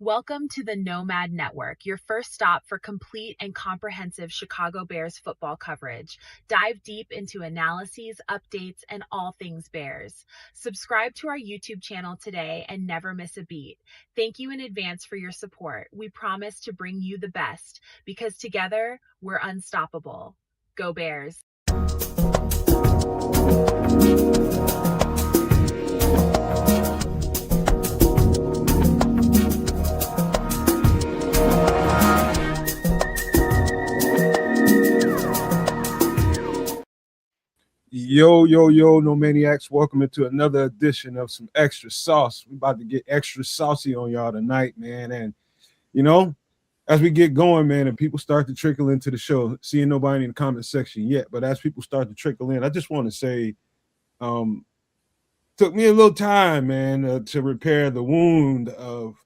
Welcome to the Nomad Network, your first stop for complete and comprehensive Chicago Bears football coverage. Dive deep into analyses, updates, and all things Bears. Subscribe to our YouTube channel today and never miss a beat. Thank you in advance for your support. We promise to bring you the best because together we're unstoppable. Go Bears. Yo, no maniacs. Welcome into another edition of some extra sauce. We about to get extra saucy on y'all tonight, man. And as we get going, man, and people start to trickle into the show, seeing nobody in the comment section yet, but as people start to trickle in, I just want to say, took me a little time, man, to repair the wound of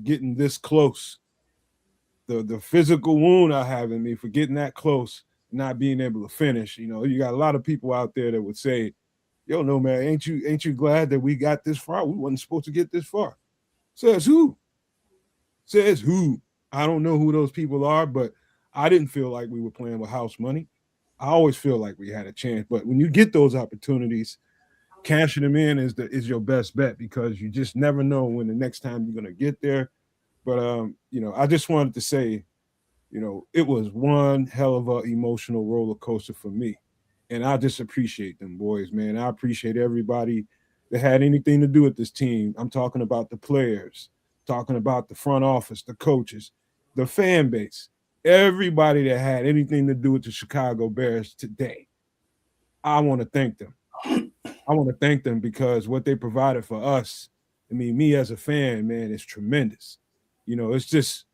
getting this close. The physical wound I have in me for getting that close, not being able to finish. You got a lot of people out there that would say, yo, no, man, ain't you glad that we got this far? We wasn't supposed to get this far. Says who? Says who? I don't know who those people are, but I didn't feel like we were playing with house money. I always feel like we had a chance. But when you get those opportunities, cashing them in is your best bet because you just never know when the next time you're gonna get there. But I just wanted to say, it was one hell of a emotional roller coaster for me. And I just appreciate them boys, man. I appreciate everybody that had anything to do with this team. I'm talking about the players, talking about the front office, the coaches, the fan base, everybody that had anything to do with the Chicago Bears today. I want to thank them. I want to thank them because what they provided for us, me as a fan, man, is tremendous. It's just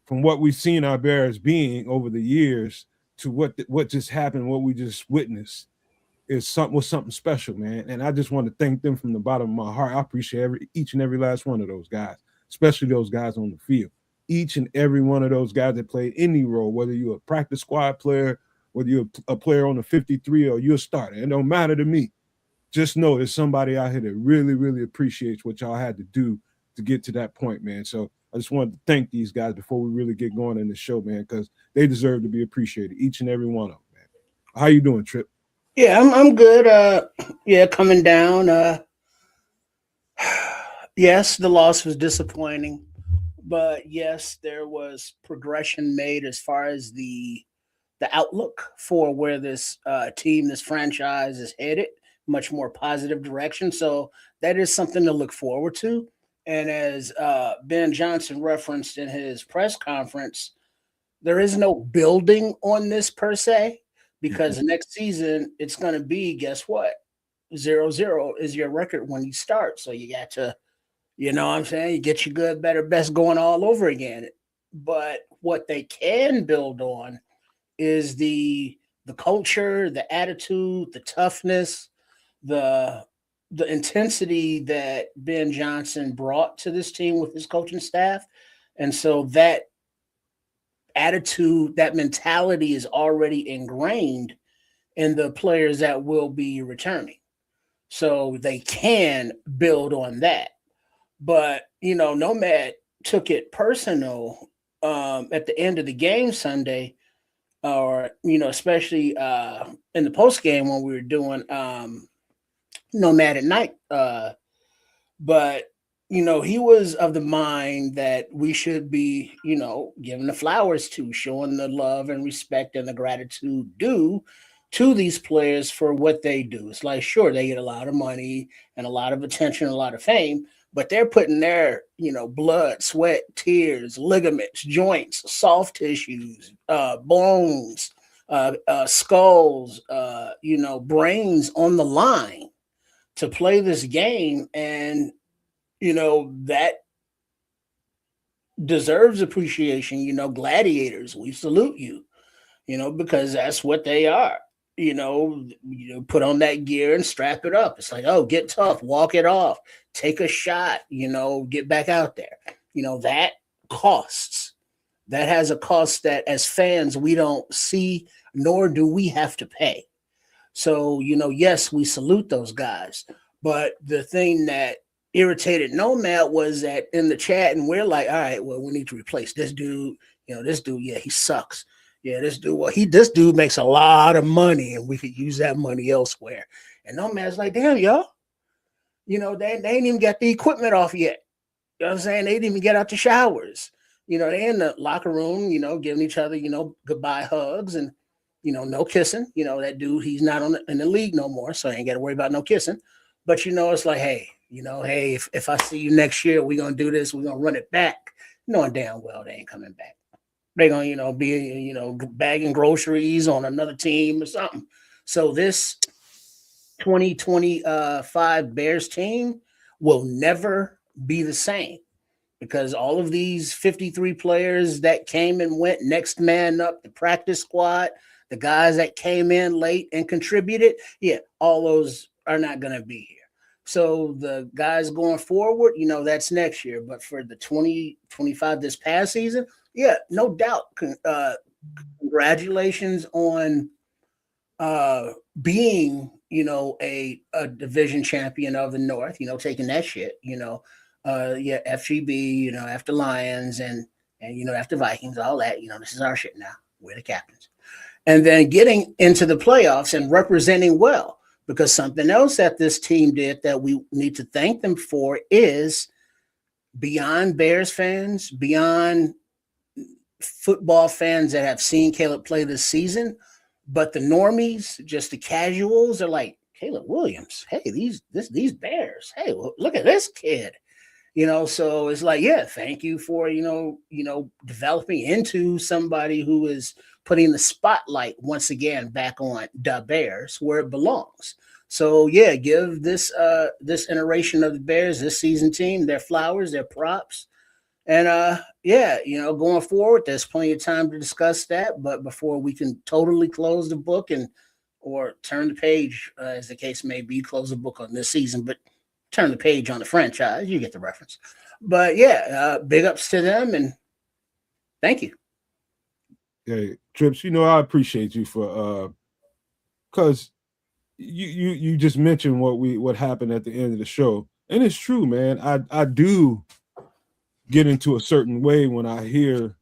from what we've seen our Bears being over the years to what just happened, what we just witnessed was something special, man. And I just want to thank them from the bottom of my heart. I appreciate each and every last one of those guys, especially those guys on the field. Each and every one of those guys that played any role, whether you're a practice squad player, whether you're a player on the 53 or you're a starter, it don't matter to me. Just know there's somebody out here that really, really appreciates what y'all had to do to get to that point, man. So I just wanted to thank these guys before we really get going in the show, man, because they deserve to be appreciated, each and every one of them, man. How you doing, Trip? Yeah, I'm good. Coming down. Yes, the loss was disappointing, but yes, there was progression made as far as the outlook for where this team, this franchise is headed, much more positive direction. So that is something to look forward to. And as Ben Johnson referenced in his press conference, there is no building on this per se, because next season it's going to be, guess what? 0-0 is your record when you start. So you got to, you know what I'm saying? You get your good, better, best going all over again. But what they can build on is the culture, the attitude, the toughness, the intensity that Ben Johnson brought to this team with his coaching staff. And so that attitude, that mentality is already ingrained in the players that will be returning. So they can build on that. But, Nomad took it personal at the end of the game Sunday, or, especially in the post game when we were doing Nomad at night. But he was of the mind that we should be, giving the flowers to, showing the love and respect and the gratitude due to these players for what they do. It's like, sure, they get a lot of money and a lot of attention, a lot of fame, but they're putting their, blood, sweat, tears, ligaments, joints, soft tissues, bones, skulls, brains on the line to play this game. And that deserves appreciation. Gladiators, we salute you, because that's what they are. Put on that gear and strap it up. It's like, oh, get tough, walk it off, take a shot, get back out there. That costs. That has a cost that as fans we don't see, nor do we have to pay. So, yes, we salute those guys. But the thing that irritated Nomad was that in the chat, and we're like, all right, well, we need to replace this dude. This dude, yeah, he sucks. Yeah, this dude, this dude makes a lot of money, and we could use that money elsewhere. And Nomad's like, damn, y'all, they ain't even got the equipment off yet. You know what I'm saying? They didn't even get out the showers. They in the locker room, giving each other, goodbye hugs and, no kissing. That dude, he's not in the league no more, so I ain't got to worry about no kissing. But, it's like, hey, hey, if I see you next year, we're going to do this. We're going to run it back. Knowing damn well they ain't coming back. They're going to, be, bagging groceries on another team or something. So this 2025 Bears team will never be the same because all of these 53 players that came and went next man up, the practice squad, the guys that came in late and contributed, yeah, all those are not going to be here. So the guys going forward, that's next year. But for the 2025 this past season, yeah, no doubt. Congratulations on being, a division champion of the North, taking that shit, FGB, after Lions and after Vikings, all that, this is our shit now. We're the captains. And then getting into the playoffs and representing well, because something else that this team did that we need to thank them for is beyond Bears fans, beyond football fans that have seen Caleb play this season, but the normies, just the casuals, are like, Caleb Williams, hey, these Bears, hey, well, look at this kid. So it's like, yeah, thank you for, developing into somebody who is putting the spotlight once again back on the Bears where it belongs. So yeah, give this iteration of the Bears, this season team, their flowers, their props. And going forward, there's plenty of time to discuss that. But before we can totally close the book or turn the page, as the case may be, close the book on this season, but turn the page on the franchise. You get the reference. But yeah, big ups to them and thank you. Hey, Trips, I appreciate you for because you just mentioned what happened at the end of the show. And it's true, man. I do get into a certain way when I hear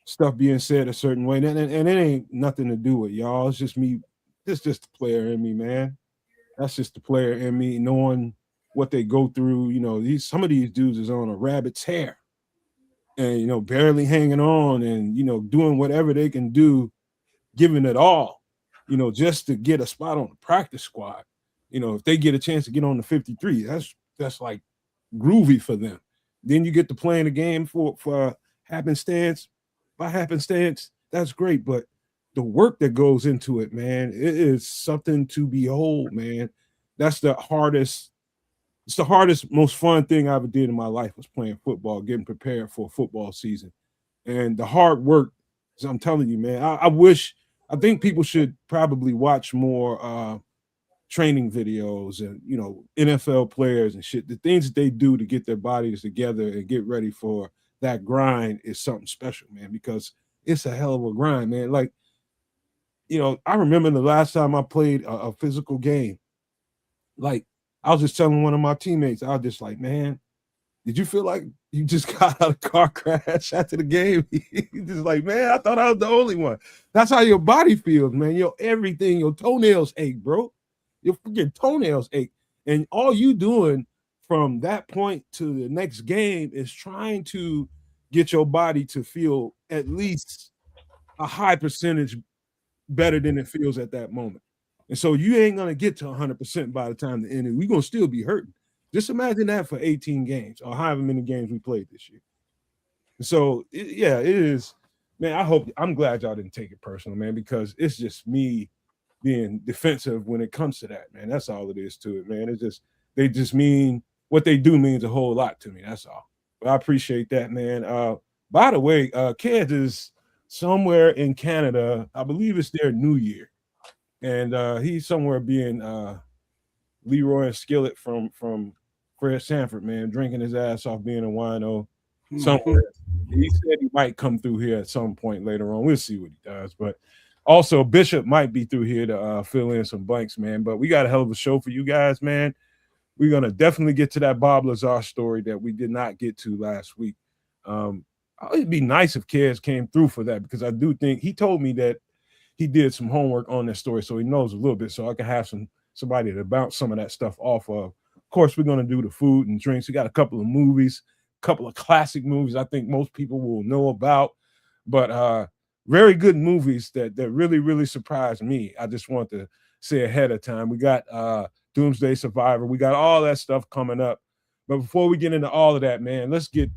stuff being said a certain way. And it ain't nothing to do with y'all. It's just me. It's just the player in me, man. That's just the player in me, knowing what they go through. Some of these dudes is on a rabbit's hair and, barely hanging on and, doing whatever they can do, giving it all, just to get a spot on the practice squad. If they get a chance to get on the 53, that's like groovy for them. Then you get to play in the game for happenstance. By happenstance, that's great. But the work that goes into it, man, it is something to behold, man. That's the hardest. It's the hardest, most fun thing I ever did in my life was playing football, getting prepared for a football season. And the hard work, I'm telling you, man, I think people should probably watch more training videos and, NFL players and shit. The things that they do to get their bodies together and get ready for that grind is something special, man, because it's a hell of a grind, man. Like, I remember the last time I played a physical game. Like, I was just telling one of my teammates, I was just like, man, did you feel like you just got out of a car crash after the game? He's just like, man, I thought I was the only one. That's how your body feels, man. Everything, your toenails ache, bro. Your freaking toenails ache. And all you doing from that point to the next game is trying to get your body to feel at least a high percentage better than it feels at that moment. And so you ain't going to get to 100% by the time the end. We're going to still be hurting. Just imagine that for 18 games or however many games we played this year. And so, it is. Man, I'm glad y'all didn't take it personal, man, because it's just me being defensive when it comes to that, man. That's all it is to it, man. It's just, they just mean, what they do means a whole lot to me. That's all. But I appreciate that, man. By the way, Kansas, somewhere in Canada, I believe it's their New Year. And he's somewhere being Leroy and Skillet from Fred Sanford, man, drinking his ass off being a wino somewhere. He said he might come through here at some point later on. We'll see what he does. But also, Bishop might be through here to fill in some blanks, man. But we got a hell of a show for you guys, man. we're gonna definitely get to that Bob Lazar story that we did not get to last week. Um, it'd be nice if Kez came through for that because I do think he told me that he did some homework on this story, so he knows a little bit. So I can have somebody to bounce some of that stuff off of. Of course, we're gonna do the food and drinks. We got a couple of movies, a couple of classic movies I think most people will know about, but very good movies that really really surprised me. I just want to say ahead of time, we got Doomsday Survivor, we got all that stuff coming up. But before we get into all of that, man, let's get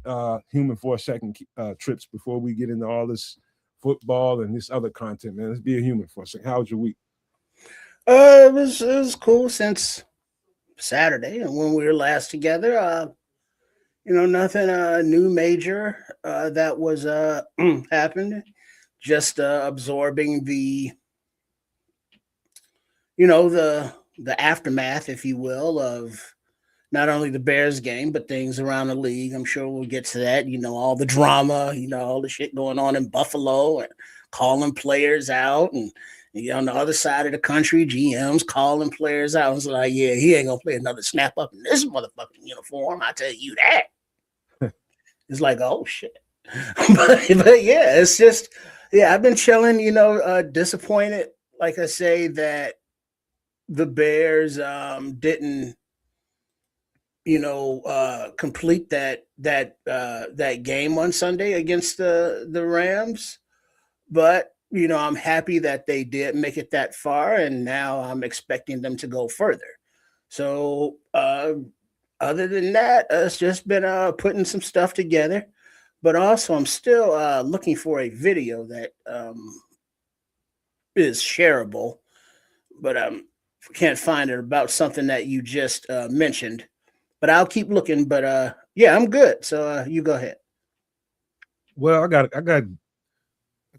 human for a second, trips, before we get into all this football and this other content, man. Let's be a human for a second. How was your week? It was cool since Saturday and when we were last together. Nothing new major that was happened. Just absorbing the aftermath, if you will, of not only the Bears game but things around the league. I'm sure we'll get to that. All the drama, all the shit going on in Buffalo and calling players out, and on the other side of the country, GM's calling players out. It's like, yeah, he ain't gonna play another snap up in this motherfucking uniform. I tell you that. It's like, oh shit. but yeah, it's just, yeah, I've been chilling, disappointed, like I say, that the Bears didn't, complete that game on Sunday against the Rams. But I'm happy that they did make it that far, and now I'm expecting them to go further. So other than that, it's just been putting some stuff together. But also, I'm still looking for a video that is shareable, but can't find it, about something that you just mentioned. But I'll keep looking. But yeah, I'm good. So you go ahead. Well, I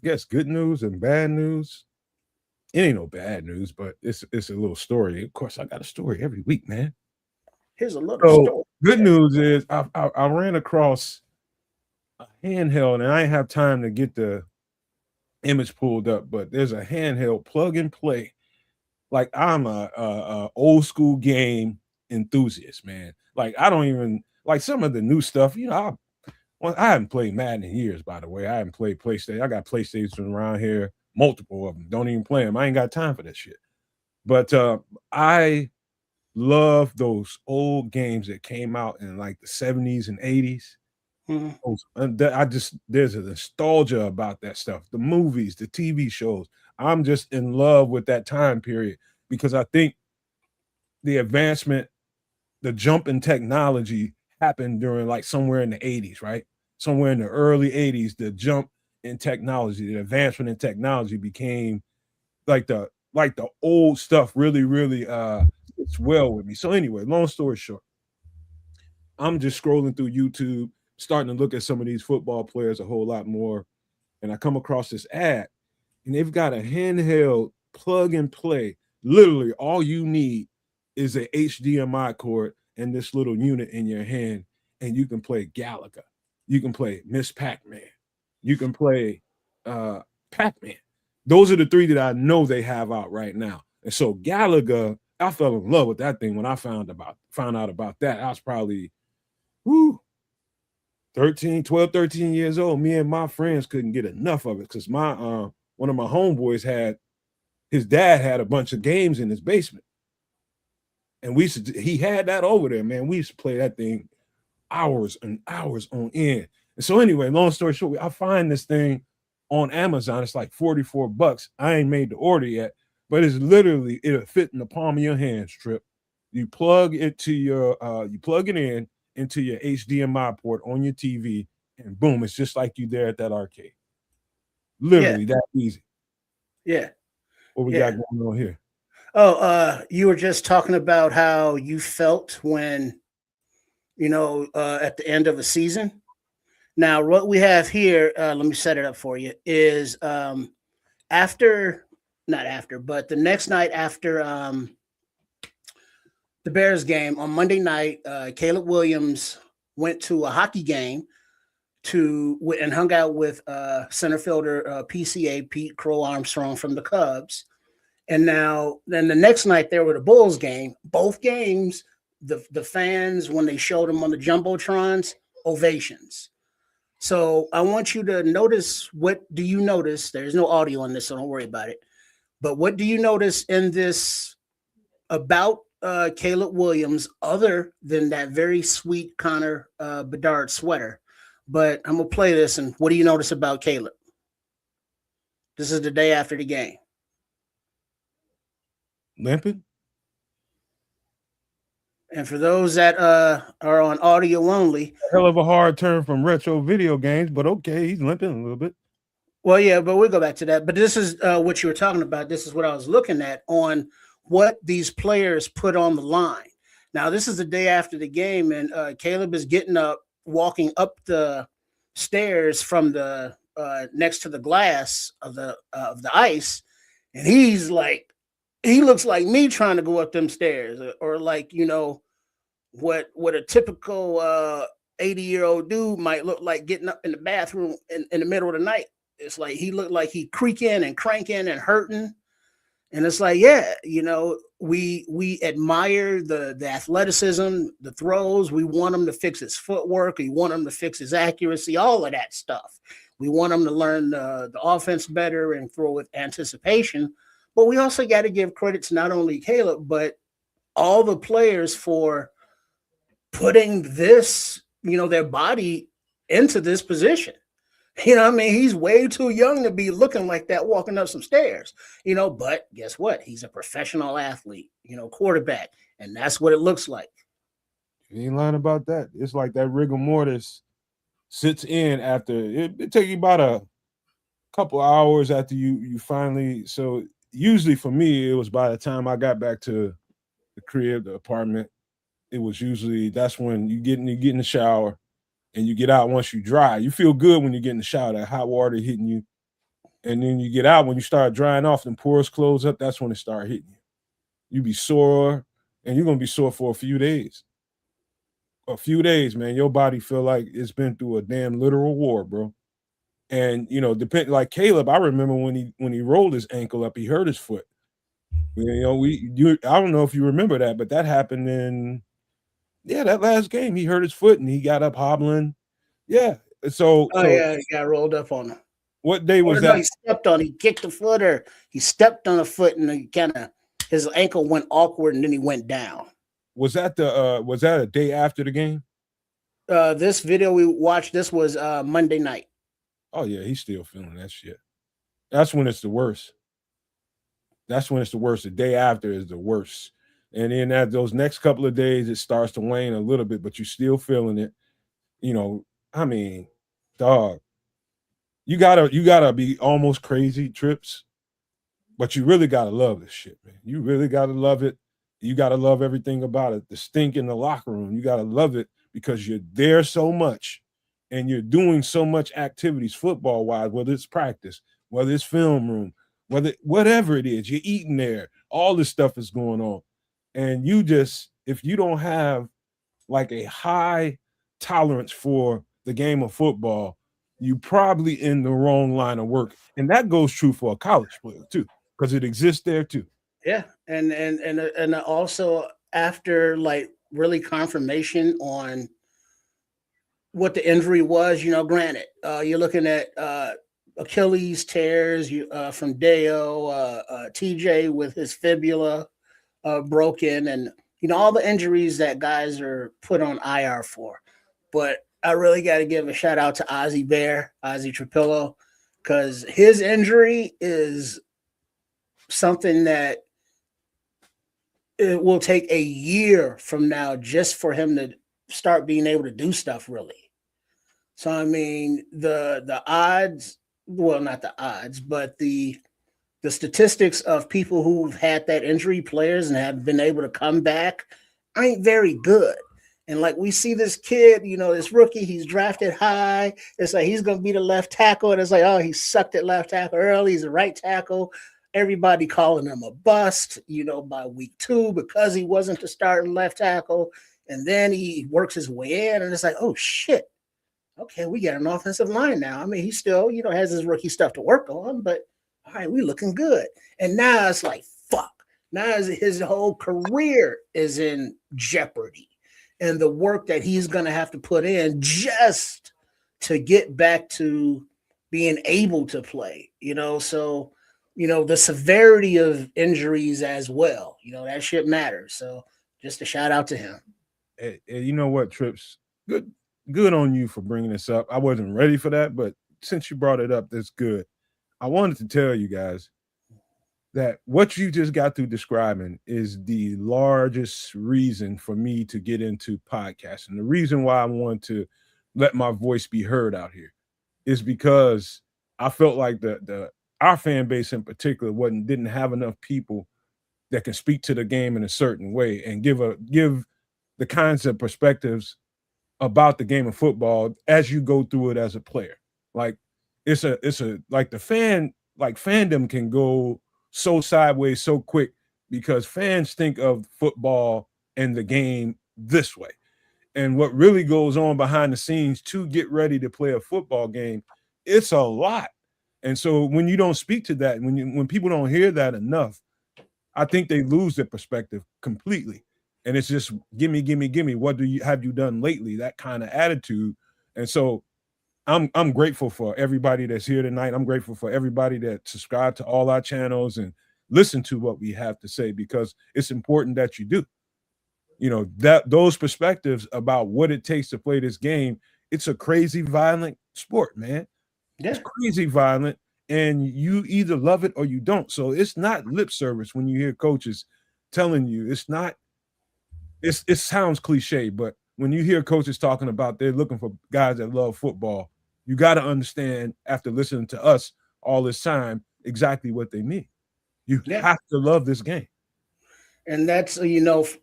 guess good news and bad news. It ain't no bad news, but it's a little story. Of course, I got a story every week, man. Here's a little So story. good news is I ran across a handheld, and I didn't have time to get the image pulled up, but there's a handheld plug and play. Like, I'm a old school game enthusiast, man. Like, I don't even like some of the new stuff. I haven't played Madden in years, by the way. I haven't played PlayStation. I got PlayStation around here, multiple of them. Don't even play them. I ain't got time for that shit. But I love those old games that came out in like the 70s and 80s. There's a nostalgia about that stuff. The movies, the TV shows. I'm just in love with that time period because I think the advancement, the jump in technology happened during like somewhere in the 80s, right? Somewhere in the early 80s, the jump in technology, the advancement in technology became like the old stuff really, really it's well with me. So anyway, long story short, I'm just scrolling through YouTube, starting to look at some of these football players a whole lot more. And I come across this ad, and they've got a handheld plug and play. Literally, all you need is a HDMI cord and this little unit in your hand, and you can play Galaga. You can play Miss Pac-Man. You can play Pac-Man. Those are the three that I know they have out right now. And so Galaga, I fell in love with that thing when I found out about that. I was probably 13 years old. Me and my friends couldn't get enough of it because my one of my homeboys his dad had a bunch of games in his basement. And he had that over there, man. We used to play that thing hours and hours on end. And so anyway, long story short, I find this thing on Amazon. It's like $44. I ain't made the order yet, but it'll fit in the palm of your hand, Trip. You plug it in into your HDMI port on your TV, and boom, it's just like you there at that arcade. Literally that easy. Yeah. What we got going on here? Oh, you were just talking about how you felt when, at the end of a season. Now, what we have here, let me set it up for you, is not after, but the next night after the Bears game on Monday night, Caleb Williams went to a hockey game and hung out with center fielder PCA Pete Crow Armstrong from the Cubs. And then the next night there were the Bulls game. Both games the fans, when they showed him on the jumbotrons, ovations. So I want you to notice, what do you notice? There's no audio on this, so don't worry about it. But what do you notice in this about Caleb Williams, other than that very sweet Connor Bedard sweater? But I'm gonna play this, and what do you notice about Caleb? This is the day after the game. Limping. And for those that are on audio only, Hell of a hard turn from retro video games, but okay, he's limping a little bit. well, yeah, but we'll go back to that. But this is what you were talking about. This is what I was looking at on what these players put on the line. Now, this is the day after the game, and Caleb is getting up, walking up the stairs from the next to the glass of the ice, and he's like, he looks like me trying to go up them stairs, or like, you know, what a typical 80-year-old dude might look like getting up in the bathroom in the middle of the night. It's like he looked like he creaking and cranking and hurting. And it's like, yeah, you know, we admire the athleticism, the throws. We want him to fix his footwork. We want him to fix his accuracy, all of that stuff. We want him to learn the offense better and throw with anticipation. But we also got to give credit to not only Caleb, but all the players for putting this, you know, their body into this position. You know what I mean? He's way too young to be looking like that walking up some stairs, you know, but guess what? He's a professional athlete, you know, quarterback, and that's what it looks like. You ain't lying about that. It's like that rigor mortis sits in after it takes you about a couple hours after you finally. So usually for me, it was by the time I got back to the crib, the apartment, it was usually that's when you get in the shower and you get out. Once you dry, you feel good when you get in the shower, that hot water hitting you, and then you get out when you start drying off and pores close up. That's when it start hitting you. You be sore, and you're gonna be sore for a few days. A few days, man. Your body feel like it's been through a damn literal war, bro. And you know, depend like Caleb. I remember when he rolled his ankle up, he hurt his foot. You know, I don't know if you remember that, but that happened in that last game. He hurt his foot and he got up hobbling. Yeah. So Yeah, he got rolled up on him. What day was no, that? he stepped on. He kicked the foot, or he stepped on a foot, and he kind of his ankle went awkward, and then he went down. Was that a day after the game? This video we watched, this was Monday night. Oh yeah, he's still feeling that shit. That's when it's the worst. That's when it's the worst. The day after is the worst. And then at those next couple of days, it starts to wane a little bit, but you're still feeling it. You know, I mean, dog, you gotta be almost crazy trips, but you really gotta love this shit, man. You really gotta love it. You gotta love everything about it. The stink in the locker room, you gotta love it because you're there so much and you're doing so much activities football wise, whether it's practice, whether it's film room, whatever it is, you're eating there. All this stuff is going on. And you just, if you don't have like a high tolerance for the game of football, you probably in the wrong line of work. And that goes true for a college player too, because it exists there too. Yeah. And also after like really confirmation on what the injury was, you know, granted, you're looking at Achilles tears from Deo, TJ with his fibula broken, and you know all the injuries that guys are put on IR for. But I really got to give a shout out to Ozzie Trapillo, because his injury is something that it will take a year from now just for him to start being able to do stuff really. So I mean the odds, well, not the odds, but the statistics of people who've had that injury, players, and have been able to come back, ain't very good. And like we see this kid, you know, this rookie, he's drafted high. It's like he's going to be the left tackle. And it's like, oh, he sucked at left tackle early. He's a right tackle. Everybody calling him a bust, you know, by week 2 because he wasn't the starting left tackle. And then he works his way in, and it's like, oh, shit. Okay, we got an offensive line now. I mean, he still, you know, has his rookie stuff to work on, but all right, we looking good. And now it's like, fuck. Now his whole career is in jeopardy, and the work that he's going to have to put in just to get back to being able to play. So the severity of injuries as well. That shit matters. So just a shout out to him. You know what, Trips? Good on you for bringing this up. I wasn't ready for that, but since you brought it up, that's good. I wanted to tell you guys that what you just got through describing is the largest reason for me to get into podcasting. The reason why I want to let my voice be heard out here is because I felt like the our fan base in particular didn't have enough people that can speak to the game in a certain way and give the kinds of perspectives about the game of football as you go through it as a player. Like it's a like fandom can go so sideways so quick because fans think of football and the game this way. And what really goes on behind the scenes to get ready to play a football game, it's a lot. And so when you don't speak to that, when people don't hear that enough, I think they lose their perspective completely. And it's just gimme, gimme, gimme. What have you done lately? That kind of attitude. And so I'm grateful for everybody that's here tonight. I'm grateful for everybody that subscribed to all our channels and listen to what we have to say, because it's important that you do. That those perspectives about what it takes to play this game, it's a crazy violent sport, man. Yeah. It's crazy violent, and you either love it or you don't. So it's not lip service when you hear coaches telling you. It sounds cliche, but when you hear coaches talking about they're looking for guys that love football, you got to understand after listening to us all this time exactly what they mean. You have to love this game. And that's,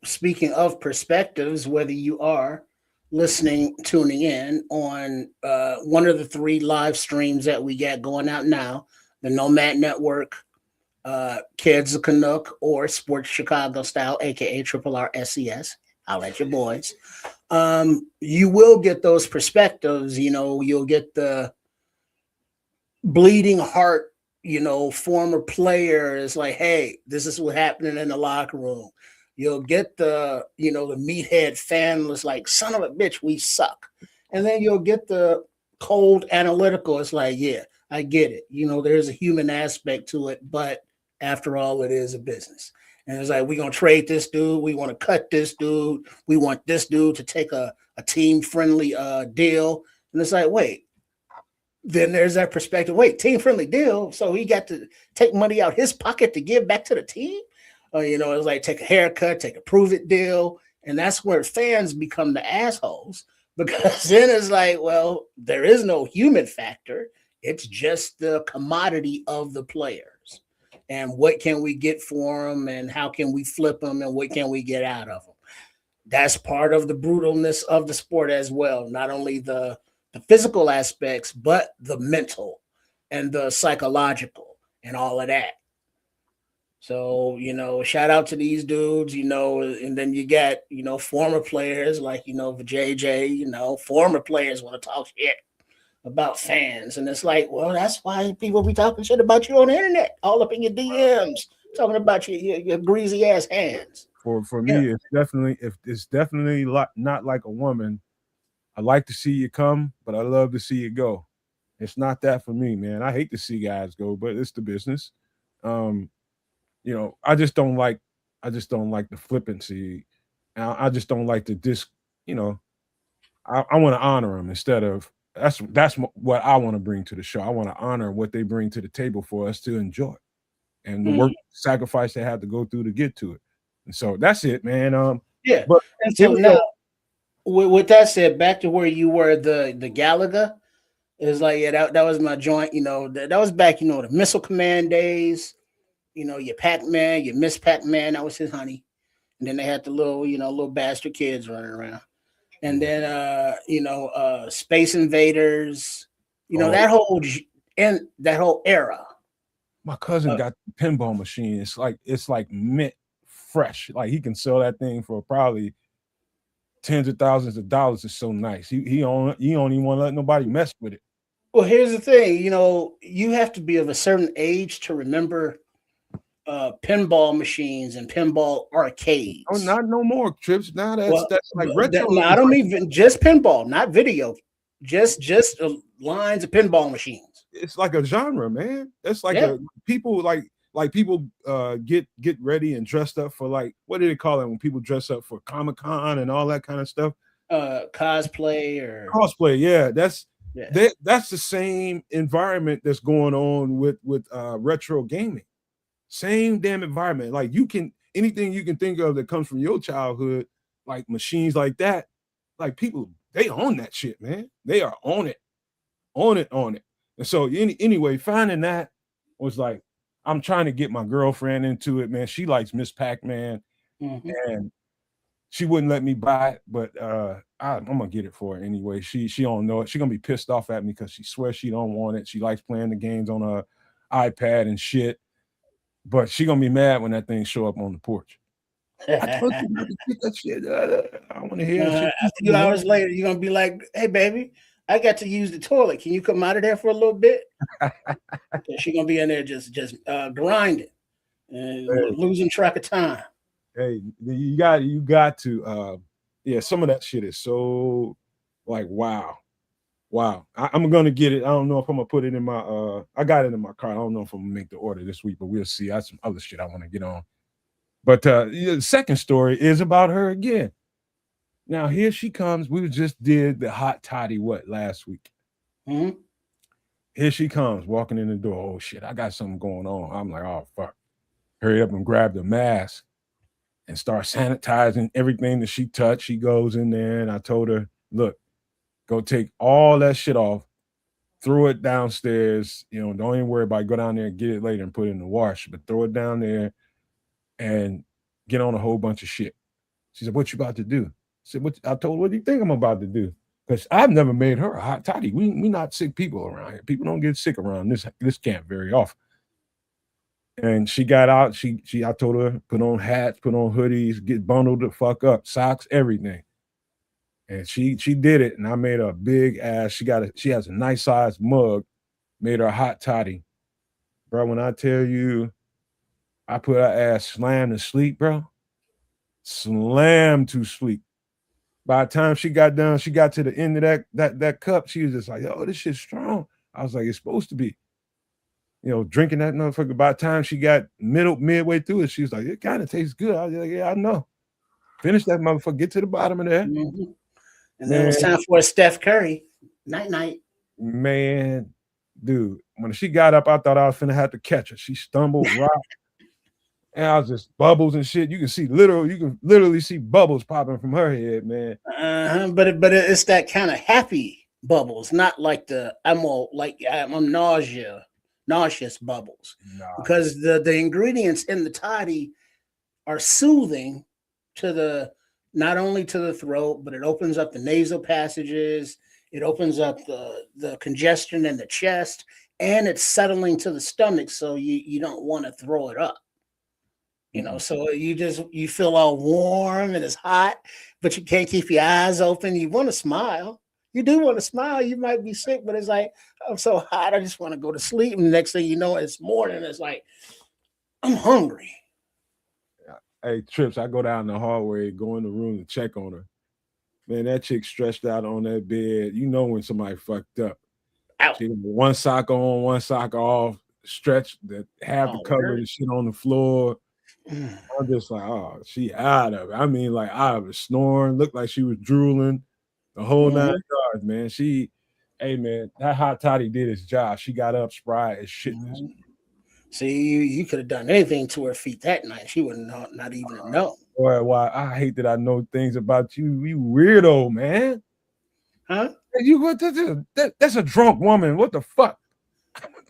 speaking of perspectives, whether you are listening, tuning in on one of the 3 live streams that we got going out now, the Nomad Network, Kids of Canuck, or Sports Chicago Style, aka Triple R SES. I'll let your boys. You will get those perspectives. You'll get the bleeding heart, former players like, hey, this is what happening in the locker room. You'll get the meathead fan was like, son of a bitch, we suck. And then you'll get the cold analytical. It's like, yeah, I get it. There's a human aspect to it, but after all, it is a business. And it's like, we're going to trade this dude. We want to cut this dude. We want this dude to take a team-friendly deal. And it's like, wait, then there's that perspective. Wait, team-friendly deal? So he got to take money out his pocket to give back to the team? It's like take a haircut, take a prove-it deal. And that's where fans become the assholes, because then it's like, well, there is no human factor. It's just the commodity of the players. And what can we get for them, and how can we flip them, and what can we get out of them? That's part of the brutalness of the sport as well. Not only the physical aspects, but the mental and the psychological and all of that. So, shout out to these dudes, and then you got, former players like, JJ, former players want to talk shit about fans. And it's like, well, that's why people be talking shit about you on the internet, all up in your DMs, talking about your greasy ass hands. For me, it's definitely not like a woman. I like to see you come, but I love to see you go. It's not that for me, man. I hate to see guys go, but it's the business. I just don't like the flippancy. I just don't like the I want to honor them instead of that's what I want to bring to the show. I want to honor what they bring to the table for us to enjoy, and the work sacrifice they have to go through to get to it. And so that's it, man. But and so now, with that said, back to where you were, the Galaga is like, yeah, that was my joint. That was back, the Missile Command days. Your Pac-Man, your Miss Pac-Man, that was his honey. And then they had the little bastard kids running around. And then Space Invaders, that whole era. My cousin got the pinball machine. It's like mint fresh. Like he can sell that thing for probably tens of thousands of dollars. It's so nice. He don't even want to let nobody mess with it. Well, here's the thing, you have to be of a certain age to remember pinball machines and pinball Oh, arcades. not no more trips. Now Well, that's like retro no, I is don't like mean just pinball, not video, just lines of pinball machines. it's like a genre, man. It's like Yeah, a people like people get ready and dressed up for like what do they call it when people dress up for Comic-Con and all that kind of stuff? cosplay or Cosplay, yeah. yeah. That's the same environment that's going on with retro gaming. Same damn environment. Like you can anything you can think of that comes from your childhood, like machines like that, like people they own that shit, man. They are on it, on it, on it. And so anyway, finding that was like, I'm trying to get my girlfriend into it, man. She likes Miss Pac-Man, Hmm. and she wouldn't let me buy it, but I'm gonna get it for her anyway. She don't know it. She's gonna be pissed off at me because she swears she don't want it. She likes playing the games on her iPad and shit. But she gonna be mad when that thing show up on the porch. I told you not to get that shit. I want to hear that shit. A few hours later, you're gonna be like, "Hey, baby, I got to use the toilet. Can you come out of there for a little bit?" She's gonna be in there just grinding and Hey, losing track of time. hey, you got to yeah, some of that shit is so like wow. Wow. I'm gonna get it. I don't know if I'm gonna put it in my I got it in my car. I don't know if I'm gonna make the order this week, but we'll see. I have some other shit I want to get on. But yeah, the second story is about her again. Now here she comes. We just did the hot toddy what last week. Mhm. Here she comes walking in the door. Oh shit, I got something going on. I'm like, oh fuck. Hurry up and grab the mask and start sanitizing everything that she touched. She goes in there and I told her, look, go take all that shit off, throw it downstairs. You know, don't even worry about it. Go down there and get it later and put it in the wash, but throw it down there and get on a whole bunch of shit. She said, what you about to do? I said, what I told her, what do you think I'm about to do? Because I've never made her a hot toddy. We not sick people around here. People don't get sick around this camp very often. And she got out. She I told her put on hats, put on hoodies, get bundled the fuck up, socks, everything. And she did it. And I made her a big ass. She has a nice sized mug, made her a hot toddy. Bro, when I tell you I put her ass slam to sleep, bro. Slam to sleep. By the time she got done, she got to the end of that cup. She was just like, "Oh, this shit's strong." I was like, "It's supposed to be." You know, drinking that motherfucker. By the time she got midway through it, she was like, "It kind of tastes good." I was like, "Yeah, I know." Finish that motherfucker. Get to the bottom of that, Mhm. And then it was man. time for a Steph Curry night night. Man, dude. When she got up, I thought I was finna have to catch her. She stumbled, rocked, and I was just bubbles and shit. You can literally see bubbles popping from her head, man. But it's that kind of happy bubbles, not like I'm nauseous bubbles, Nah, because the ingredients in the toddy are soothing to the not only to the throat, but it opens up the nasal passages. It opens up the congestion in the chest, and it's settling to the stomach, so you don't want to throw it up. mm-mm. So you feel all warm and it's hot, but you can't keep your eyes open. You want to smile. You do want to smile. You might be sick, but it's like, I'm so hot, I just want to go to sleep. And the next thing you know, it's morning. It's like, I'm hungry. Hey, Trips, I go down the hallway, go in the room to check on her. Man, that chick stretched out on that bed. You know when somebody fucked up. Out. She got one sock on, one sock off, stretched that half the Oh, cover of word. the shit on the floor. Mm. I'm just like, oh, she out of it. I mean, like out of it, snoring, looked like she was drooling, the whole nine Mhm, yards, man. Hey man, that hot toddy did its job. She got up spry as shit this mhm. See, you could have done anything to her feet that night. She would not even have known. boy. Why I hate that I know things about you. You weirdo, man. Huh? You what that's a drunk woman. What the fuck?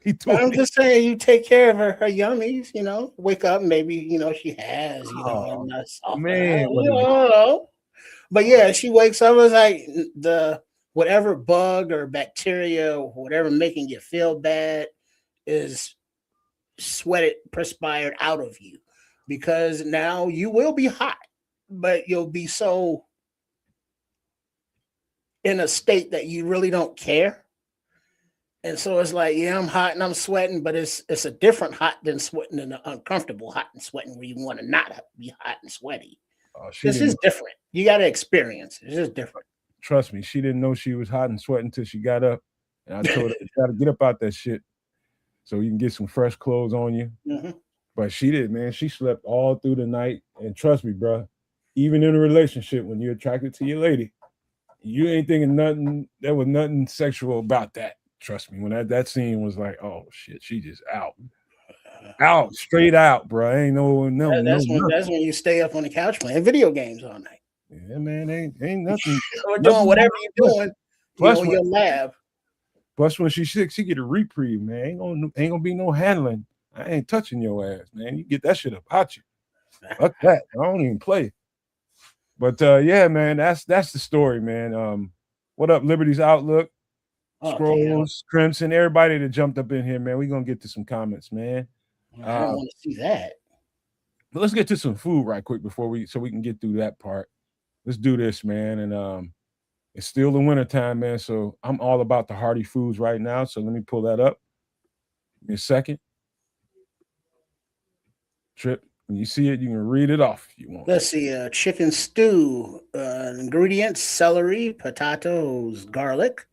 He I'm doing? just saying, you take care of her yummies. Wake up, maybe she has a Oh nice soft, man, what a But yeah, she wakes up. It's like the whatever bug or bacteria, or whatever making you feel bad, is sweated, perspired out of you, because now you will be hot, but you'll be so in a state that you really don't care. And so it's like, yeah, I'm hot and I'm sweating, but it's a different hot than sweating and an uncomfortable hot and sweating where you want to not be hot and sweaty. She This didn't is different. You got to experience. It's just different. trust me. She didn't know she was hot and sweating until she got up, and I told her, "You got to get up out that shit so you can get some fresh clothes on you." Mm-hmm. But she did, man. She slept all through the night, and trust me, bro. Even in a relationship, when you're attracted to your lady, you ain't thinking nothing. There was nothing sexual about that. Trust me. When that scene was like, oh shit, she just out, straight out, bro. Ain't no That's when nothing. you stay up on the couch playing video games all night. Yeah, man, ain't nothing. Or doing nothing whatever you're doing, plus in when, your lab. plus when she's sick, she get a reprieve, man. Ain't gonna be no handling. I ain't touching your ass, man. You get that shit up out you. Fuck that. I don't even play. But yeah, man, that's the story, man. What up, Liberty's Outlook? Scrolls, Crimson, everybody that jumped up in here, man. We're gonna get to some comments, man. I don't want to see that. But let's get to some food right quick before we can get through that part. Let's do this, man. And it's still the wintertime, man. So I'm all about the hearty foods right now. So let me pull that up. Give me a second. Trip. When you see it, you can read it off if you want. Let's see. Chicken stew. Ingredients: celery, potatoes, garlic,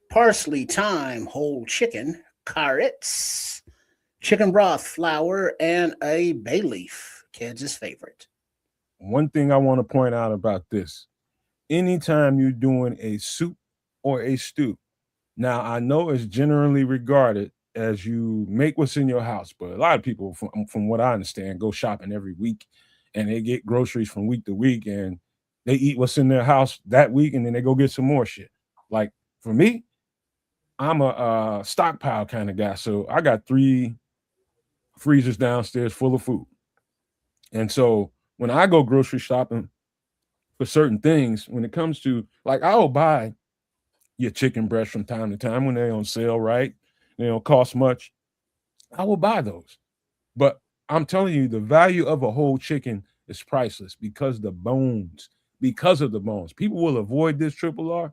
parsley, thyme, whole chicken, carrots, chicken broth, flour, and a bay leaf. Kids' favorite. One thing I want to point out about this: anytime you're doing a soup or a stew, now I know it's generally regarded as you make what's in your house, but a lot of people, from what I understand, go shopping every week, and they get groceries from week to week, and they eat what's in their house that week, and then they go get some more shit. Like for me, I'm a stockpile kind of guy, so I got 3 freezers downstairs full of food, and so when I go grocery shopping for certain things, when it comes to like, I'll buy your chicken breast from time to time when they're on sale, right? They don't cost much. I will buy those. But I'm telling you, the value of a whole chicken is priceless because of the bones. People will avoid this triple R.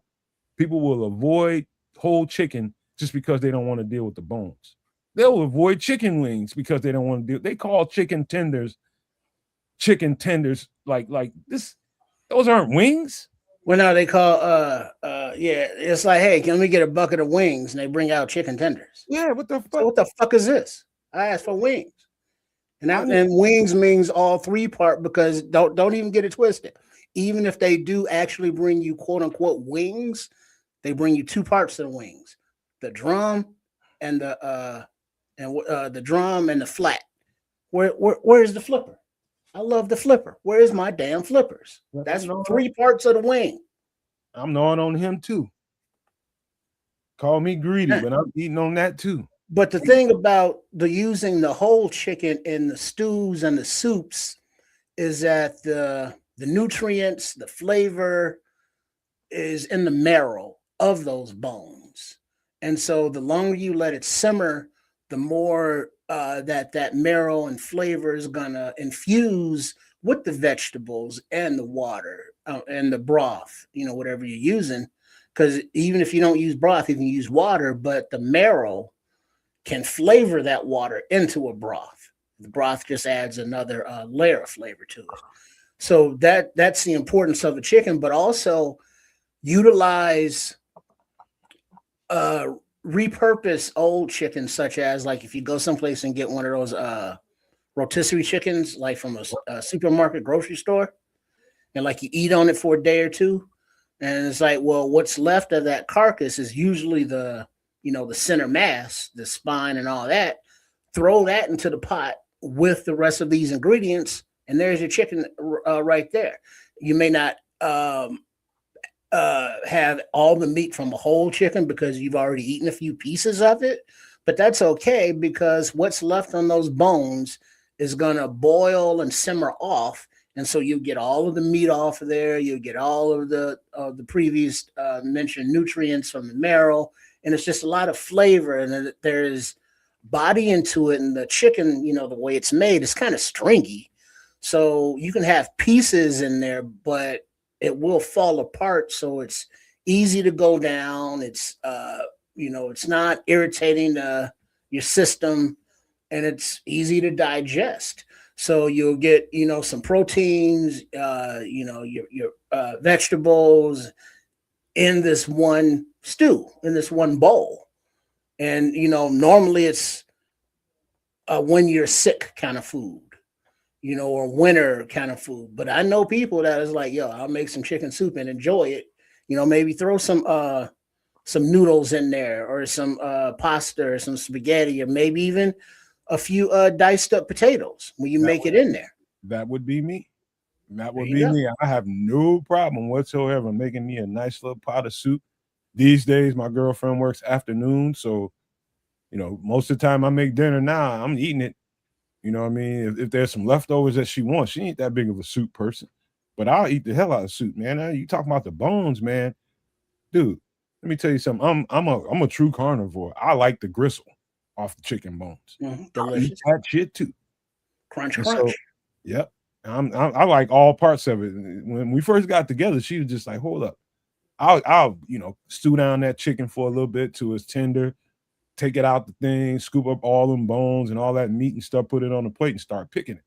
People will avoid whole chicken just because they don't want to deal with the bones. They'll avoid chicken wings because they don't want to deal. They call chicken tenders like this. Those aren't wings. Well, now they call it's like, hey, can we get a bucket of wings? And they bring out chicken tenders. Yeah, what the fuck? So what the fuck is this? I asked for wings. And wings means all 3 part, because don't even get it twisted. Even if they do actually bring you quote unquote wings, they bring you 2 parts of the wings: the drum and the drum and the flat. Where is the flipper? I love the flipper. Where is my damn flippers? That's 3 parts of the wing. I'm gnawing on him too. Call me greedy, but I'm eating on that too. But the thing about using the whole chicken in the stews and the soups is that the nutrients, the flavor is in the marrow of those bones. And so the longer you let it simmer, the more that marrow and flavor is gonna infuse with the vegetables and the water and the broth, whatever you're using. Because even if you don't use broth, you can use water, but the marrow can flavor that water into a broth. The broth just adds another layer of flavor to it. So that's the importance of the chicken, but also utilize repurpose old chickens, such as, like, if you go someplace and get one of those rotisserie chickens, like from a supermarket, grocery store, and like you eat on it for a day or two, and it's like, well, what's left of that carcass is usually the center mass, the spine and all that. Throw that into the pot with the rest of these ingredients, and there's your chicken right there. You may not have all the meat from a whole chicken because you've already eaten a few pieces of it, but that's okay, because what's left on those bones is gonna boil and simmer off, and so you get all of the meat off of there. You get all of the previous mentioned nutrients from the marrow, and it's just a lot of flavor, and there's body into it. And the chicken, the way it's made, is kind of stringy, so you can have pieces in there, but it will fall apart. So it's easy to go down. It's It's not irritating your system, and it's easy to digest. So you'll get some proteins, your vegetables in this one stew, in this one bowl. And normally it's when you're sick kind of food, or winter kind of food. But I know people that is like, yo, I'll make some chicken soup and enjoy it. Maybe throw some noodles in there, or some pasta, or some spaghetti, or maybe even a few diced up potatoes when you That make it in there. that would be me. That There would you be go. me. I have no problem whatsoever making me a nice little pot of soup. These days, my girlfriend works afternoon, so most of the time I make dinner now, I'm eating it. You know what I mean? If there's some leftovers that she wants, she ain't that big of a soup person. But I'll eat the hell out of soup, man. You talking about the bones, man. Dude, let me tell you something. I'm a true carnivore. I like the gristle off the chicken bones. I'll eat Delicious. that shit too. Crunch, And so, crunch. yep. I like all parts of it. When we first got together, she was just like, hold up. I'll stew down that chicken for a little bit till it's tender, take it out the thing, scoop up all them bones and all that meat and stuff, put it on the plate and start picking it,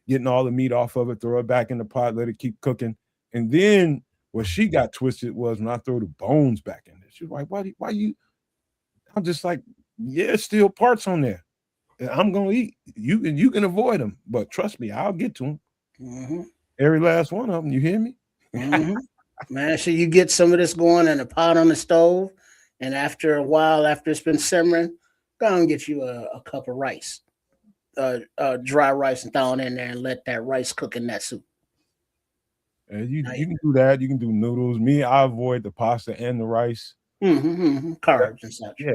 getting all the meat off of it, throw it back in the pot, let it keep cooking. And then what she got twisted was when I throw the bones back in there. She was like, why you? I'm just like, yeah, still parts on there. And I'm gonna eat. You can avoid them, but trust me, I'll get to them. hmm Every last one of them. You hear me? hmm Man, so you get some of this going in a pot on the stove, and after a while, after it's been simmering, go and get you a cup of rice, dry rice, and throw it in there, and let that rice cook in that soup. And you Now, you can do that. You can do noodles. Me, I avoid the pasta and the rice. carbs and such. Yeah.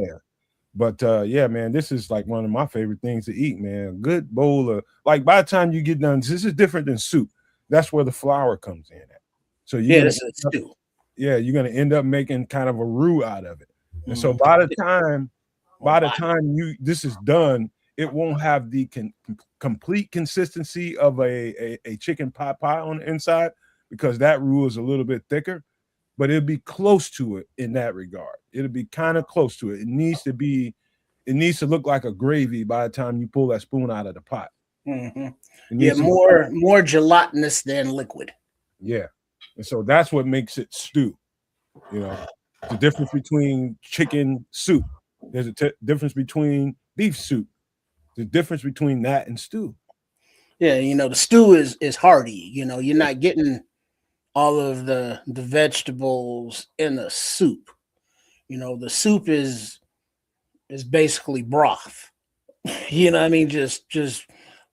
But yeah, man, this is like one of my favorite things to eat, man. A good bowl of like by the time you get done, this is different than soup. That's where the flour comes in at. So Yeah, this is stew. you're gonna end up making kind of a roux out of it. And so Mm, or by the body. time you this is done, it won't have the complete consistency of a chicken pot pie on the inside because that roux is a little bit thicker, but it'll be close to it in that regard. It'll be kind of close to it. It needs to look like a gravy by the time you pull that spoon out of the pot. hmm It Yeah, needs to look like, more gelatinous than liquid. yeah. And so that's what makes it stew. You know, the difference between chicken soup. There's a difference between beef soup. The difference between that and stew. Yeah, the stew is hearty. You're not getting all of the vegetables in the soup. The soup is basically broth. You know what I mean? Just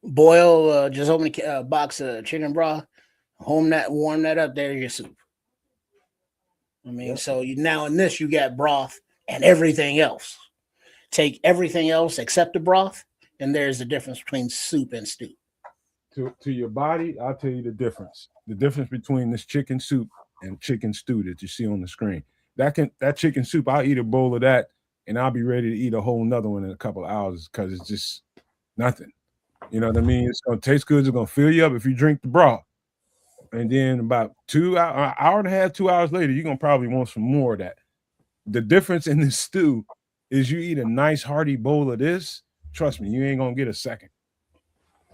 boil, just open a box of chicken broth, warm that up. There's your soup. I mean, Yep. so you now in this you got broth and everything else. Take everything else except the broth, and there's the difference between soup and stew. To your body, I'll tell you the difference. The difference between this chicken soup and chicken stew that you see on the screen. That chicken soup, I'll eat a bowl of that and I'll be ready to eat a whole nother one in a couple of hours because it's just nothing. You know what I mean? It's gonna taste good, it's gonna fill you up if you drink the broth. And then about an hour and a half, 2 hours later, you're gonna probably want some more of that. The difference in this stew is you eat a nice hearty bowl of this. Trust me, you ain't gonna get a second.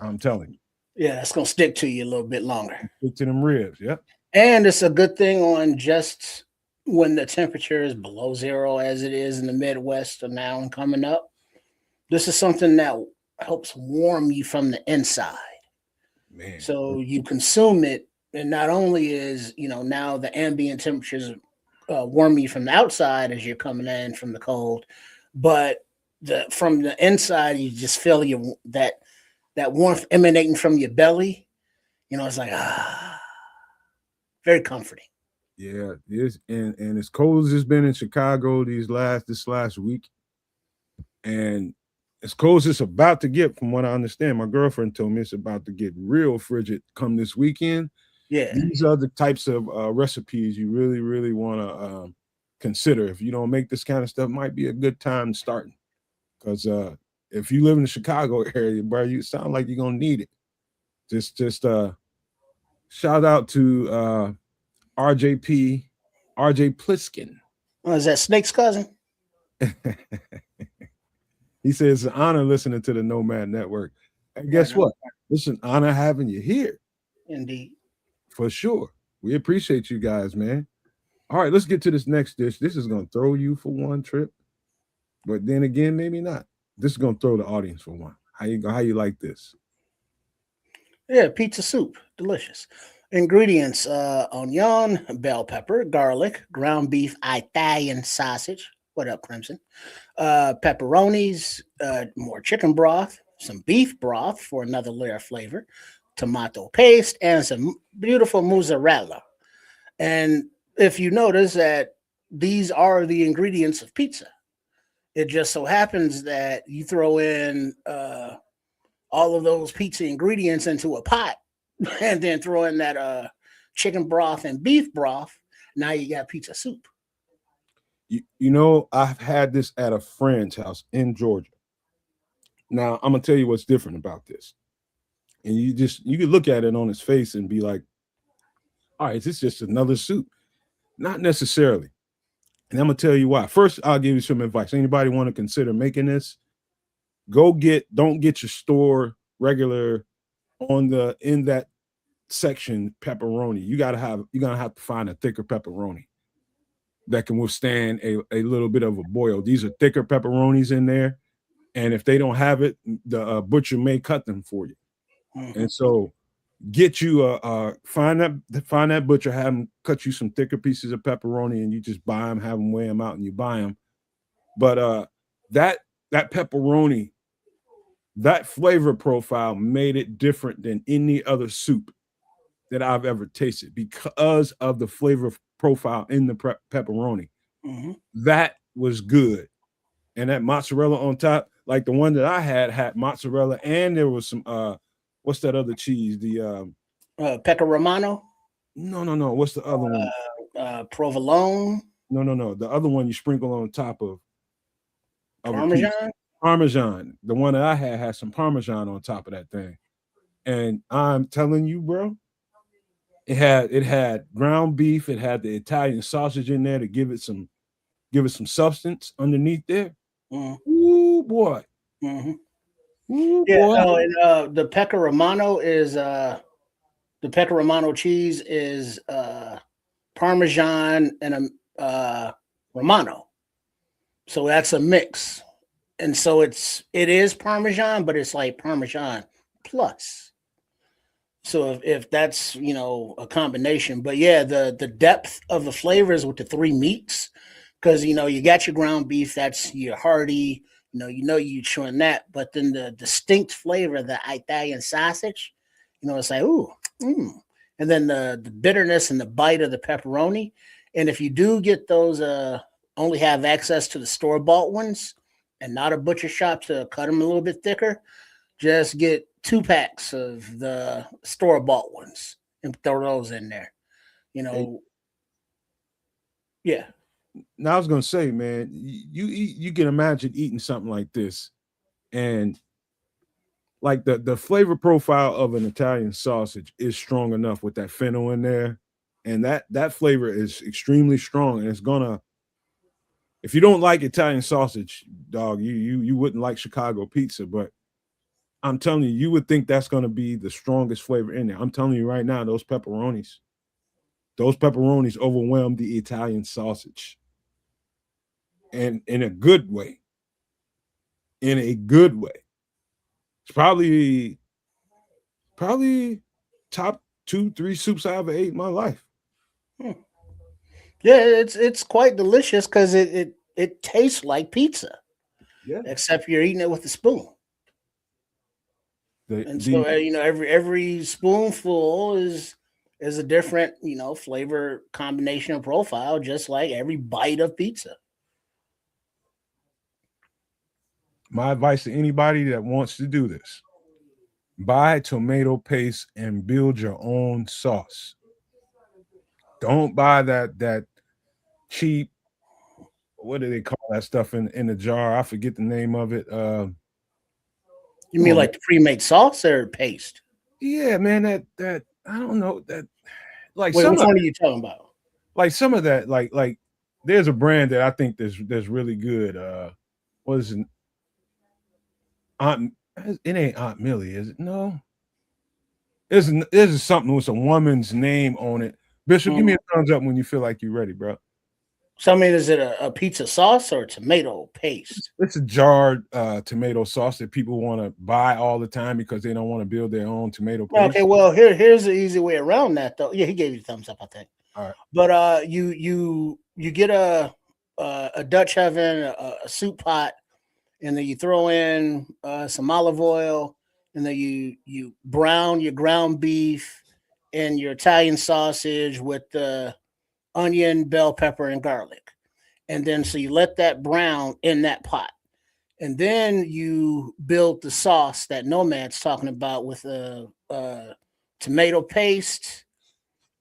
I'm telling you. Yeah, that's gonna stick to you a little bit longer. Stick to them ribs. Yep. And it's a good thing on just when the temperature is below zero, as it is in the Midwest now and coming up. This is something that helps warm you from the inside. Man. So you consume it, and not only is now the ambient temperatures warm you from the outside as you're coming in from the cold, but from the inside you just feel that warmth emanating from your belly. It's like very comforting. Yeah, it is. And as cold as it's been in Chicago this last week, and as cold as it's about to get, from what I understand, my girlfriend told me it's about to get real frigid come this weekend. Yeah. These are the types of recipes you really, really want to consider. If you don't make this kind of stuff, might be a good time starting. Because if you live in the Chicago area, bro, you sound like you're gonna need it. Just shout out to RJP, RJ Pliskin. Oh, is that Snake's cousin? He says it's an honor listening to the Nomad Network. And Right guess on. what? It's an honor having you here Indeed. for sure. We appreciate you guys, man. All right, let's get to this next dish. This is gonna throw you for one trip, but then again, maybe not. This is gonna throw the audience for one. How you like this? Yeah, pizza soup. Delicious. Ingredients: onion, bell pepper, garlic, ground beef, Italian sausage. What up, Crimson? Pepperonis, more chicken broth, some beef broth for another layer of flavor, tomato paste, and some beautiful mozzarella. And if you notice that these are the ingredients of pizza, it just so happens that you throw in all of those pizza ingredients into a pot and then throw in that chicken broth and beef broth. Now you got pizza soup. I've had this at a friend's house in Georgia. Now I'm gonna tell you what's different about this, and you can look at it on his face and be like, "All right, is this just another soup?" Not necessarily. And I'm gonna tell you why. First, I'll give you some advice. Anybody want to consider making this? Don't get your store regular on the in that section pepperoni. You're gonna have to find a thicker pepperoni that can withstand a little bit of a boil. These are thicker pepperonis in there, and if they don't have it, the butcher may cut them for you. Mhm. And so, get you find that butcher, have them cut you some thicker pieces of pepperoni, and you just buy them, have them weigh them out, and you buy them. But that that pepperoni, that flavor profile made it different than any other soup that I've ever tasted because of the flavor profile in the pepperoni. Mhm. That was good. And that mozzarella on top, like the one that I had mozzarella, and there was some what's that other cheese? The Pecca Romano, no. What's the other one? provolone, No. The other one you sprinkle on top of a piece. parmesan. Parmesan. The one that I had some parmesan on top of that thing. And I'm telling you, bro, it had ground beef, it had the Italian sausage in there to give it some substance underneath there. Mm-hmm. Ooh boy. Mm-hmm. Ooh Yeah, boy. no, and the Pecca Romano is the Pecca Romano cheese is Parmesan and a Romano, so that's a mix, and so it is Parmesan, but it's like Parmesan plus. So if that's a combination, but yeah, the depth of the flavors with the three meats, because you got your ground beef, that's your hearty, you chewing that, but then the distinct flavor, the Italian sausage, it's like ooh, and then the bitterness and the bite of the pepperoni, and if you do get those, only have access to the store bought ones and not a butcher shop to cut them a little bit thicker, just get 2 packs of the store bought ones and throw those in there. You And know, yeah. now I was gonna say, man, you can imagine eating something like this, and like the flavor profile of an Italian sausage is strong enough with that fennel in there, and that flavor is extremely strong, and it's gonna. If you don't like Italian sausage, dog, you wouldn't like Chicago pizza, but I'm telling you, you would think that's gonna be the strongest flavor in there. I'm telling you right now, those pepperonis overwhelm the Italian sausage, and in a good way. In a good way. It's probably top 2, 3 soups I ever ate in my life. Hmm. Yeah, it's quite delicious because it tastes like pizza, Yeah. except you're eating it with a spoon. The And so the every spoonful is a different flavor combination and profile, just like every bite of pizza. My advice to anybody that wants to do this: buy tomato paste and build your own sauce. Don't buy that cheap. What do they call that stuff in the jar? I forget the name of it. You Come mean on, man. like the pre-made sauce or paste? Yeah, man. That I don't know that like Wait, some which of one are you talking about? some of that like there's a brand that I think that's really good. What is it? Aunt, it ain't Aunt Millie, is it? No, there's something with a woman's name on it. Bishop, give me Mm. a thumbs up when you feel like you're ready, bro. So I mean, is it a pizza sauce or tomato paste? It's a jarred tomato sauce that people want to buy all the time because they don't want to build their own tomato Okay, paste. well here's the easy way around that though. Yeah, he gave you the thumbs up, I think. All right. But you get a Dutch oven, a soup pot, and then you throw in some olive oil, and then you brown your ground beef and your Italian sausage with the onion, bell pepper, and garlic, and then so you let that brown in that pot, and then you build the sauce that Nomad's talking about with a tomato paste,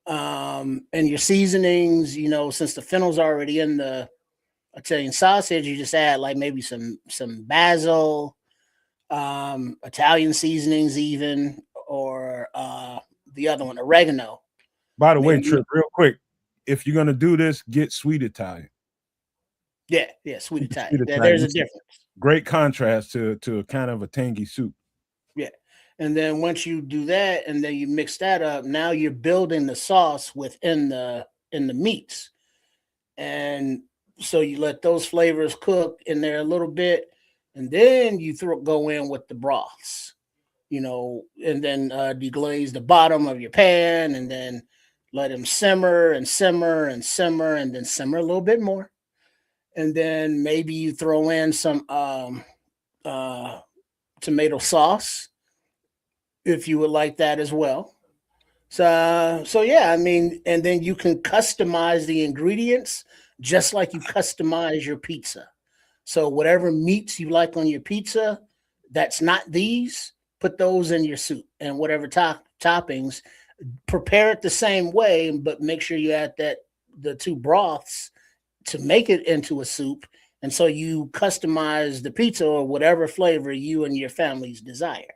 and your seasonings. You know, since the fennel's already in the Italian sausage, you just add like maybe some basil, Italian seasonings, even, or the other one, oregano. By the way, Maybe, Trip, real quick, if you're gonna do this, get sweet Italian. yeah, sweet Sweet Italian. There's Italian. a It's a difference. great contrast to a kind of a tangy soup. Yeah. And then once you do that and then you mix that up, now you're building the sauce within the meats. And so you let those flavors cook in there a little bit, and then you go in with the broths, and then deglaze the bottom of your pan, and then let them simmer and simmer and simmer, and then simmer a little bit more. And then maybe you throw in some uh, tomato sauce if you would like that as well. So yeah, I mean, and then you can customize the ingredients just like you customize your pizza. So whatever meats you like on your pizza, that's not these, put those in your soup, and whatever toppings, prepare it the same way, but make sure you add the two broths to make it into a soup. And so you customize the pizza or whatever flavor you and your families desire.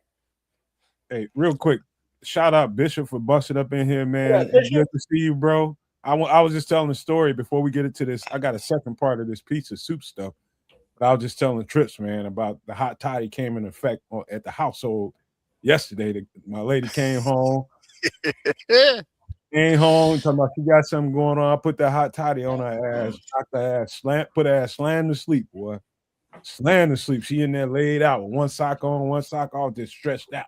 Hey, real quick, shout out Bishop for busting up in here, Yeah, man. It's Bishop. good to see you, bro. I was just telling a story before we get into this. I got a second part of this pizza soup stuff. But I was just telling Trips, man, about the hot toddy came in effect at the household yesterday. My lady came home, talking about she got something going on. I put that hot toddy on her ass, knocked her ass, put her ass slam to sleep, boy. Slam to sleep. She in there laid out with one sock on, one sock off, just stretched out.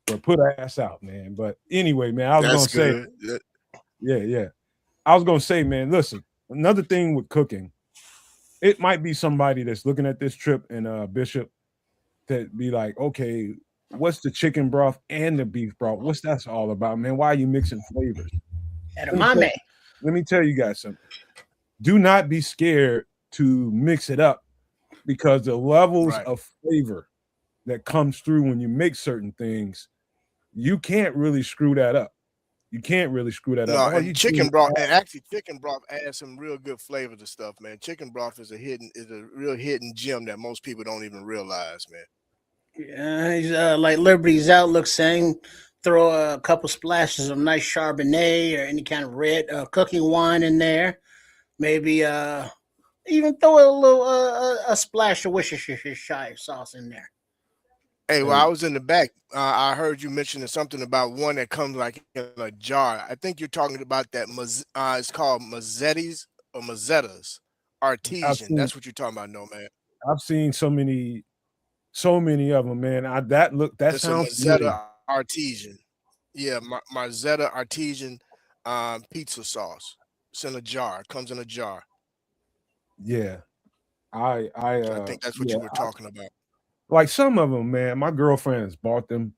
But put her ass out, man. But anyway, man, I was gonna say, yeah. I was gonna say, man, listen, another thing with cooking, it might be somebody that's looking at this Trip and Bishop that be like, okay, what's the chicken broth and the beef broth? What's that's all about, man? Why are you mixing flavors? Edamame. Let me tell you guys something. Do not be scared to mix it up because the levels of flavor that comes through when you make certain things, you can't really screw that up. You can't really screw that up. No, and chicken broth, and actually chicken broth adds some real good flavor to stuff, man. Chicken broth is a real hidden gem that most people don't even realize, man. Yeah, he's like Liberty's Outlook saying, throw a couple splashes of nice Chardonnay or any kind of red cooking wine in there. Maybe even throw a little a splash of Worcestershire sauce in there. Hey, well, I was in the back. I heard you mentioning something about one that comes like in a jar. I think you're talking about that. It's called Mazzetti's or Mazzetta's Artesian. That's what you're talking about, no man. I've seen so many of them, man. That It's sounds a Mazzetta Artesian. Yeah, Mazzetta Artesian pizza sauce. It's in a jar. It comes in a jar. Yeah, I think that's what you were talking about. Like some of them, man. My girlfriend's bought them,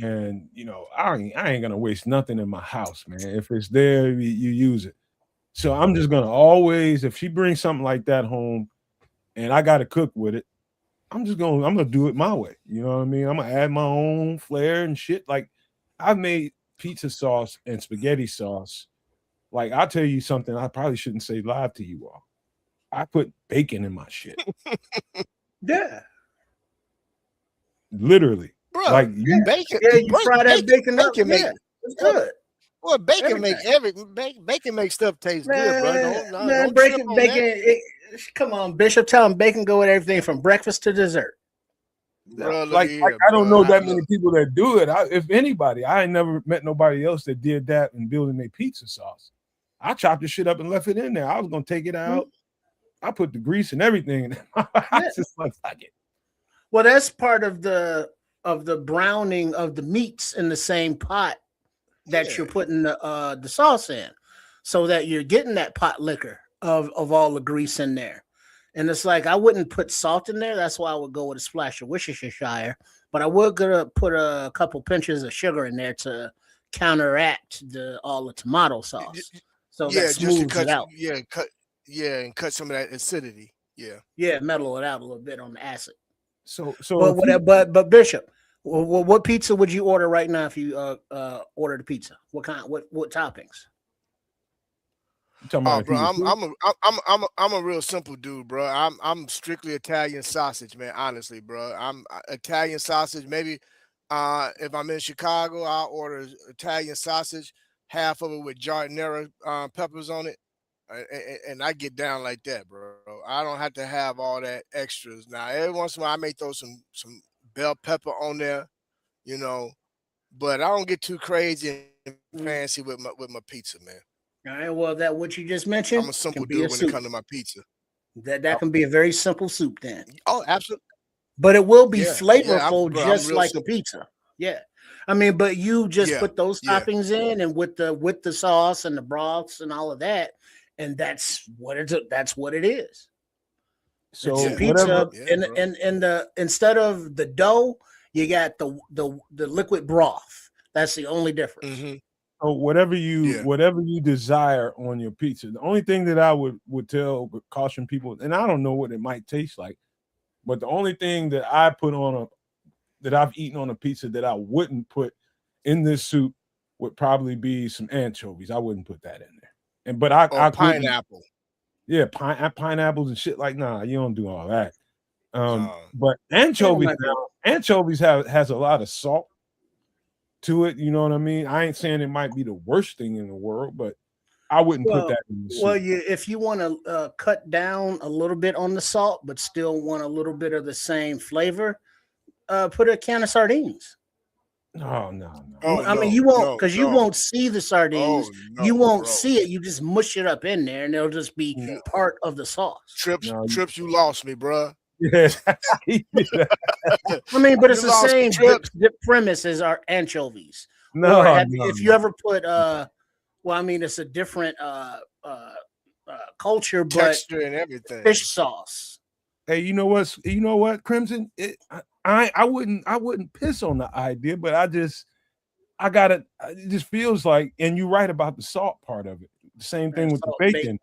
and I ain't gonna waste nothing in my house, man. If it's there, you use it. So I'm just gonna always, if she brings something like that home, and I got to cook with it, I'm gonna do it my way. You know what I mean? I'm gonna add my own flair and shit. Like I've made pizza sauce and spaghetti sauce. Like I'll tell you something I probably shouldn't say live to you all. I put bacon in my shit. Yeah. Literally. Bro, like bacon. Yeah, you fry that bacon up. Yeah, it's good. Well, bacon make Everything. bacon make stuff taste good, bro. Man, Don't trip bacon, on that, come on, Bishop. Tell him bacon go with everything from breakfast to dessert. bro. Look Like, at here, I don't bro. know that many people that do it. If anybody, I ain't never met nobody else that did that in building their pizza sauce. I chopped the shit up and left it in there. I was gonna take it out. I put the grease and everything in it. I just like, fuck it. Well, that's part of the browning of the meats in the same pot that you're putting the sauce in, so that you're getting that pot liquor of all the grease in there. And it's like I wouldn't put salt in there. That's why I would go with a splash of Worcestershire. But I would gonna put a couple pinches of sugar in there to counteract all the tomato sauce, so that just to smooths it out. and cut some of that acidity. Yeah, mellow it out a little bit on the acid. So But Bishop, what pizza would you order right now if you ordered a pizza? What toppings? Oh, bro, I'm a real simple dude, bro. I'm strictly Italian sausage, man. Honestly, bro, I'm Italian sausage. Maybe if I'm in Chicago, I'll order Italian sausage, half of it with giardiniera peppers on it, and I get down like that, bro. I don't have to have all that extras. Now, every once in a while, I may throw some bell pepper on there, but I don't get too crazy and fancy with my pizza, man. All right. Well, that what you just mentioned. I'm a simple dude when it comes to my pizza. That can be a very simple soup then. Oh, absolutely. But it will be flavorful, bro, just like a pizza. Yeah. I mean, but you just put those toppings in, and with the sauce and the broths and all of that, and that's what it is. So it's pizza, and instead of the dough, you got the liquid broth. That's the only difference. Mm-hmm. So whatever you desire on your pizza. The only thing that I would caution people, and I don't know what it might taste like, but the only thing that I put that I've eaten on a pizza that I wouldn't put in this soup would probably be some anchovies. I wouldn't put that in there. But I pineapple. Yeah, pineapples and shit. Like, nah, you don't do all that. But anchovies has a lot of salt to it, you know what I mean? I ain't saying it might be the worst thing in the world, but I wouldn't put that in the soup. Well, if you want to cut down a little bit on the salt, but still want a little bit of the same flavor, put a can of sardines. No. I mean, you won't, because you won't see the sardines. You won't see it. You just mush it up in there, and it'll just be part of the sauce. Trips, you lost me, bro. Yeah. I mean, but it's the same dip premise as our anchovies. If you ever put it's a different culture, but texture and everything. Fish sauce. Hey, you know what, Crimson? I wouldn't piss on the idea, but it just feels like, and you're right about the salt part of it. The same thing with the bacon.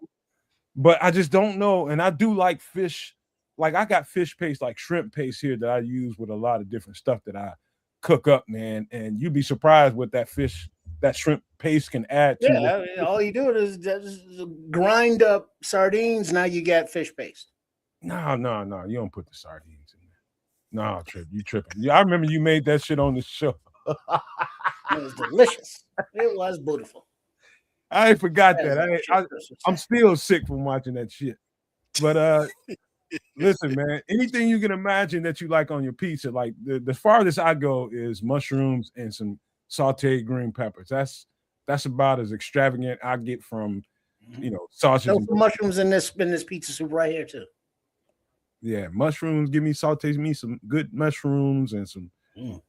But I just don't know, and I do like fish. Like, I got fish paste, like shrimp paste here, that I use with a lot of different stuff that I cook up, man. And you'd be surprised what that shrimp paste can add to it. Yeah, all you do is just grind up sardines. Now you got fish paste. No, you don't put the sardines in there. No, Trip, you tripping. Yeah, I remember you made that shit on the show. It was delicious. It was beautiful. I ain't forgot that. I'm still sick from watching that shit. But listen, man, anything you can imagine that you like on your pizza, like the farthest I go is mushrooms and some sauteed green peppers. That's about as extravagant I get from sausage. No mushrooms in this pizza soup right here too. Yeah, mushrooms. Give me some good mushrooms and some and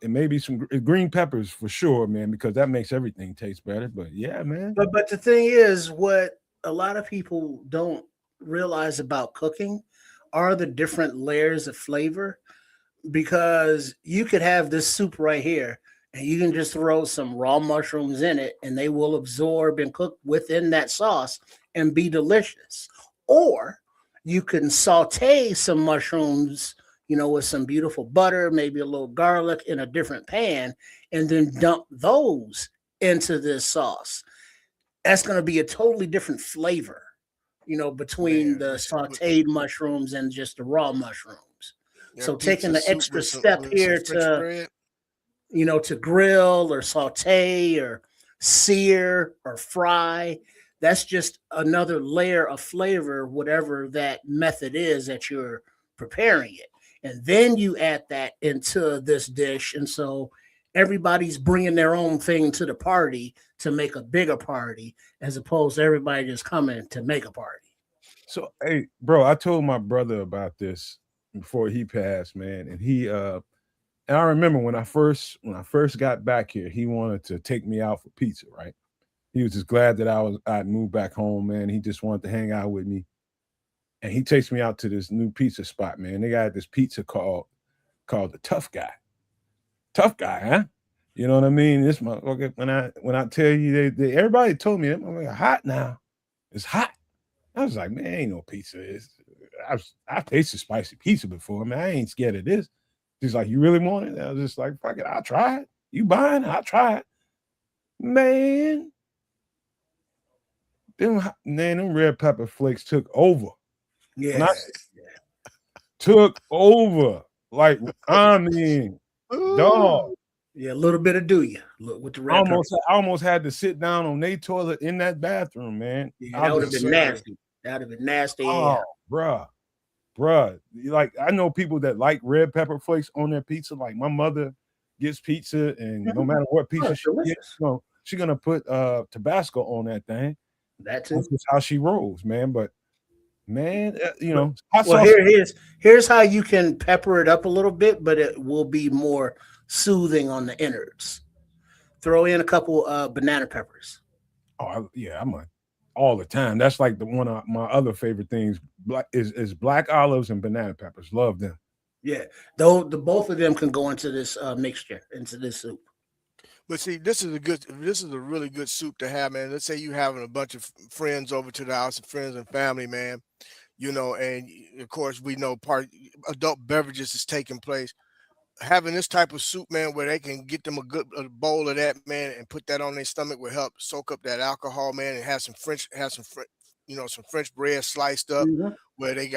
maybe some green peppers for sure, man, because that makes everything taste better. But yeah, man. But the thing is, what a lot of people don't realize about cooking are the different layers of flavor, because you could have this soup right here and you can just throw some raw mushrooms in it and they will absorb and cook within that sauce and be delicious. Or you can saute some mushrooms, with some beautiful butter, maybe a little garlic in a different pan, and then dump those into this sauce. That's going to be a totally different flavor, between the sauteed mushrooms and just the raw mushrooms. So taking the extra step here to grill or saute or sear or fry. That's just another layer of flavor, whatever that method is that you're preparing it. And then you add that into this dish. And so everybody's bringing their own thing to the party to make a bigger party, as opposed to everybody just coming to make a party. So, hey, bro, I told my brother about this before he passed, man, and and I remember when I first got back here, he wanted to take me out for pizza, right? He was just glad that I'd moved back home, man. He just wanted to hang out with me, and he takes me out to this new pizza spot, man. They got this pizza called the Tough Guy. Tough Guy, huh? You know what I mean? This motherfucker, when I tell you, they everybody told me that motherfucker hot now. It's hot. I was like, man, ain't no pizza. I've tasted spicy pizza before, man. I ain't scared of this. He's like, you really want it? I was just like, fuck it, I'll try it. You buying it? I'll try it. Man, them red pepper flakes took over. Yeah. Took over. Like, I mean, dog. Yeah, a little bit of do you with the red pepper. I almost had to sit down on their toilet in that bathroom, man. Yeah, that would have been nasty. That would have been nasty. Oh, bruh. Like, I know people that like red pepper flakes on their pizza. Like, my mother gets pizza, and no matter what pizza she gets, she's gonna put Tabasco on that thing. That's just how she rolls, man. But man, here's how you can pepper it up a little bit, but it will be more soothing on the innards. Throw in a couple banana peppers. Oh yeah, I'm all the time. That's like one of my other favorite things. Is black olives and banana peppers. Love them. Yeah, though both of them can go into this mixture, into this soup. But see, this is a really good soup to have, man. Let's say you having a bunch of friends over to the house, friends and family, man. And of course we know adult beverages is taking place. Having this type of soup, man, where they can get them a bowl of that, man, and put that on their stomach will help soak up that alcohol, man, and have some French bread sliced up, where they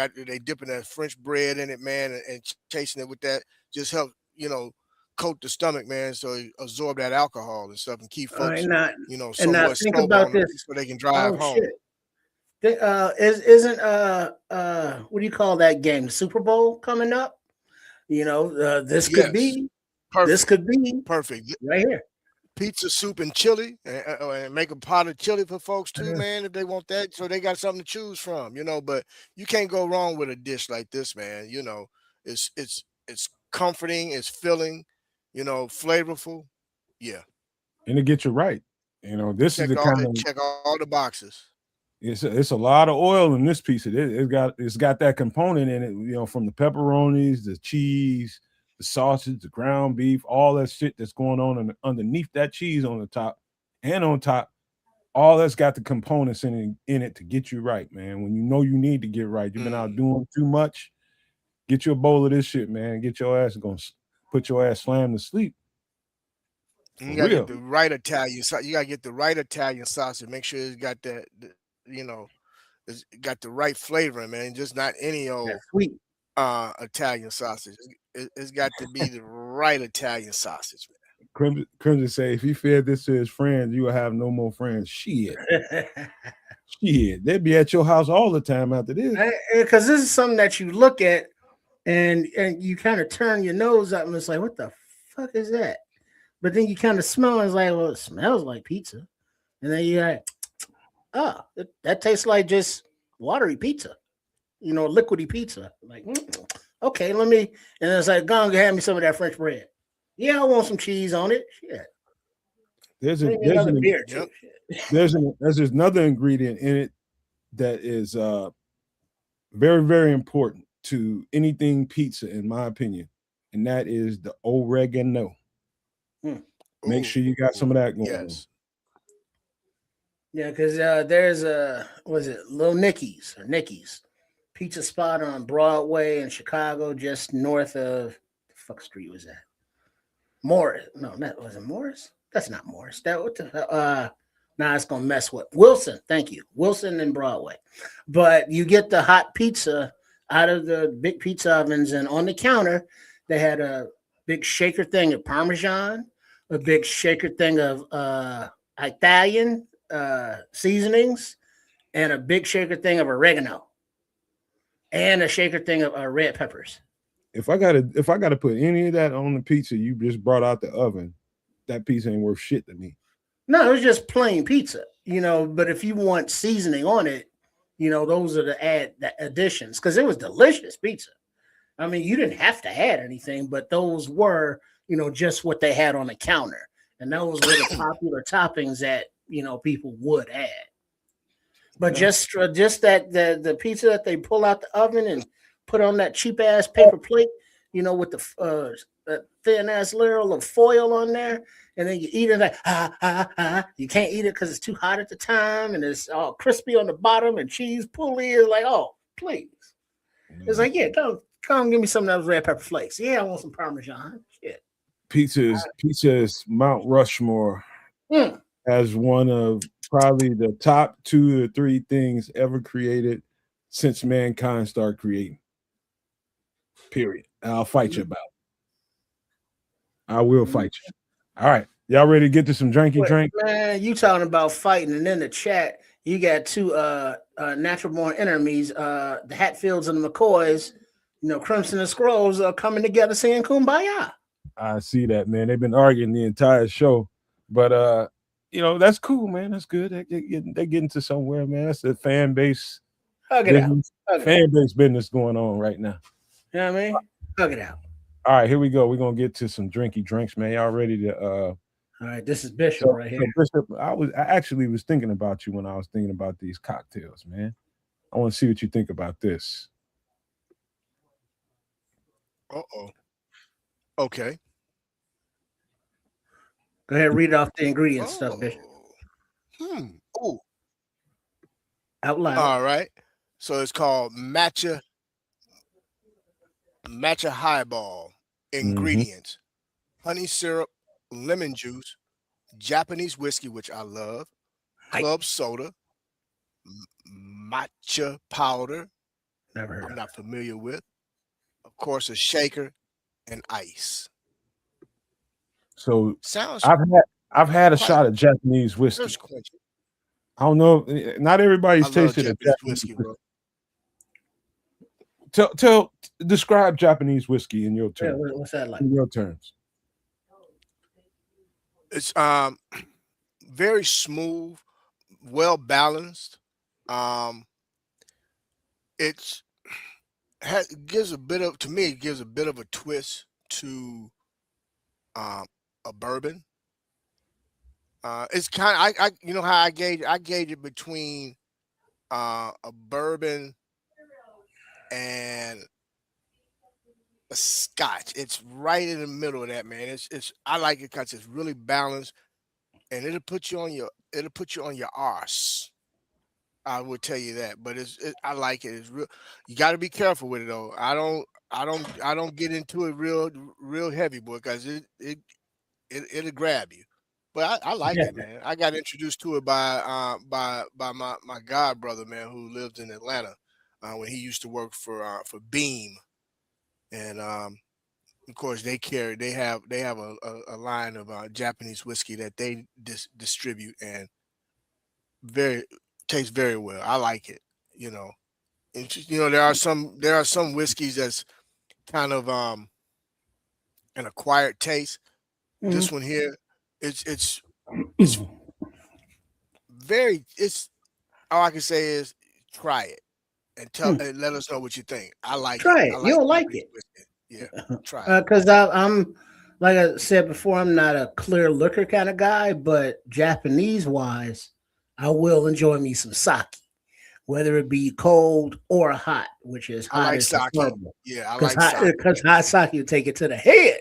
dipping that French bread in it, man, and chasing it with that just help, coat the stomach, man, so you absorb that alcohol and stuff and keep folks, somewhat think sober about this so they can drive home. Shit. Isn't what do you call that game? The Super Bowl coming up? This could be perfect. This could be perfect right here. Pizza, soup, and chili, and make a pot of chili for folks too, man, if they want that. So they got something to choose from, But you can't go wrong with a dish like this, man. It's comforting, it's filling, flavorful. Yeah, and to get you right, this is the kind of check all the boxes. It's a lot of oil in this piece. It's got that component in it, from the pepperonis, the cheese, the sausage, the ground beef, all that shit that's going on underneath that cheese on the top and on top. All that's got the components in it to get you right, man. When you need to get right, you've been out doing too much. Get you a bowl of this shit, man. Get your ass put your ass slam to sleep. You gotta get the right Italian. You gotta get the right Italian sausage. Make sure it's got that. It's got the right flavor, man. Just not any old sweet Italian sausage. It's got to be the right Italian sausage, man. Crimson say if he fed this to his friends, you will have no more friends. Shit. They'd be at your house all the time after this. Because this is something that you look at and you kind of turn your nose up and it's like, what the fuck is that? But then you kind of smell and it's like, well, it smells like pizza. And then you're like, that tastes like just watery pizza, liquidy pizza. Like, okay, let me. And it's like, go and hand me some of that French bread. Yeah, I want some cheese on it. Shit. There's another ingredient in it that is very, very important to anything pizza, in my opinion, and that is the oregano. Make sure you got some of that going on. Yeah, because there's Little Nicky's pizza spot on Broadway in Chicago, just north of the fuck street was that? Morris? No, that wasn't Morris. That's not Morris. That what the it's gonna mess with Wilson. Thank you, Wilson and Broadway. But you get the hot pizza out of the big pizza ovens, and on the counter they had a big shaker thing of Parmesan, a big shaker thing of Italian seasonings and a big shaker thing of oregano and a shaker thing of red peppers. If I gotta put any of that on the pizza you just brought out the oven, that pizza ain't worth shit to me. No, it's just plain pizza, but if you want seasoning on it, those are the additions because it was delicious pizza. I mean, you didn't have to add anything, but those were, just what they had on the counter. And those were the popular toppings that, people would add. But just that the pizza that they pull out the oven and put on that cheap ass paper plate, with the thin ass layer of foil on there, and then you eat it like you can't eat it because it's too hot at the time, and it's all crispy on the bottom, and cheese pulley is like, oh please, it's like yeah, come give me some of those red pepper flakes. Yeah, I want some Parmesan. Shit. Pizza is Mount Rushmore as one of probably the top 2 or 3 things ever created since mankind started creating. Period. And I'll fight you about it. I will fight you. All right. Y'all ready to get to some drinky drink? Man, you talking about fighting, and in the chat, you got 2 natural born enemies, the Hatfields and the McCoys, Crimson and Scrolls are coming together saying kumbaya. I see that, man. They've been arguing the entire show. But that's cool, man. That's good. They're getting to somewhere, man. That's the fan base. Hug it out. Fan base business going on right now. You know what I mean? Hug it out. All right, here we go. We're gonna get to some drinky drinks, man. Y'all ready to all right, this is Bishop right here. Bishop, I actually was thinking about you when I was thinking about these cocktails, man. I want to see what you think about this. Okay. Go ahead, read off the ingredients stuff, Bishop. Oh. Out loud. All right. So it's called matcha highball. Ingredients: honey syrup, lemon juice, Japanese whiskey, which I love, club soda, matcha powder. Never heard. I'm not familiar with. Of course, a shaker and ice. So sounds. I've had a shot of Japanese whiskey. I don't know. Not everybody's tasted Japanese whiskey, bro. Describe Japanese whiskey in your terms. Yeah, what's that like? In your terms. It's very smooth, well balanced. It gives a bit of a twist to a bourbon. It's kind of you know how I gauge it between a bourbon and a scotch. It's right in the middle of that, man. It's I like it because it's really balanced, and it'll put you on your arse. I would tell you that, but I like it. It's real. You got to be careful with it though. I don't get into it real heavy, boy, because it'll grab you. But I like it, man. I got introduced to it by my god brother, man, who lives in Atlanta when he used to work for Beam, and of course they have a line of Japanese whiskey that they distribute, and tastes very well. I like it. There are some whiskeys that's kind of an acquired taste. This one here, it's very. It's all I can say is try it and and let us know what you think. I like try it. it. You'll like it. Whiskey. Yeah, try it. Because I'm like I said before, I'm not a clear liquor kind of guy, but Japanese wise, I will enjoy me some sake, whether it be cold or hot, which is hot. I like sake. Yeah, I like sake. Because hot sake, you take it to the head.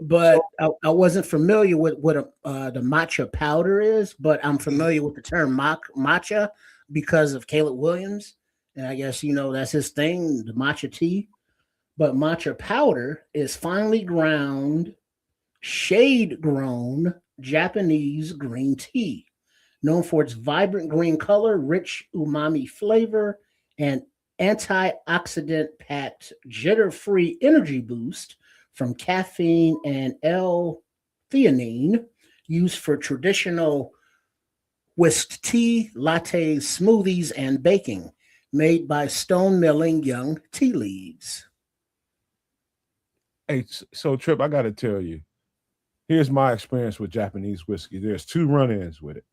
But I wasn't familiar with what the matcha powder is, but I'm familiar with the term matcha because of Caleb Williams. And I guess, that's his thing, the matcha tea. But matcha powder is finely ground, shade-grown Japanese green tea, known for its vibrant green color, rich umami flavor, and antioxidant-packed jitter-free energy boost from caffeine and L-theanine, used for traditional whisked tea, lattes, smoothies, and baking, made by stone milling young tea leaves. Hey, so Trip, I got to tell you, here's my experience with Japanese whiskey. There's two run-ins with it.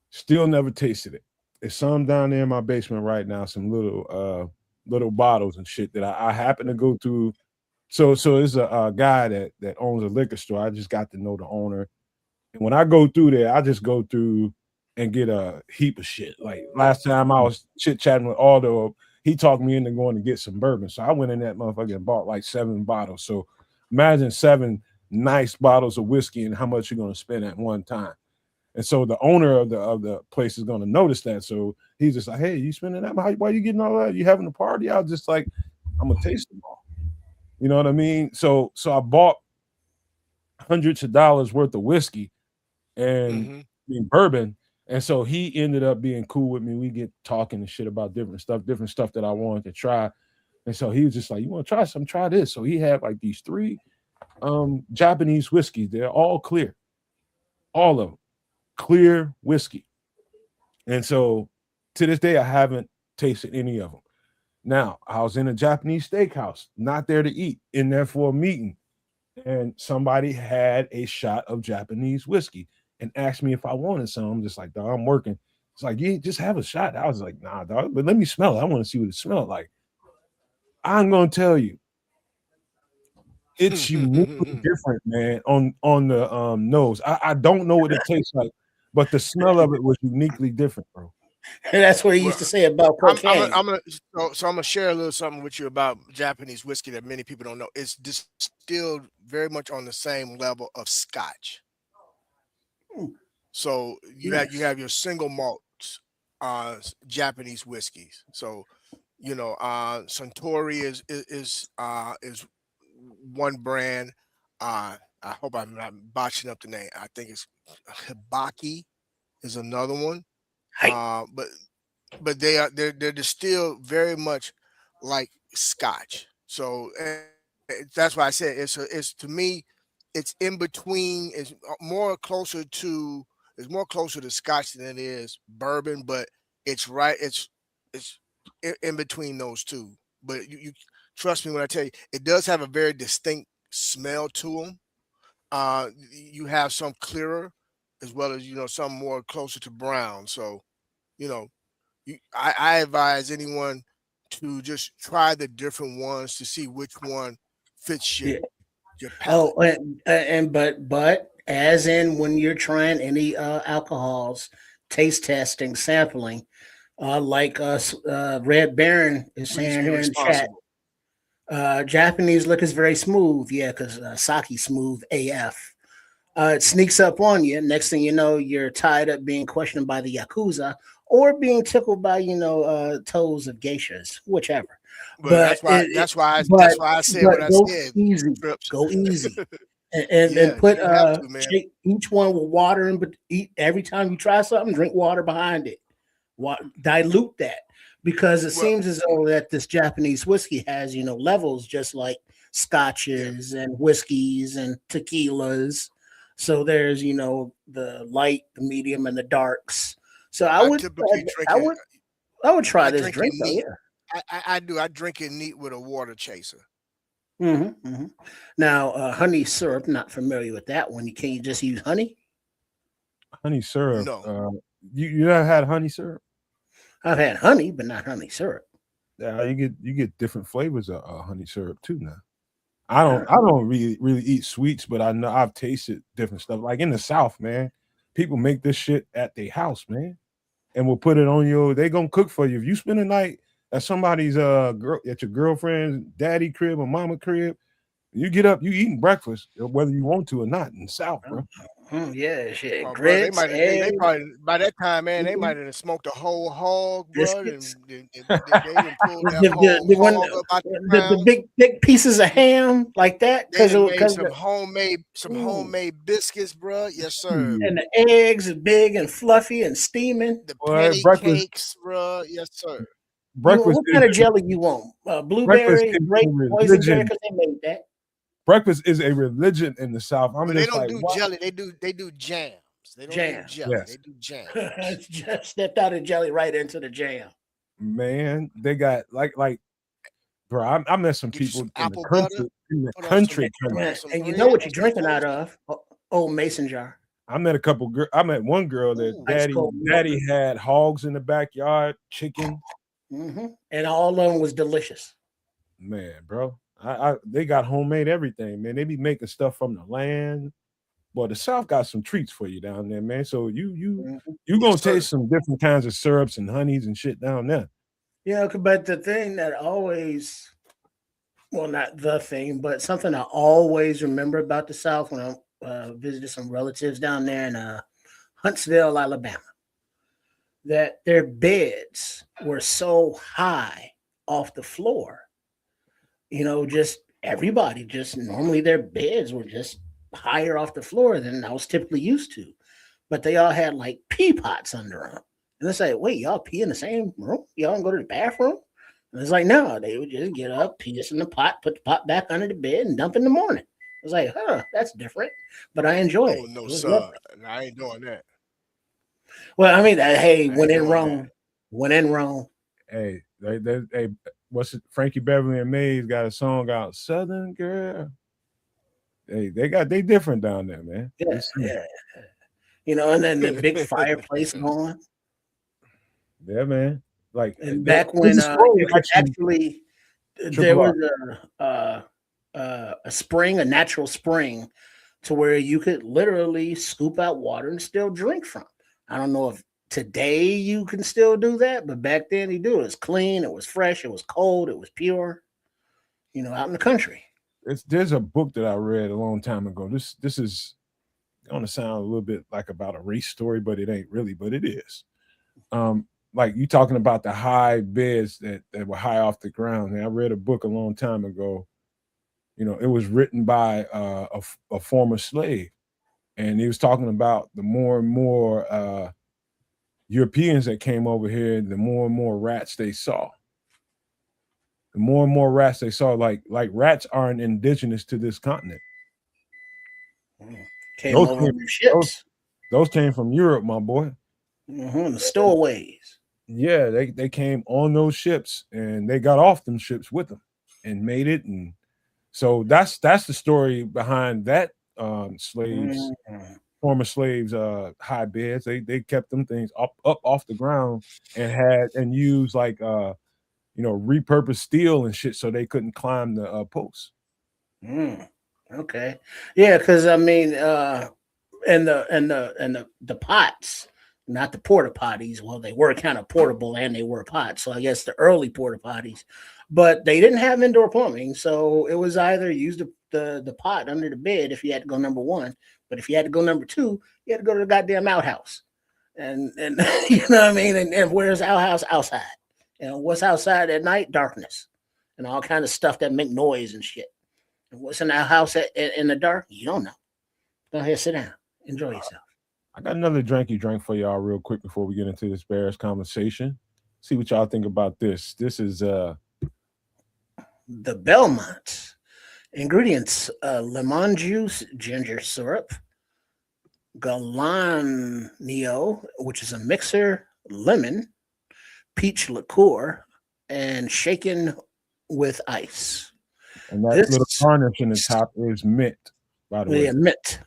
Still never tasted it. There's some down there in my basement right now, some little bottles and shit that I happen to go through. So it's a guy that owns a liquor store. I just got to know the owner. And when I go through there, I just go through and get a heap of shit. Like last time I was chit chatting with Aldo, he talked me into going to get some bourbon. So I went in that motherfucker and bought like 7 bottles. So imagine 7 nice bottles of whiskey and how much you're going to spend at one time. And so the owner of the place is going to notice that. So he's just like, "Hey, you spending that? Why you getting all that? You having a party?" I was just like, "I'm gonna taste them all." You know what I mean? So I bought hundreds of dollars worth of whiskey and bourbon. And so he ended up being cool with me. We get talking and shit about different stuff that I wanted to try. And so he was just like, "You want to try some? Try this." So he had like these 3 Japanese whiskeys. They're all clear, all of them clear whiskey. And so to this day, I haven't tasted any of them. Now, I was in a Japanese steakhouse, not there to eat, in there for a meeting. And somebody had a shot of Japanese whiskey and asked me if I wanted some. I'm just like, "Dog, I'm working." It's like, "Yeah, just have a shot." I was like, "Nah, dog, but let me smell it. I want to see what it smelled like." I'm gonna tell you, it's uniquely different, man, on the nose. I don't know what it tastes like, but the smell of it was uniquely different, bro. And that's what he Well, used to say about cocaine. I'm gonna so I'm gonna share a little something with you about Japanese whiskey that many people don't know. It's distilled very much on the same level of Scotch. Hmm, So you nice. have your single malts, Japanese whiskeys. So Suntory is one brand. I hope I'm not botching up the name. I think it's Hibaki is another one. Hey, But they're distilled very much like Scotch. So that's why I said it's to me it's in between. It's more closer to Scotch than it is bourbon, but it's right. It's in between those two. But you trust me when I tell you, it does have a very distinct smell to them. You have some clearer as well as some more closer to brown. So you know I advise anyone to just try the different ones to see which one fits yeah. your Oh, palate. and but as in when you're trying any alcohols, taste testing, sampling, like Red Baron is Please saying be here in the chat, responsible. Japanese liquor is very smooth. Yeah, because sake smooth AF. It sneaks up on you. Next thing you know, you're tied up being questioned by the yakuza or being tickled by toes of geishas, whichever. But But but that's why I said but what I go said. easy, Trips. go easy, and Yeah, put you have to, man. shake each one with water and but eat every time you try something, drink water behind it. Dilute that because it Well, seems as though that this Japanese whiskey has levels just like yeah, scotches and whiskeys and tequilas. So there's the light, the medium, and the darks. So I typically I would I would try I this drink it drink though. neat. Yeah. I do. I drink it neat with a water chaser. Now, honey syrup. Not familiar with that one. Can you just use honey? Honey syrup. No, You ever had honey syrup? I've had honey, but not honey syrup. Yeah, you get different flavors of honey syrup too now. Uh, I don't really eat sweets, but I know I've tasted different stuff. Like in the South, man, people make this shit at their house, man, and will put it on your. They gonna cook for you. If you spend a night at somebody's girl at your girlfriend's daddy crib or mama crib, you get up, you eating breakfast, whether you want to or not in the South, bro. yeah, shit. oh, bro, Grits, they eggs. probably by that time, man, they Mhm. might have smoked a whole hog, bro, Biscuits. and they done pulled that whole The one hog up out the the ground. big pieces of ham like that They because done made some ooh, homemade biscuits, bro. Yes, sir. Shit. and the eggs are big and fluffy and steaming. The Boy, penny cakes, bro. Yes, sir. breakfast What is kind of jelly you want? breakfast Blueberry, is a grape, boysenberry, religion. because they made that. Breakfast is a religion in the South. I'm But they just don't like, do what? jelly. They do jams. jams. They don't do jelly. Yes. They do jams. Just stepped out of jelly right into the jam. Man, they got like bro. I met some Get you people some apple butter. country. And you know what you're drinking out of? Old mason jar. I met a couple girls. I met one girl that daddy had hogs in the backyard, chicken. And all of them was delicious. Man, bro, they got homemade everything, man. They be making stuff from the land. Boy, the South got some treats for you down there, man. So you gonna taste some different kinds of syrups and honeys and shit down there. Yeah, but the thing that always, well, not the thing, but something I always remember about the South when I visited some relatives down there in Huntsville, Alabama, that their beds were so high off the floor. You know, just everybody, just normally their beds were just higher off the floor than I was typically used to. But they all had like pea pots under them. And it's like, wait, y'all pee in the same room? Y'all don't go to the bathroom? And it's like, no, they would just get up, piss in the pot, put the pot back under the bed, and dump in the morning. I was like, that's different. But I enjoy it. No, sir. I ain't doing that. Well, I mean, when in Rome. Hey, hey, what's it? Frankie Beverly and Mays got a song out, Southern Girl. Hey, they different down there, man. Yeah. You know, and then the big fireplace going. Yeah, man. Like, and back when actually there was a spring, a natural spring, to where you could literally scoop out water and still drink from. I don't know if today you can still do that, but back then you do. It was clean, it was fresh, it was cold, it was pure. You know, out in the country. There's a book that I read a long time ago. This is going to sound a little bit like about a race story, but it ain't really, but it is. Like you talking about the high beds that were high off the ground. And I read a book a long time ago. You know, it was written by a former slave, and he was talking about the more and more Europeans that came over here, the more and more rats they saw. The more and more rats they saw, like rats aren't indigenous to this continent. Those came from Europe, my boy. The stowaways. Yeah, they came on those ships and they got off them ships with them and made it. And so that's the story behind that former slaves high beds. They kept them things up off the ground and used like repurposed steel and shit so they couldn't climb the posts. Okay. Yeah, because I mean and the pots, not the porta potties. Well, they were kind of portable and they were pots. So I guess the early porta potties, but they didn't have indoor plumbing. So it was either use the pot under the bed if you had to go number one. But if you had to go number two, you had to go to the goddamn outhouse. And you know what I mean? And where's the outhouse? Outside. And what's outside at night? Darkness. And all kind of stuff that make noise and shit. And what's in the house in the dark? You don't know. Go ahead, sit down. Enjoy yourself. I got another drinky drink for y'all real quick before we get into this Bears conversation. See what y'all think about this. This is the Belmont. Ingredients: lemon juice, ginger syrup, Galanio, which is a mixer, lemon, peach liqueur, and shaken with ice. And that little garnish in the top is mint, by the way. Yeah, mint.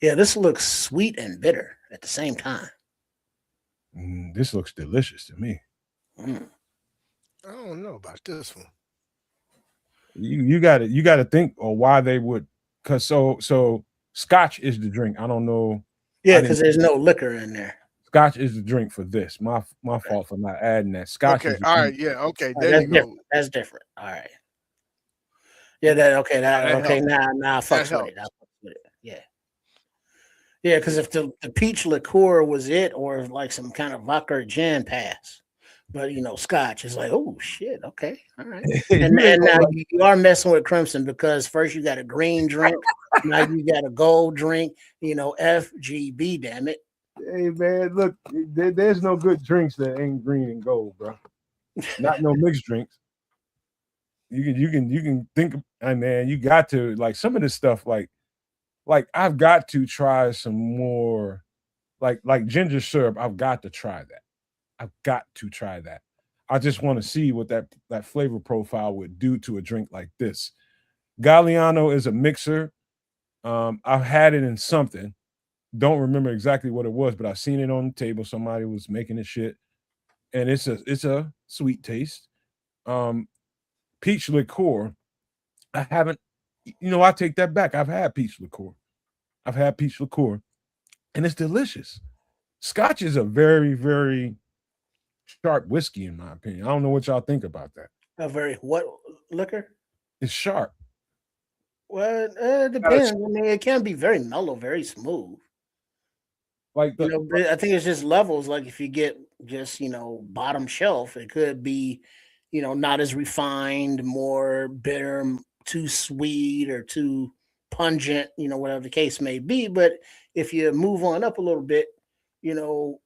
Yeah, this looks sweet and bitter at the same time. This looks delicious to me. I don't know about this one. You got to think or why they would, because so Scotch is the drink. I don't know. Yeah, because there's no liquor in there. Scotch is the drink for this. My fault for not adding that. Scotch. Okay, all right, yeah, okay. There you go. That's different. All right. Yeah, now I fucks with it. I fucks with it. Yeah. Yeah, because if the peach liqueur was it, or like some kind of vodka or gin pass. But Scotch is like, oh shit, okay, all right. And now you are messing with Crimson because first you got a green drink, now you got a gold drink, FGB, damn it. Hey man, look, there's no good drinks that ain't green and gold, bro. Not no mixed drinks. You can think, and man, you got to like some of this stuff, like I've got to try some more like ginger syrup. I've got to try that. I've got to try that. I just want to see what that flavor profile would do to a drink like this. Galliano is a mixer. I've had it in something. Don't remember exactly what it was, but I've seen it on the table. Somebody was making it shit, and it's a sweet taste. Um, Peach liqueur. I haven't. I take that back. I've had peach liqueur. I've had peach liqueur, and it's delicious. Scotch is a very, very sharp whiskey, in my opinion. I don't know what y'all think about that. A very what liquor? It's sharp. Well, it depends. I mean, it can be very mellow, very smooth. Like I think it's just levels. Like if you get just bottom shelf, it could be not as refined, more bitter, too sweet, or too pungent. Whatever the case may be. But if you move on up a little bit,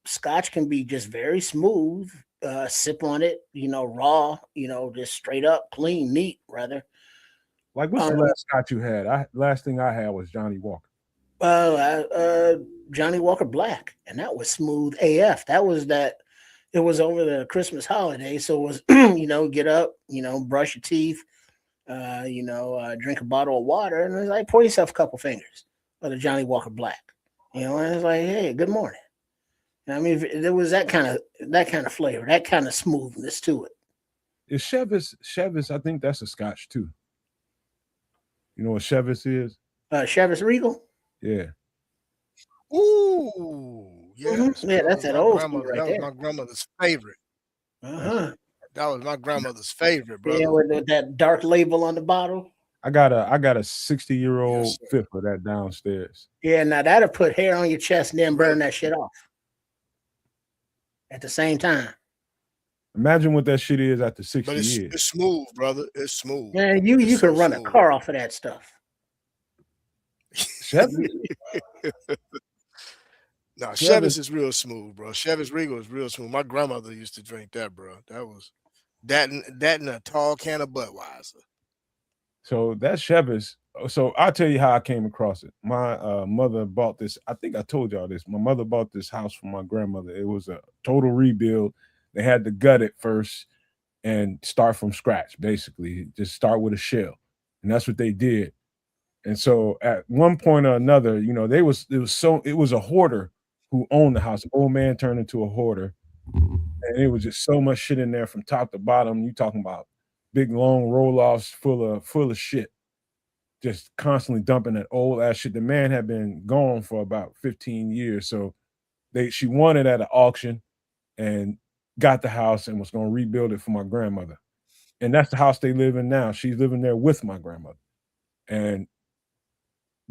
Scotch can be just very smooth. Sip on it, raw, just straight up, clean, neat, rather. Like, what's the last Scotch you had? Last thing I had was Johnny Walker. Johnny Walker Black, and that was smooth AF. That was that. It was over the Christmas holiday, so it was get up, brush your teeth, drink a bottle of water, and it's like pour yourself a couple fingers of the Johnny Walker Black, and it's like, hey, good morning. I mean, there was that kind of flavor, that kind of smoothness to it. Is Chevis? I think that's a Scotch too. You know what Chevis is? Chevis Regal. Yeah. Ooh, yeah. Mm-hmm. Yeah, that's an old school right That was there. my grandmother's favorite. That was my grandmother's favorite, brother. Yeah, with that dark label on the bottle. I got a 60-year-old fifth of that downstairs. Yeah, now that'll put hair on your chest and then burn that shit off at the same time. Imagine what that shit is after 60 But years. It's smooth, brother. It's smooth. Man, you could run a car off of that stuff. Chevis? No, Chevis is real smooth, bro. Chevis Regal is real smooth. My grandmother used to drink that, bro. That was that in a tall can of Budweiser. So that Chevis. So I'll tell you how I came across it. My mother bought this. I think I told y'all this. My mother bought this house for my grandmother. It was a total rebuild. They had to gut it first and start from scratch, basically. Just start with a shell. And that's what they did. And so at one point or another, it was a hoarder who owned the house. The old man turned into a hoarder. And it was just so much shit in there from top to bottom. You talking about big long roll-offs full of shit. Just constantly dumping that old ass shit. The man had been gone for about 15 years. So she won it at an auction and got the house and was going to rebuild it for my grandmother. And that's the house they live in now. She's living there with my grandmother. And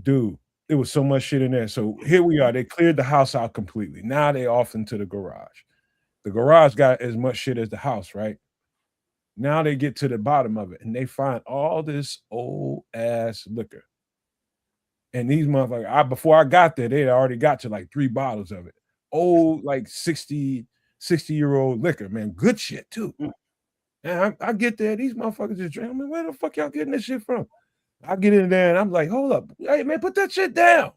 dude, it was so much shit in there. So here we are. They cleared the house out completely. Now they off into the garage. The garage got as much shit as the house, right? Now they get to the bottom of it and they find all this old ass liquor. And these motherfuckers, before I got there, they had already got to like 3 bottles of it. Old, like 60-year-old liquor, man. Good shit too. And I get there, these motherfuckers just drink. I mean, where the fuck y'all getting this shit from? I get in there and I'm like, hold up. Hey, man, put that shit down.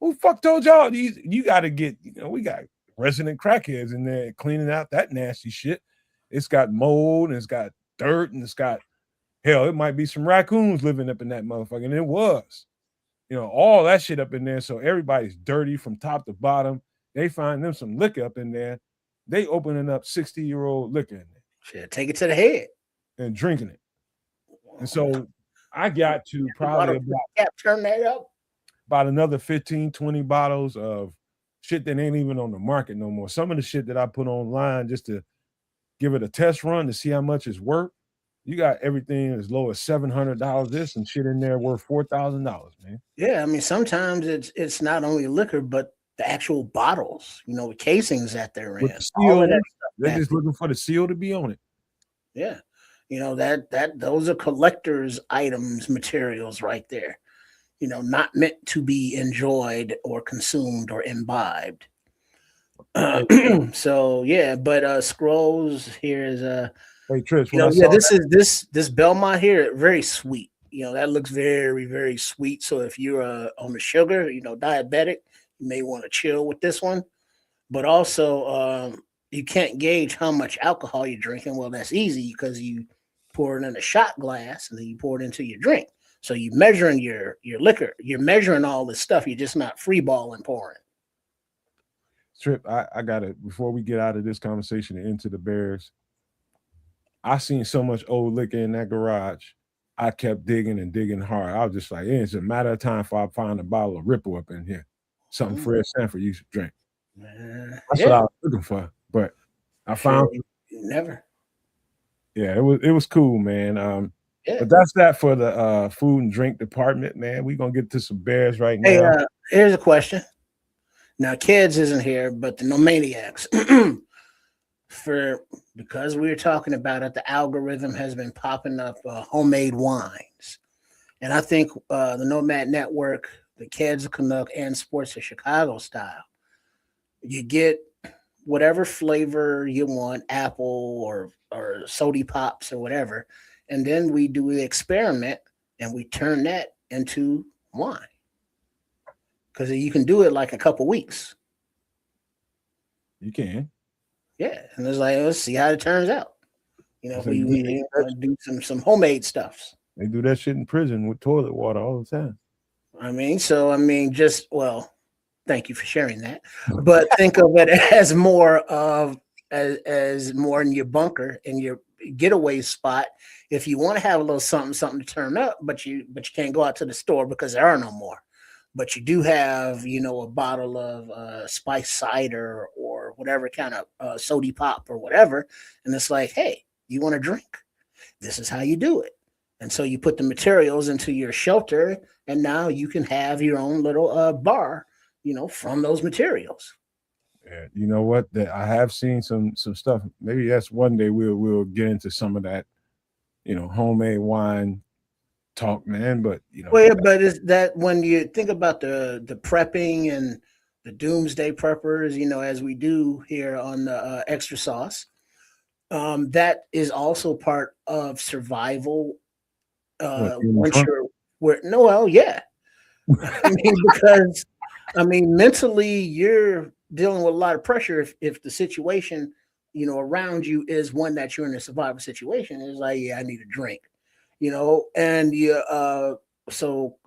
Who fuck told y'all these? You got to get, we got resident crackheads in there cleaning out that nasty shit. It's got mold and it's got dirt and it's got, hell, it might be some raccoons living up in that motherfucker. And it was, all that shit up in there. So everybody's dirty from top to bottom. They find them some liquor up in there. They opening up 60-year-old liquor in there. Shit, take it to the head. And drinking it. And so I got to probably turn that up. About another 15, 20 bottles of shit that ain't even on the market no more. Some of the shit that I put online just to give it a test run to see how much it's worth. You got everything as low as $700 this and shit in there worth $4,000, man. Yeah, I mean, sometimes it's not only liquor, but the actual bottles, the casings that they're in. The seal, they're just looking for the seal to be on it. Yeah. Those are collector's items, materials right there. Not meant to be enjoyed or consumed or imbibed. So yeah, but Scrolls here is hey Trish, this Belmont here, very sweet. That looks very, very sweet. So if you're on the sugar, diabetic, You may want to chill with this one, but also you can't gauge how much alcohol you're drinking. Well, that's easy because you pour it in a shot glass and then you pour it into your drink. So you're measuring your liquor. You're measuring all this stuff. You're just not free balling pouring. Trip, I gotta, before we get out of this conversation and into the Bears, I seen so much old liquor in that garage. I kept digging and digging hard. I was just like, it's a matter of time before I find a bottle of Ripple up in here. Something Fred Sanford used to drink. That's what I was looking for. But I found never. Yeah, it was cool, man. But that's that for the food and drink department, man. We're gonna get to some Bears right now. Hey, here's a question. Now, Kids isn't here, but the No Maniacs. Because we were talking about it, the algorithm has been popping up homemade wines. And I think the Nomad Network, the Kids, Canuck, and Sports of Chicago style, you get whatever flavor you want, apple or sody pops or whatever. And then we do the experiment and we turn that into wine. Because you can do it like a couple weeks. You can. Yeah. And it's like, let's see how it turns out. You know, so we do some homemade stuffs. They do that shit in prison with toilet water all the time. Thank you for sharing that. But think of it as more of as more in your bunker, in your getaway spot. If you want to have a little something to turn up, but you can't go out to the store because there are no more. But you do have, a bottle of spiced cider or whatever kind of sody pop or whatever. And it's like, hey, you want to drink? This is how you do it. And so you put the materials into your shelter, and now you can have your own little bar, from those materials. Yeah, you know what? That I have seen some stuff. Maybe that's one day we'll get into some of that, homemade wine talk, man. But but is that when you think about the prepping and the doomsday preppers, as we do here on the Extra Sauce, that is also part of survival. Because mentally you're dealing with a lot of pressure if the situation, around you is one that you're in a survival situation. It's like, I need a drink, and you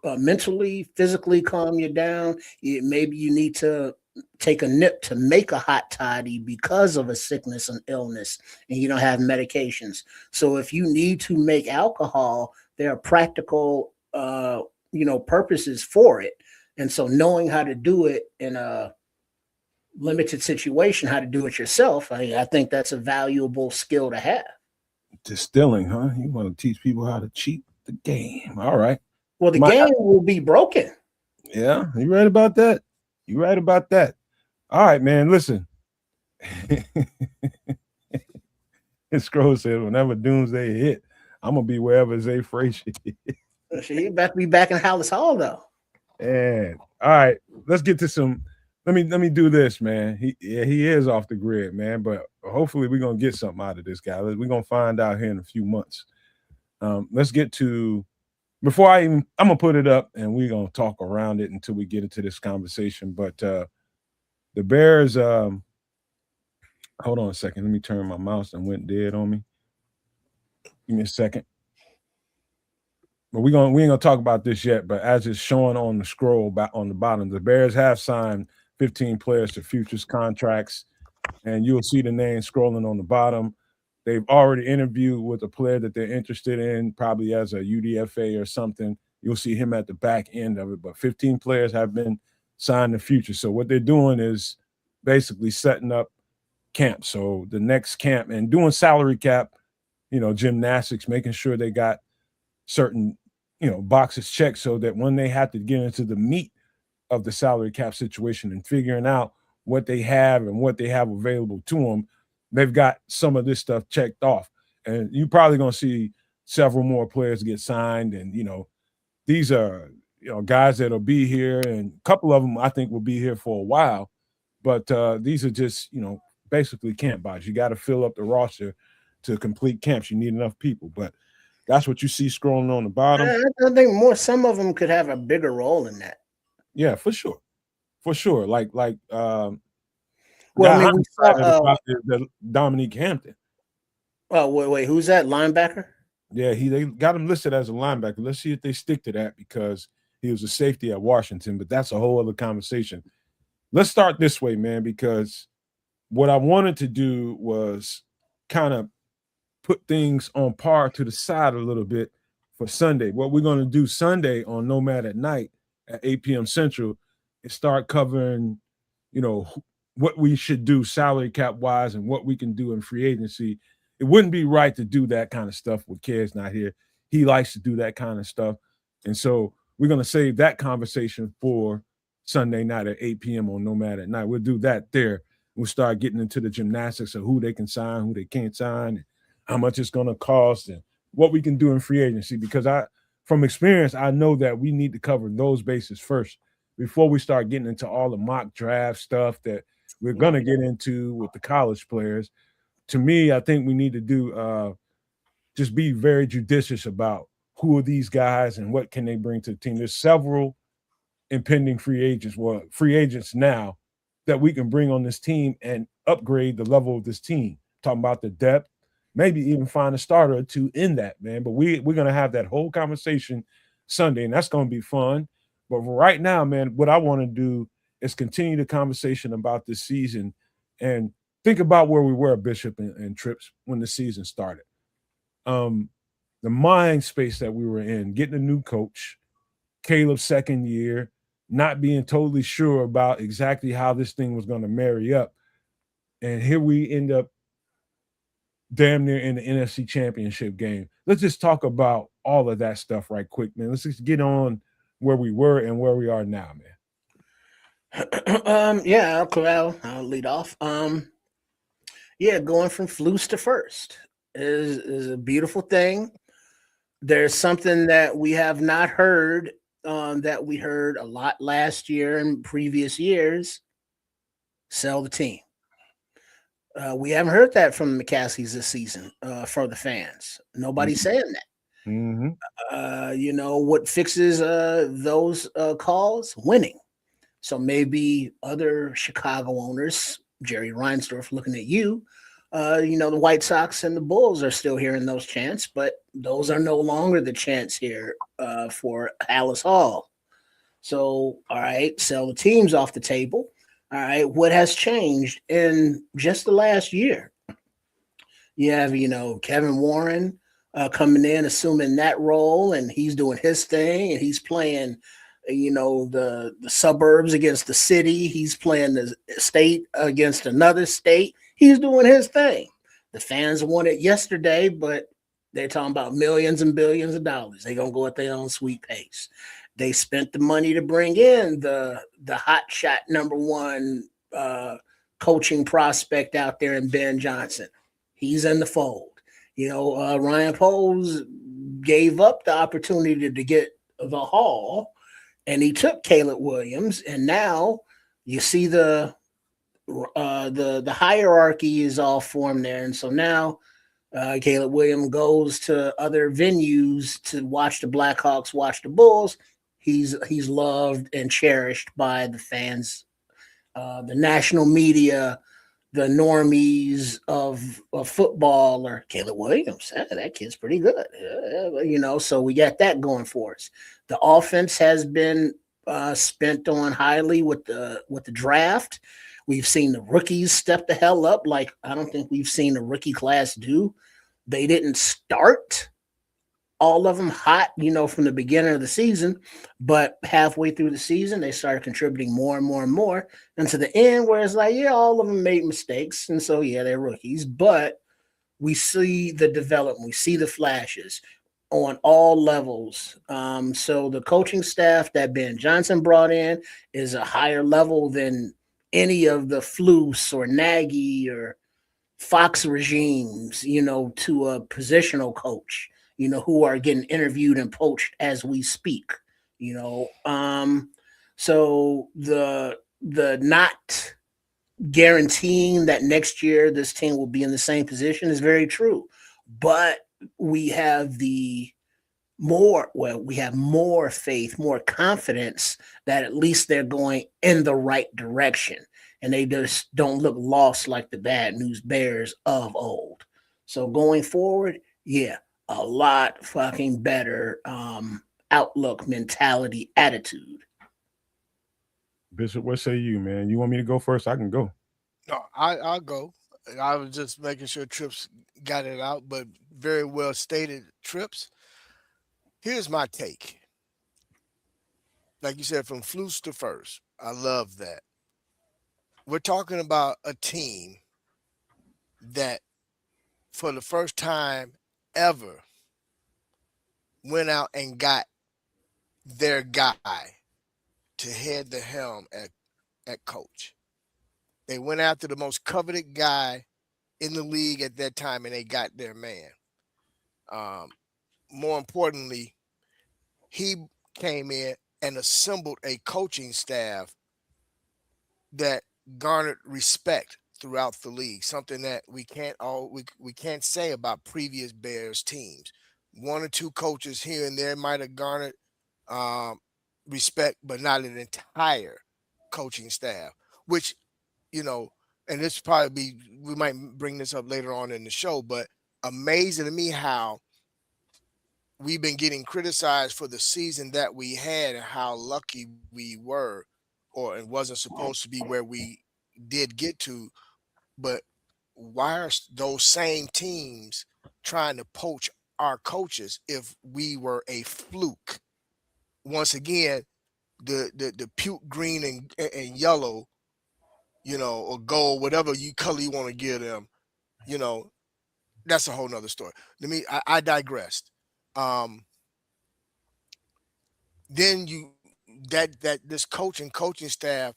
mentally, physically calm you down. Maybe you need to take a nip to make a hot toddy because of a sickness and illness, and you don't have medications. So if you need to make alcohol, there are practical purposes for it. And so knowing how to do it in a limited situation, how to do it yourself, I think that's a valuable skill to have. Distilling, huh? You want to teach people how to cheat the game. All right. Well, the game will be broken. Yeah, you right about that. All right, man, listen. Scroll said, whenever doomsday hit, I'm going to be wherever Zay Frazier is. He about to be back in Hallis Hall, though. And all right, let's get to some. Let me do this, man. He is off the grid, man. But hopefully we're gonna get something out of this guy. We're gonna find out here in a few months. Let's get to I'm gonna put it up and we're gonna talk around it until we get into this conversation. But the Bears, hold on a second. Let me turn my mouse and went dead on me. Give me a second. But we ain't gonna talk about this yet. But as it's showing on the scroll on the bottom, the Bears have signed 15 players to futures contracts, and you'll see the name scrolling on the bottom. They've already interviewed with a player that they're interested in, probably as a UDFA or something. You'll see him at the back end of it. But 15 players have been signed to futures. So what they're doing is basically setting up camp. So the next camp and doing salary cap, gymnastics, making sure they got certain boxes checked so that when they have to get into the meat of the salary cap situation and figuring out what they have and what they have available to them, they've got some of this stuff checked off. And you're probably going to see several more players get signed. And, these are, guys that'll be here, and a couple of them I think will be here for a while. But these are just, basically camp bodies. You got to fill up the roster to complete camps. You need enough people. But that's what you see scrolling on the bottom. I think some of them could have a bigger role in that. Yeah, for sure. for sure. Well, I guy I'm mean, we saw. excited about is the Dominique Hampton. Oh, wait, who's that linebacker? Yeah, they got him listed as a linebacker. Let's see if they stick to that because he was a safety at Washington, but that's a whole other conversation. Let's start this way, man, because what I wanted to do was kind of put things on par to the side a little bit for Sunday. What we're going to do Sunday on Nomad at Night at 8 p.m. Central is start covering, what we should do salary cap wise and what we can do in free agency. It wouldn't be right to do that kind of stuff with Ked's not here. He likes to do that kind of stuff. And so we're going to save that conversation for Sunday night at 8 p.m. on Nomad at Night. We'll do that there. We'll start getting into the gymnastics of who they can sign, who they can't sign, how much it's going to cost, and what we can do in free agency. Because from experience, I know that we need to cover those bases first before we start getting into all the mock draft stuff that we're going to get into with the college players. To me, I think we need to do just be very judicious about who are these guys and what can they bring to the team. There's several impending free agents now that we can bring on this team and upgrade the level of this team. Talking about the depth, maybe even find a starter or two in that, man. But we're going to have that whole conversation Sunday, and that's going to be fun. But right now, man, what I want to do is continue the conversation about this season and think about where we were, Bishop and Trips, when the season started. The mind space that we were in, getting a new coach, Caleb's second year, not being totally sure about exactly how this thing was going to marry up. And here we end up damn near in the NFC Championship game. Let's just talk about all of that stuff right quick, man. Let's just get on where we were and where we are now, man. Yeah, I'll lead off. Yeah, going from flus to first is a beautiful thing. There's something that we have not heard that we heard a lot last year and previous years. Sell the team. We haven't heard that from the McCaskies this season for the fans. Nobody's saying that. Mm-hmm. What fixes those calls? Winning. So maybe other Chicago owners, Jerry Reinsdorf, looking at you, the White Sox and the Bulls are still hearing those chants, but those are no longer the chants here for Alice Hall. So, all right, sell the teams off the table. All right, what has changed in just the last year? You have, Kevin Warren coming in, assuming that role, and he's doing his thing, and he's playing, the suburbs against the city. He's playing the state against another state. He's doing his thing. The fans want it yesterday, but they're talking about millions and billions of dollars. They're going to go at their own sweet pace. They spent the money to bring in the hot shot number one coaching prospect out there in Ben Johnson. He's in the fold. Ryan Poles gave up the opportunity to get the Hall, and he took Caleb Williams. And now you see the hierarchy is all formed there, and so now Caleb Williams goes to other venues to watch the Blackhawks, watch the Bulls. He's loved and cherished by the fans, the national media, the normies of football. Or Caleb Williams, that kid's pretty good, So we got that going for us. The offense has been spent on highly with the draft. We've seen the rookies step the hell up like I don't think we've seen the rookie class do. They didn't start all of them hot, from the beginning of the season, but halfway through the season, they started contributing more and more and more. And to the end, where it's like, yeah, all of them made mistakes. And so, yeah, they're rookies, but we see the development. We see the flashes on all levels. So the coaching staff that Ben Johnson brought in is a higher level than any of the Flus or Nagy or Fox regimes, to a positional coach, who are getting interviewed and poached as we speak, So the not guaranteeing that next year this team will be in the same position is very true. But we have the we have more faith, more confidence that at least they're going in the right direction and they just don't look lost like the bad news bears of old. So going forward, yeah, a lot fucking better outlook, mentality, attitude. Bishop, what say you, man? You want me to go first? I can go. No, I'll go. I was just making sure Trips got it out, but very well stated, Trips. Here's my take. Like you said, from flutes to first. I love that. We're talking about a team that, for the first time ever, went out and got their guy to head the helm at coach. They went after the most coveted guy in the league at that time, and they got their man. Um, More importantly, he came in and assembled a coaching staff that garnered respect throughout the league. Something that we can't say about previous Bears teams. One or two coaches here and there might have garnered um, respect, but not an entire coaching staff. Which, you know, and this probably be we might bring this up later on in the show, but amazing to me how we've been getting criticized for the season that we had and how lucky we were, or it wasn't supposed to be where we did get to. But why are those same teams trying to poach our coaches if we were a fluke? Once again, the puke green and yellow, or gold, whatever you color you want to give them, you know, that's a whole nother story. I digressed. Um, then this coaching staff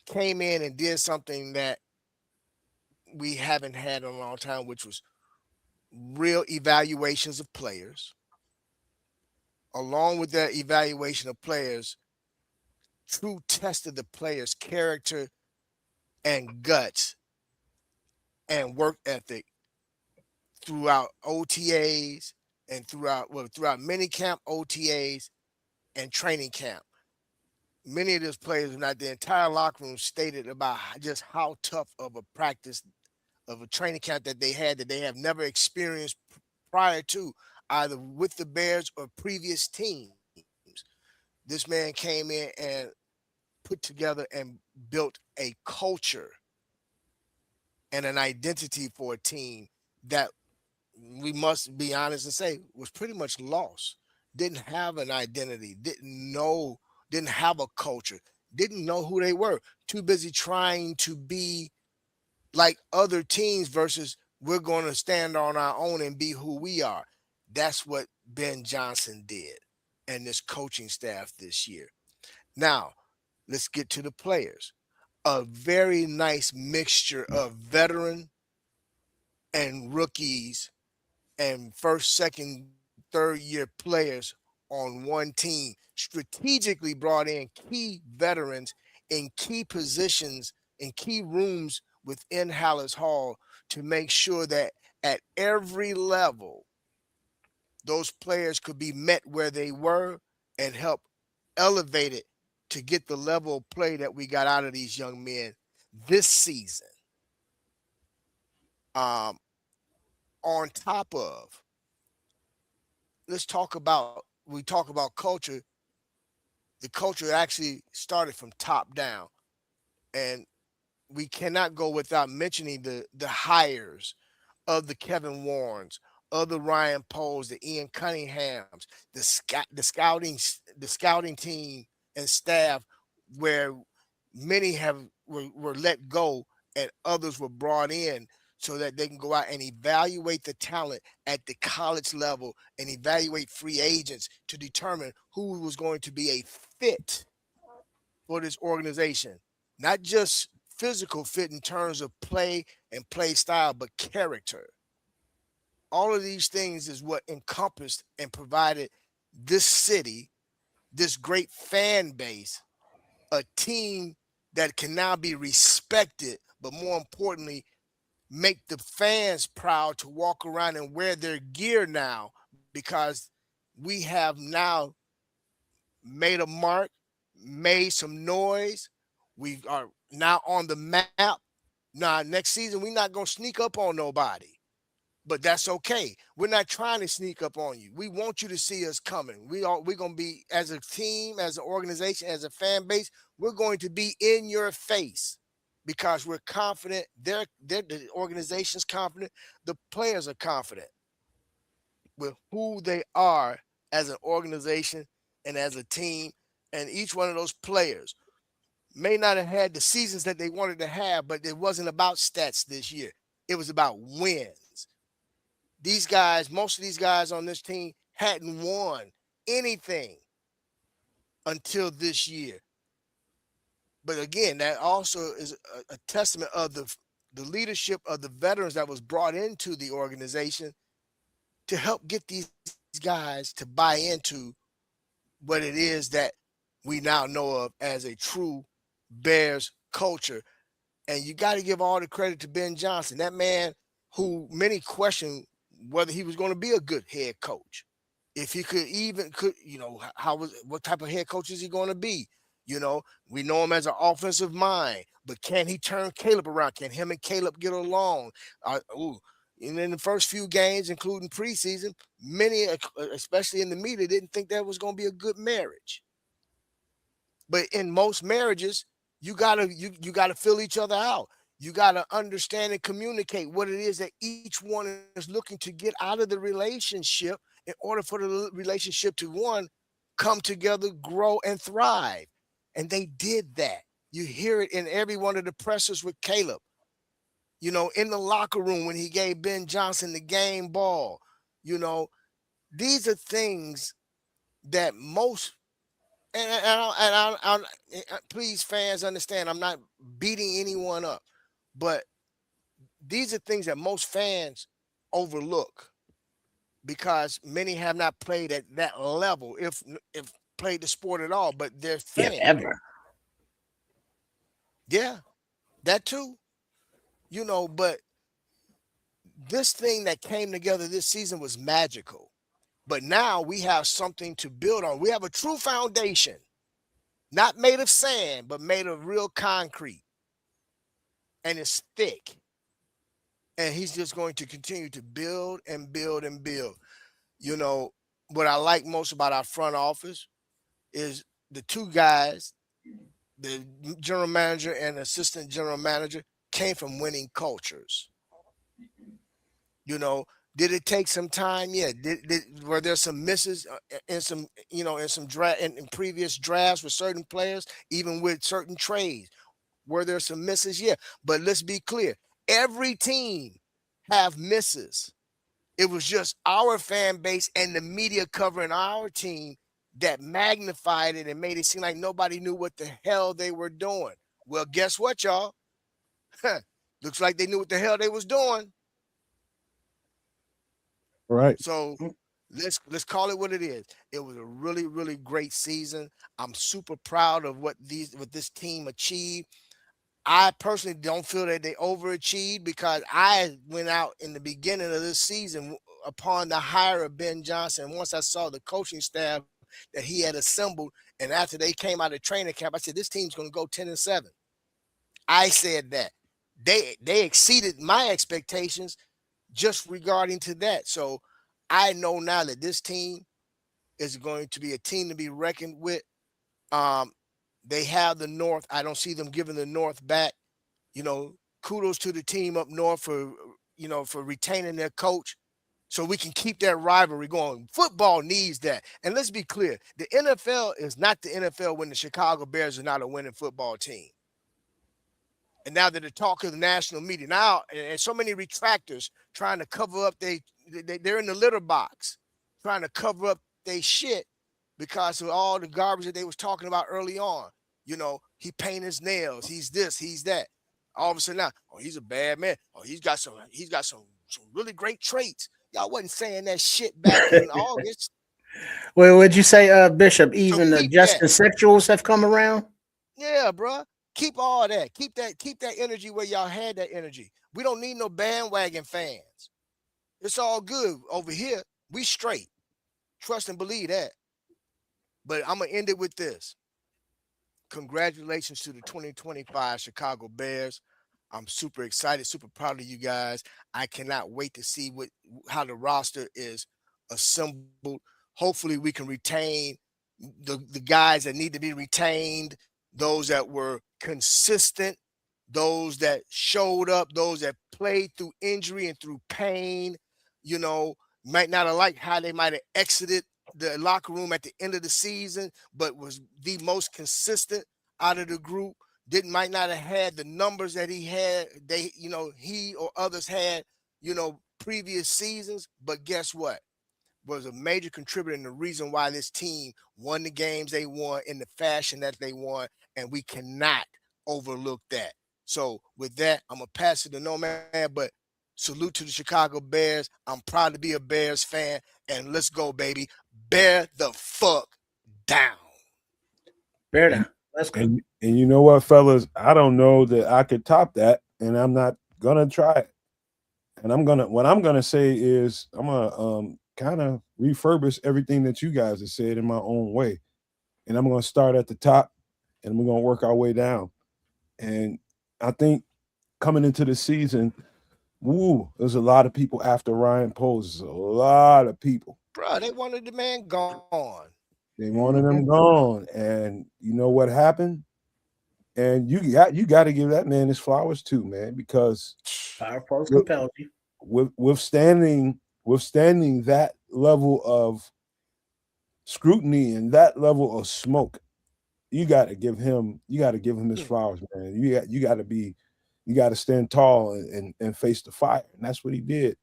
came in and did something that we haven't had in a long time, which was real evaluations of players. Along with that evaluation of players, true tested the players' character and guts and work ethic throughout OTAs and throughout mini camp, OTAs, and training camp. Many of those players, not the entire locker room, stated about just how tough of a practice of a training camp that they had that they have never experienced prior to, either with the Bears or previous teams. This man came in and put together and built a culture and an identity for a team that, we must be honest and say, was pretty much lost. Didn't have an identity, didn't have a culture, didn't know who they were. Too busy trying to be like other teams versus we're going to stand on our own and be who we are. That's what Ben Johnson did and this coaching staff this year. Now, let's get to the players. A very nice mixture of veteran and rookies and first, second, third year players on one team, strategically brought in key veterans in key positions in key rooms within Hallis Hall to make sure that at every level, those players could be met where they were and help elevate it to get the level of play that we got out of these young men this season. Um, on top of, we talk about culture. The culture actually started from top down, and we cannot go without mentioning the hires of the Kevin Warrens, of the Ryan Poles, the Ian Cunninghams, the scouting team and staff, where many were let go and others were brought in so that they can go out and evaluate the talent at the college level and evaluate free agents to determine who was going to be a fit for this organization. Not just physical fit in terms of play and play style, but character. All of these things is what encompassed and provided this city, this great fan base, a team that can now be respected, but more importantly, make the fans proud to walk around and wear their gear now, because we have now made a mark, made some noise. We are now on the map. Now, next season, we're not going to sneak up on nobody, but that's okay. We're not trying to sneak up on you. We want you to see us coming. We're going to be, as a team, as an organization, as a fan base, we're going to be in your face because we're confident. The organization's confident. The players are confident with who they are as an organization and as a team. And each one of those players may not have had the seasons that they wanted to have, but it wasn't about stats this year. It was about wins. These guys, most of these guys on this team hadn't won anything until this year. But again, that also is a testament of the leadership of the veterans that was brought into the organization to help get these guys to buy into what it is that we now know of as a true Bears culture. And you got to give all the credit to Ben Johnson, that man who many question whether he was going to be a good head coach. If he what type of head coach is he going to be? We know him as an offensive mind, but can he turn Caleb around? Can him and Caleb get along? And in the first few games, including preseason, many, especially in the media, didn't think that was going to be a good marriage. But in most marriages, you gotta fill each other out. You gotta understand and communicate what it is that each one is looking to get out of the relationship in order for the relationship to, one, come together, grow, and thrive. And they did that. You hear it in every one of the pressers with Caleb. In the locker room when he gave Ben Johnson the game ball. These are things that most and please, fans, understand, I'm not beating anyone up, but these are things that most fans overlook because many have not played at that level, if played the sport at all, but they're If fans. ever. Yeah, that too. But this thing that came together this season was magical. But now we have something to build on. We have a true foundation. Not made of sand, but made of real concrete. And it's thick. And he's just going to continue to build and build and build. What I like most about our front office is the two guys, the general manager and assistant general manager, came from winning cultures. Did it take some time? Yeah. Were there some misses in some, in previous drafts with certain players, even with certain trades? Were there some misses? Yeah. But let's be clear. Every team have misses. It was just our fan base and the media covering our team that magnified it and made it seem like nobody knew what the hell they were doing. Well, guess what, y'all? Looks like they knew what the hell they was doing. Right. So let's call it what it is. It was a really, really great season. I'm super proud of what this team achieved. I personally don't feel that they overachieved because I went out in the beginning of this season upon the hire of Ben Johnson. Once I saw the coaching staff that he had assembled, and after they came out of training camp, I said, this team's going to go 10-7. I said that. They exceeded my expectations just regarding to that. So I know now that this team is going to be a team to be reckoned with. They have the North. I don't see them giving the North back. Kudos to the team up north for retaining their coach so we can keep that rivalry going. Football needs that. And let's be clear, the NFL is not the NFL when the Chicago Bears are not a winning football team. And now that the talk of the national media now, and so many retractors trying to cover up they're in the litter box trying to cover up their shit because of all the garbage that they was talking about early on. He paint his nails, he's this, he's that. All of a sudden now, he's a bad man. He's got some really great traits. Y'all wasn't saying that shit back in August. Well, would you say, Bishop, even the keep Justin Sexuals have come around? Yeah, bro. Keep all that. Keep that energy where y'all had that energy. We don't need no bandwagon fans. It's all good over here. We straight. Trust and believe that. But I'm gonna end it with this. Congratulations to the 2025 Chicago Bears. I'm super excited, super proud of you guys. I cannot wait to see what how the roster is assembled. Hopefully, we can retain the guys that need to be retained, those that were consistent, those that showed up, those that played through injury and through pain. You know, might not have liked how they might have exited the locker room at the end of the season, but was the most consistent out of the group. Didn't might not have had the numbers that he had, he or others had, previous seasons. But guess what? Was a major contributor and the reason why this team won the games they won in the fashion that they won, and we cannot overlook that. So with that, I'm gonna pass it to Nomad, but salute to the Chicago Bears. I'm proud to be a Bears fan, and let's go, baby. Bear the fuck down. Bear And down. Let's go. and you know what, fellas? I don't know that I could top that, and I'm not gonna try it. And what I'm gonna say is I'm gonna kind of refurbish everything that you guys have said in my own way. And I'm gonna start at the top and we're gonna work our way down. And I think coming into the season, there's a lot of people after Ryan Poles. There's a lot of people. Bro, they wanted the man gone. They wanted him gone. And you know what happened? And you got to give that man his flowers too, man, because Power pros compels you. withstanding that level of scrutiny and that level of smoke, you got to give him his flowers, man. You got to stand tall and face the fire, and that's what he did.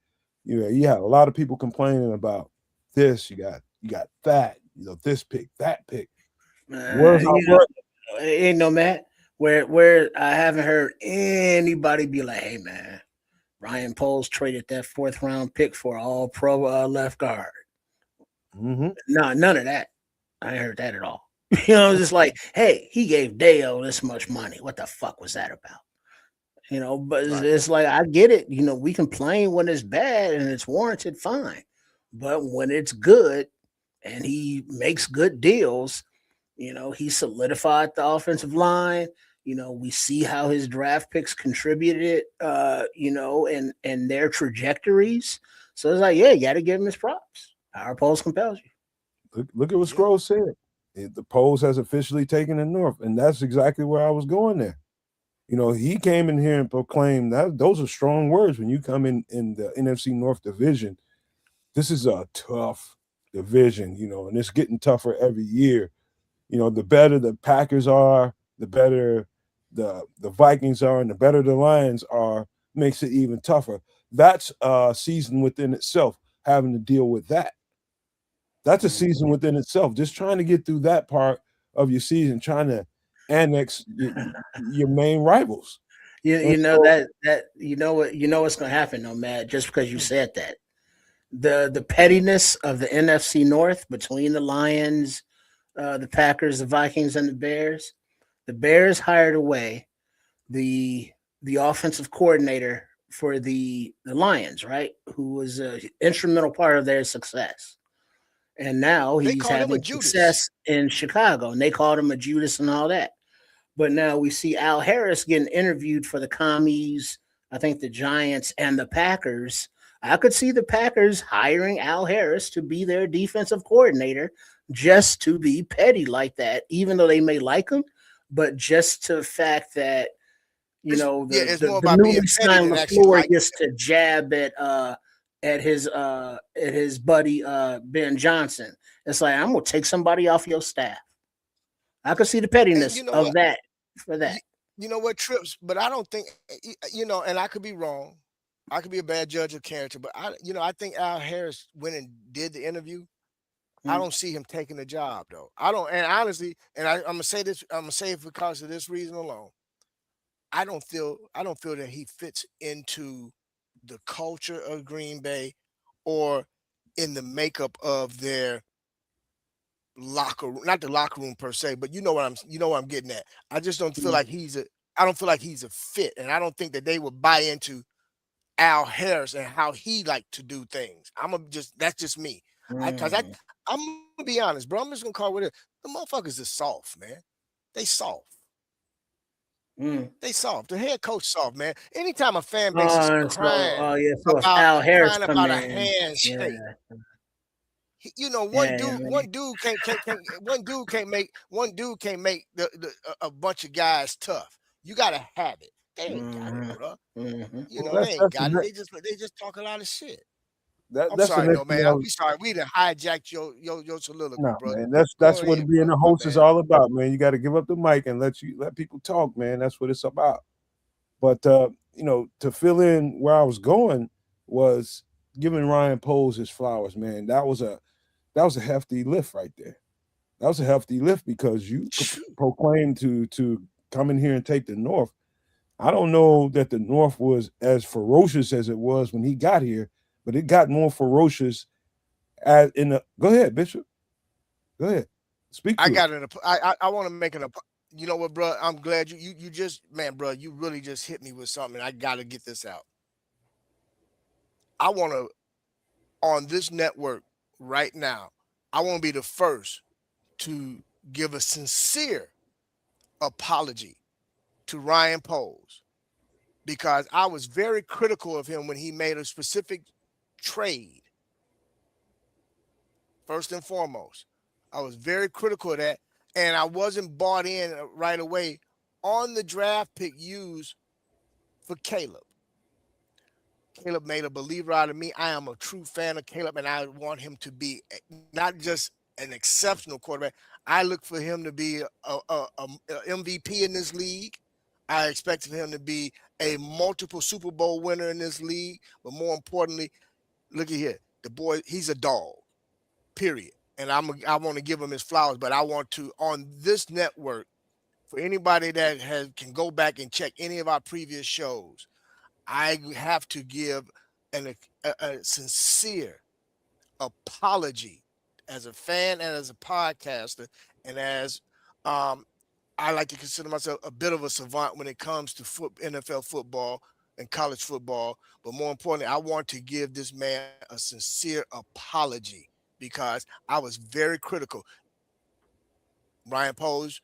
You had a lot of people complaining about this. You got that, this pick, that pick. Where's our work? Ain't no Matt where I haven't heard anybody be like, "Hey man, Ryan Poles traded that 4th-round pick for all pro left guard." Mm-hmm. No, none of that. I ain't heard that at all. Just like, hey, he gave Deo this much money. What the fuck was that about? But it's like I get it. We complain when it's bad and it's warranted, fine. But when it's good and he makes good deals, he solidified the offensive line. We see how his draft picks contributed, and their trajectories. So it's like, yeah, you got to give him his props. Power polls compels you. Look at what Scrolls said. The polls has officially taken the North, and that's exactly where I was going there. He came in here and proclaimed that those are strong words when you come in the NFC North division. This is a tough division, and it's getting tougher every year. The better the Packers are, the better the Vikings are, and the better the Lions are, makes it even tougher. That's a season within itself, having to deal with that. That's a season within itself. Just trying to get through that part of your season, trying to annex your main rivals. What's gonna happen though, Matt, just because you said that. The pettiness of the NFC North between the Lions, the Packers, the Vikings, and the Bears. The Bears hired away the offensive coordinator for the Lions, right? Who was an instrumental part of their success. And now he's having success in Chicago, and they called him a Judas and all that. But now we see Al Harris getting interviewed for the Commies, I think the Giants and the Packers. I could see the Packers hiring Al Harris to be their defensive coordinator just to be petty like that, even though they may like him, but just to the fact that, the newly signed LaFleur gets to jab at his buddy Ben Johnson. It's like, I'm gonna take somebody off your staff. I could see the pettiness of that for that. You know what, Trips? But I don't think, and I could be wrong. I could be a bad judge of character, but I think Al Harris went and did the interview. I don't see him taking the job though. I don't, and honestly, and I'm gonna say this. I'm gonna say it because of this reason alone. I don't feel that he fits into the culture of Green Bay or in the makeup of their locker room, not the locker room per se, but you know what I'm getting at. I just don't feel like I don't feel like he's a fit, and I don't think that they would buy into Al Harris and how he liked to do things. That's just me. Because I'm gonna be honest, bro. I'm just gonna call it what it is. The motherfuckers is soft, man. They soft. Mm. They soft. The head coach soft, man. Anytime a fan base is So it's Al Harris crying coming about a in. Yeah, handshake, you know, yeah, man. one dude can't make a bunch of guys tough. You gotta have it. They ain't got it, Mm-hmm. bro. Mm-hmm. You Well, know, they ain't that's got it. They just talk a lot of shit. I'm that's the sorry, next no thing man. I We sorry. We done hijacked your soliloquy, No, bro. man, Go that's what ahead, being bro. a My host is bad. all about, man. You got to give up the mic and let people talk, man. That's what it's about. But to fill in where I was going was giving Ryan Poles his flowers, man. That was a hefty lift right there. That was a hefty lift because you proclaimed to come in here and take the North. I don't know that the North was as ferocious as it was when he got here, but it got more ferocious as in the. Go ahead, Bishop. Go ahead. Speak I to it. got an. I want to make an. You know what, bro? I'm glad you just man, bro. You really just hit me with something. I got to get this out. I want to on this network right now. I want to be the first to give a sincere apology to Ryan Poles because I was very critical of him when he made a specific trade. First and foremost, I was very critical of that, and I wasn't bought in right away on the draft pick used for Caleb. Caleb made a believer out of me. I am a true fan of Caleb, and I want him to be not just an exceptional quarterback. I look for him to be a MVP in this league. I expect him to be a multiple Super Bowl winner in this league. But more importantly, look at here. The boy, he's a dog, period. And I want to give him his flowers, but I want to, on this network, for anybody that can go back and check any of our previous shows, I have to give a sincere apology as a fan and as a podcaster, and as um, I like to consider myself a bit of a savant when it comes to NFL football and college football. But more importantly, I want to give this man a sincere apology because I was very critical. Ryan Pose,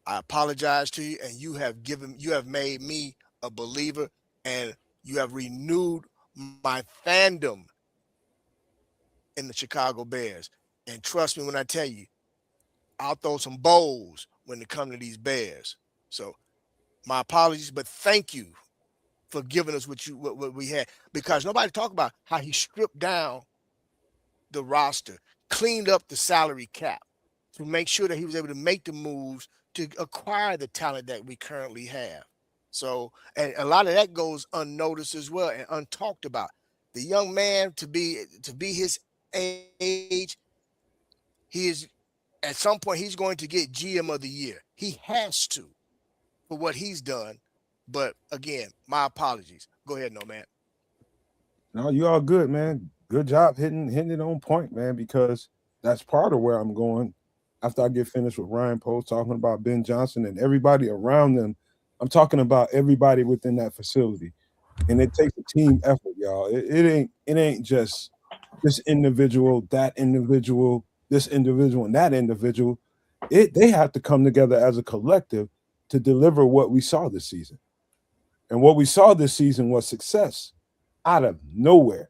I apologize to you, and you have made me a believer, and you have renewed my fandom in the Chicago Bears. And trust me when I tell you, I'll throw some bowls when it comes to these Bears. So my apologies, but thank you for giving us what we had, because nobody talked about how he stripped down the roster, cleaned up the salary cap to make sure that he was able to make the moves to acquire the talent that we currently have. So, and a lot of that goes unnoticed as well and untalked about. The young man to be his age, he is at some point he's going to get GM of the year. He has to for what he's done. But again, my apologies. Go ahead, no man. No, you all good, man. Good job hitting it on point, man, because that's part of where I'm going after I get finished with Ryan Post talking about Ben Johnson and everybody around them. I'm talking about everybody within that facility. And it takes a team effort, y'all. It ain't just this individual, that individual, this individual, and that individual. They have to come together as a collective to deliver what we saw this season. And what we saw this season was success out of nowhere.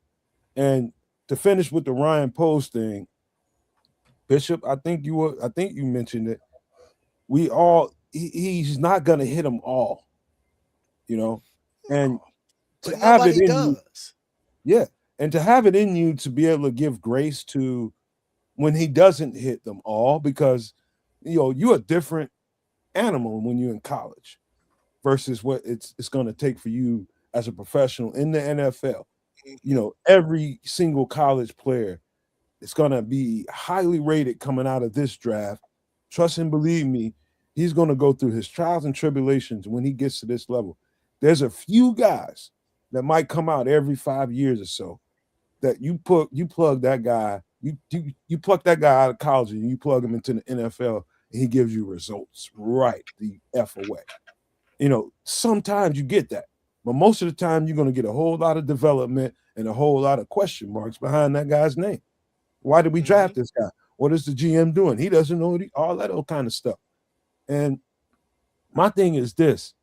And to finish with the Ryan Post thing, Bishop, I think you mentioned it. He's not gonna hit them all, you know. And No, to but have it nobody in you, does. yeah, and to have it in you to be able to give grace to when he doesn't hit them all, because you're a different animal when you're in college versus what it's going to take for you as a professional in the NFL. Mhm. Every single college player is going to be highly rated coming out of this draft. Trust and believe me, he's going to go through his trials and tribulations when he gets to this level. There's a few guys that might come out every 5 years or so that you plug that guy, you pluck that guy out of college and you plug him into the NFL and he gives you results right the F away. Sometimes you get that, but most of the time you're going to get a whole lot of development and a whole lot of question marks behind that guy's name. Why did we Mm-hmm. draft this guy? What is the GM doing? He doesn't know all that old kind of stuff. And my thing is this,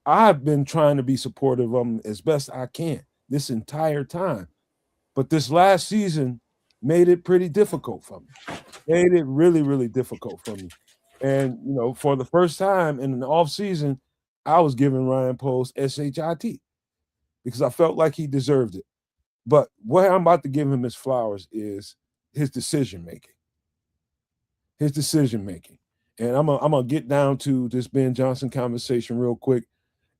I've been trying to be supportive of him as best I can this entire time. But this last season made it pretty difficult for me. Made it really, really difficult for me. And, for the first time in the off season, I was giving Ryan Post SHIT because I felt like he deserved it. But what I'm about to give him his flowers is his decision making. His decision making. And I'm gonna get down to this Ben Johnson conversation real quick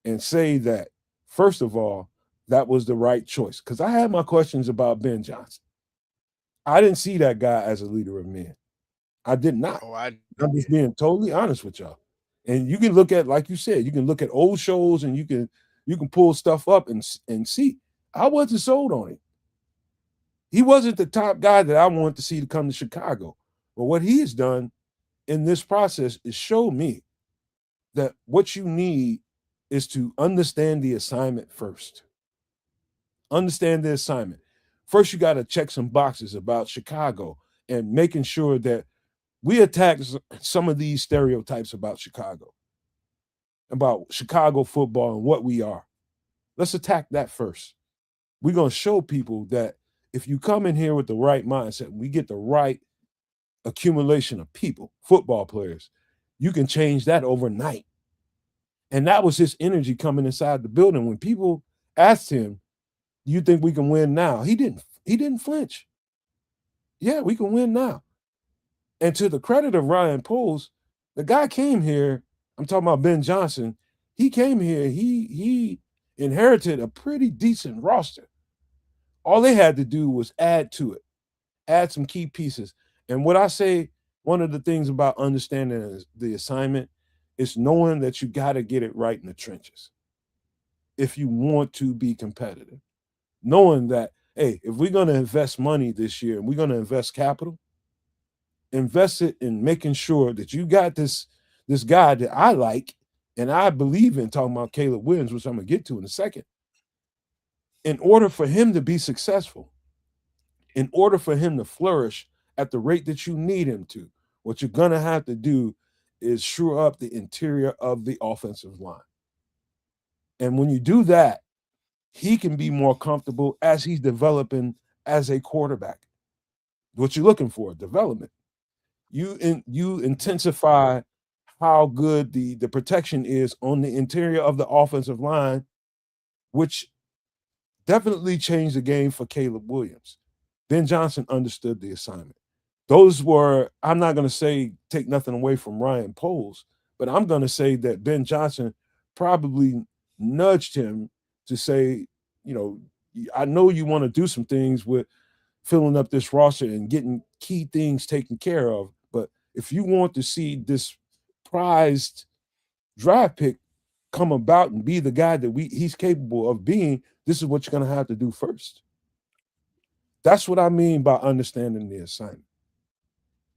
and say that, first of all, that was the right choice. Because I had my questions about Ben Johnson. I didn't see that guy as a leader of men. I did not. Oh, I I'm just did. being totally honest with y'all. And you can look at, like you said, you can look at old shows and you can pull stuff up and see. I wasn't sold on him. He wasn't the top guy that I wanted to see to come to Chicago. But what he has done in this process is show me that what you need is to understand the assignment first. Understand the assignment. First, you got to check some boxes about Chicago and making sure that we attack some of these stereotypes about Chicago football and what we are. Let's attack that first. We're going to show people that if you come in here with the right mindset, we get the right accumulation of people, football players, you can change that overnight. And that was his energy coming inside the building. When people asked him, "Do you think we can win now?" He didn't flinch. Yeah, we can win now. And to the credit of Ryan Poles, the guy came here. I'm talking about Ben Johnson. He came here. He inherited a pretty decent roster. All they had to do was add to it, add some key pieces. And what I say, one of the things about understanding the assignment is knowing that you got to get it right in the trenches if you want to be competitive. Knowing that, hey, if we're going to invest money this year and we're going to invest capital, invest it in making sure that you got this guy that I like and I believe in, talking about Caleb Williams, which I'm going to get to in a second. In order for him to be successful, in order for him to flourish at the rate that you need him to, what you're going to have to do is shore up the interior of the offensive line. And when you do that, he can be more comfortable as he's developing as a quarterback. What you're looking for, development. You intensify how good the protection is on the interior of the offensive line, which definitely changed the game for Caleb Williams. Ben Johnson understood the assignment. Those were, I'm not going to say take nothing away from Ryan Poles, but I'm going to say that Ben Johnson probably nudged him to say, I know you want to do some things with filling up this roster and getting key things taken care of, but if you want to see this prized draft pick come about and be the guy that he's capable of being, this is what you're going to have to do first. That's what I mean by understanding the assignment.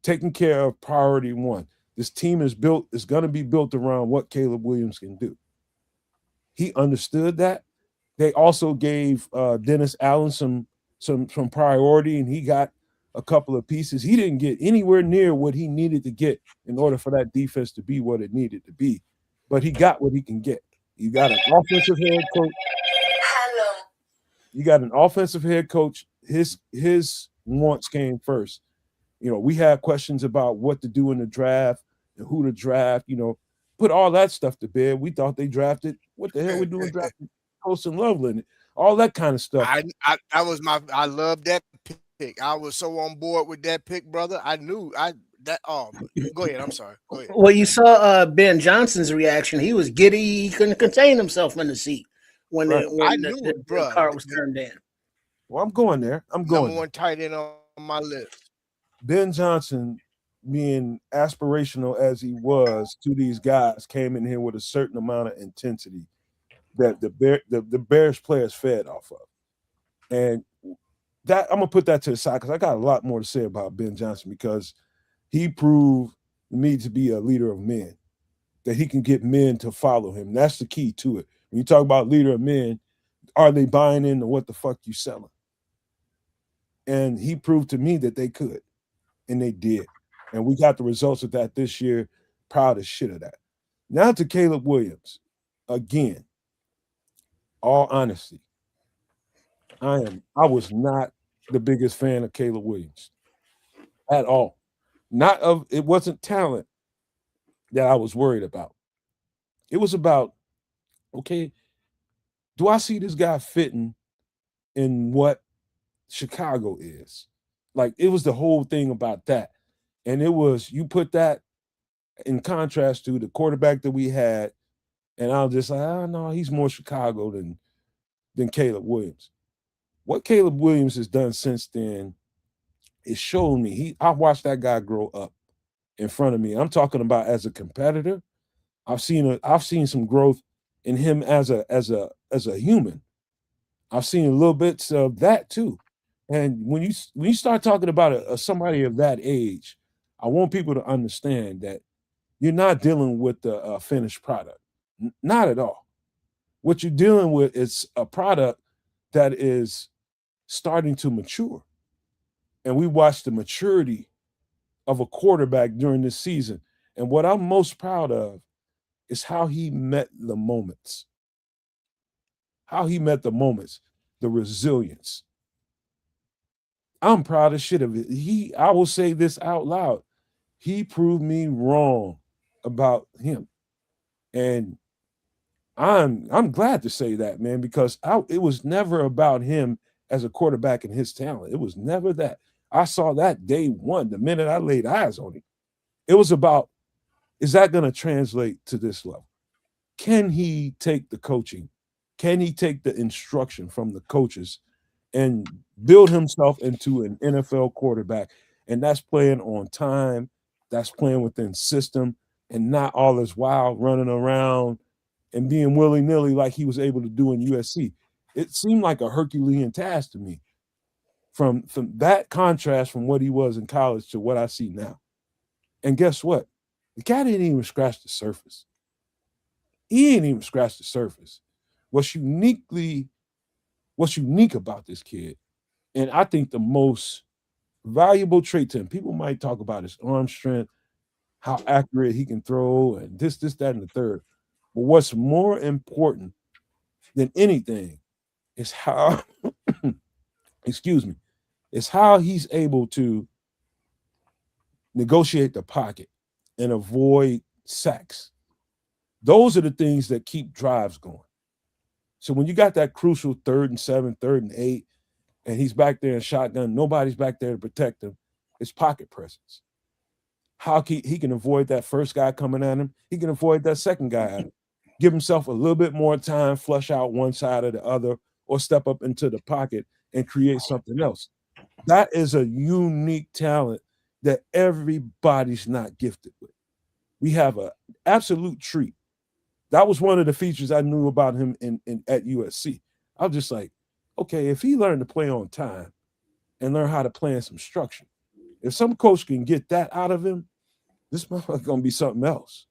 Taking care of priority one. This team is going to be built around what Caleb Williams can do. He understood that. They also gave Dennis Allen some priority, and he got a couple of pieces. He didn't get anywhere near what he needed to get in order for that defense to be what it needed to be, but he got what he can get. You got an offensive head coach. Hello. You got an offensive head coach. His wants came first. We had questions about what to do in the draft and who to draft. Put all that stuff to bed. We thought they drafted. What the hell we doing drafting Colson Loveland? All that kind of stuff. I love that pick. I was so on board with that pick, brother. I knew go ahead. I'm sorry. Go ahead. Well, you saw Ben Johnson's reaction. He was giddy. He couldn't contain himself in the seat when the car was turned in. Well, I'm going there. Number one tight end on my list. Ben Johnson, being aspirational as he was to these guys, came in here with a certain amount of intensity that the Bears players fed off of. And that I'm gonna put that to the side because I got a lot more to say about Ben Johnson because he proved me to be a leader of men, that he can get men to follow him. That's the key to it. When you talk about leader of men, are they buying into what the fuck you selling? And he proved to me that they could, and they did. And we got the results of that this year. Proud as shit of that. Now to Caleb Williams. Again, all honesty, I was not the biggest fan of Caleb Williams at all. Not of it wasn't talent that I was worried about. It was about, okay, do I see this guy fitting in what Chicago is? Like it was the whole thing about that. And it was you put that in contrast to the quarterback that we had, and I was just like, oh no, he's more Chicago than Caleb Williams. What Caleb Williams has done since then is shown me I watched that guy grow up in front of me. I'm talking about as a competitor. I've seen some growth in him as a human. I've seen a little bits of that too. And when you start talking about somebody of that age, I want people to understand that you're not dealing with the finished product, not at all. What you're dealing with is a product that is starting to mature, and we watched the maturity of a quarterback during this season. And what I'm most proud of is how he met the moments, the resilience. I'm proud of shit of it. I will say this out loud. He proved me wrong about him. And I'm glad to say that, man, because it was never about him as a quarterback and his talent. It was never that. I saw that day one, the minute I laid eyes on him. It was about, is that going to translate to this level? Can he take the coaching? Can he take the instruction from the coaches and build himself into an NFL quarterback? And that's playing on time, that's playing within system, and not all this wild running around and being willy-nilly like he was able to do in USC. It seemed like a Herculean task to me from that contrast from what he was in college to what I see now. And guess what? The guy didn't even scratch the surface. He ain't even scratched the surface. What's what's unique about this kid, and I think the most valuable trait to him, people might talk about his arm strength, how accurate he can throw, and this, that, and the third. But what's more important than anything is how, excuse me, is how he's able to negotiate the pocket and avoid sacks. Those are the things that keep drives going. So when you got that crucial 3rd and 7, 3rd and 8, and he's back there in shotgun, nobody's back there to protect him, it's pocket presence. How he can avoid that first guy coming at him, he can avoid that second guy at him. Give himself a little bit more time, flush out one side or the other, or step up into the pocket and create something else. That is a unique talent that everybody's not gifted with. We have an absolute treat. That was one of the features I knew about him at USC. I was just like, okay, if he learned to play on time and learn how to play in some structure, if some coach can get that out of him, this motherfucker's gonna be something else.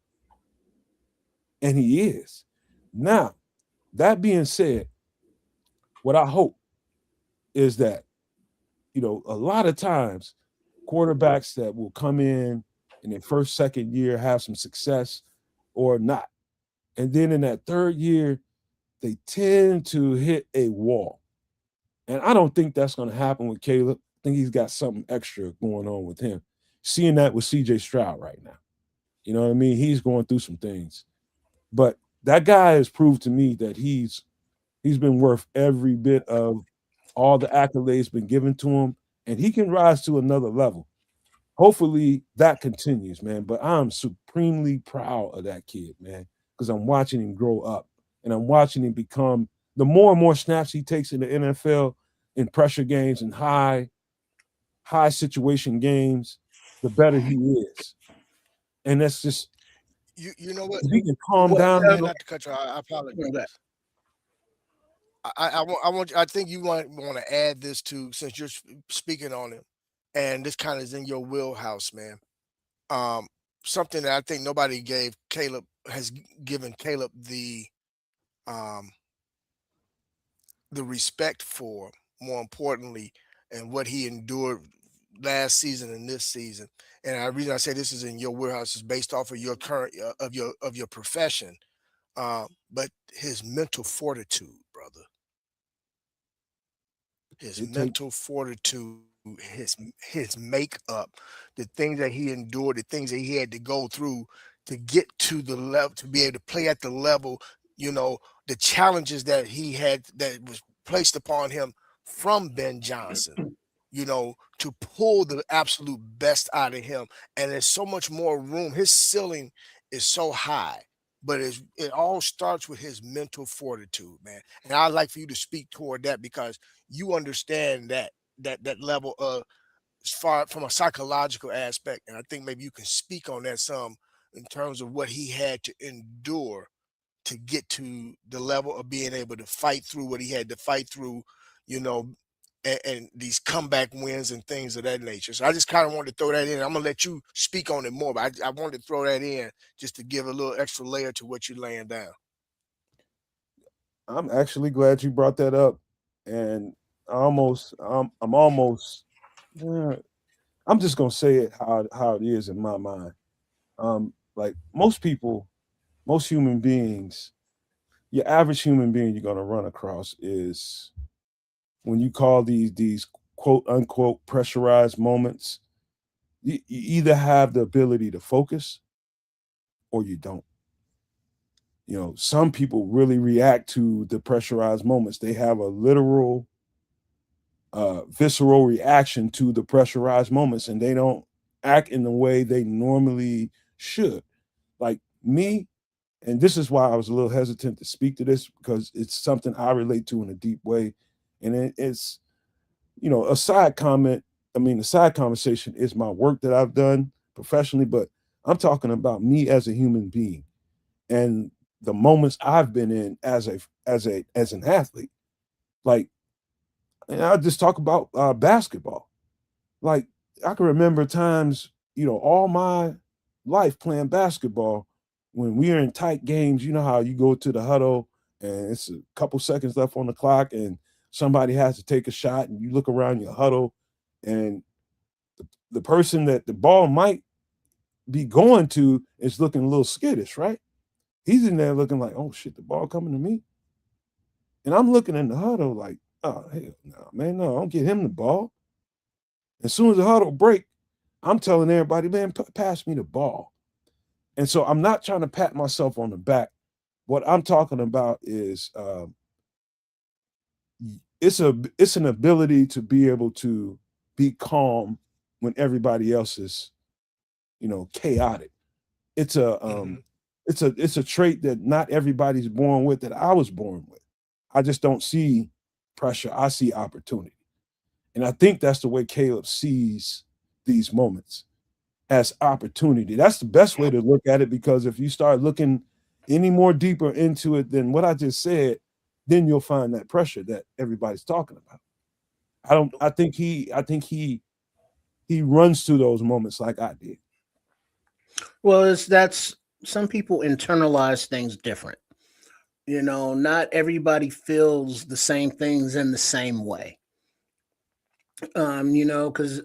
And he is. Now, that being said, what I hope is that, a lot of times quarterbacks that will come in their first, second year, have some success or not. And then in that third year, they tend to hit a wall. And I don't think that's going to happen with Caleb. I think he's got something extra going on with him. Seeing that with CJ Stroud right now. You know what I mean? He's going through some things. But that guy has proved to me that he's been worth every bit of all the accolades been given to him, and he can rise to another level. Hopefully that continues, man. But I'm supremely proud of that kid, man, because I'm watching him grow up and I'm watching him become, the more and more snaps he takes in the NFL in pressure games and high situation games, the better he is. And that's just, You know what? if he can calm down, man. Not to cut you, I apologize. I think you want to add this to, since you're speaking on it, and this kind of is in your wheelhouse, man. Um, Something that I think nobody has given Caleb um the respect for. More importantly, and what he endured last season and this season. And the reason I say this is in your warehouse is based off of your current of your profession, but his mental fortitude, brother, his It take mental fortitude, his makeup, the things that he endured, the things that he had to go through to get to the level, to be able to play at the level, you know, the challenges that he had that was placed upon him from Ben Johnson, you know, to pull the absolute best out of him. And there's so much more room. His ceiling is so high, but it all starts with his mental fortitude, man. And I'd like for you to speak toward that because you understand that level of as far from a psychological aspect. And I think maybe you can speak on that some in terms of what he had to endure to get to the level of being able to fight through what he had to fight through, you know, and these comeback wins and things of that nature. So I just kind of wanted to throw that in. I'm gonna let you speak on it more, but I wanted to throw that in just to give a little extra layer to what you're laying down. I'm actually glad you brought that up, and I'm almost, eh, I'm just gonna say it how it is in my mind. Like most people, most human beings, your average human being you're gonna run across is when you call these quote unquote pressurized moments. You either have the ability to focus or you don't. You know, some people really react to the pressurized moments. They have a literal visceral reaction to the pressurized moments and they don't act in the way they normally should. Like me, and this is why I was a little hesitant to speak to this because it's something I relate to in a deep way. And it's, you know, a side comment. I mean, the side conversation is my work that I've done professionally, but I'm talking about me as a human being and the moments I've been in as an athlete. Like, and I'll just talk about basketball. Like, I can remember times, you know, all my life playing basketball when we are in tight games. You know how you go to the huddle and it's a couple seconds left on the clock and somebody has to take a shot and you look around your huddle and the person that the ball might be going to is looking a little skittish, right? He's in there looking like, oh shit, the ball coming to me. And I'm looking in the huddle like, oh hell no, man, no, don't get him the ball. As soon as the huddle break, I'm telling everybody, man, pass me the ball. And so I'm not trying to pat myself on the back. What I'm talking about is it's an ability to be able to be calm when everybody else is, you know, chaotic. It's a Mhm. it's a trait that not everybody's born with that I was born with. I just don't see pressure. I see opportunity. And I think that's the way Caleb sees these moments as opportunity. That's the best way to look at it because if you start looking any more deeper into it than what I just said, then you'll find that pressure that everybody's talking about. I think he runs through those moments like I did. Well, it's that's some people internalize things different. You know, not everybody feels the same things in the same way. You know, because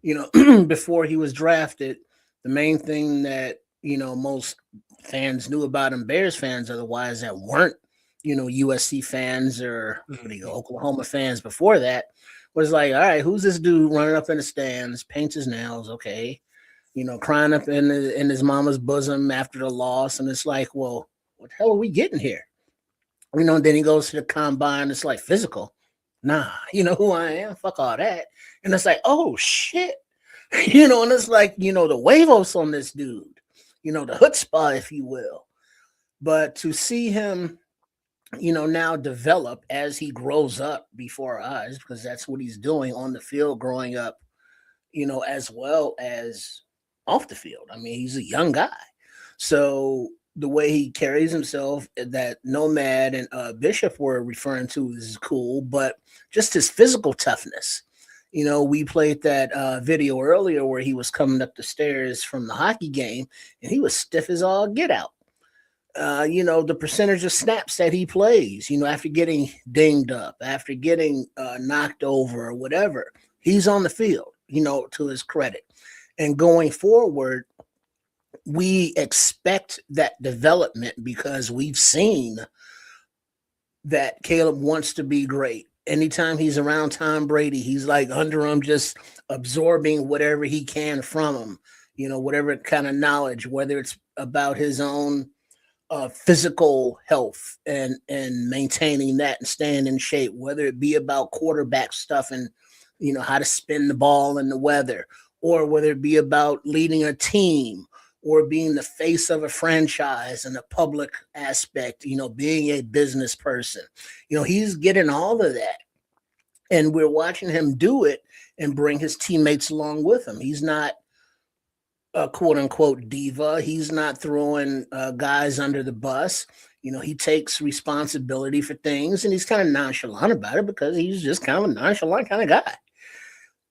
you know, before he was drafted, the main thing that you know most fans knew about him, Bears fans, otherwise that weren't you know USC fans or what do you go, Mhm. Oklahoma fans before that, was like, all right, who's this dude running up in the stands, paints his nails, okay, you know, crying up in his mama's bosom after the loss, and it's like, well, what the hell are we getting here? You know, and then he goes to the combine. It's like physical. Nah, you know who I am. Fuck all that. And it's like, oh shit, you know. And it's like, you know, the huevos on this dude, you know, the chutzpah, if you will. But to see him, you know, now develop as he grows up before our eyes, because that's what he's doing on the field, growing up, you know, as well as off the field. I mean, he's a young guy. So the way he carries himself, that Nomad and Bishop were referring to is cool, but just his physical toughness. You know, we played that video earlier where he was coming up the stairs from the hockey game and he was stiff as all get out. the percentage of snaps that he plays, after getting dinged up, after getting knocked over or whatever, he's on the field, to his credit. And going forward, we expect that development because we've seen that Caleb wants to be great. Anytime he's around Tom Brady, he's like under him, just absorbing whatever he can from him, whatever kind of knowledge, whether it's about his own physical health and maintaining that and staying in shape, whether it be about quarterback stuff and how to spin the ball in the weather, or whether it be about leading a team or being the face of a franchise in a public aspect, being a business person. He's getting all of that. And we're watching him do it and bring his teammates along with him. He's not a quote unquote diva. He's not throwing guys under the bus. He takes responsibility for things and he's kind of nonchalant about it because he's just kind of a nonchalant kind of guy.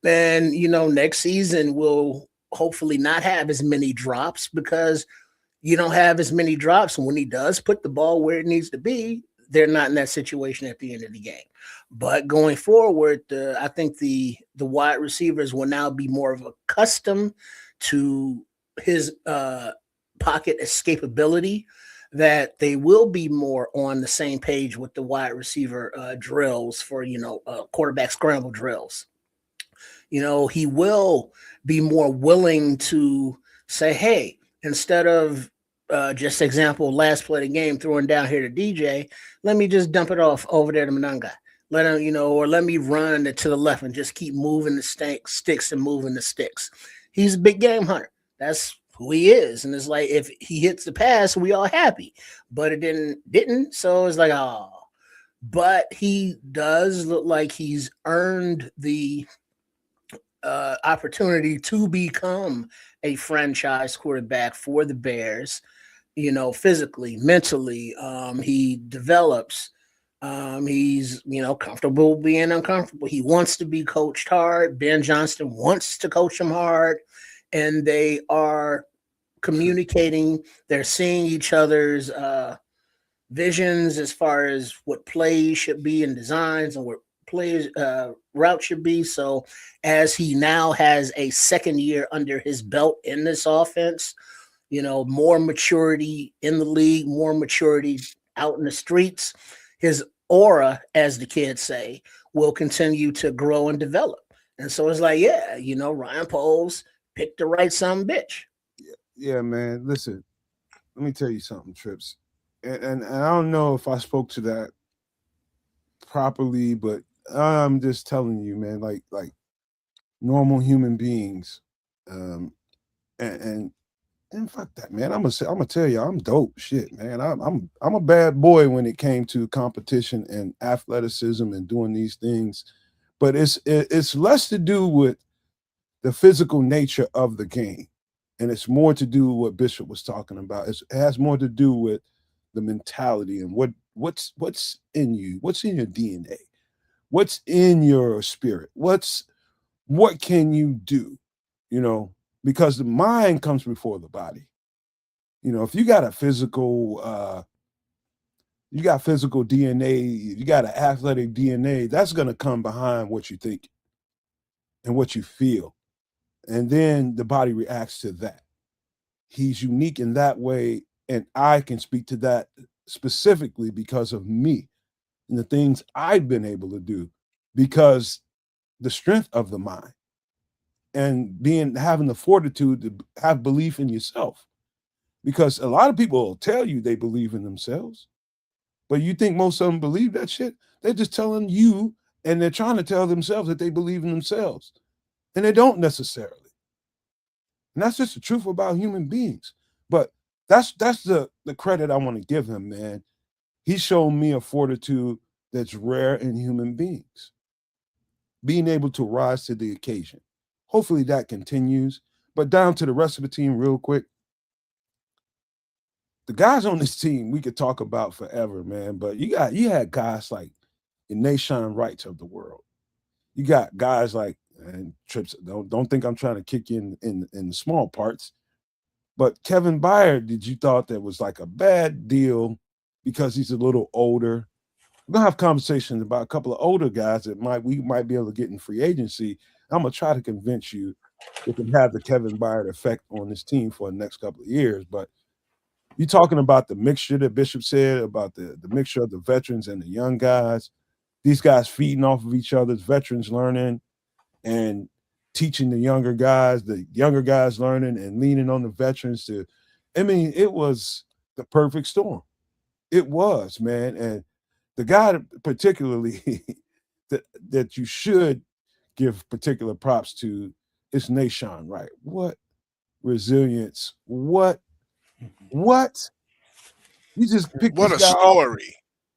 And, next season we'll hopefully not have as many drops because you don't have as many drops. And when he does put the ball where it needs to be, they're not in that situation at the end of the game. But going forward, I think the wide receivers will now be more of accustomed to his pocket escapability, that they will be more on the same page with the wide receiver drills for, quarterback scramble drills. He will be more willing to say, hey, instead of just example, last play of the game, throwing down here to DJ, let me just dump it off over there to Mananga. Let him, or let me run it to the left and just keep moving the sticks and moving the sticks. He's a big game hunter. That's who he is. And it's like, if he hits the pass, we all happy. But it didn't. So it's like, oh. But he does look like he's earned the opportunity to become a franchise quarterback for the Bears. Physically, mentally, he develops. He's comfortable being uncomfortable. He wants to be coached hard. Ben Johnston wants to coach him hard, and they are communicating. They're seeing each other's visions as far as what plays should be and designs and what plays route should be. So as he now has a second year under his belt in this offense, more maturity in the league, more maturity out in the streets, his aura, as the kids say, will continue to grow and develop. And so it's like, yeah, Ryan Poles picked the right son of a bitch. Yeah, man. Listen, let me tell you something, Trips. And I don't know if I spoke to that properly, but I'm just telling you, man, like normal human beings, um, and and fuck that, man. I'm gonna tell you, I'm dope. Shit, man. I'm a bad boy when it came to competition and athleticism and doing these things, but it's less to do with the physical nature of the game, and it's more to do with what Bishop was talking about. It has more to do with the mentality and what's in you, what's in your DNA, what's in your spirit, what can you do, you know, because the mind comes before the body. If you got a physical DNA, you got an athletic DNA, that's going to come behind what you think and what you feel. And then the body reacts to that. He's unique in that way. And I can speak to that specifically because of me and the things I've been able to do, because the strength of the mind and having the fortitude to have belief in yourself. Because a lot of people will tell you they believe in themselves, but you think most of them believe that shit? They're just telling you, and they're trying to tell themselves that they believe in themselves, and they don't necessarily. And that's just the truth about human beings. But that's the credit I want to give him, man. He showed me a fortitude that's rare in human beings, being able to rise to the occasion. Hopefully that continues. But down to the rest of the team real quick. The guys on this team we could talk about forever, man. But you had guys like the Nation Wrights of the world. You got guys like, and Trips, don't think I'm trying to kick you in the small parts, But Kevin Byard, did you thought that was like a bad deal because he's a little older? We're gonna have conversations about a couple of older guys that we might be able to get in free agency. I'm gonna try to convince you it can have the Kevin Byard effect on this team for the next couple of years. But you talking about the mixture that Bishop said about the mixture of the veterans and the young guys, these guys feeding off of each other's veterans learning and teaching the younger guys learning and leaning on the veterans to, I mean, it was the perfect storm. It was, man. And the guy particularly that you should give particular props to is Nashawn Wright. What resilience? What? You just picked What this a guy off. story.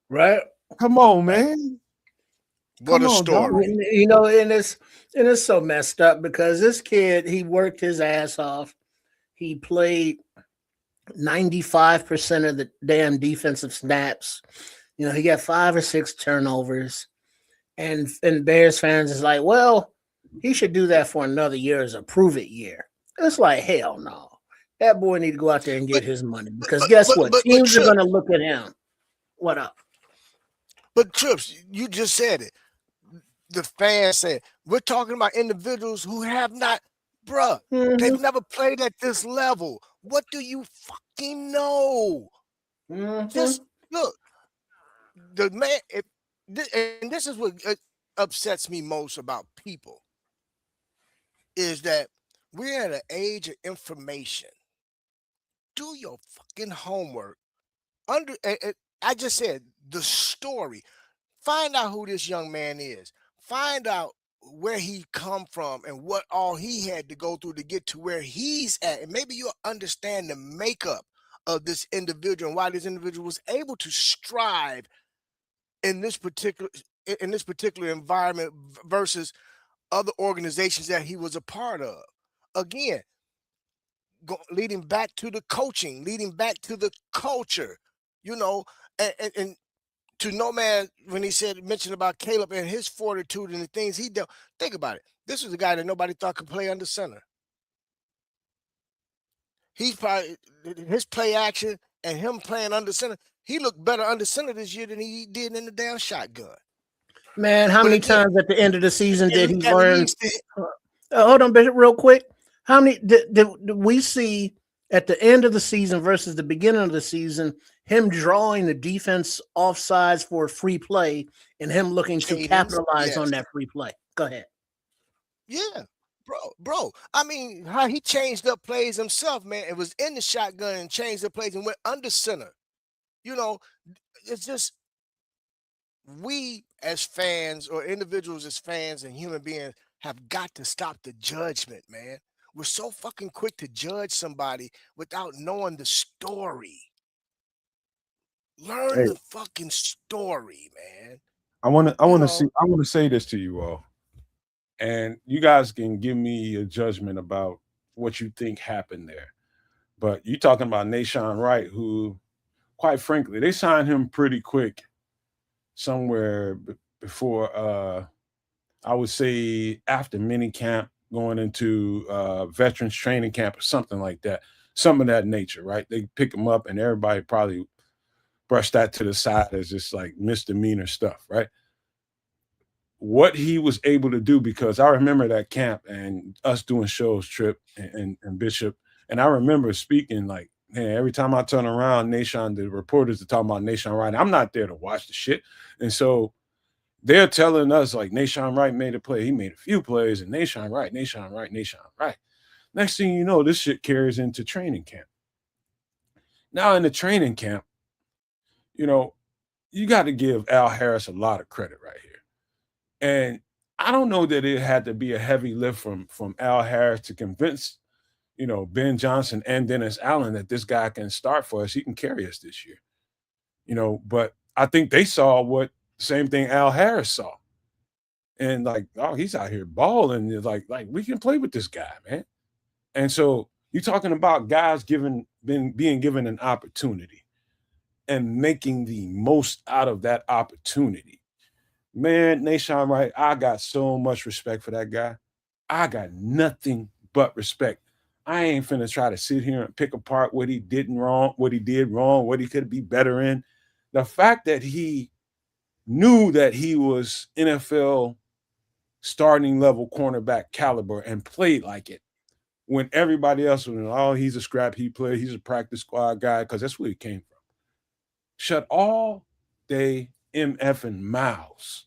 Right? Come on, man. What Come a on, dog. story. And it's so messed up because this kid, he worked his ass off. He played 95% of the damn defensive snaps. He got 5 or 6 turnovers. And Bears fans is like, well, he should do that for another year as a prove it year. It's like, hell no. That boy need to go out there and get his money because guess what? Teams are Trips, going to look at him. What up? but Trips, you just said it. The fans said we're talking about individuals who have not, bruh, they've never played at this level. What do you fucking know? Just look, the man. And this is what upsets me most about people is that we're at an age of information. Do your fucking homework. I just said the story. Find out who this young man is. Find out where he come from and what all he had to go through to get to where he's at. And maybe you'll understand the makeup of this individual and why this individual was able to strive in this particular environment versus other organizations that he was a part of. Again, leading back to the coaching, leading back to the culture, and to no man when he mentioned about Caleb and his fortitude and the things he did. Think about it. This was a guy that nobody thought could play under center. He's probably his play action and him playing under center. He looked better under center this year than he did in the damn shotgun. Man, how many times at the end of the season did he learn? To, hold on, Bishop, real quick. How many did we see at the end of the season versus the beginning of the season? Him drawing the defense offsides for a free play and him looking to capitalize on that free play. Go ahead. Yeah, bro. I mean, how he changed up plays himself, man. It was in the shotgun and changed up plays and went under center. It's just we as fans or individuals as fans and human beings have got to stop the judgment, man. We're so fucking quick to judge somebody without knowing the story. Learn the fucking story, man. I want to say this to you all, and you guys can give me a judgment about what you think happened there. But you talking about Nashawn Wright, who, quite frankly, they signed him pretty quick, somewhere before I would say after mini camp, going into veterans training camp or something like that, some of that nature, right? They pick him up, and everybody probably brush that to the side as just like misdemeanor stuff, right? What he was able to do, because I remember that camp and us doing shows, Trip and Bishop, and I remember speaking like, man, every time I turn around, the reporters are talking about Nashawn Wright. I'm not there to watch the shit. And so they're telling us like Nashawn Wright made a play. He made a few plays, and Nashawn Wright. Next thing you know, this shit carries into training camp. Now in the training camp, you got to give Al Harris a lot of credit right here. And I don't know that it had to be a heavy lift from Al Harris to convince, Ben Johnson and Dennis Allen that this guy can start for us. He can carry us this year. But I think they saw the same thing Al Harris saw. And like, oh, he's out here balling. Like we can play with this guy, man. And so you're talking about guys being given an opportunity and making the most out of that opportunity. Man, Nashawn Wright, I got so much respect for that guy. I got nothing but respect. I ain't finna try to sit here and pick apart what he did wrong, what he could be better in. The fact that he knew that he was NFL starting level cornerback caliber and played like it when everybody else was, oh, he's a scrap heap player, he's a practice squad guy, because that's where he came from. Shut all they MFing mouths.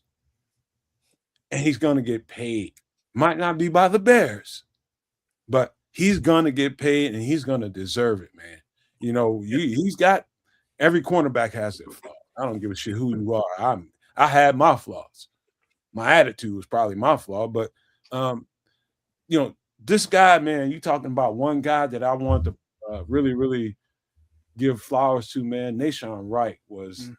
And he's gonna get paid. Might not be by the Bears, but he's gonna get paid and he's gonna deserve it, man. You know, he's got every cornerback has their flaws. I don't give a shit who you are. I had my flaws. My attitude was probably my flaw, but you know, this guy, man, you talking about one guy that I wanted to really, really give flowers to, man. Nashawn Wright was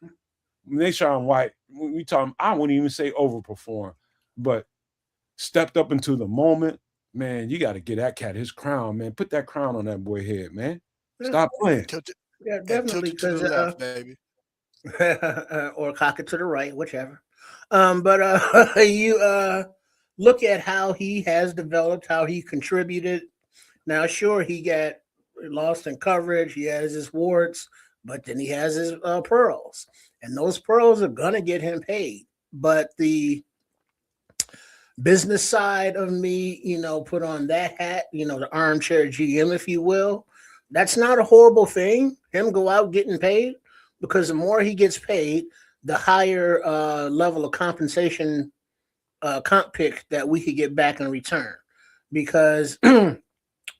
Nashawn White. We talking, I wouldn't even say overperform, but stepped up into the moment. Man, you got to get that cat his crown, man. Put that crown on that boy head, man. Stop playing. Yeah, definitely. To the left, baby. Or cock it to the right, whichever. But you look at how he has developed, how he contributed. Now, sure, he got lost in coverage. He has his warts, but then he has his pearls, and those pearls are gonna get him paid. But the business side of me, you know, put on that hat, you know, the armchair GM, if you will. That's not a horrible thing. Him go out getting paid, because the more he gets paid, the higher level of compensation comp pick that we could get back in return. Because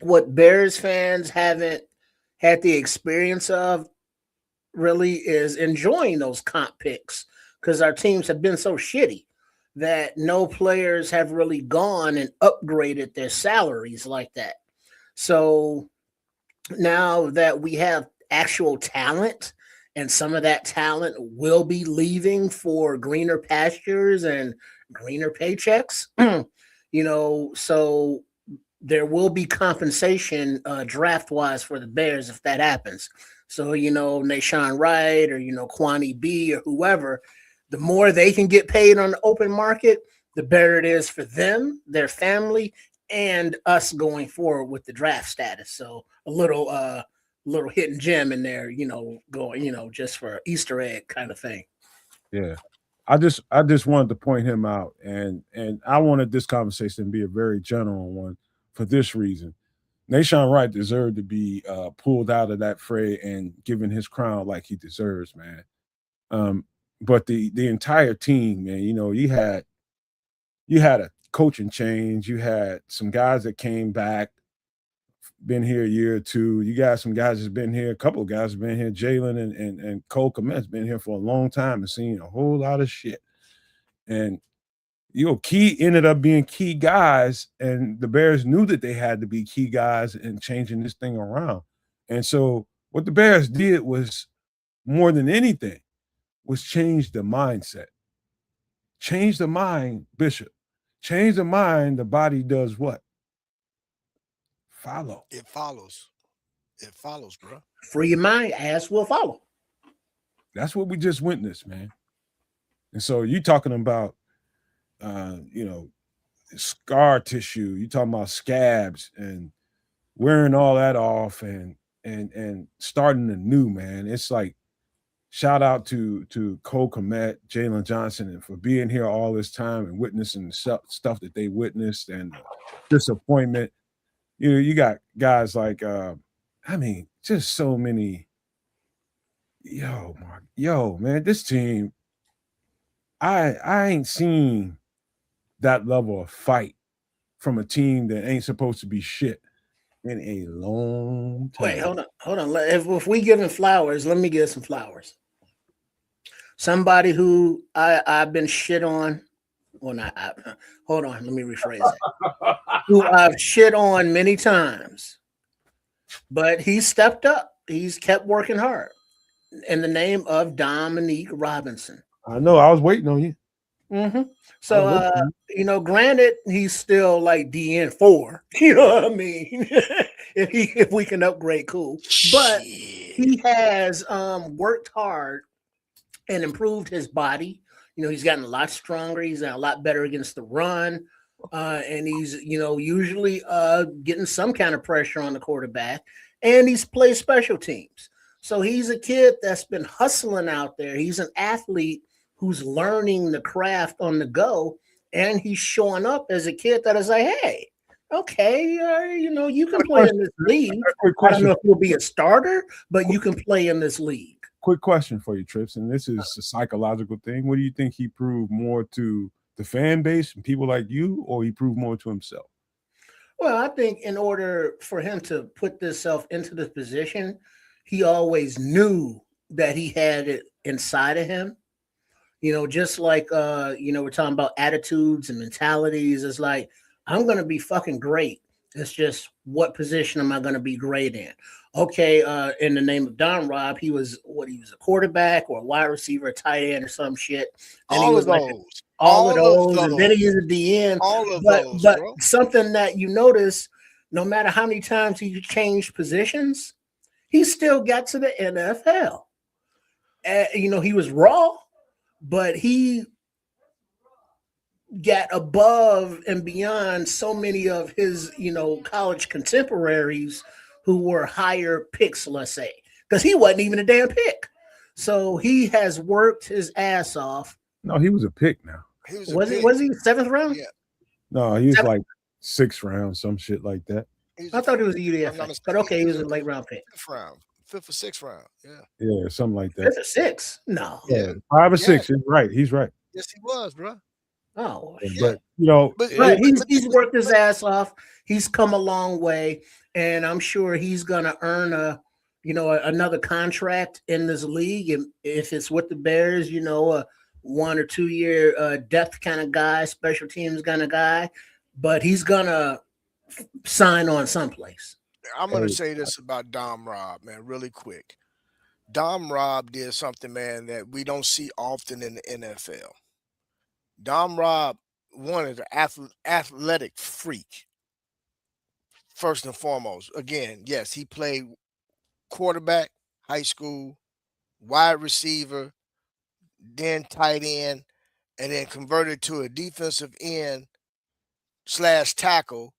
what Bears fans haven't had the experience of really is enjoying those comp picks, because our teams have been so shitty that no players have really gone and upgraded their salaries like that. So now that we have actual talent, and some of that talent will be leaving for greener pastures and greener paychecks, you know, so there will be compensation draft wise for the Bears if that happens. So, you know, Nashawn Wright, or, you know, Kwani B, or whoever, the more they can get paid on the open market, the better it is for them, their family, and us going forward with the draft status. So a little hidden gem in there, you know, going, you know, just for Easter egg kind of thing. Yeah. I just wanted to point him out, and I wanted this conversation to be a very general one for this reason. Nashawn Wright deserved to be pulled out of that fray and given his crown like he deserves, man. But the entire team, man, you know, you had a coaching change. You had some guys that came back, been here a year or two. You got some guys that's been here, a couple of guys have been here. Jalen and Cole Kmet's been here for a long time and seen a whole lot of shit. And you know, key ended up being key guys, and the Bears knew that they had to be key guys in changing this thing around. And so what the Bears did was, more than anything, was change the mindset. Change the mind, Bishop. Change the mind, the body does what? Follow. It follows. It follows, bro. Free your mind, ass will follow. That's what we just witnessed, man. And so you talking about you know, scar tissue, you talking about scabs and wearing all that off and starting anew, man. It's like, shout out to Cole Kmet, Jalen Johnson, and for being here all this time and witnessing the stuff that they witnessed and disappointment. You know, you got guys like I mean, just so many. Yo, man, this team, I ain't seen that level of fight from a team that ain't supposed to be shit in a long time. Wait, hold on. If we giving flowers, let me give some flowers. Somebody who I've been shit on. Well, not hold on. Let me rephrase that. Who I've shit on many times, but he stepped up. He's kept working hard. In the name of Dominique Robinson. I know. I was waiting on you. Mm-hmm. So, you know, granted, he's still like DN4. You know what I mean? if we can upgrade, cool. But he has worked hard and improved his body. You know, he's gotten a lot stronger. He's gotten a lot better against the run. And he's usually getting some kind of pressure on the quarterback, and he's played special teams. So he's a kid that's been hustling out there. He's an athlete who's learning the craft on the go, and he's showing up as a kid that is like, hey, okay, you can Quick play in question. this league. Quick I don't question. know if you'll be a starter, but you can play in this league. Quick question for you, Trips, and this is a psychological thing. What do you think he proved more to the fan base and people like you, or he proved more to himself? Well, I think in order for him to put himself into this position, he always knew that he had it inside of him. Just like we're talking about attitudes and mentalities. It's like, I'm gonna be fucking great. It's just, what position am I gonna be great in? Okay, in the name of Don Rob, he was a quarterback or a wide receiver, a tight end or some shit. Then he All was of like those. all of All of those, and then he those. was at the end. All of But those, but bro. something that you notice, no matter how many times he changed positions, he still got to the NFL. He was raw, but he got above and beyond so many of his, college contemporaries who were higher picks, let's say, because he wasn't even a damn pick. So he has worked his ass off. No, he was a pick now. He was a Was it? pick. Was he seventh round? Yeah. No, he was Seventh? like 6th round, some shit like that. He's I thought it was a if I'm not UDFA, but mistaken, okay, he he was was a a late round pick. fifth round, fifth or sixth round. Yeah. Yeah, something like that. Fifth or sixth? No. Yeah, Yeah. 5 or Yeah. 6. He's right. He's right. Yes, he was, bro. Oh Yeah, shit. but you know, But But but he's worked his ass off. He's come a long way, and I'm sure he's gonna earn another contract in this league. And if it's with the Bears, a 1 or 2 year depth kind of guy, special teams kind of guy, but he's gonna sign on someplace. I'm gonna hey, say this about Dom Rob, man, really quick. Dom Rob did something, man, that we don't see often in the NFL. Dom Rob, one is an athletic freak, first and foremost. Again, yes, he played quarterback, high school, wide receiver, then tight end, and then converted to a defensive end slash tackle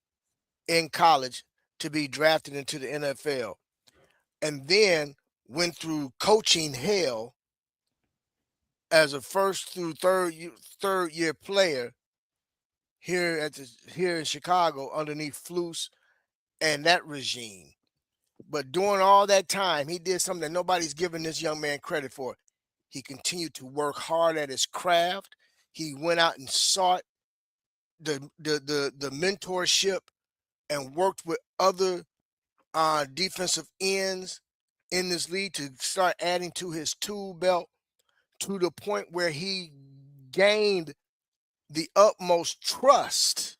in college to be drafted into the NFL. And then went through coaching hell as a first through third year player here in Chicago underneath Flus and that regime. But during all that time, he did something that nobody's giving this young man credit for. He continued to work hard at his craft. He went out and sought the mentorship and worked with other defensive ends in this league to start adding to his tool belt to the point where he gained the utmost trust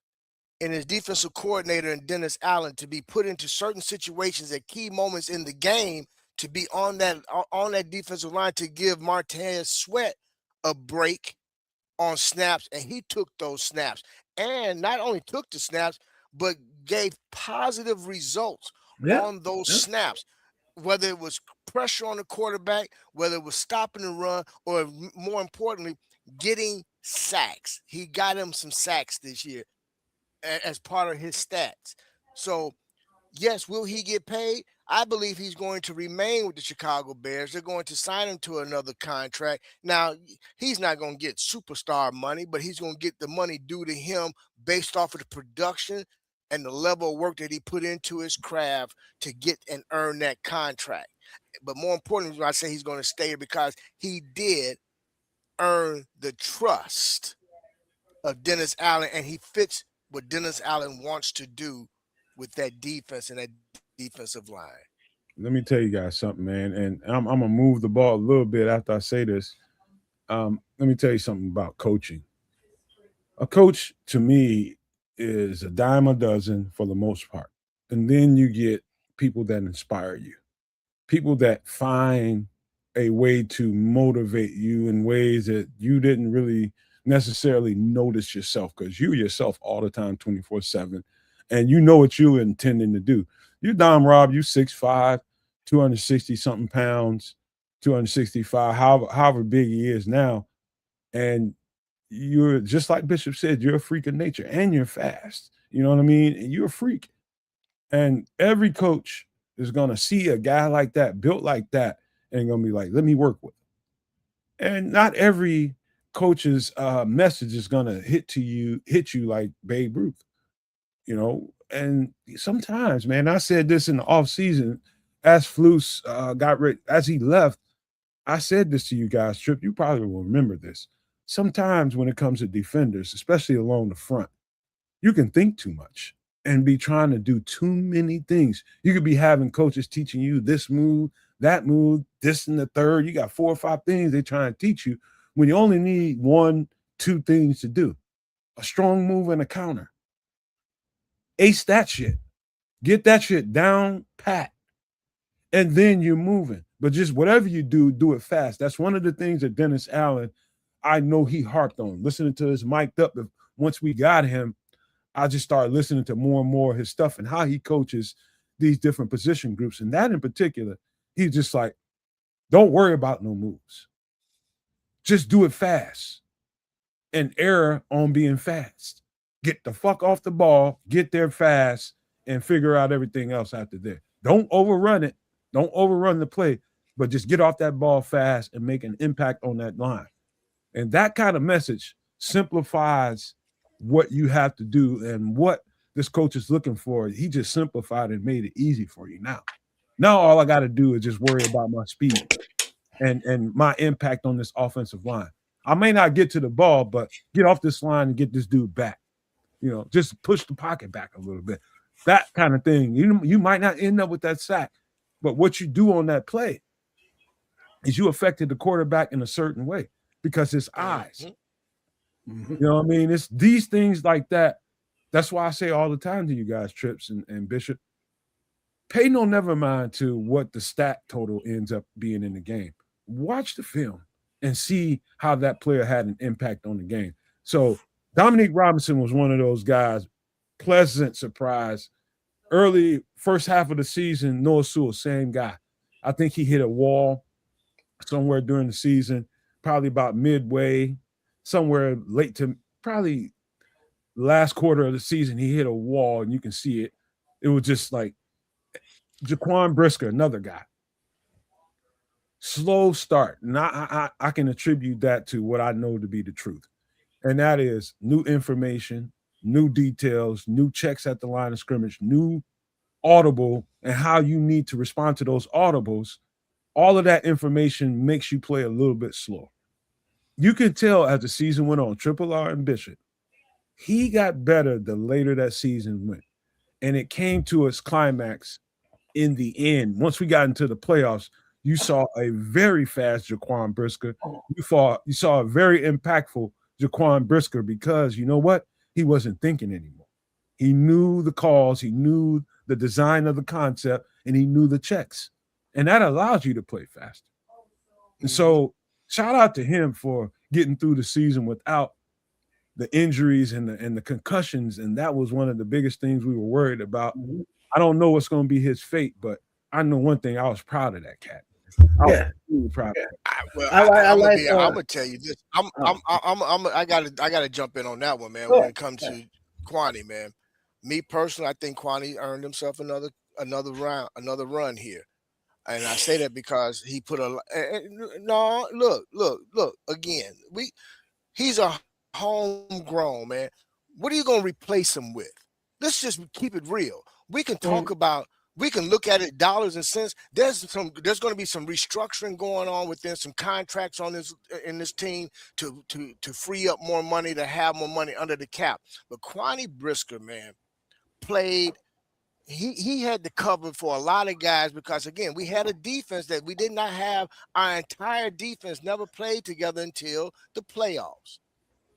in his defensive coordinator and Dennis Allen to be put into certain situations at key moments in the game to be on that defensive line to give Martez Sweat a break on snaps, and he took those snaps and not only took the snaps but gave positive results Yeah. on those Yeah. snaps, whether it was pressure on the quarterback, whether it was stopping the run, or more importantly, getting sacks. He got him some sacks this year as part of his stats. So, yes, will he get paid? I believe he's going to remain with the Chicago Bears. They're going to sign him to another contract. Now, he's not going to get superstar money, but he's going to get the money due to him based off of the production and the level of work that he put into his craft to get and earn that contract. But more importantly, I say he's going to stay here because he did earn the trust of Dennis Allen, and he fits what Dennis Allen wants to do with that defense and that defensive line. let me tell you guys something, man. And I'm gonna move the ball a little bit after I say this. Let me tell you something about coaching. A coach to me is a dime a dozen for the most part. And then you get people that inspire you, people that find a way to motivate you in ways that you didn't really necessarily notice yourself because you yourself all the time 24/7 and you know what you're intending to do. You Dom Rob, you 6'5", 260 something pounds, 265, however big he is now, and you're just like Bishop said, you're a freak of nature and you're fast. You know what I mean? And you're a freak. And every coach is gonna see a guy like that, built like that, and gonna be like, let me work with him. And not every coach's message is gonna hit you like Babe Ruth, you know. And sometimes, man, I said this in the off season as Flus got rid as he left. I said this to you guys, Trip. You probably will remember this. Sometimes when it comes to defenders, especially along the front, you can think too much and be trying to do too many things. You could be having coaches teaching you this move, that move, this and the third. You got 4 or 5 things they're trying to teach you when you only need 1, 2 things to do: a strong move and a counter. Ace that shit. Get that shit down pat. And then you're moving. But just whatever you do, do it fast. That's one of the things that Dennis Allen, I know he harped on. Listening to his mic'd up. Once we got him, I just started listening to more and more of his stuff and how he coaches these different position groups. And that in particular, he's just like, don't worry about no moves. Just do it fast and err on being fast. Get the fuck off the ball, get there fast, and figure out everything else after there. Don't overrun it. Don't overrun the play, but just get off that ball fast and make an impact on that line. And that kind of message simplifies what you have to do and what this coach is looking for. He just simplified and made it easy for you now. Now all I got to do is just worry about my speed and my impact on this offensive line. I may not get to the ball, but get off this line and get this dude back. You know, just push the pocket back a little bit. That kind of thing. You might not end up with that sack, but what you do on that play is you affected the quarterback in a certain way because his eyes. You know what I mean? It's these things like that. That's why I say all the time to you guys, Trips and Bishop, pay no never mind to what the stat total ends up being in the game. Watch the film and see how that player had an impact on the game. So Dominique Robinson was one of those guys, pleasant surprise. Early first half of the season, Noah Sewell, same guy. I think he hit a wall somewhere during the season, probably about midway, somewhere late to probably last quarter of the season. He hit a wall, and you can see it. It was just like Jaquan Brisker, another guy. Slow start. And I can attribute that to what I know to be the truth. And that is new information, new details, new checks at the line of scrimmage, new audible, and how you need to respond to those audibles. All of that information makes you play a little bit slower. You can tell as the season went on, Triple R and Bishop, he got better the later that season went. And it came to its climax in the end. Once we got into the playoffs, you saw a very fast Jaquan Brisker. You saw a very impactful Jaquan Brisker because you know what? He wasn't thinking anymore. He knew the calls, he knew the design of the concept, and he knew the checks. And that allows you to play faster. And so shout out to him for getting through the season without the injuries and the concussions. And that was one of the biggest things we were worried about. I don't know what's going to be his fate, but I know one thing. I was proud of that cat. I was really proud of that. I'm gonna tell you this. I gotta jump in on that one, man. When it comes to Kwani, man, me personally, I think Kwani earned himself another run here. And I say that because he put no, look again. He's a homegrown man. What are you gonna replace him with? Let's just keep it real. We can talk about, we can look at it dollars and cents. There's going to be some restructuring going on within some contracts on in this team to free up more money, to have more money under the cap. But Kwani Brisker, man, played. He had to cover for a lot of guys because, again, we had a defense that we did not have. Our entire defense never played together until the playoffs.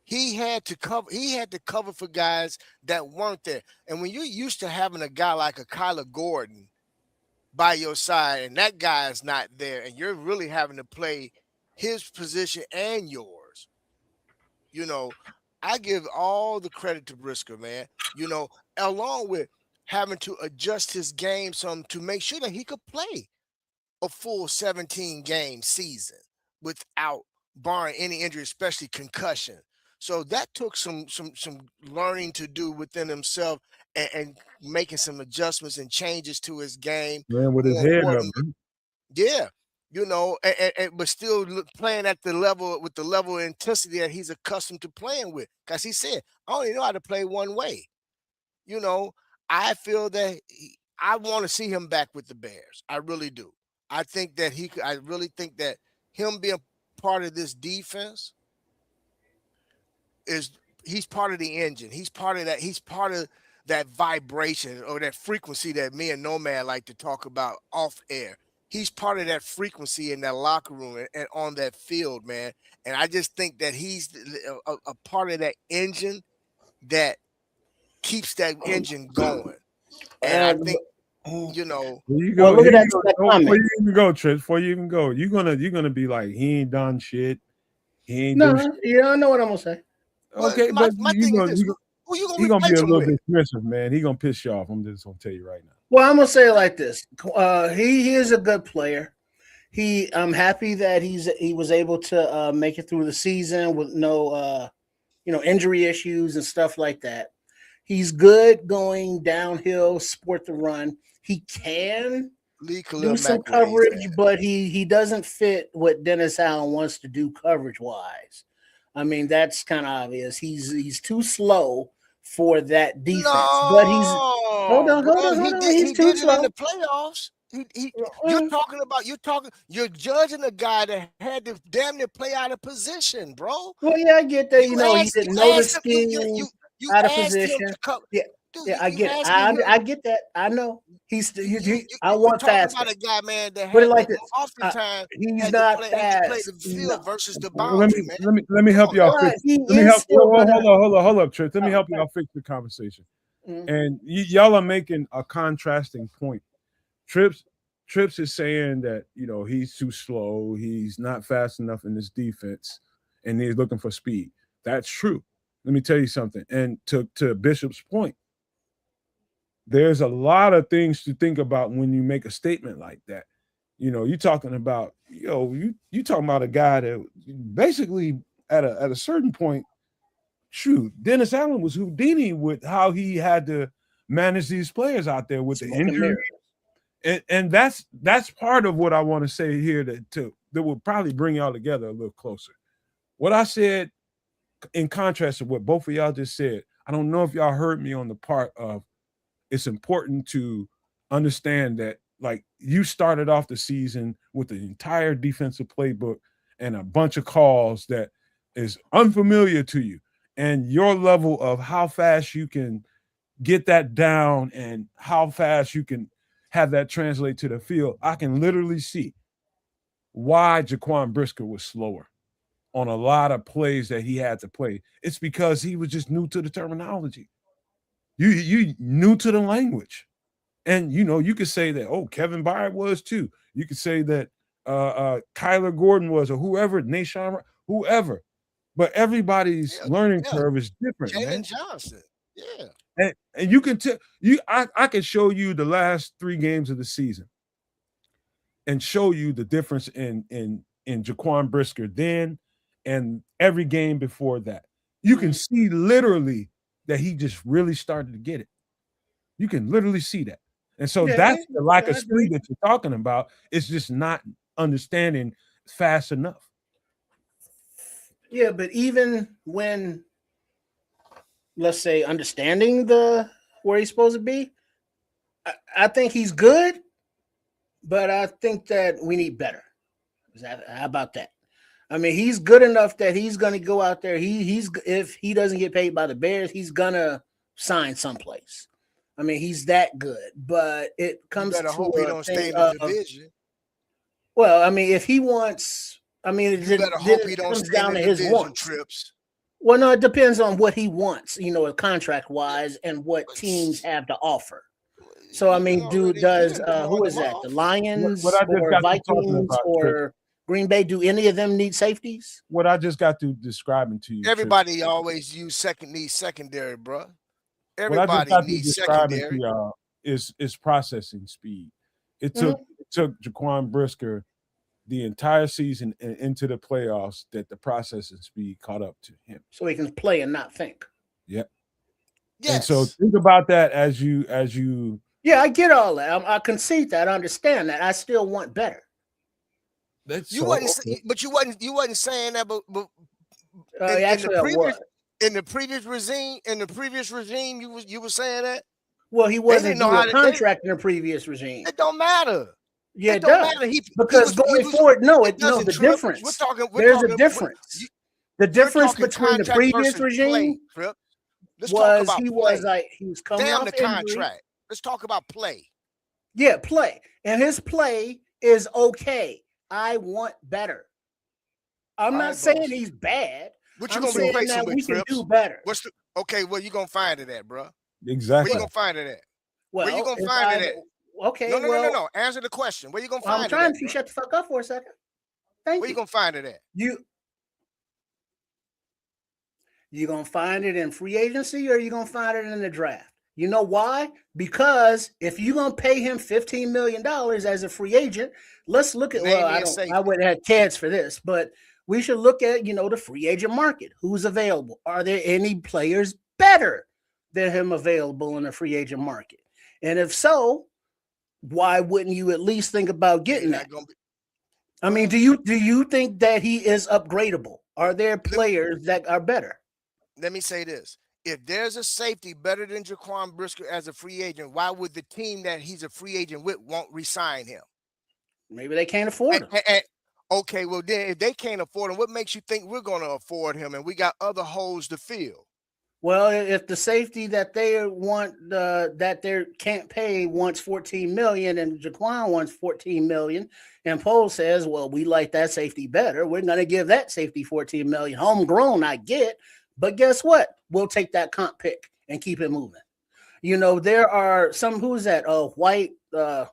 He had to cover for guys that weren't there. And when you're used to having a guy like a Kyler Gordon by your side and that guy is not there and you're really having to play his position and yours, I give all the credit to Brisker, man, along with having to adjust his game some to make sure that he could play a full 17-game season without barring any injury, especially concussion. So that took some learning to do within himself, and making some adjustments and changes to his game. Man, with his More head up, important, man. yeah, but still playing at the level with the level of intensity that he's accustomed to playing with. Because he said, "I only know how to play one way." You know, I feel that I want to see him back with the Bears. I really do. I think that he could. I really think that him being part of this defense is he's part of the engine. He's part of that. He's part of that vibration or that frequency that me and Nomad like to talk about off air. He's part of that frequency in that locker room and on that field, man. And I just think that he's a part of that engine that keeps that engine going. And I Uh, think, well, you know, Here you go. look Here at you that go. Before comment. you even go, Trish, before you even go, you're gonna be like, he ain't done shit. He ain't do shit. No, yeah, I know what I'm gonna say. well, Okay, but my you thing is gonna this: who you gonna he gonna be replace a him little with? bit dismissive, man. He gonna piss you off. I'm just gonna tell you right now. Well, I'm gonna say it like this. He is a good player. I'm happy that he was able to make it through the season with no injury issues and stuff like that. He's good going downhill, sport the run. He can Leave do Khalil some Mack where he's coverage, at. but he doesn't fit what Dennis Allen wants to do coverage wise. I mean, that's kind of obvious. He's too slow for that defense. But he's hold No, on, hold bro, on, hold on. he He's too did it in the slow. playoffs. Uh, You're judging a guy that had to damn near play out of position, bro. Well, yeah, I get that. He You didn't know the asked him scheme, you out of asked him position. to come. Yeah, Dude, yeah, I you get it. asking him. I get that. I know. I You're want talking faster. about a guy, man, that Put it had like to this. oftentimes He's not had to play fast. the No. field versus the Let boundary, me man. let me Come help on y'all now. fix. He Let me is help. still gonna. Hold up, Trish. Let me Oh, help y'all fix the conversation. mm, And y'all are making a contrasting point. Trips Trips is saying that he's too slow, he's not fast enough in this defense, and he's looking for speed. That's true. Let me tell you something. And to Bishop's point, there's a lot of things to think about when you make a statement like that. You're talking about you talking about a guy that basically at a certain point, shoot, Dennis Allen was Houdini with how he had to manage these players out there with the smoke and injury. mirrors. And that's part of what I want to say here that will probably bring y'all together a little closer. What I said in contrast to what both of y'all just said, I don't know if y'all heard me on the part of it's important to understand that, like, you started off the season with the entire defensive playbook and a bunch of calls that is unfamiliar to you, and your level of how fast you can get that down and how fast you can have that translate to the field. I can literally see why Jaquan Brisker was slower on a lot of plays that he had to play. It's because he was just new to the terminology. You new to the language. And you could say that, oh, Kevin Byard was too. You could say that Kyler Gordon was, or whoever, Nashawn, whoever. But everybody's Yeah, learning yeah. curve is different, Jalen man. Johnson. Yeah. And you can tell I can show you the last 3 games of the season and show you the difference in Jaquan Brisker then and every game before that. You can see literally that he just really started to get it. You can literally see that. And so Yeah, that's the lack I of agree. speed that you're talking about. It's just not understanding fast enough. Yeah, but even when, let's say, understanding the where he's supposed to be, I think he's good, but I think that we need better. How about that? I mean, he's good enough that he's going to go out there. He's if he doesn't get paid by the Bears, he's gonna sign someplace. I mean, he's that good. But it You comes better to hope he a don't stay thing in the of, division. well, I mean, if he wants, I mean, You better then hope he it don't comes stay in down the to his division, wants. Trips. Well, no, it depends on what he wants, contract wise, and what teams But have to offer. So I you mean, you does done blowing who them is that? The off. What Lions I just or got to talking Vikings about, Trips, or Green Bay? Do any of them need safeties? what I just got to describing to you, Trips, Everybody always needs secondary, bro. what I just Everybody got to needs describing to secondary. y'all is processing speed. It Mhm. took Jaquan Brisker the entire season and into the playoffs that the processing speed caught up to him. So he can play and not think. Yep. And so Yes. think about that as you. Yeah, I get all that. I concede that. I understand that. I still want better. That's You so wasn't, okay. but you wasn't saying that. But in Actually, the I previous was. in the previous regime, you was saying that Well, he they wasn't didn't know due how a to. contract in the previous regime. It don't matter. Yeah, It it don't does. matter. Because He going was. forward, no, It no, doesn't the trip. We're difference. talking. There's a difference. The We're difference talking between the contract previous versus play, regime Trip. Let's talk was about play. he was coming Damn off the injury. contract. Let's talk about play. Yeah, play. And his play is okay. I want better. I'm All not right, saying boss. he's bad. What you I'm gonna saying replace him that with, we can Trips? do better. Okay? Where you gonna find it at, bro? Where you Exactly. gonna find it at? Where you Well, gonna find it at? okay, No. Answer the question. Where you gonna I'm find it trying at, to bro? shut the fuck up for a second. Thank Where you you. gonna find it at? You gonna find it in free agency or you gonna find it in the draft? You know why? Because if you're gonna pay him $15 million as a free agent, let's look at Name me a safety. I wouldn't have kids for this, but we should look at the free agent market. Who's available? Are there any players better than him available in the free agent market? And if so, why wouldn't you at least think about getting that? I mean, do you think that he is upgradable? Are there players that are better? Let me say this. If there's a safety better than Jaquan Brisker as a free agent, why would the team that he's a free agent with won't re-sign him? Maybe they can't afford him. Okay, well then if they can't afford him, what makes you think we're going to afford him and we got other holes to fill? Well, if the safety that they want that they can't pay wants $14 million and Jaquan wants $14 million, and Poe says, "Well, we like that safety better. We're going to give that safety $14 million. Homegrown, I get, but guess what? We'll take that comp pick and keep it moving." There are some. Who's that? White.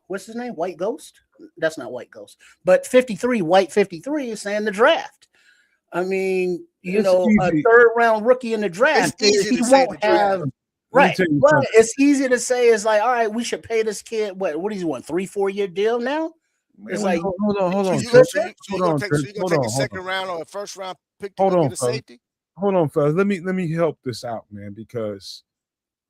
What's his name? White Ghost. That's not White Ghost, but 53. White 53 is saying the draft. I mean, a third round rookie in the draft, he won't have. Right. But it's easy to say, it's like, all right, we should pay this kid. What does he want? 3-4 year deal now? It's like, hold on. So you're gonna take a second round or a first round pick to go get a safety? Hold on, fellas. Let me help this out, man, because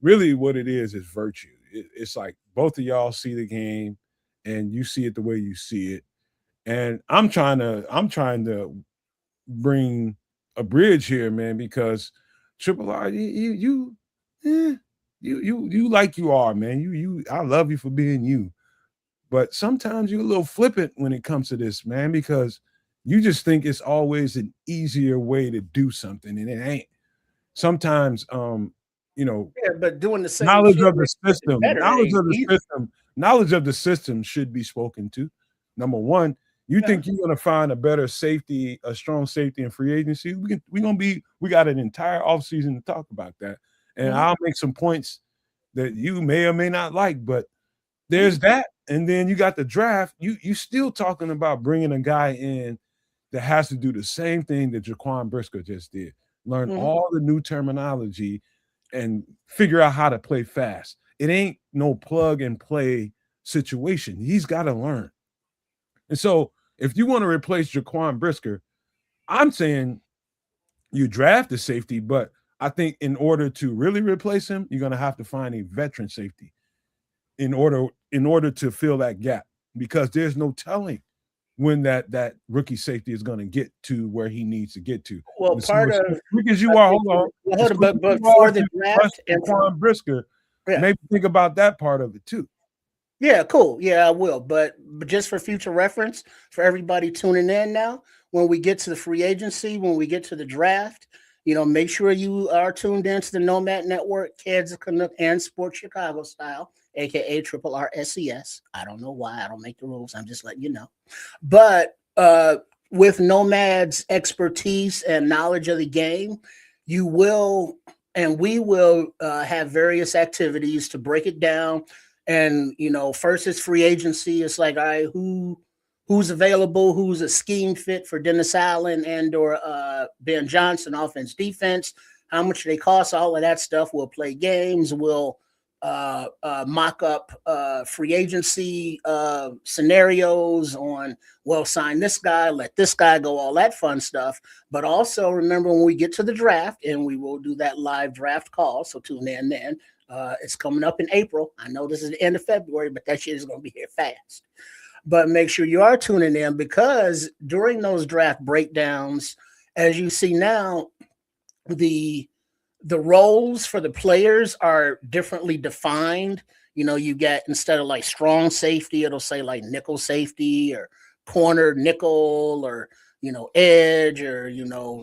really what it is virtue. It's like both of y'all see the game and you see it the way you see it. And I'm trying to bring a bridge here, man, because Triple R, you like you are, man. I love you for being you. But sometimes you're a little flippant when it comes to this, man, because you just think it's always an easier way to do something, and it ain't. Sometimes but doing the same knowledge of the system should be spoken to. Number one, you think you're going to find a better safety, a strong safety in free agency? We got an entire offseason to talk about that. And I'll make some points that you may or may not like, but there's that. And then you got the draft. You still talking about bringing a guy in that has to do the same thing that Jaquan Brisker just did. Learn all the new terminology and figure out how to play fast. It ain't no plug and play situation. He's got to learn. And so if you want to replace Jaquan Brisker, I'm saying you draft a safety, but I think in order to really replace him, you're going to have to find a veteran safety in order to fill that gap, because there's no telling when that rookie safety is going to get to where he needs to get to. Well, part of because you are, hold on, but for the draft and Jaquan Brisker, maybe think about that part of it too. Yeah, cool. Yeah, I will. But just for future reference, for everybody tuning in now, when we get to the free agency, when we get to the draft, make sure you are tuned into the Nomad Network, Kansas Canuck and Sports Chicago Style, aka Triple RSCS. I don't know why. I don't make the rules. I'm just letting you know. But with Nomad's expertise and knowledge of the game, you will and we will have various activities to break it down. And, first it's free agency. It's like, all right, who's available, who's a scheme fit for Dennis Allen and or Ben Johnson, offense, defense, how much they cost, all of that stuff. We'll play games. We'll mock up free agency scenarios on, well, sign this guy, let this guy go, all that fun stuff. But also remember when we get to the draft, and we will do that live draft call, so tune in then. It's coming up in April. I know this is the end of February, but that shit is going to be here fast. But make sure you are tuning in, because during those draft breakdowns, as you see now, the roles for the players are differently defined. You get, instead of like strong safety, it'll say like nickel safety, or corner nickel, or edge, or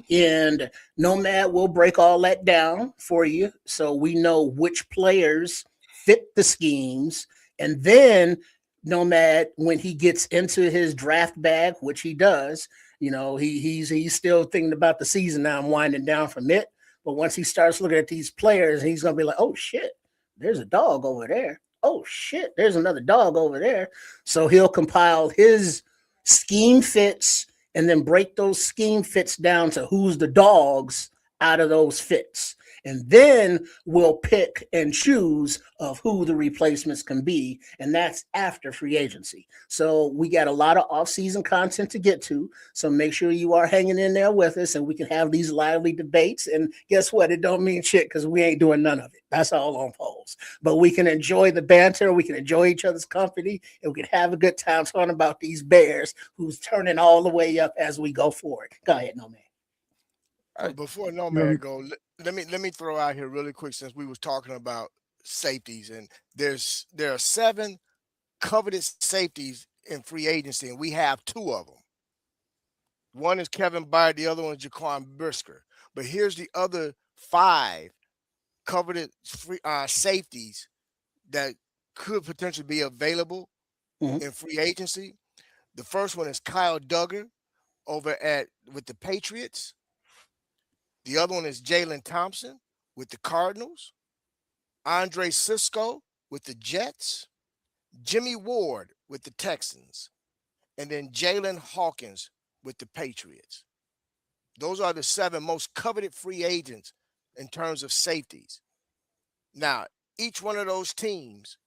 end. Nomad will break all that down for you, so we know which players fit the schemes. And then Nomad, when he gets into his draft bag, which he does, he's still thinking about the season now. I'm winding down from it. But once he starts looking at these players, he's going to be like, oh, shit, there's a dog over there. Oh, shit, there's another dog over there. So he'll compile his scheme fits and then break those scheme fits down to who's the dogs out of those fits. And then we'll pick and choose of who the replacements can be. And that's after free agency. So we got a lot of off-season content to get to. So make sure you are hanging in there with us, and we can have these lively debates. And guess what? It don't mean shit, because we ain't doing none of it. That's all on polls. But we can enjoy the banter. We can enjoy each other's company. And we can have a good time talking about these Bears who's turning all the way up as we go forward. Go ahead, Nomad. Before Nomad go, let me throw out here really quick, since we was talking about safeties, and there are 7 coveted safeties in free agency, and we have 2 of them. One is Kevin Byard, the other one is Jaquan Brisker. But here's the other 5 coveted safeties that could potentially be available in free agency. The first one is Kyle Duggar with the Patriots. The other one is Jalen Thompson with the Cardinals, Andre Cisco with the Jets, Jimmy Ward with the Texans, and then Jalen Hawkins with the Patriots. Those are the 7 most coveted free agents in terms of safeties. Now, each one of those teams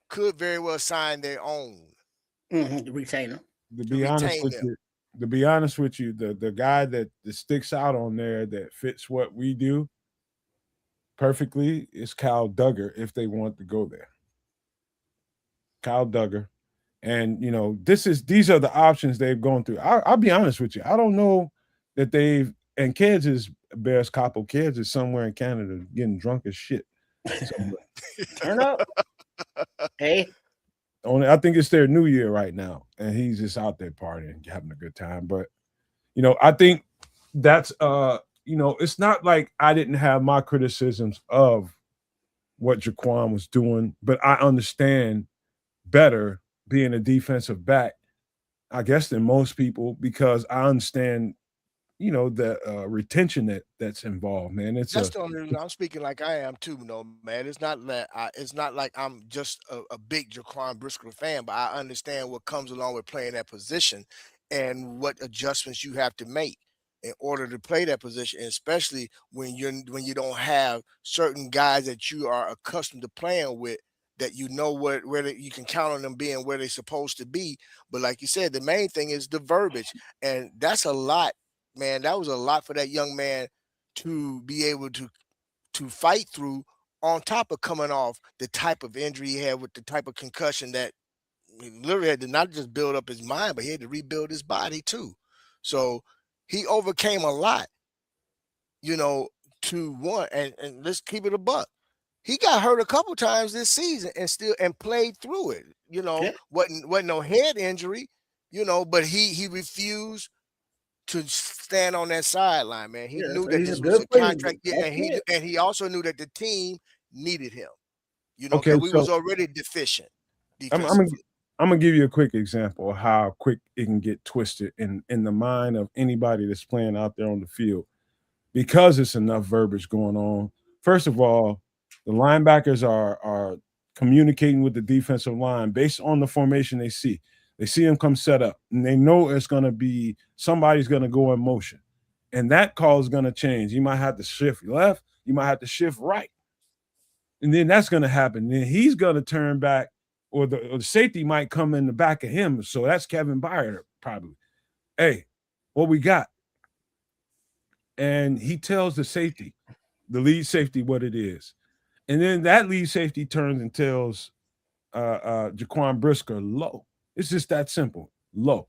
could very well sign their own retainer. To be honest with you, the guy that sticks out on there that fits what we do perfectly is Kyle Duggar, if they want to go there. Kyle Duggar. And these are the options they've gone through. I'll be honest with you. I don't know that and Kids is Bears Capo. Kids is somewhere in Canada getting drunk as shit. Turn up. Hey. I think it's their new year right now, and he's just out there partying, having a good time. But I think that's it's not like I didn't have my criticisms of what Jaquan was doing, but I understand better being a defensive back, I guess, than most people, because I understand the retention that's involved, man. That's the only reason I'm speaking like I am too, man. It's not like I'm just a big Jaquan Brisker fan, but I understand what comes along with playing that position and what adjustments you have to make in order to play that position, especially when you don't have certain guys that you are accustomed to playing with, that you can count on them being where they're supposed to be. But like you said, the main thing is the verbiage, and that's a lot. Man, that was a lot for that young man to be able to fight through, on top of coming off the type of injury he had with the type of concussion that he literally had to not just build up his mind, but he had to rebuild his body too. So he overcame a lot, to one. And let's keep it a buck. He got hurt a couple times this season and played through it. Wasn't no head injury, but he refused to stand on that sideline, man. He knew that this was a contract, and he also knew that the team needed him. Okay, we was already deficient defensively. I'm gonna give you a quick example of how quick it can get twisted in the mind of anybody that's playing out there on the field, because it's enough verbiage going on. First of all, the linebackers are communicating with the defensive line based on the formation they see. They see him come set up, and they know it's going to be somebody's going to go in motion. And that call is going to change. You might have to shift left. You might have to shift right. And then that's going to happen. Then he's going to turn back, or the safety might come in the back of him. So that's Kevin Byard probably. Hey, what we got? And he tells the lead safety, what it is. And then that lead safety turns and tells Jaquan Brisker low. It's just that simple, low.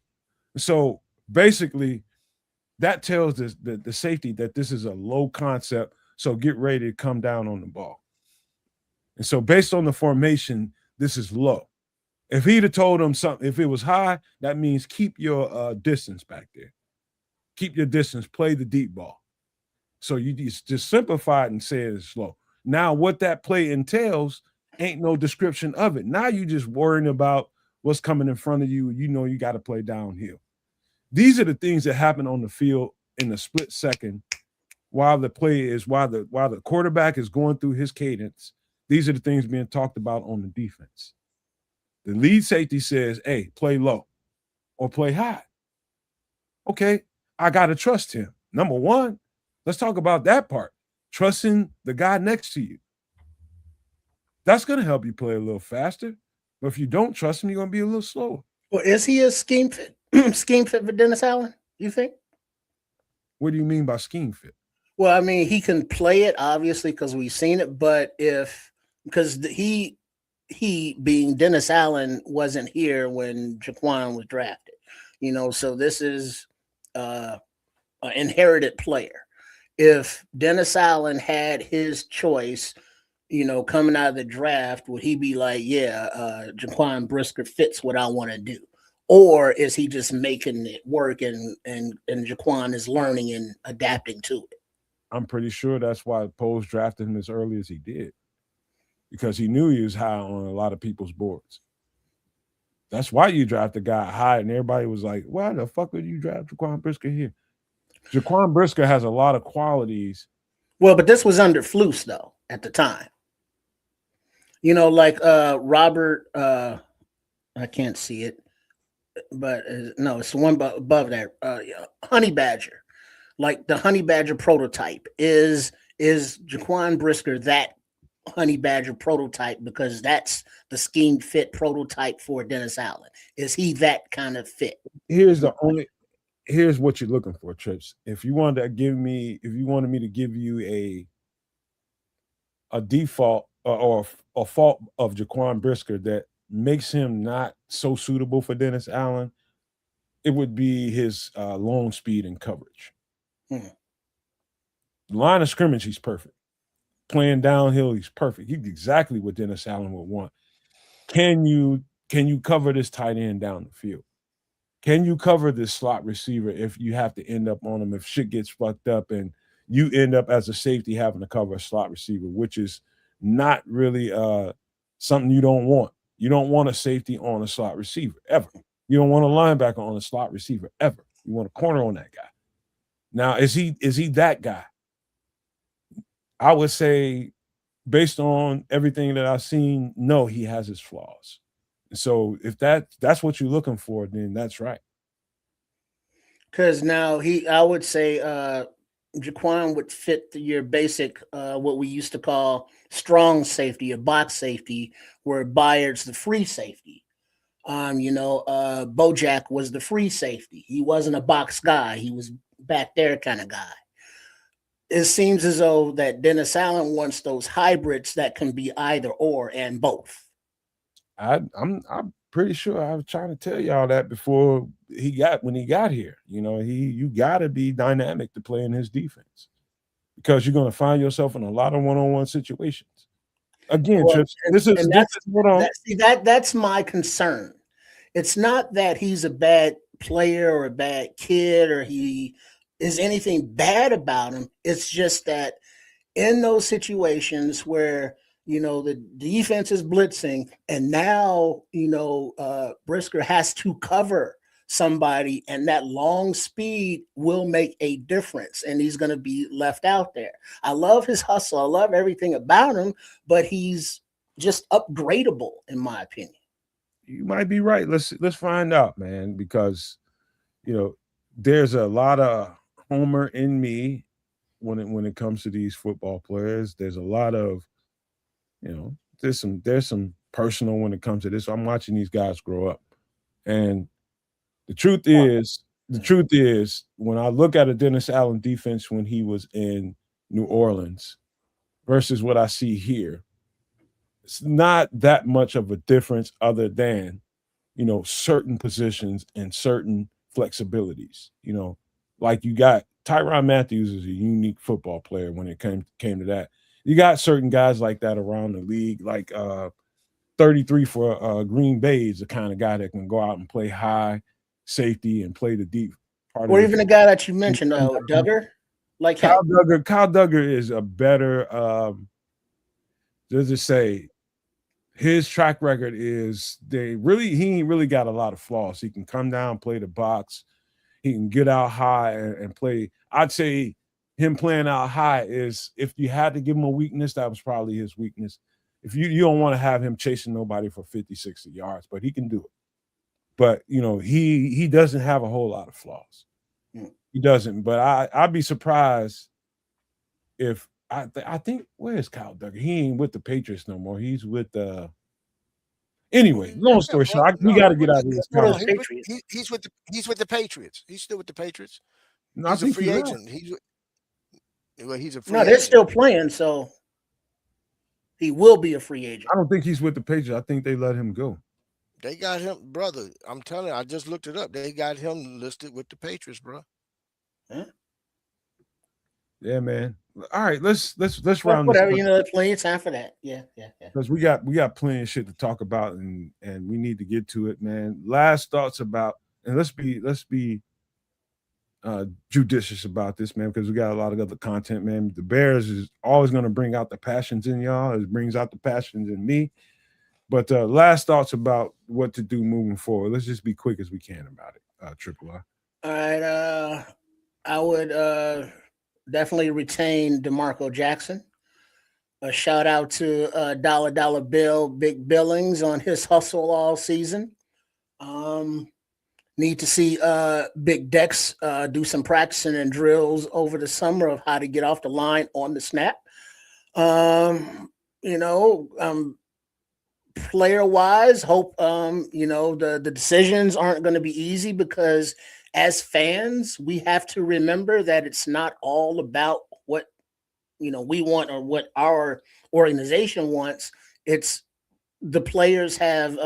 So basically, that tells the safety that this is a low concept. So get ready to come down on the ball. And so based on the formation, this is low. If he'd have told him something, if it was high, that means keep your distance back there. Keep your distance, play the deep ball. So you just simplify it and say it's slow. Now, what that play entails ain't no description of it. Now you just worrying about what's coming in front of you. You know you got to play downhill. These are the things that happen on the field in a split second while the quarterback is going through his cadence. These are the things being talked about on the defense. The lead safety says, hey, play low or play high. Okay, I got to trust him. Number one, let's talk about that part. Trusting the guy next to you. That's going to help you play a little faster. But if you don't trust him, you're going to be a little slower. Well, is he a scheme fit for Dennis Allen, you think? What do you mean by scheme fit? Well, I mean, he can play it, obviously, because we've seen it. But because he being Dennis Allen wasn't here when Jaquan was drafted, so this is an inherited player. If Dennis Allen had his choice, coming out of the draft, would he be like, Jaquan Brisker fits what I want to do? Or is he just making it work and Jaquan is learning and adapting to it? I'm pretty sure that's why Poles drafted him as early as he did, because he knew he was high on a lot of people's boards. That's why you draft a guy high, and everybody was like, why the fuck would you draft Jaquan Brisker here? Jaquan Brisker has a lot of qualities. Well, but this was under Flus, though, at the time. Like Robert, I can't see it, but no, it's the one above that, Honey Badger. Like the Honey Badger prototype. Is Jaquan Brisker that Honey Badger prototype, because that's the scheme fit prototype for Dennis Allen? Is he that kind of fit? Here's what you're looking for, Trips. If you wanted me to give you a default or a fault of Jaquan Brisker that makes him not so suitable for Dennis Allen, it would be his long speed and coverage. Line of scrimmage, he's perfect. Playing downhill, he's perfect. He's exactly what Dennis Allen would want. Can you cover this tight end down the field? Can you cover this slot receiver if you have to end up on him, if shit gets fucked up and you end up as a safety having to cover a slot receiver, which is not really something you don't want. You don't want a safety on a slot receiver ever. You don't want a linebacker on a slot receiver ever. You want a corner on that guy. Now, is he that guy? I would say, based on everything that I've seen, no, he has his flaws. So if that's what you're looking for, then that's right. Because now I would say Jaquan would fit your basic, what we used to call strong safety or box safety, where Byard's the free safety. Bojack was the free safety. He wasn't a box guy. He was back there kind of guy. It seems as though that Dennis Allen wants those hybrids that can be either or and both. I'm pretty sure I was trying to tell y'all that before when he got here. You got to be dynamic to play in his defense, because you're going to find yourself in a lot of one-on-one situations. Again, Well, Trips, that's my concern. It's not that he's a bad player or a bad kid or he is anything bad about him. It's just that in those situations where the defense is blitzing and now Brisker has to cover somebody, and that long speed will make a difference, and he's going to be left out there. I love his hustle. I love everything about him, but he's just upgradable in my opinion. You might be right. Let's find out, man, because there's a lot of homer in me when it comes to these football players. There's a lot of You know, there's some personal when it comes to this. I'm watching these guys grow up, and the truth Well, is, the truth is, when I look at a Dennis Allen defense when he was in New Orleans versus what I see here, it's not that much of a difference other than, certain positions and certain flexibilities. Like you got Tyron Matthews is a unique football player when it came to that. You got certain guys like that around the league, like 33 for Green Bay is the kind of guy that can go out and play high safety and play the deep part of or the even the field. guy that you And mentioned, come down. Duggar, like him. Kyle Duggar is a better. Does it say his track record is he ain't really got a lot of flaws. He can come down, play the box. He can get out high and play. I'd say him playing out high is, if you had to give him a weakness, that was probably his weakness. If you don't want to have him chasing nobody for 50, 60 yards, but he can do it. But he doesn't have a whole lot of flaws. Mm. He doesn't. But I'd be surprised if I think, where's Kyle Duggar? He ain't with the Patriots no more. He's with anyway, long Yeah, story bro. short, we No, got to get out of this What are no, the conversation. Patriots? he's with the Patriots. He's still with the Patriots. No, I He's a think he free left. agent. He's a No, free they're agent. still playing, so he will be a free agent. I don't think he's with the Patriots. I think they let him go. They got him, brother. I'm telling you, I just looked it up. They got him listed with the Patriots, bro. Huh? Yeah, man. All right, let's Well, round this whatever, up there's plenty of time for that. Yeah, yeah, yeah. because we got plenty of shit to talk about, and we need to get to it, man. Last thoughts about, and let's be judicious about this, man, because we got a lot of other content, man. The Bears is always going to bring out the passions in y'all. It brings out the passions in me. But last thoughts about what to do moving forward. Let's just be quick as we can about it. Triple I. All right. I would definitely retain DeMarco Jackson. A shout out to Dollar Bill, Big Billings on his hustle all season. Um, Need to see Big Dex do some practicing and drills over the summer of how to get off the line on the snap. Um, you know, Player wise, hope the decisions aren't going to be easy, because as fans, we have to remember that it's not all about what we want or what our organization wants. It's the players have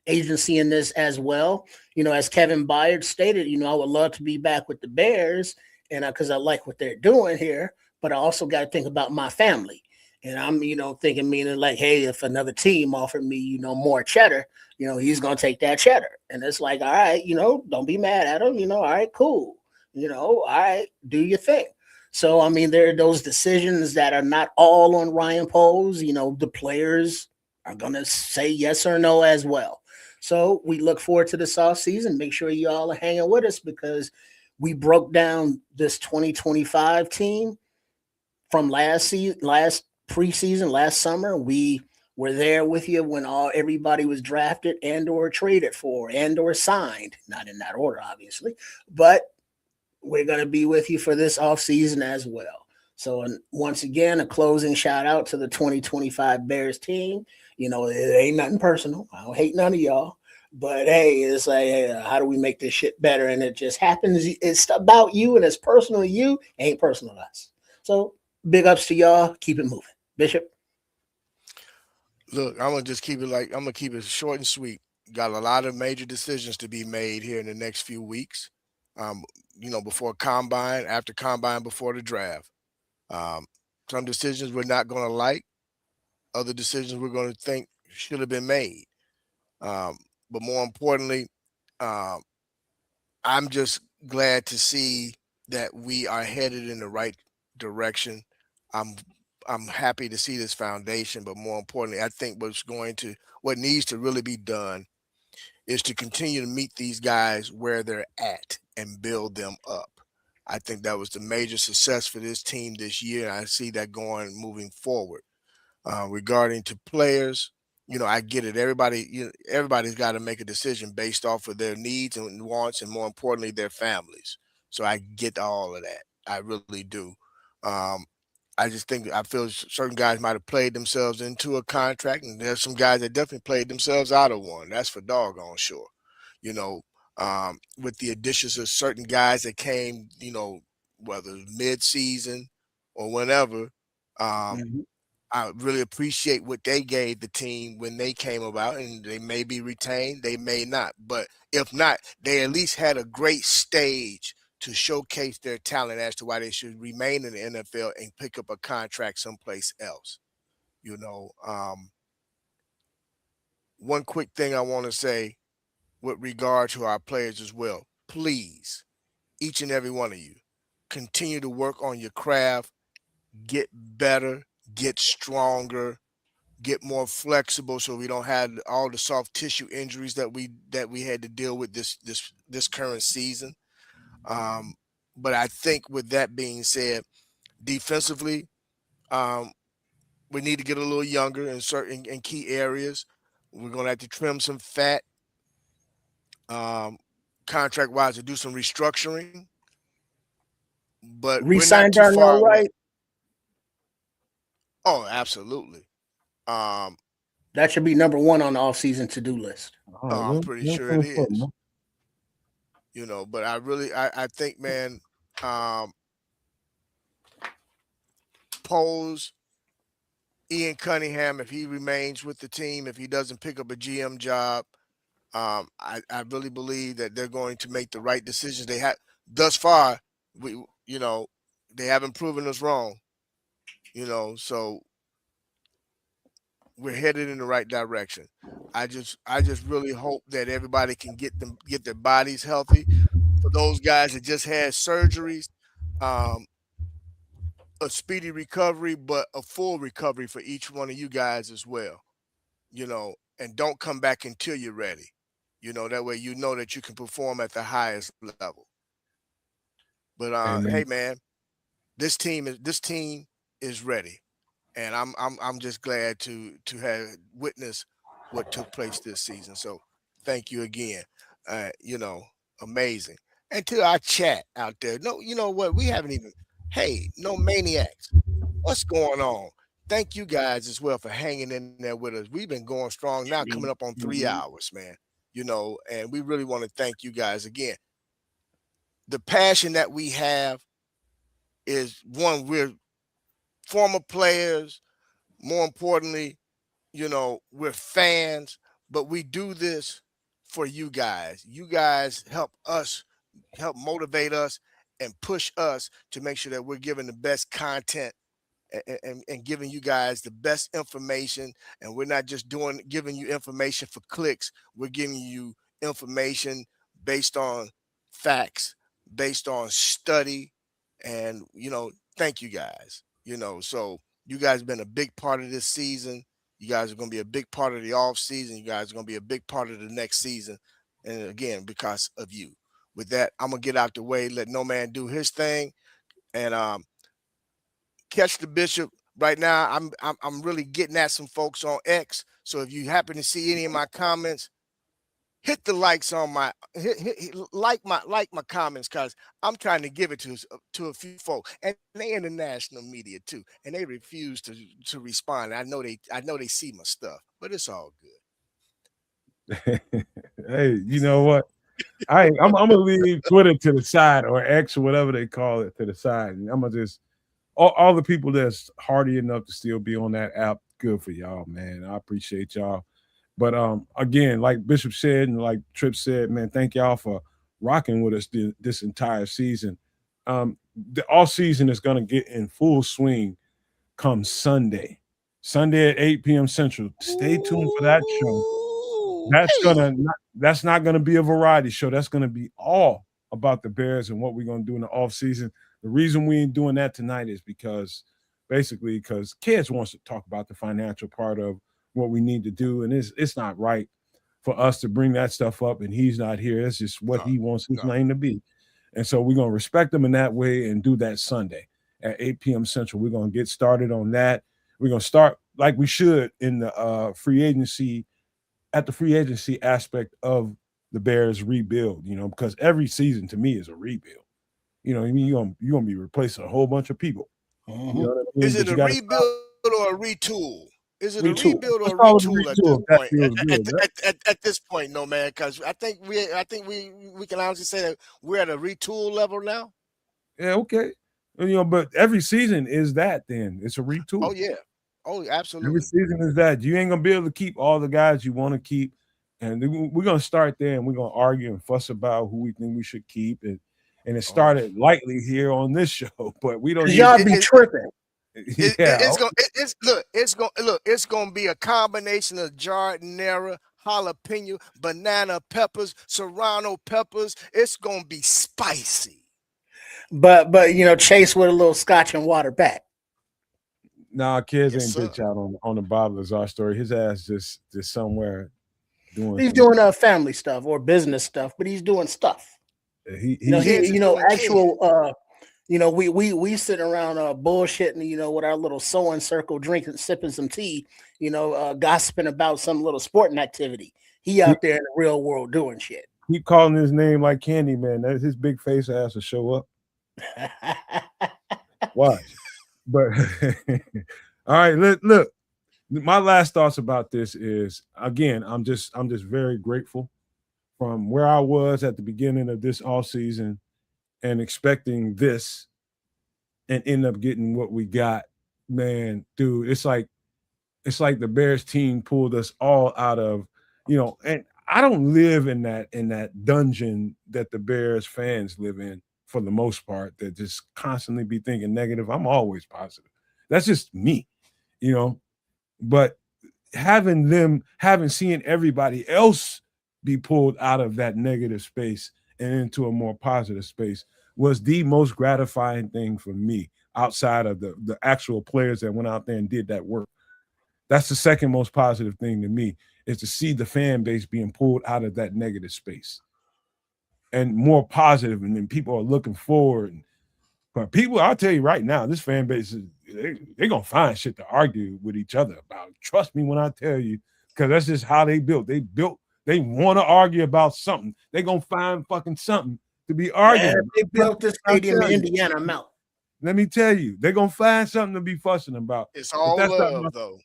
agency in this as well. As Kevin Byard stated, I would love to be back with the Bears, and because I like what they're doing here, but I also got to think about my family. And I'm, thinking, meaning like, hey, if another team offered me, more cheddar, he's gonna take that cheddar. And it's like, all right, don't be mad at him, all right, cool, all right, do your thing. So I mean, there are those decisions that are not all on Ryan Poles. The players are gonna say yes or no as well. So we look forward to this off season. Make sure you all are hanging with us, because we broke down this 2025 team from last preseason, last summer. We were there with you when everybody was drafted and or traded for and or signed. Not in that order, obviously, but we're going to be with you for this off season as well. So, and once again, a closing shout out to the 2025 Bears team. It ain't nothing personal. I don't hate none of y'all. But hey, it's like, hey, how do we make this shit better? And it just happens. It's about you and it's personal to you, ain't personal to us. So, big ups to y'all. Keep it moving. Bishop. Look, I'm gonna keep it short and sweet. Got a lot of major decisions to be made here in the next few weeks. Um, before combine, after combine, before the draft. Um, some decisions we're not gonna like, other decisions we're gonna think should have been made. Um, but more importantly, um, I'm just glad to see that we are headed in the right direction. I'm I'm happy to see this foundation, but more importantly, I think what needs to really be done is to continue to meet these guys where they're at and build them up. I think that was the major success for this team this year. I see that going moving forward. Regarding to players, I get it. Everybody's got to make a decision based off of their needs and wants, and more importantly, their families. So I get all of that. I really do. Um, I just think I feel certain guys might have played themselves into a contract, and there's some guys that definitely played themselves out of one. That's for doggone sure. You know, with the additions of certain guys that came, whether mid-season or whenever, um, Mhm. I really appreciate what they gave the team when they came about, and they may be retained, they may not. But if not, they at least had a great stage to showcase their talent as to why they should remain in the NFL and pick up a contract someplace else. You know, one quick thing I want to say with regard to our players as well. Please, each and every one of you, continue to work on your craft, get better, get stronger, get more flexible so we don't have all the soft tissue injuries that we had to deal with this current season. Um, but I think with that being said, defensively, um, we need to get a little younger in certain in key areas. We're gonna have to trim some fat, um, contract wise, to do some restructuring, but we're not Re-sign too far Darnell away. Wright. Oh, absolutely. Um, That should be number one on the off-season to-do list. All right, I'm pretty we'll sure it finish up, is. man. But I think, man, um, Pose, Ian Cunningham, if he remains with the team, if he doesn't pick up a GM job, I really believe that they're going to make the right decisions. They have thus far. We you know they haven't proven us wrong. So we're headed in the right direction. I just really hope that everybody can get their bodies healthy. For those guys that just had surgeries, um, a speedy recovery, but a full recovery for each one of you guys as well. And don't come back until you're ready. That way you know that you can perform at the highest level. But hey Amen. man, this team is ready. And I'm just glad to have witnessed what took place this season. So thank you again. Uh, you know, Amazing. And to our chat out there, no, you know what? We haven't even, hey, no maniacs. What's going on? Thank you guys as well for hanging in there with us. We've been going strong now, coming up on three Mhm. hours, man. And we really want to thank you guys again. The passion that we have is one, we're former players. More importantly, we're fans, but we do this for you guys. You guys help us, help motivate us, and push us to make sure that we're giving the best content and giving you guys the best information. And we're not just giving you information for clicks. We're giving you information based on facts, based on study. And thank you guys. So you guys have been a big part of this season. You guys are going to be a big part of the off season. You guys are going to be a big part of the next season. And again, because of you. With that, I'm gonna get out the way, let No Man do his thing, and catch the bishop right now. I'm really getting at some folks on X. So if you happen to see any of my comments, hit the likes on my like my comments, because I'm trying to give it to a few folks, and they in the national media too, and they refuse to respond. I know they see my stuff, but it's all Hey, you know what? I'm gonna leave Twitter to the side, or X or whatever they call it, to the side, and I'm gonna just all the people that's hardy enough to still be on that app. Good for y'all, man. I appreciate y'all. But again, like Bishop said and like Trip said, man, thank y'all for rocking with us this entire season. The all season is gonna get in full swing come Sunday. Sunday at 8 p.m. Central. Stay tuned for that show. good. That's Hey, gonna that's not gonna be a variety show. That's gonna be all about the Bears and what we're gonna do in the off season. The reason we ain't doing that tonight is because kids wants to talk about the financial part of what we need to do, and it's not right for us to bring that stuff up and he's not here. That's just what no, he wants his no, lane to be. And so we're gonna respect him in that way and do that Sunday at 8 p.m. Central. We're gonna get started on that. We're gonna start like we should in the free agency at the free agency aspect of the Bears rebuild, because every season to me is a rebuild. I mean, you're gonna be replacing a whole bunch of people. You know what I mean? Is But it you a got to rebuild or a retool? Is it a Retool. rebuild or let's a call it a retool at this retool if that point? feels good. At this point, no man, because I think we can honestly say that we're at a retool level now. Yeah, okay. But every season is that. Then it's a Oh retool. yeah, oh Every absolutely. season is that. You ain't gonna be able to keep all the guys you want to keep, and then we're gonna start there, and we're gonna argue and fuss about who we think we should keep, and it Oh, started lightly here on this show, but we don't Cause need y'all to. be tripping. Yeah, it's gonna be a combination of jardinera, jalapeno, banana peppers, serrano peppers. It's gonna be spicy. But Chase with a little scotch and water back. nah, kids Yes, ain't sir. bitch out on the Bob Lazar story. His ass just somewhere doing He's some. doing family stuff or business stuff, but he's doing stuff. He's Kids is doing Actual kids. we sit around bullshitting, with our little sewing circle, drinking, sipping some tea, gossiping about some little sporting activity. He he, out there in the real world doing shit. keep calling his name like Candyman. That his big face ass will show up. Watch. But all right, look. My last thoughts about this is again, I'm just very grateful from where I was at the beginning of this all season and expecting this and end up getting what we got. Man, dude, it's like the Bears team pulled us all out of, and I don't live in that dungeon that the Bears fans live in for the most part, that just constantly be thinking negative. I'm always positive. That's just me, you know. But having seen everybody else be pulled out of that negative space and into a more positive space was the most gratifying thing for me outside of the actual players that went out there and did that work. That's the second most positive thing to me, is to see the fan base being pulled out of that negative space and more positive, and then people are looking forward. But people, I'll tell you right now, this fan base is they're gonna find shit to argue with each other about. Trust me when I tell you, because that's just how they built. They want to argue about something. They're gonna find fucking something to be Man, arguing they about. built this I'll stadium tell in you. Indiana Mount. Let me tell you, they're gonna find something to be fussing about. It's But all that's not my. love though.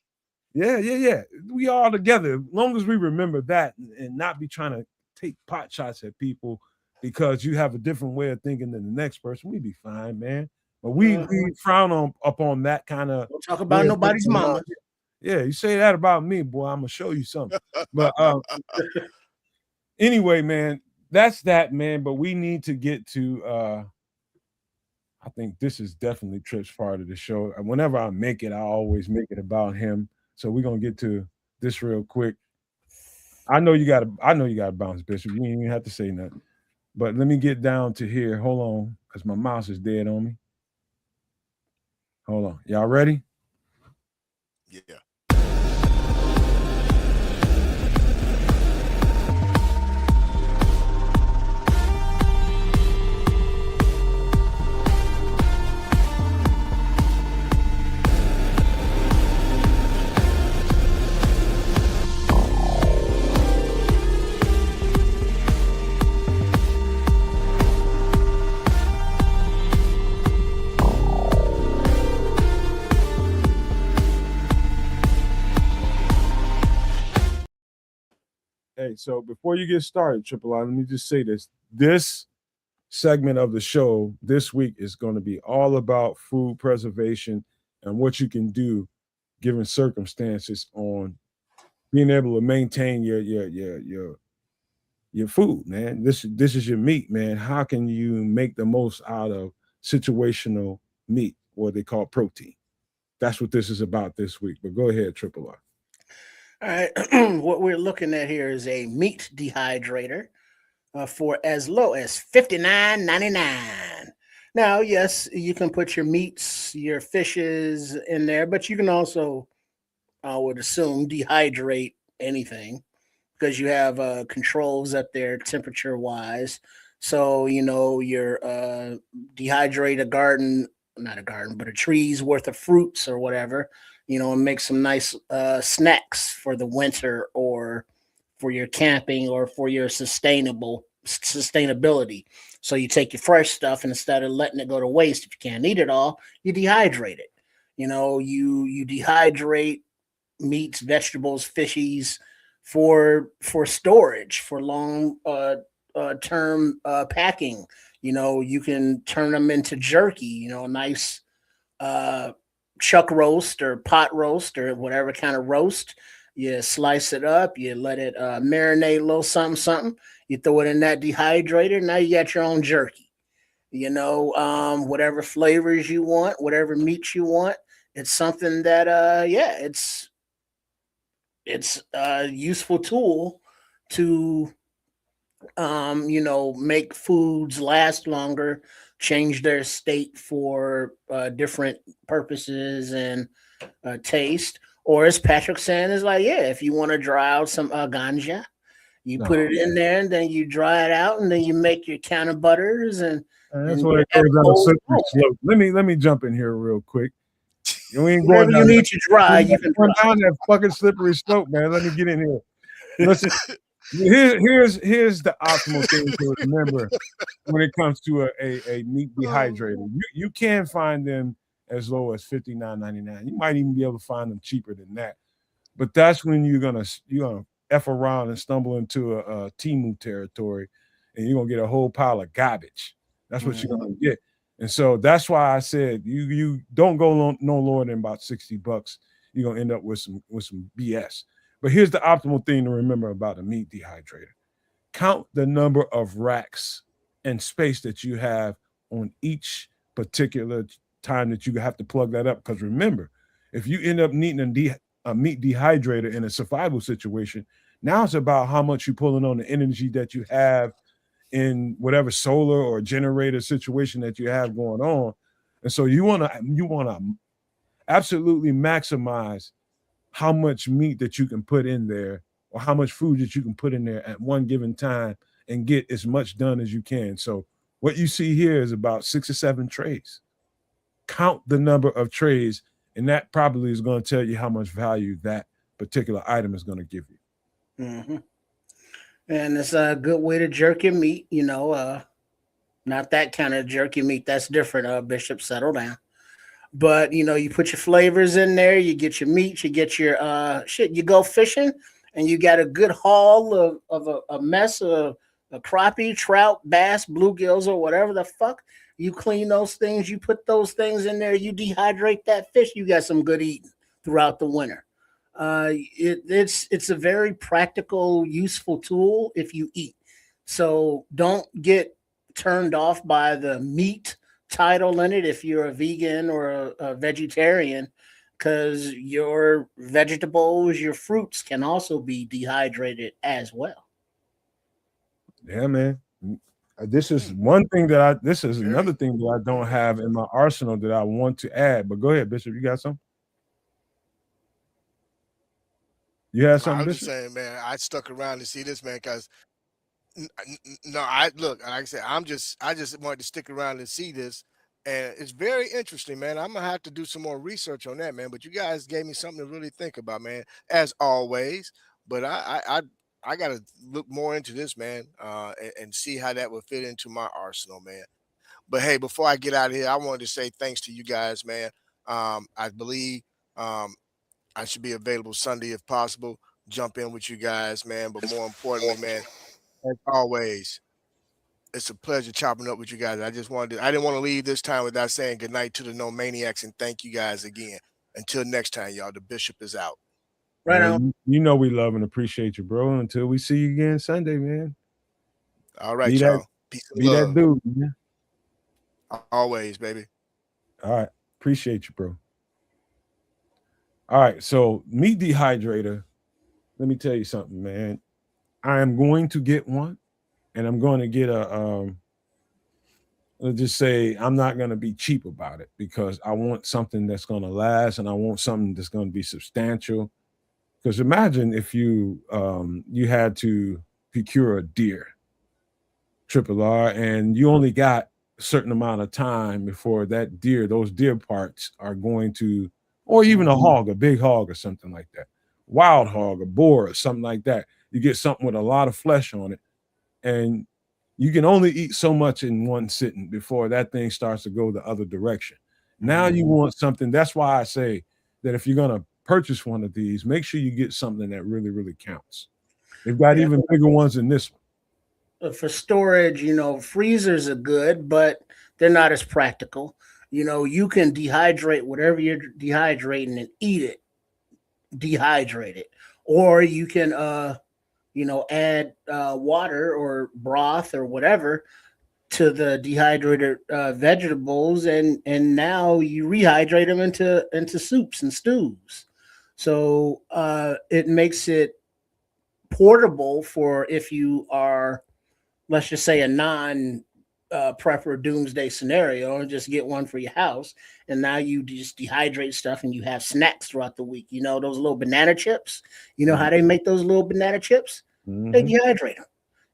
Yeah. We all together. As long as we remember that and not be trying to take pot shots at people because you have a different way of thinking than the next person, we be fine, man. But we frown upon that kind of Don't talk way about of nobody's thinking. mama. Yeah, you say that about me, boy, I'm gonna show you something. But anyway, man, that's that, man. But we need to get to I think this is definitely Tripp's part of the show. And whenever I make it, I always make it about him. So we're gonna get to this real quick. I know you gotta bounce, Bishop. You ain't even have to say nothing. But let me get down to here. Hold on, because my mouse is dead on me. Hold on. Y'all ready? Yeah. Hey, so before you get started, Triple I, let me just say this. This segment of the show this week is going to be all about food preservation and what you can do given circumstances on being able to maintain your food, man. This is your meat, man. How can you make the most out of situational meat, what they call protein? That's what this is about this week. But go ahead, Triple R. All right. What we're looking at here is a meat dehydrator for as low as $59.99. Now, yes, you can put your meats, your fishes in there, but you can also, I would assume, dehydrate anything because you have controls up there temperature wise. So, your dehydrate a garden, not a garden, but a tree's worth of fruits or whatever, and make some nice snacks for the winter or for your camping or for your sustainable sustainability. So you take your fresh stuff, and instead of letting it go to waste, if you can't eat it all, you dehydrate it. You dehydrate meats, vegetables, fishies for storage, for long term packing. You can turn them into jerky. Nice uh, chuck roast or pot roast or whatever kind of roast. You slice it up, you let it marinate a little something, something. You throw it in that dehydrator. Now you got your own jerky. Whatever flavors you want, whatever meats you want. It's something that, yeah, it's a useful tool to make foods last longer, change their state for different purposes and taste. Or as Patrick saying, is like, yeah, if you want to dry out some ganja, you put No, it in there and then you dry it out and then you make your can of butters and that's and what your it goes down a edibles. slippery slope. Let me jump in here real quick. You ain't going Whatever you down that, need to dry, you can going dry. down that fucking slippery slope, man. Let me get in here. Listen, here's the optimal thing to remember when it comes to a meat dehydrator. You can find them as low as $59.99. You might even be able to find them cheaper than that. But that's when you're gonna f around and stumble into a Timu territory, and you're gonna get a whole pile of garbage. That's what you're gonna get. And so that's why I said you don't go no lower than about $60. You're gonna end up with some BS. But here's the optimal thing to remember about a meat dehydrator. Count the number of racks and space that you have on each particular time that you have to plug that up. Because remember, if you end up needing a meat dehydrator in a survival situation, now it's about how much you're pulling on the energy that you have in whatever solar or generator situation that you have going on. And so you wanna absolutely maximize how much meat that you can put in there or how much food that you can put in there at one given time and get as much done as you can. So what you see here is about 6 or 7 trays. Count the number of trays, and that probably is going to tell you how much value that particular item is going to give you. Mm-hmm. And it's a good way to jerk your meat. Not that kind of jerky meat. That's different. Bishop, settle down. But you put your flavors in there. You get your meat. You get your shit. You go fishing, and you got a good haul of a mess of a crappie, trout, bass, bluegills, or whatever the fuck. You clean those things. You put those things in there. You dehydrate that fish. You got some good eating throughout the winter. It's a very practical, useful tool if you eat. So don't get turned off by the meat title in it if you're a vegan or a vegetarian, because your vegetables, your fruits can also be dehydrated as well. Yeah, man. This is this is another thing that I don't have in my arsenal that I want to add. But go ahead, Bishop. You got something? You had I something, was just Bishop? saying, man, I stuck around to see this, man, because no, I look, like I said, I just wanted to stick around and see this. And it's very interesting, man. I'm gonna have to do some more research on that, man. But you guys gave me something to really think about, man, as always. But I gotta look more into this, man, and see how that would fit into my arsenal, man. But hey, before I get out of here, I wanted to say thanks to you guys, man. I believe um, I should be available Sunday if possible. Jump in with you guys, man. But more importantly, man, as always, it's a pleasure chopping up with you guys. I didn't want to leave this time without saying good night to the No Maniacs and thank you guys again. Until next time, y'all, the bishop is out. Right on. You know we love and appreciate you, bro. Until we see you again Sunday, man. All Be right, that y'all. Peace and be that love. dude, man. Always, baby. All right. Appreciate you, bro. All right. So meat dehydrator. Let me tell you something, man. I am going to get one, and I'm going to get let's just say I'm not going to be cheap about it because I want something that's going to last and I want something that's going to be substantial. Because imagine if you had to procure a deer, triple R, and you only got a certain amount of time before those deer parts are going to, or even a hog, a big hog or something like that, wild hog, a boar or something like that. You get something with a lot of flesh on it, and You can only eat so much in one sitting before that thing starts to go the other direction. Now you want something. That's why I say that if you're gonna purchase one of these, make sure you get something that really, really counts. They've got Yeah, even bigger ones than this one. for storage, freezers are good, but they're not as practical. You can dehydrate whatever you're dehydrating and eat it dehydrated, or you can add water or broth or whatever to the dehydrated vegetables, and now you rehydrate them into soups and stews. So it makes it portable for if you are, let's just say, a non prepper doomsday scenario, and just get one for your house. And now you just dehydrate stuff and you have snacks throughout the week. Those little banana chips. You know how they make those little banana chips? They Mm-hmm. dehydrate them.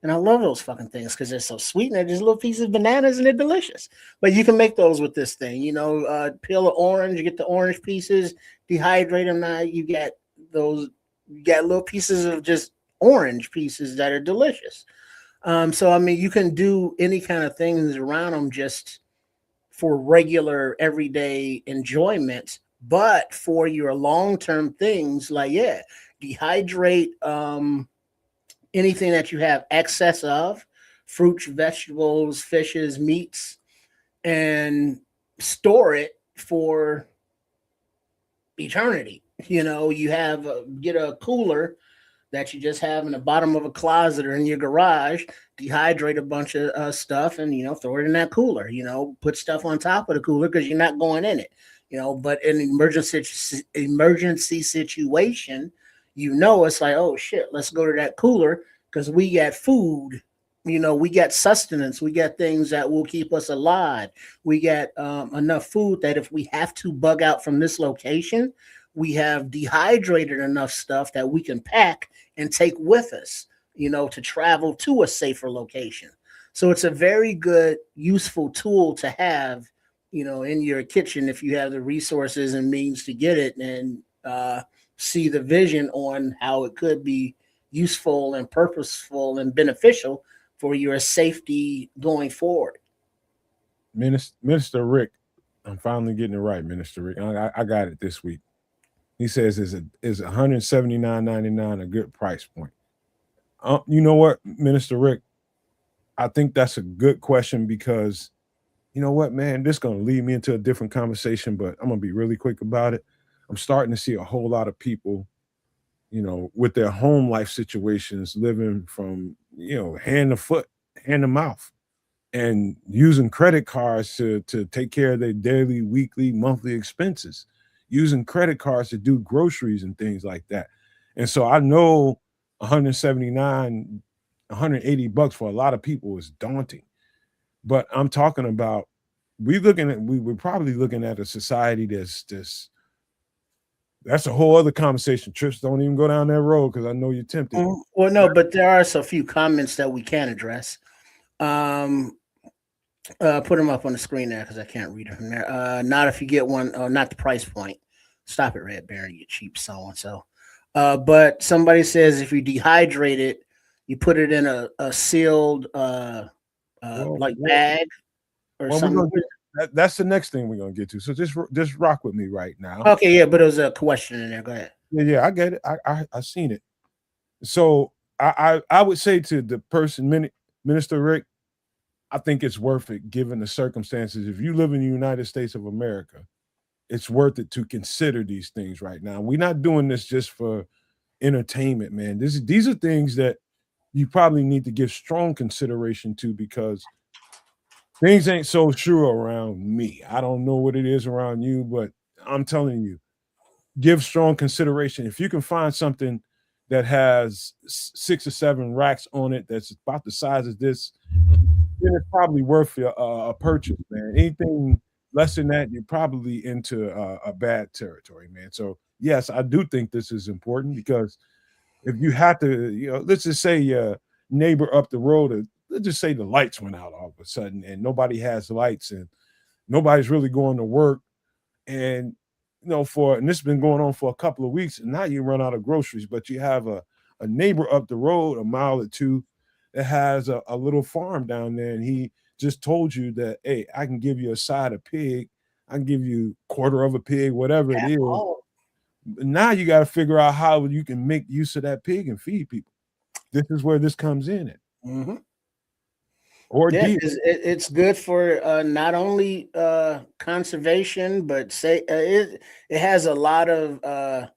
And I love those fucking things because they're so sweet and they're just little pieces of bananas and they're delicious. But you can make those with this thing. Peel an orange, you get the orange pieces, dehydrate them. Now you get those, you got little pieces of just orange pieces that are delicious. So I mean, you can do any kind of things around them just for regular everyday enjoyment, but for your long term things, like dehydrate anything that you have excess of, fruits, vegetables, fishes, meats, and store it for eternity. You have get a cooler that you just have in the bottom of a closet or in your garage, dehydrate a bunch of stuff, and throw it in that cooler. Put stuff on top of the cooler because you're not going in it. But in an emergency situation, it's like, oh shit, let's go to that cooler because we got food. We got sustenance. We got things that will keep us alive. We got enough food that if we have to bug out from this location, we have dehydrated enough stuff that we can pack and take with us, to travel to a safer location. So it's a very good, useful tool to have, in your kitchen if you have the resources and means to get it, and see the vision on how it could be useful and purposeful and beneficial for your safety going forward. Minister Rick, I'm finally getting it right, Minister Rick. I got it this week. He says is 179.99 a good price point? You know what, Minister Rick? I think that's a good question because you know what, man, this is gonna lead me into a different conversation, but I'm gonna be really quick about it. I'm starting to see a whole lot of people, with their home life situations living from, hand to foot, hand to mouth, and using credit cards to take care of their daily, weekly, monthly expenses, using credit cards to do groceries and things like that. And so I know 179, 180 bucks for a lot of people is daunting. But I'm talking about we're probably looking at a society that's a whole other conversation. Trips, don't even go down that road because I know you're tempted. Well, no, but there are a few comments that we can address. Put them up on the screen there because I can't read them from there. Not if you get one, not the price point. Stop it, Red Baron, you cheap so and so. But somebody says if you dehydrate it, you put it in a sealed like bag or Well, something. that's the next thing we're gonna get to. So just rock with me right now. Okay, yeah, but it was a question in there. Go ahead. Yeah, I get it. I seen it. So I would say to the person, Minister Rick, I think it's worth it given the circumstances. If you live in the United States of America, it's worth it to consider these things right now. We're not doing this just for entertainment, man. These are things that you probably need to give strong consideration to because things ain't so sure around me. I don't know what it is around you, but I'm telling you, give strong consideration. If you can find something that has 6 or 7 racks on it that's about the size of this, then it's probably worth a purchase, man. Anything less than that, you're probably into a bad territory, man. So yes, I do think this is important because if you have to, let's just say your neighbor up the road, let's just say the lights went out all of a sudden and nobody has lights and nobody's really going to work. And, and this has been going on for a couple of weeks and now you run out of groceries, but you have a neighbor up the road, a mile or two, that has a little farm down there, and he just told you that, hey, I can give you a side of pig, I can give you quarter of a pig, whatever it is. Oh, Now you got to figure out how you can make use of that pig and feed people. This is where this comes in at. mm-hmm. Or Yeah, deer. it's good for not only conservation, but it has a lot of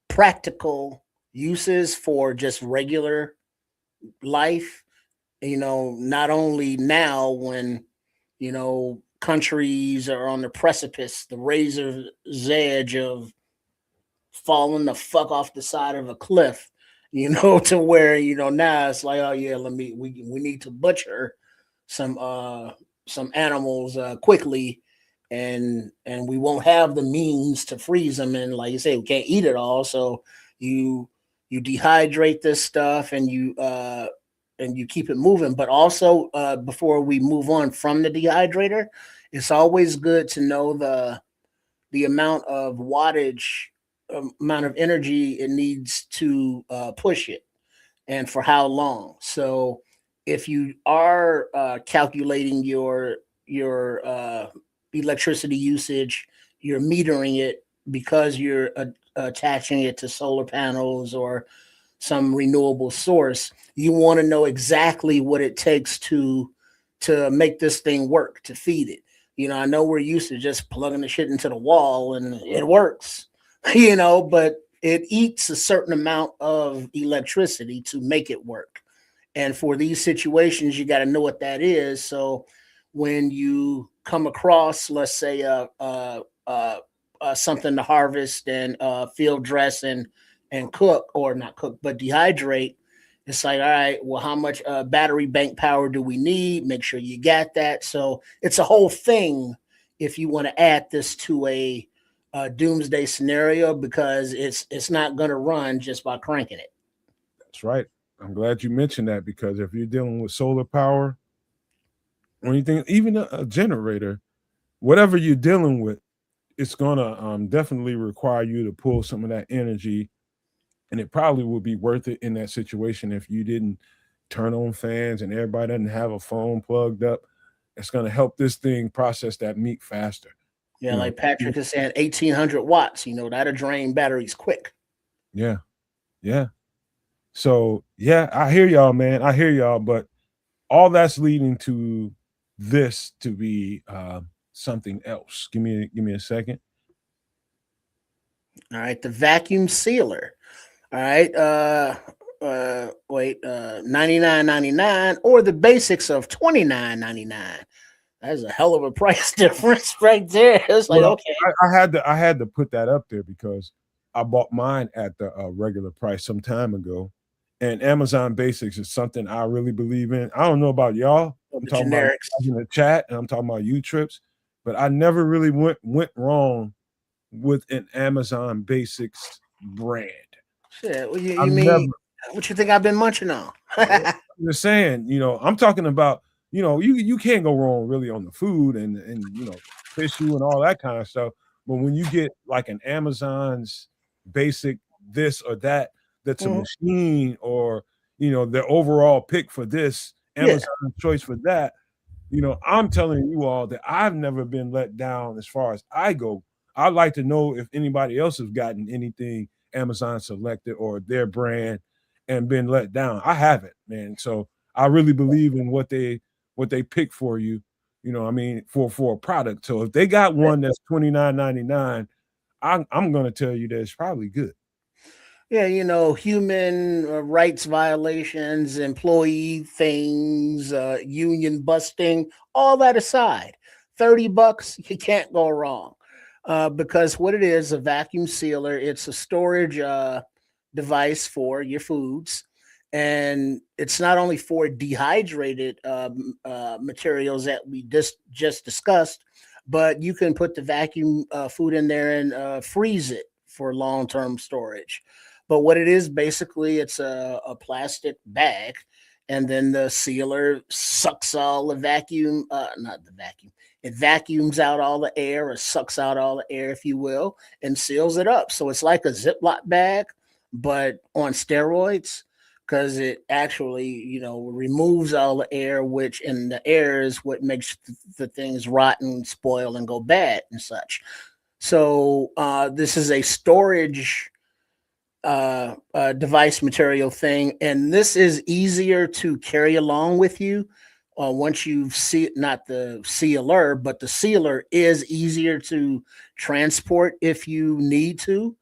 practical uses for just regular life. Not only now when countries are on the precipice, the razor's edge of falling the fuck off the side of a cliff, to where now it's like, oh yeah, we need to butcher some animals quickly, and we won't have the means to freeze them, and like you say, we can't eat it all, so you dehydrate this stuff, and you keep it moving. But also, before we move on from the dehydrator, it's always good to know the amount of wattage, amount of energy it needs to push it, and for how long. So if you are calculating your electricity usage, you're metering it because you're attaching it to solar panels or some renewable source. You want to know exactly what it takes to make this thing work, to feed it. I know we're used to just plugging the shit into the wall and it works, but it eats a certain amount of electricity to make it work. And for these situations, you got to know what that is. So when you come across, let's say, something to harvest and field dress and cook, or not cook, but dehydrate, it's like, all right, well, how much battery bank power do we need? Make sure you got that. So it's a whole thing if you want to add this to a doomsday scenario, because it's not going to run just by cranking it. That's right. I'm glad you mentioned that, because if you're dealing with solar power or anything, even a generator, whatever you're dealing with, it's gonna definitely require you to pull some of that energy, and it probably would be worth it in that situation if you didn't turn on fans and everybody doesn't have a phone plugged up. It's gonna help this thing process that meat faster. Yeah, You know, like Patrick is saying, 1,800 watts. That'll drain batteries quick. yeah, yeah. So yeah, I hear y'all, man. I hear y'all, but all that's leading to this to be something else. Give me a second. All right, the vacuum sealer. All right, wait, 99.99, or the basics of 29.99. That's a hell of a price difference right there. It's like, Well, okay, I had to put that up there because I bought mine at the regular price some time ago, and Amazon Basics is something I really believe in. I don't know about y'all. I'm the talking about generics. in the chat, and I'm talking about you trips, but I never really went wrong with an Amazon Basics brand. Shit, what I've you mean? never. What you think I've been munching on? I'm just saying, I'm talking about, you can't go wrong really on the food and tissue and all that kind of stuff. But when you get like an Amazon's basic this or that, that's a Mhm. machine, or their overall pick for this, Yeah. Amazon's choice for that, I'm telling you all that I've never been let down as far as I go. I'd like to know if anybody else has gotten anything Amazon selected or their brand and been let down. I haven't, man. So I really believe in what they pick for you. I mean, for a product. So if they got one that's $29.99, I'm gonna tell you that it's probably good. Yeah, human rights violations, employee things, union busting, all that aside, $30, you can't go wrong. Because what it is, a vacuum sealer, it's a storage device for your foods. And it's not only for dehydrated materials that we just discussed, but you can put the vacuum food in there and freeze it for long-term storage. But what it is, basically, it's a plastic bag, and then the sealer sucks all the vacuum, not the vacuum, it vacuums out all the air, or sucks out all the air, if you will, and seals it up. So it's like a Ziploc bag, but on steroids, because it actually, you know, removes all the air, which in the air is what makes the things rot and spoil and go bad and such. So this is a storage device material thing, and this is easier to carry along with you. Once you see not the sealer, but the sealer is easier to transport if you need to.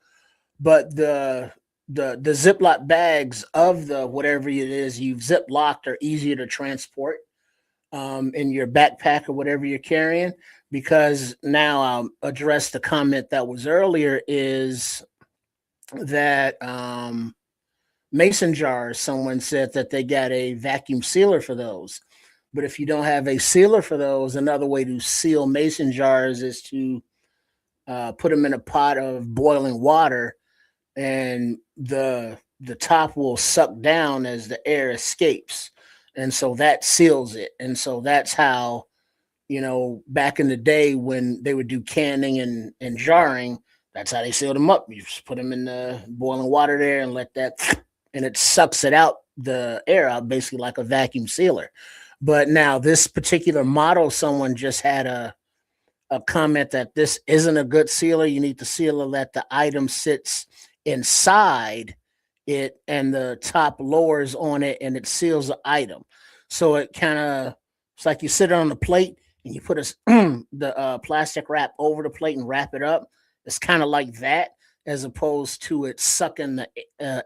But the Ziploc bags of the whatever it is you've ziplocked are easier to transport in your backpack or whatever you're carrying. Because now I'll address the comment that was earlier is that mason jars, someone said that they got a vacuum sealer for those. But if you don't have a sealer for those, another way to seal mason jars is to put them in a pot of boiling water, and the top will suck down as the air escapes, and so that seals it. And so that's how, you know, back in the day when they would do canning and jarring, that's how they sealed them up. You just put them in the boiling water there and let that, and it sucks it out, the air out, basically like a vacuum sealer. But now this particular model, someone just had a comment that this isn't a good sealer. You need to seal it that the item sits inside it and the top lowers on it and it seals the item. So it kind of, it's like you sit it on the plate and you put the plastic wrap over the plate and wrap it up. It's kind of like that, as opposed to it sucking the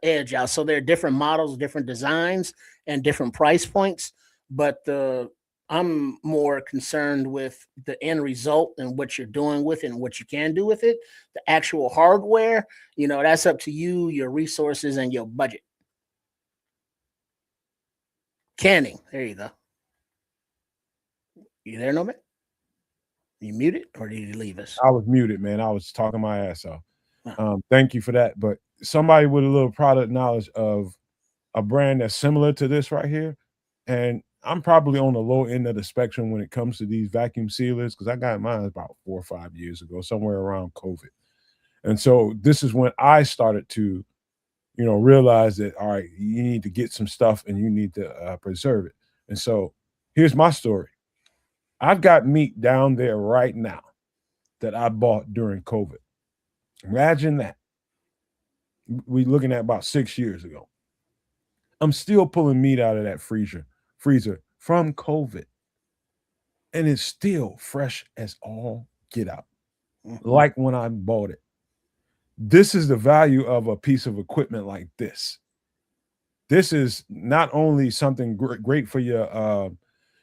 edge out. So there are different models, different designs, and different price points. But I'm more concerned with the end result and what you're doing with it and what you can do with it. The actual hardware, you know, that's up to you, your resources, and your budget. Canning, there you go. You there, Nomad? You muted, or did you leave us? I was muted, man. I was talking my ass off. Huh. Thank you for that. But somebody with a little product knowledge of a brand that's similar to this right here, and I'm probably on the low end of the spectrum when it comes to these vacuum sealers, because I got mine about 4 or 5 years ago, somewhere around COVID. And so this is when I started to, you know, realize that, all right, you need to get some stuff and you need to preserve it. And so here's my story. I've got meat down there right now that I bought during COVID. Imagine that. We're looking at about 6 years ago. I'm still pulling meat out of that freezer from COVID. And it's still fresh as all get out, like when I bought it. This is the value of a piece of equipment like this. This is not only something great for your,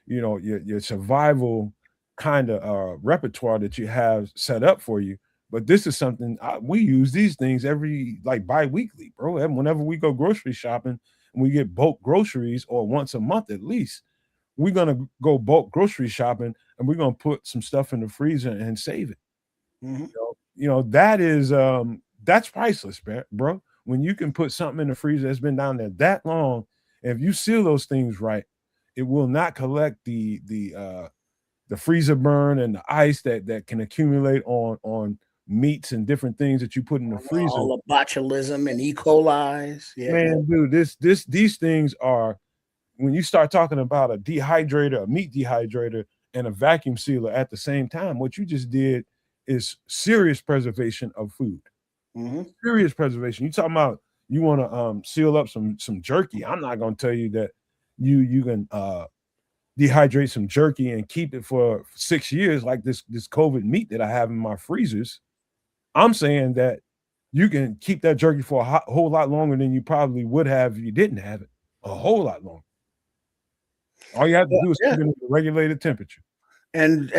you know, your survival kind of repertoire that you have set up for you, but this is something we use these things every like bi-weekly, bro. And whenever we go grocery shopping and we get bulk groceries, or once a month at least, we're gonna go bulk grocery shopping and we're gonna put some stuff in the freezer and save it. Mm-hmm. You know, that is that's priceless, bro. When you can put something in the freezer that's been down there that long, and if you seal those things right, it will not collect the freezer burn and the ice that can accumulate on meats and different things that you put in the freezer. All the botulism and E. coli's. Yeah. Man, dude, these things are, when you start talking about a dehydrator, a meat dehydrator, and a vacuum sealer at the same time, what you just did is serious preservation of food. Mm-hmm. Serious preservation. You talking about you want to seal up some jerky. I'm not going to tell you that you can dehydrate some jerky and keep it for 6 years like this COVID meat that I have in my freezers. I'm saying that you can keep that jerky for a whole lot longer than you probably would have if you didn't have it. A whole lot longer. All you have to do is keep it at a regulated temperature. And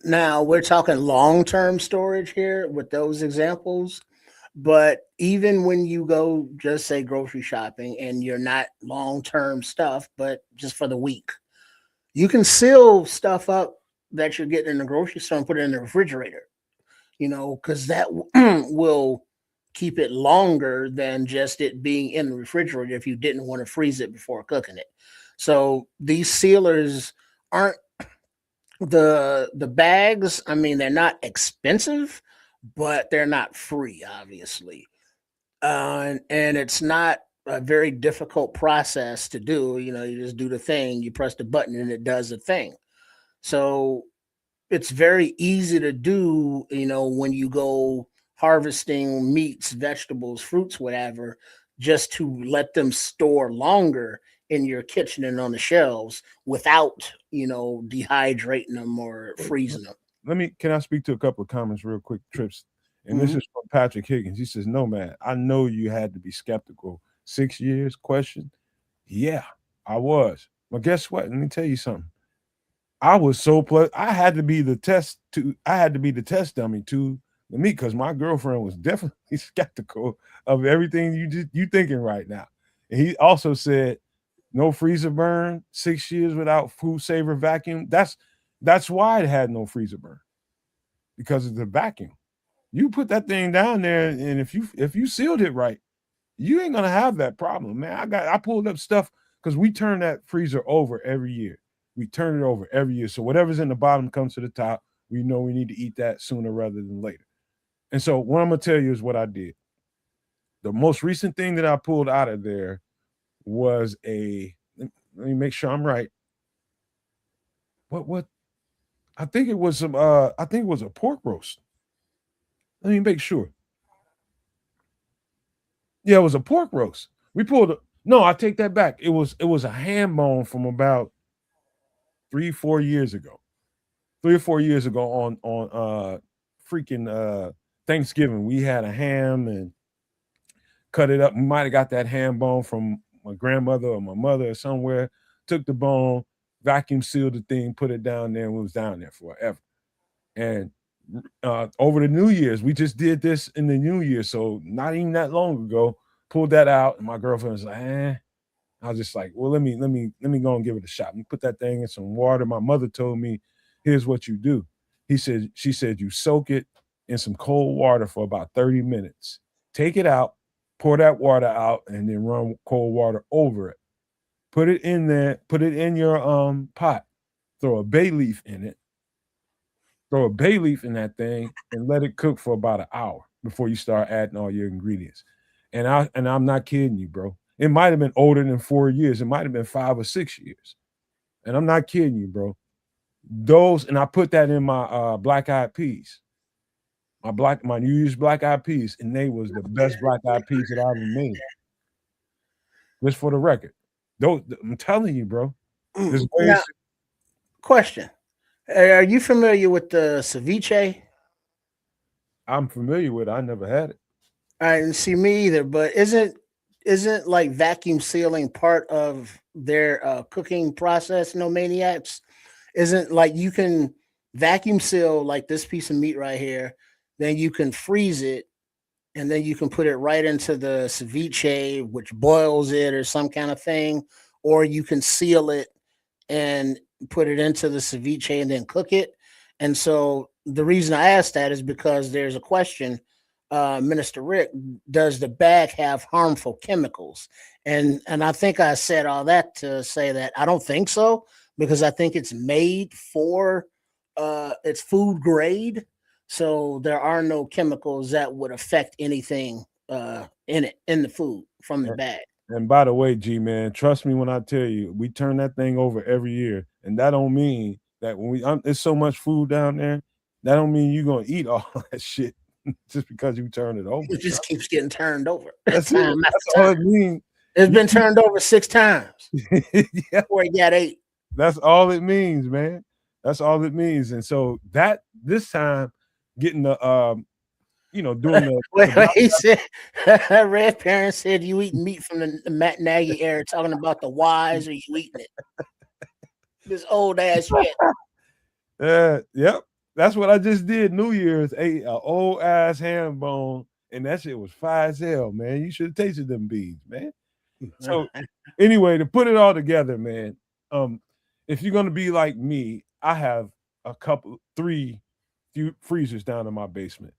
now we're talking long-term storage here with those examples. But even when you go, just say grocery shopping, and you're not long-term stuff, but just for the week, you can seal stuff up that you're getting in the grocery store and put it in the refrigerator, you know, because that will keep it longer than just it being in the refrigerator if you didn't want to freeze it before cooking it. So these sealers aren't the bags. I mean, they're not expensive, but they're not free, obviously. And it's not a very difficult process to do. You know, you just do the thing, you press the button, and it does the thing. So it's very easy to do, you know, when you go harvesting meats, vegetables, fruits, whatever, just to let them store longer in your kitchen and on the shelves without, you know, dehydrating them or freezing them. Let me can I speak to a couple of comments real quick, Trips? And this Mhm. is from Patrick Higgins. He says, "No man, I know you had to be skeptical. 6 years question? Yeah, I was. But guess what? Let me tell you something. I was so I had to be the test to I had to be the test dummy to me because my girlfriend was definitely skeptical of everything you thinking right now. And he also said, no freezer burn, 6 years without food saver vacuum. That's why it had no freezer burn because of the vacuum. You put that thing down there, and if you sealed it right, you ain't gonna have that problem, man. I pulled up stuff because we turn that freezer over every year. We turn it over every year. So whatever's in the bottom comes to the top. We know we need to eat that sooner rather than later. And so what I'm gonna tell you is what I did. The most recent thing that I pulled out of there was let me make sure I'm right. What I think it was some I think it was a pork roast. Let me make sure. Yeah, it was a pork roast. We pulled a no, I take that back. It was a ham bone from about 3 4 years ago. 3 or 4 years ago on freaking Thanksgiving. We had a ham and cut it up. We might have got that ham bone from my grandmother or my mother or somewhere. Took the bone, vacuum sealed the thing, put it down there, and we was down there forever. And over the New Year's, we just did this in the New Year, so not even that long ago. Pulled that out, and my girlfriend was like, "Eh." I was just like, "Well, let me go and give it a shot." We put that thing in some water. My mother told me, "Here's what you do." She said, you soak it in some cold water for about 30 minutes. Take it out, pour that water out, and then run cold water over it. Put it in there. Put it in your pot. Throw a bay leaf in it, throw a bay leaf in that thing and let it cook for about an hour before you start adding all your ingredients. And I'm not kidding you, bro. It might have been older than 4 years. It might have been 5 or 6 years. And I'm not kidding you, bro. Those and I put that in my black eyed peas. My New Year's black eyed peas, and they was the best black eyed peas that I ever made. Just for the record. Those I'm telling you, bro. There's Now, ways question: Are you familiar with the ceviche? I'm familiar with. I never had it. I didn't see me either, but isn't like vacuum sealing part of their cooking process? No maniacs. Isn't like you can vacuum seal like this piece of meat right here, then you can freeze it, and then you can put it right into the ceviche, which boils it or some kind of thing, or you can seal it and put it into the ceviche and then cook it. And so the reason I asked that is because there's a question, Minister Rick, does the bag have harmful chemicals? And I think I said all that to say that I don't think so because I think it's made for it's food grade, so there are no chemicals that would affect anything in it in the food from the bag. And by the way, G man, trust me when I tell you, we turn that thing over every year, and that don't mean that when there's so much food down there, that don't mean you're gonna eat all that shit just because you turn it over. It just keeps getting turned over That's it. time That's after all time. it means. It's been turned over 6 times Yeah, before it got 8. that's all it means, man. That's all it means. And so that this time, getting the doing the Wait, he said, Red Parent said you eating meat from the Matt Nagy era, talking about the wise, or you eating it? This old ass shit. Yep. That's what I just did. New Year's ate a old ass ham bone, and that shit was fire as hell, man. You should have tasted them beans, man. So anyway, to put it all together, man, um, if you're gonna be like me, I have three few freezers down in my basement.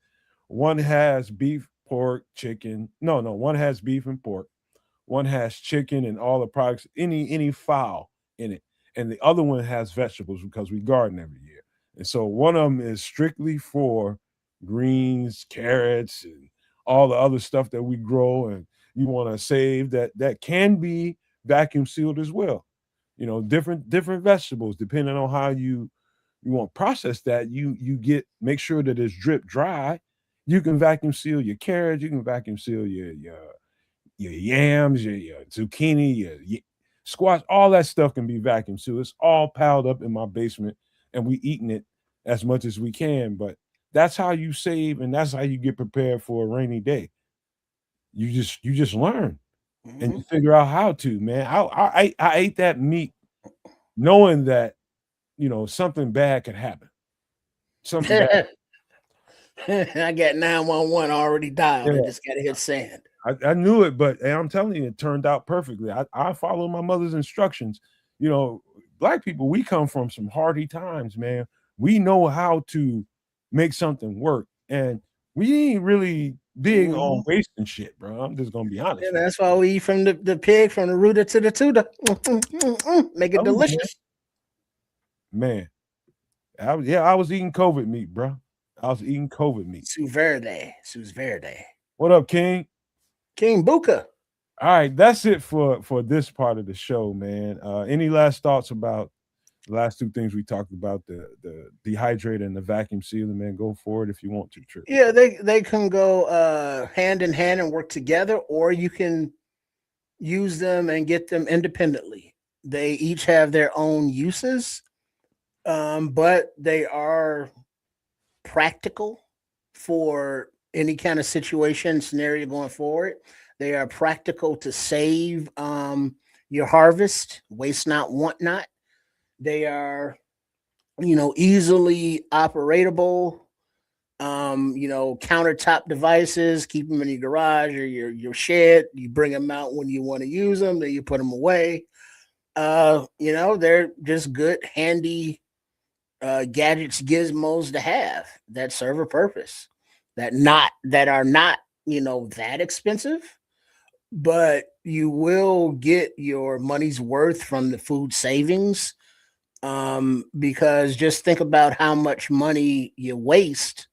One has beef, pork, chicken. No, one has beef and pork. One has chicken and all the products, any fowl in it, and the other one has vegetables because we garden every year. And so one of them is strictly for greens, carrots, and all the other stuff that we grow. And you want to save that can be vacuum sealed as well. Different vegetables, depending on how you want to process that, you make sure that it's drip dry. You can vacuum seal your carrots, you can vacuum seal your yams, your zucchini, your squash, all that stuff can be vacuum sealed. It's all piled up in my basement, and we eating it as much as we can. But that's how you save, and that's how you get prepared for a rainy day. You just learn, and you figure out how to, man. I ate that meat knowing that something bad could happen. Something bad. I got 911 already dialed. Yeah. I just gotta hit send. I knew it, but I'm telling you, it turned out perfectly. I followed my mother's instructions. Black people, we come from some hardy times, man. We know how to make something work, and we ain't really big on wasting shit, bro. I'm just gonna be honest. Yeah, that's why we eat from the pig, from the rooter to the tutor. Make it delicious. Man. I was eating COVID meat, bro. I was eating COVID meat. Sus Verde. What up, King? King Buka. All right, that's it for this part of the show, man. Any last thoughts about the last two things we talked about, the dehydrator and the vacuum sealer, man? Go for it if you want to, Trip. Yeah, they can go hand in hand and work together, or you can use them and get them independently. They each have their own uses, but they are practical for any kind of situation scenario going forward. They are practical to save your harvest, waste not, want not. They are, easily operatable. Countertop devices. Keep them in your garage or your shed. You bring them out when you want to use them. Then you put them away. They're just good, handy gadgets, gizmos to have that serve a purpose. That are not that expensive, but you will get your money's worth from the food savings. Because just think about how much money you waste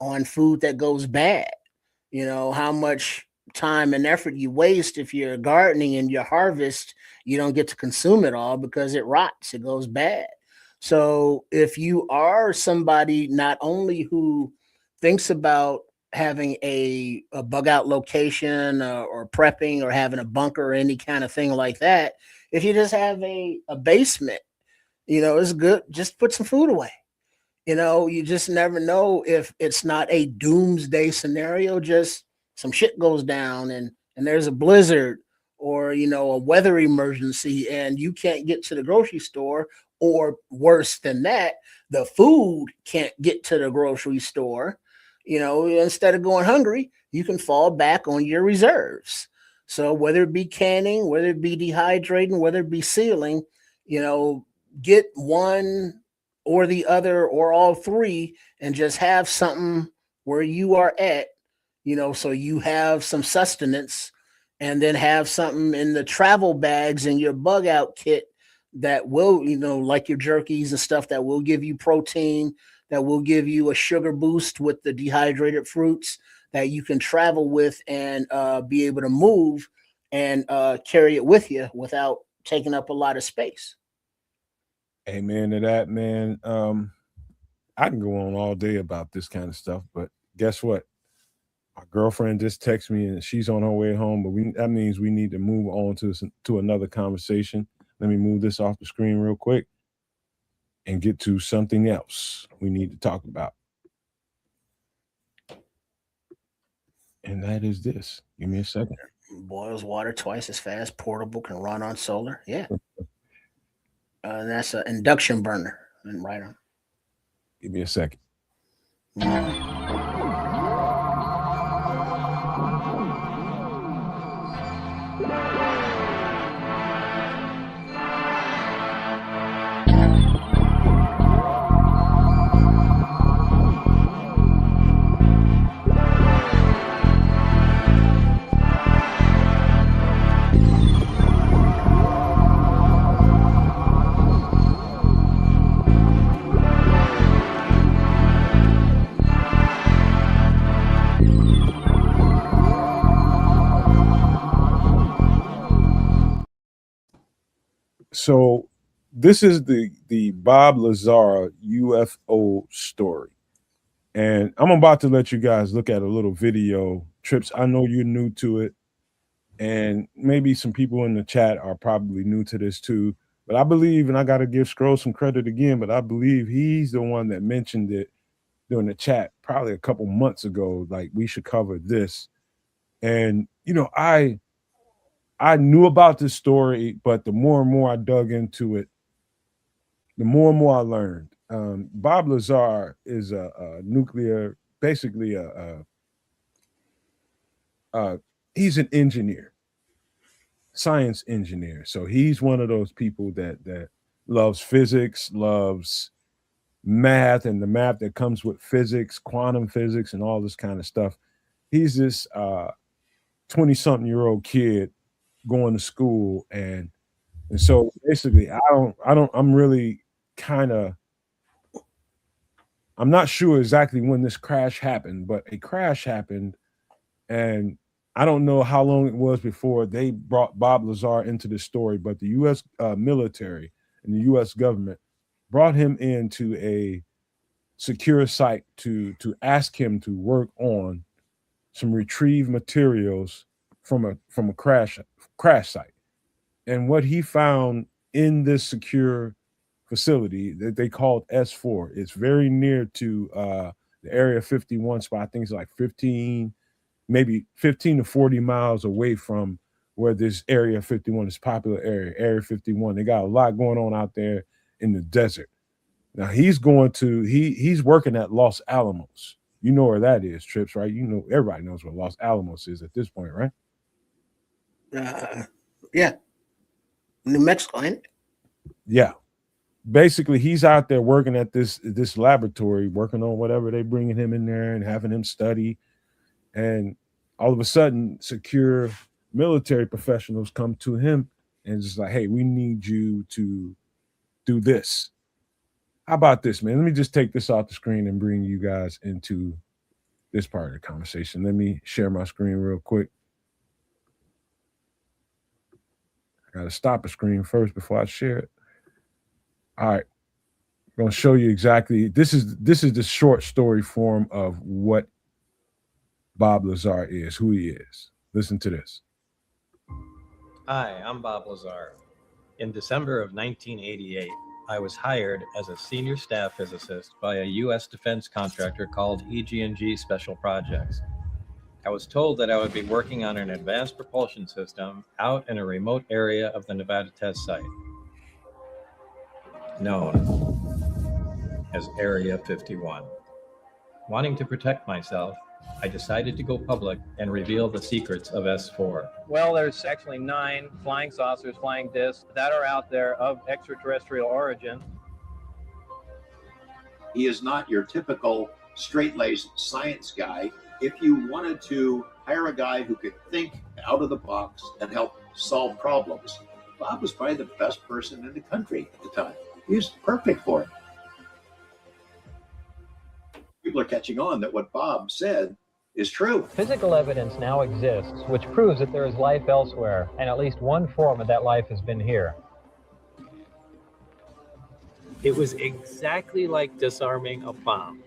on food that goes bad. How much time and effort you waste if you're gardening and your harvest, you don't get to consume it all because it rots, it goes bad. So if you are somebody not only who thinks about having a bug out location or prepping or having a bunker or any kind of thing like that, if you just have a basement, it's good. Just put some food away. You just never know if it's not a doomsday scenario. Just some shit goes down and there's a blizzard or, a weather emergency and you can't get to the grocery store, or worse than that, the food can't get to the grocery store. Instead of going hungry, you can fall back on your reserves. So whether it be canning, whether it be dehydrating, whether it be sealing, get one or the other or all three and just have something where you are at, so you have some sustenance, and then have something in the travel bags in your bug out kit that will, like your jerkies and stuff, that will give you protein, that will give you a sugar boost with the dehydrated fruits that you can travel with and be able to move and carry it with you without taking up a lot of space. Amen to that, man. I can go on all day about this kind of stuff, but guess what? My girlfriend just texted me and she's on her way home, but that means we need to move on to another conversation. Let me move this off the screen real quick and get to something else we need to talk about. And that is this. Give me a second. Boils water twice as fast, portable, can run on solar. Yeah. And that's an induction burner. And right on. Give me a second. So this is the Bob Lazar UFO story. And I'm about to let you guys look at a little video. Trips, I know you're new to it, and maybe some people in the chat are probably new to this too. But I believe, and I got to give Scroll some credit again, but I believe he's the one that mentioned it during the chat probably a couple months ago. Like, we should cover this. And I knew about this story, but the more and more I dug into it, the more and more I learned. Bob Lazar is a nuclear, basically he's an engineer, science engineer. So he's one of those people that loves physics, loves math, and the math that comes with physics, quantum physics, and all this kind of stuff. He's this 20-something-year-old kid going to school, and so basically I'm really kind of, I'm not sure exactly when this crash happened, but a crash happened, and I don't know how long it was before they brought Bob Lazar into the story, but the U.S. Military and the U.S. government brought him into a secure site to ask him to work on some retrieved materials from a crash site. And what he found in this secure facility that they called S4, it's very near to the Area 51 spot. I think it's like 15 to 40 miles away from where this Area 51 is popular Area 51. They got a lot going on out there in the desert. Now he's working at Los Alamos. You know where that is, Trips, right? You know, everybody knows where Los Alamos is at this point, right? Yeah. New Mexico, ain't it? Yeah. Basically, he's out there working at this laboratory, working on whatever they bringing him in there and having him study. And all of a sudden, secure military professionals come to him and just like, hey, we need you to do this. How about this, man? Let me just take this off the screen and bring you guys into this part of the conversation. Let me share my screen real quick. I got to stop a screen first before I share it. All right. I'm going to show you exactly. This is the short story form of what Bob Lazar is, who he is. Listen to this. Hi, I'm Bob Lazar. In December of 1988, I was hired as a senior staff physicist by a U.S. defense contractor called EG&G Special Projects. I was told that I would be working on an advanced propulsion system out in a remote area of the Nevada test site, known as Area 51. Wanting to protect myself, I decided to go public and reveal the secrets of S4. Well, there's actually 9 flying saucers, flying discs that are out there of extraterrestrial origin. He is not your typical straight-laced science guy. If you wanted to hire a guy who could think out of the box and help solve problems, Bob was probably the best person in the country at the time. He was perfect for it. People are catching on that what Bob said is true. Physical evidence now exists which proves that there is life elsewhere, and at least one form of that life has been here. It was exactly like disarming a bomb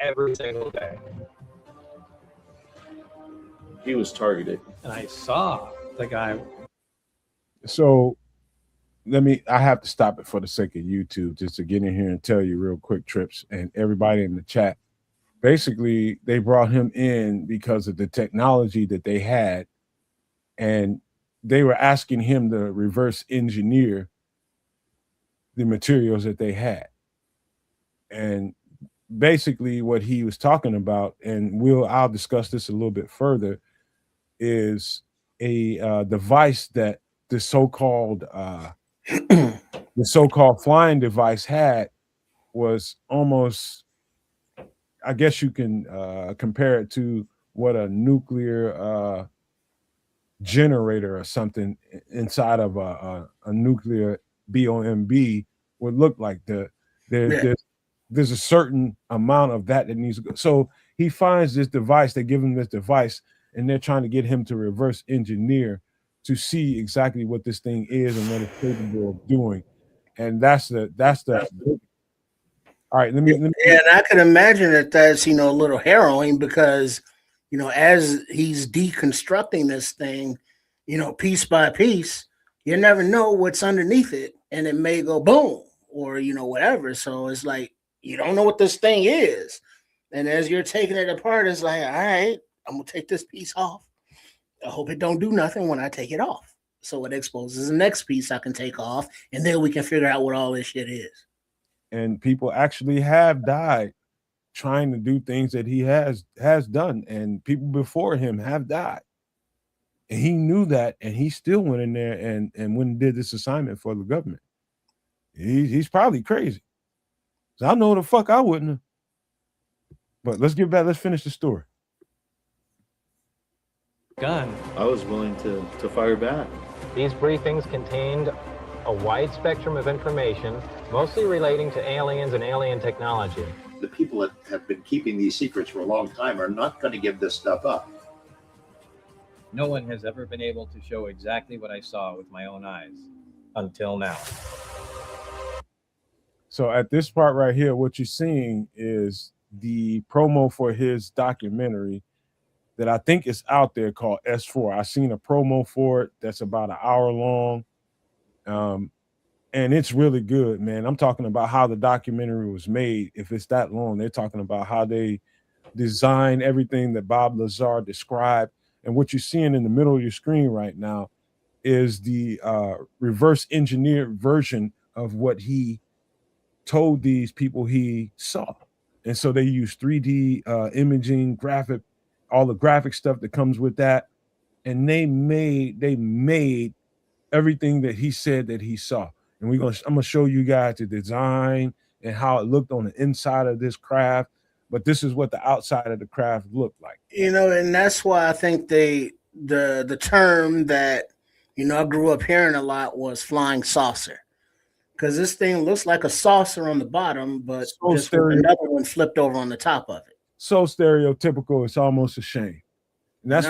every single day. He was targeted. And I saw the guy. So I have to stop it for the sake of YouTube just to get in here and tell you real quick, Trips, and everybody in the chat. Basically, they brought him in because of the technology that they had, and they were asking him to reverse engineer the materials that they had. And basically what he was talking about, and I'll discuss this a little bit further, is a device that the so-called flying device had was almost, I guess you can compare it to what a nuclear generator or something inside of a nuclear BOMB would look like. There's a certain amount of that needs to go. So he finds this device, they give him this device, and they're trying to get him to reverse engineer to see exactly what this thing is and what it's capable of doing. And that's the all right. Let me And I can imagine that that's a little harrowing because as he's deconstructing this thing, piece by piece, you never know what's underneath it, and it may go boom or whatever. So it's like you don't know what this thing is, and as you're taking it apart, it's like, all right, I'm gonna take this piece off. I hope it don't do nothing when I take it off. So it exposes the next piece I can take off, and then we can figure out what all this shit is. and people actually have died trying to do things that he has done, and people before him have died. And he knew that, and he still went in there and went and did this assignment for the government. He's probably crazy. So I know the fuck I wouldn't have. But let's get back. Let's finish the story. Gun. I was willing to fire back. These briefings contained a wide spectrum of information, mostly relating to aliens and alien technology. The people that have been keeping these secrets for a long time are not going to give this stuff up. No one has ever been able to show exactly what I saw with my own eyes until now. So at this part right here, what you're seeing is the promo for his documentary that I think is out there called S4. I've seen a promo for it that's about an hour long. And it's really good, man. I'm talking about how the documentary was made. If it's that long, they're talking about how they designed everything that Bob Lazar described. And what you're seeing in the middle of your screen right now is the reverse engineered version of what he told these people he saw. And so they use 3D imaging, graphic, all the graphic stuff that comes with that. And they made everything that he said that he saw. And I'm gonna show you guys the design and how it looked on the inside of this craft. But this is what the outside of the craft looked like. And that's why I think the term that I grew up hearing a lot was flying saucer, because this thing looks like a saucer on the bottom, but So just with another one flipped over on the top of it. So stereotypical, it's almost a shame. And that's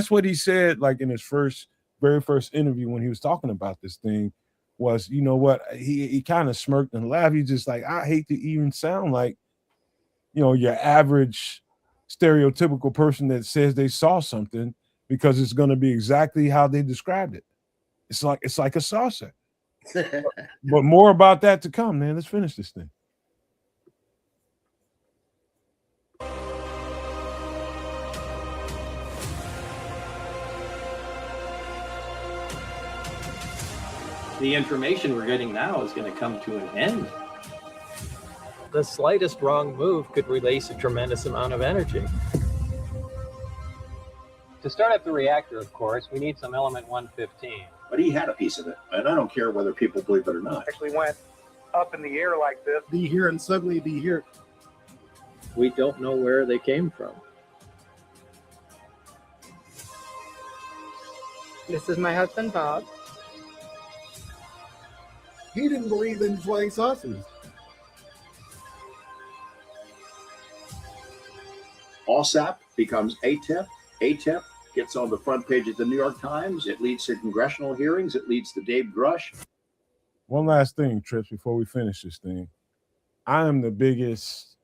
what he said, like in his very first interview when he was talking about this thing. Was, you know what, he kind of smirked and laughed. He's just like, I hate to even sound like your average stereotypical person that says they saw something, because it's going to be exactly how they described it. It's like a saucer. But more about that to come, man. Let's finish this thing. The information we're getting now is going to come to an end. The slightest wrong move could release a tremendous amount of energy. To start up the reactor, of course, we need some element 115. But he had a piece of it, and I don't care whether people believe it or not. Actually went up in the air like this. Be here and suddenly be here. We don't know where they came from. This is my husband, Bob. He didn't believe in flying saucers. OSAP becomes ATIP. ATIP gets on the front page of the New York Times. It leads to congressional hearings. It leads to Dave Grush. One last thing, Trips, before we finish this thing. I am the biggest,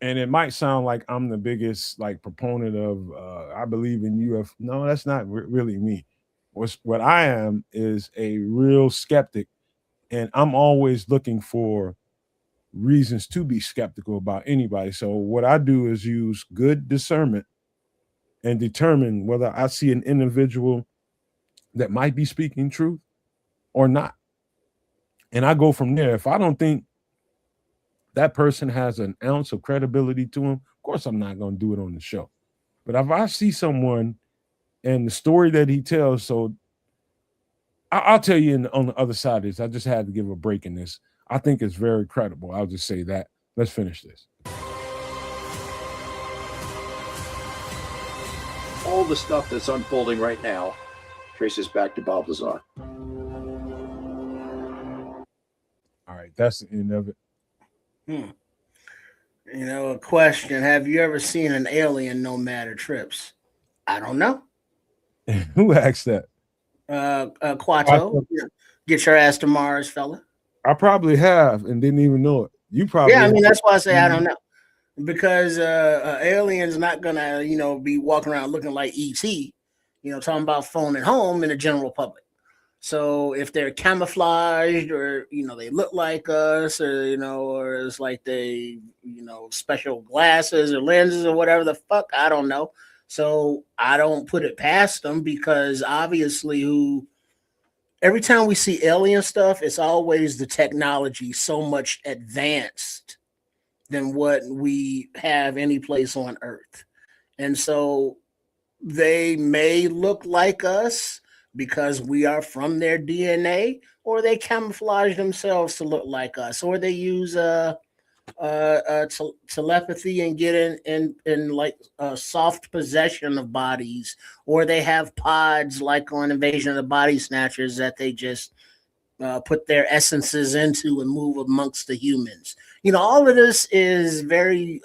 and it might sound like I'm the biggest proponent of I believe in UFO. No, that's not really me. What I am is a real skeptic, and I'm always looking for reasons to be skeptical about anybody. So what I do is use good discernment and determine whether I see an individual that might be speaking truth or not. And I go from there. If I don't think that person has an ounce of credibility to him, of course I'm not going to do it on the show. But if I see someone and the story that he tells, so I'll tell you on the other side of this, I just had to give a break in this. I think it's very credible. I'll just say that. Let's finish this. All the stuff that's unfolding right now traces back to Bob Lazar. All right, that's the end of it. A question. Have you ever seen an alien nomad or trips? I don't know. Who asked that? Quato, get your ass to Mars, fella. I probably have and didn't even know it. You Yeah, probably I have. mean that's why I say I don't know, because aliens not gonna be walking around looking like ET, talking about phone at home in the general public. So if they're camouflaged, or they look like us, or it's like they special glasses or lenses or whatever the fuck, I don't know. So I don't put it past them, because obviously every time we see alien stuff, it's always the technology so much advanced than what we have any place on Earth. And so they may look like us because we are from their DNA, or they camouflage themselves to look like us, or they use telepathy and get in like soft possession of bodies, or they have pods like on Invasion of the Body Snatchers that they just put their essences into and move amongst the humans. All of this is very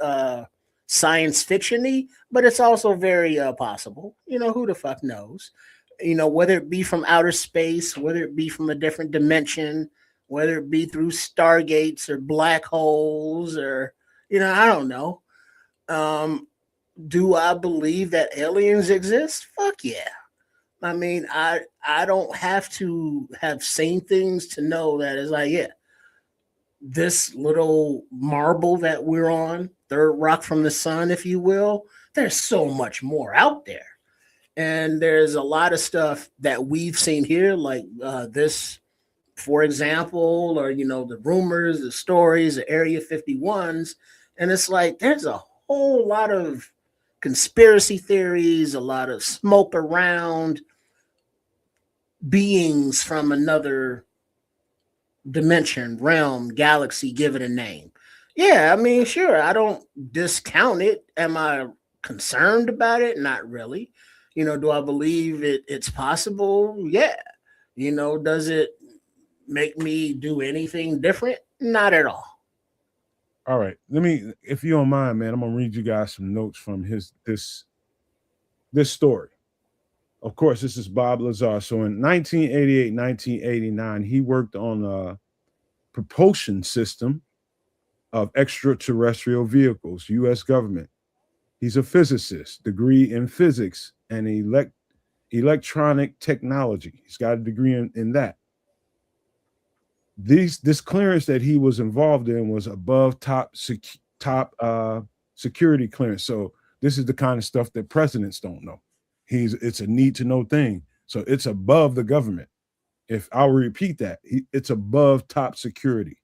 science fictiony, but it's also very possible. Who the fuck knows? Whether it be from outer space, whether it be from a different dimension, whether it be through stargates or black holes, or I don't know. Do I believe that aliens exist? Fuck yeah. I mean, I don't have to have seen things to know that it's like, yeah, this little marble that we're on, third rock from the sun, if you will, there's so much more out there. And there's a lot of stuff that we've seen here, like this, for example, or the rumors, the stories, the Area 51s. And it's like there's a whole lot of conspiracy theories, a lot of smoke around beings from another dimension, realm, galaxy, give it a name. Yeah, I mean, sure, I don't discount it. Am I concerned about it? Not really. Do I believe it's possible? Yeah. Does it make me do anything different? Not at all. All right. Let me, if you don't mind, man, I'm gonna read you guys some notes from this story. Of course, this is Bob Lazar. So in 1988, 1989, he worked on a propulsion system of extraterrestrial vehicles, U.S. government. He's a physicist, degree in physics and electronic technology. He's got a degree in that. This clearance that he was involved in was above top security clearance. So this is the kind of stuff that presidents don't know. It's a need to know thing. So it's above the government. If I'll repeat that, it's above top security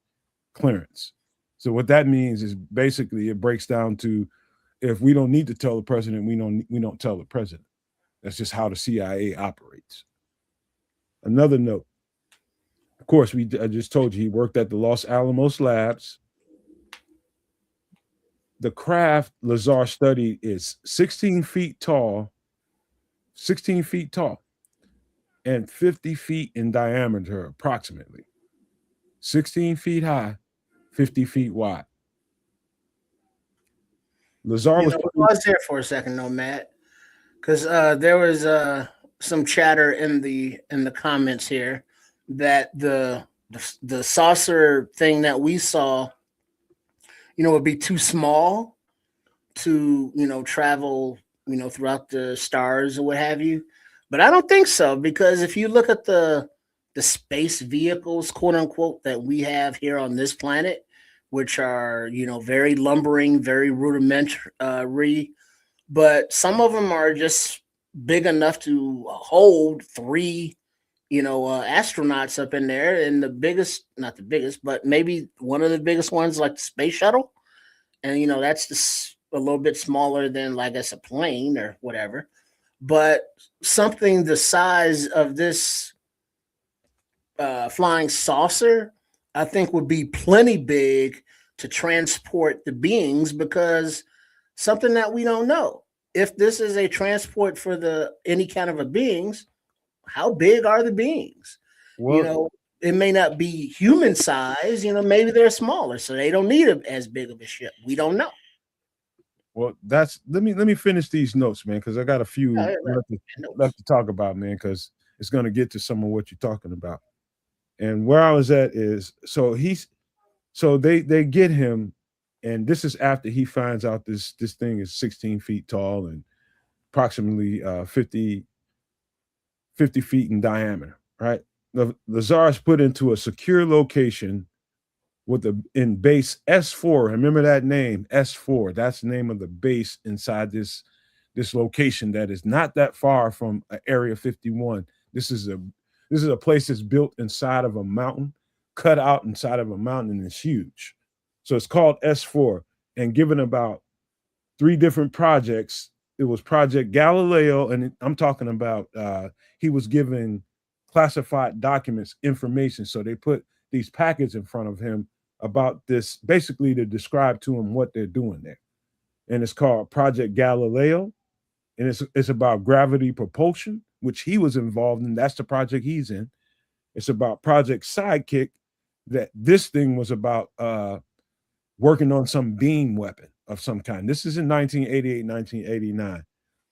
clearance. So what that means is basically it breaks down to, if we don't need to tell the president, we don't tell the president. That's just how the CIA operates. Another note. Of course, I just told you he worked at the Los Alamos labs. The craft Lazar studied is 16 feet tall, and 50 feet in diameter, approximately. 16 feet high, 50 feet wide. Lazar was. Pause there for a second, though, Matt, because there was some chatter in the comments here that the saucer thing that we saw, would be too small to travel throughout the stars or what have you. But I don't think so, because if you look at the space vehicles, quote unquote, that we have here on this planet, which are very lumbering, very rudimentary, but some of them are just big enough to hold three astronauts up in there. And the biggest, not the biggest, but maybe one of the biggest ones, like the space shuttle, and that's just a little bit smaller than, like, I guess, a plane or whatever. But something the size of this flying saucer, I think, would be plenty big to transport the beings, because something that we don't know, if this is a transport for any kind of a beings, how big are the beings? Well, it may not be human size, maybe they're smaller, so they don't need as big of a ship. We don't know. Well, that's let me finish these notes, man, because I got a few left to talk about, man, because it's going to get to some of what you're talking about. And where I was at is so they get him, and this is after he finds out this thing is 16 feet tall and approximately 50 feet in diameter, right? The Lazar is put into a secure location with the in base S4. Remember that name, S4. That's the name of the base inside this location that is not that far from Area 51. This is a place that's built inside of a mountain, cut out inside of a mountain, and it's huge. So it's called S4. And given about three different projects, it was Project Galileo, and I'm talking about he was given classified documents, information. So they put these packets in front of him about this, basically to describe to him what they're doing there. And it's called Project Galileo, and it's about gravity propulsion, which he was involved in. That's the project he's in. It's about Project Sidekick, that this thing was about working on some beam weapon of some kind. This is in 1988, 1989.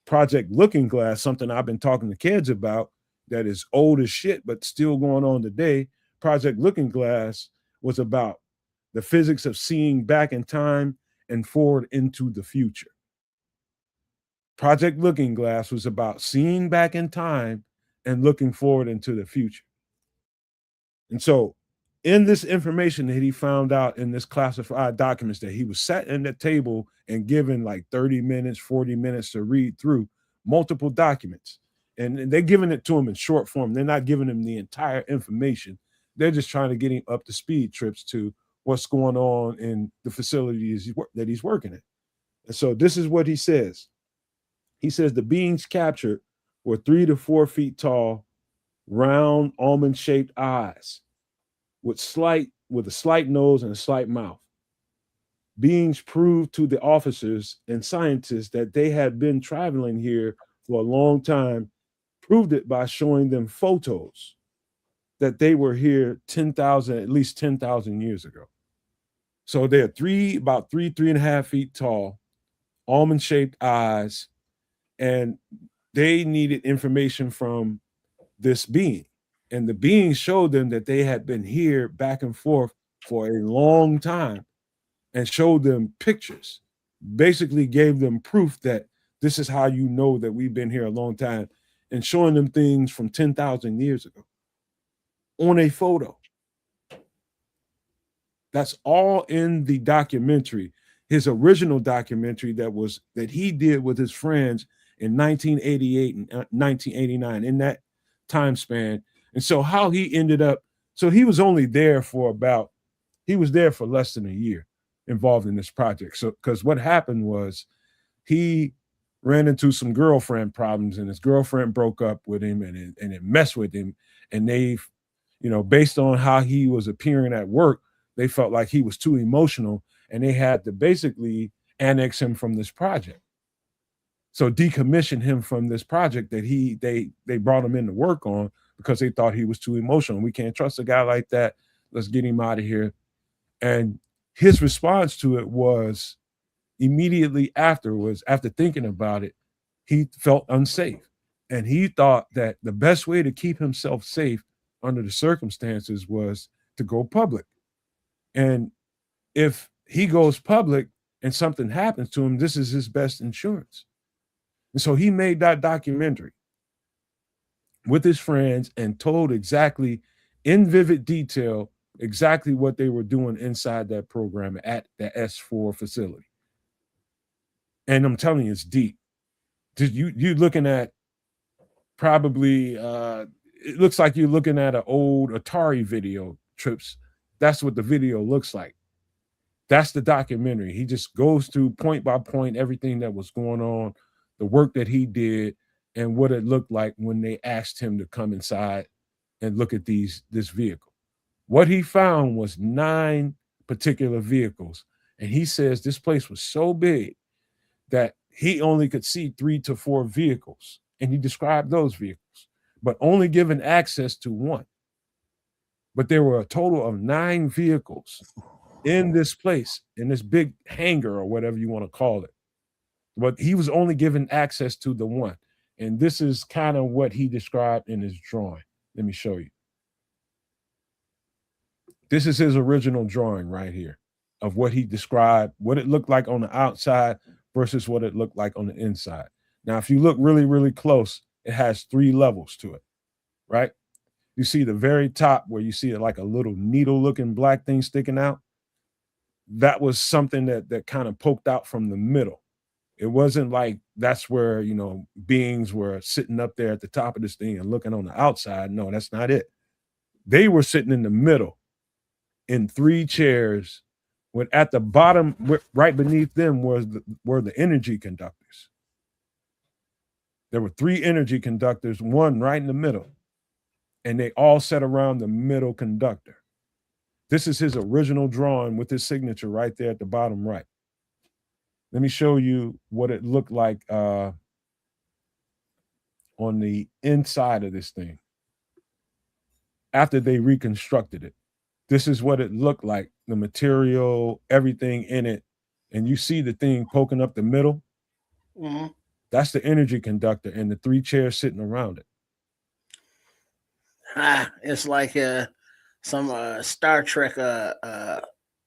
Project Looking Glass, something I've been talking to kids about that is old as shit, but still going on today. Project Looking Glass was about the physics of seeing back in time and forward into the future. Project Looking Glass was about seeing back in time and looking forward into the future. And so, in this information that he found out in this classified documents, that he was sat in the table and given like 30 minutes, 40 minutes to read through multiple documents. And they're giving it to him in short form. They're not giving him the entire information. They're just trying to get him up to speed trips to what's going on in the facilities that he's working in. And so this is what he says. He says the beings captured were 3 to 4 feet tall, round, almond-shaped eyes with a slight nose and a slight mouth. Beings proved to the officers and scientists that they had been traveling here for a long time, proved it by showing them photos that they were here at least 10,000 years ago. So they're about 3.5 feet tall, almond-shaped eyes, and they needed information from this being. And the being showed them that they had been here back and forth for a long time, and showed them pictures, basically gave them proof that this is how you know that we've been here a long time, and showing them things from 10,000 years ago on a photo. That's all in the documentary, his original documentary that he did with his friends in 1988 and 1989, in that time span. And so how he ended up, so he was only there for less than a year involved in this project. So, because what happened was he ran into some girlfriend problems, and his girlfriend broke up with him, and it messed with him. And they, based on how he was appearing at work, they felt like he was too emotional, and they had to basically annex him from this project. So decommission him from this project that they brought him in to work on, because they thought he was too emotional. We can't trust a guy like that. Let's get him out of here. And his response to it was, immediately afterwards, after thinking about it, he felt unsafe. And he thought that the best way to keep himself safe under the circumstances was to go public. And if he goes public and something happens to him, this is his best insurance. And so he made that documentary with his friends and told exactly, in vivid detail, exactly what they were doing inside that program at the S4 facility. And I'm telling you, it's deep. You're looking at probably, it looks like you're looking at an old Atari video, Trips. That's what the video looks like. That's the documentary. He just goes through point by point everything that was going on, the work that he did, and what it looked like when they asked him to come inside and look at this vehicle. What he found was 9 particular vehicles. And he says this place was so big that he only could see 3 to 4 vehicles. And he described those vehicles, but only given access to one. But there were a total of 9 vehicles in this place, in this big hangar or whatever you want to call it. But he was only given access to the one. And this is kind of what he described in his drawing. Let me show you. This is his original drawing right here of what he described, what it looked like on the outside versus what it looked like on the inside. Now, if you look really, really close, it has 3 levels to it, right? You see the very top where you see it like a little needle looking black thing sticking out. That was something that kind of poked out from the middle. It wasn't like that's where, beings were sitting up there at the top of this thing and looking on the outside. No, that's not it. They were sitting in the middle in 3 chairs, when at the bottom, right beneath them were the energy conductors. There were 3 energy conductors, one right in the middle, and they all sat around the middle conductor. This is his original drawing with his signature right there at the bottom right. Let me show you what it looked like on the inside of this thing after they reconstructed it. This is what it looked like, the material, everything in it. And you see the thing poking up the middle. Mm-hmm. That's the energy conductor and the 3 chairs sitting around it. It's like some Star Trek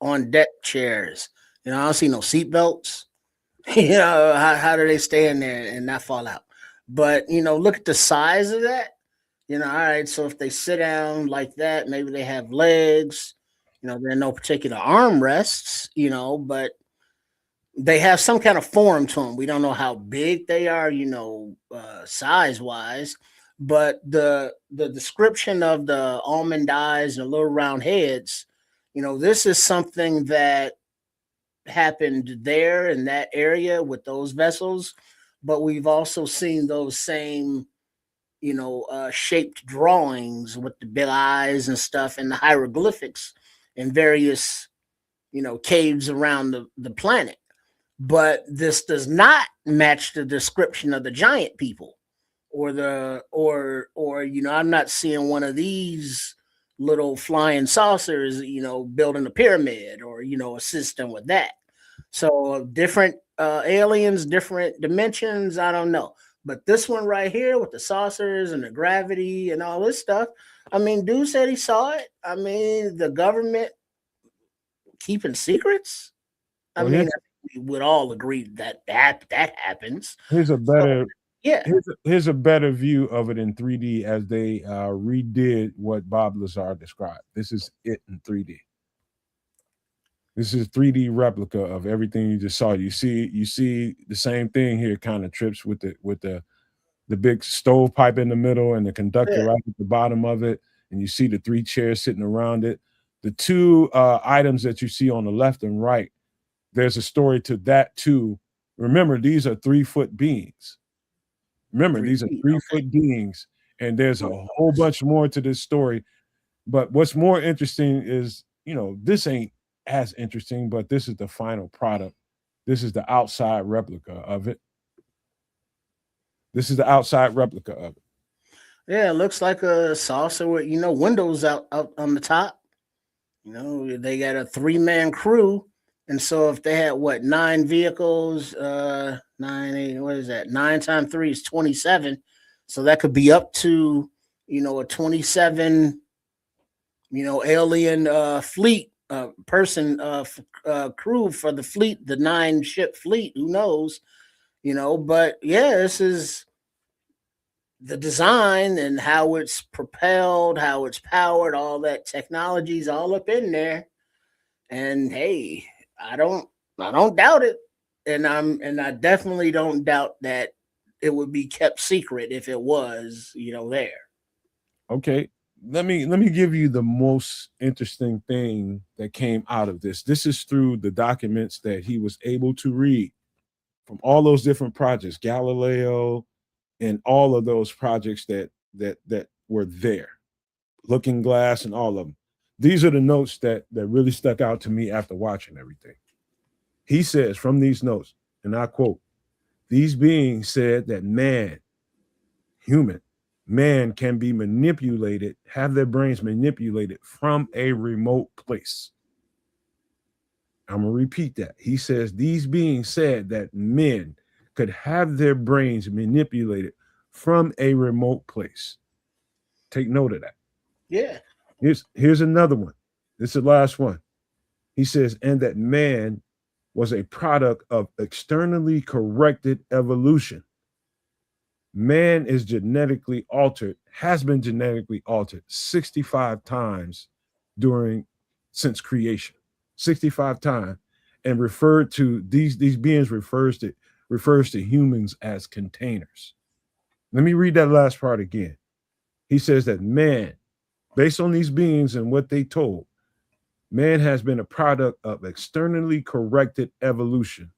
on deck chairs. I don't see no seatbelts. How do they stay in there and not fall out? But look at the size of that. All right, so if they sit down like that, maybe they have legs. There are no particular armrests, but they have some kind of form to them. We don't know how big they are, size wise, but the description of the almond eyes and the little round heads, this is something that happened there in that area with those vessels, but we've also seen those same shaped drawings with the big eyes and stuff and the hieroglyphics in various caves around the planet. But this does not match the description of the giant people or I'm not seeing one of these little flying saucers building a pyramid or a system with that. So different aliens, different dimensions, I don't know. But this one right here with the saucers and the gravity and all this stuff, dude said he saw it. The government keeping secrets. We would all agree that happens. Here's a better, yeah. Here's a better view of it in 3D as they redid what Bob Lazar described. This is it in 3D. This is a 3D replica of everything you just saw. You see the same thing here, kind of trips with the big stovepipe in the middle and the conductor right at the bottom of it, and you see the 3 chairs sitting around it. The 2 items that you see on the left and right, there's a story to that too. Remember, these are 3-foot beings. Remember, these are 3-foot beings, and there's a whole bunch more to this story. But what's more interesting is, this ain't as interesting, but this is the final product. This is the outside replica of it. This is the outside replica of it. Yeah, it looks like a saucer with windows out on the top. They got a 3-man crew, and so if they had 9 vehicles, 9, 8, what is that? 9 times 3 is 27. So that could be up to a 27 alien fleet person crew for the fleet, the 9-ship fleet. Who knows? But yeah, this is the design and how it's propelled, how it's powered, all that technology's all up in there. And hey, I don't doubt it. And I definitely don't doubt that it would be kept secret if it was, there. Okay. Let me give you the most interesting thing that came out of this. This is through the documents that he was able to read from all those different projects, Galileo, and all of those projects that were there, Looking Glass, and all of them. These are the notes that really stuck out to me after watching everything. He says from these notes, and I quote, "These beings said that man can be manipulated, have their brains manipulated from a remote place." I'm going to repeat that. He says these beings said that men could have their brains manipulated from a remote place. Take note of that. Yeah. Here's another one. This is the last one. He says, and that man was a product of externally corrected evolution. Man is genetically altered, has been genetically altered 65 times since creation. 65 times. And referred to these beings refers to humans as containers. Let me read that last part again. He says that man, based on these beings and what they told, man has been a product of externally corrected evolution.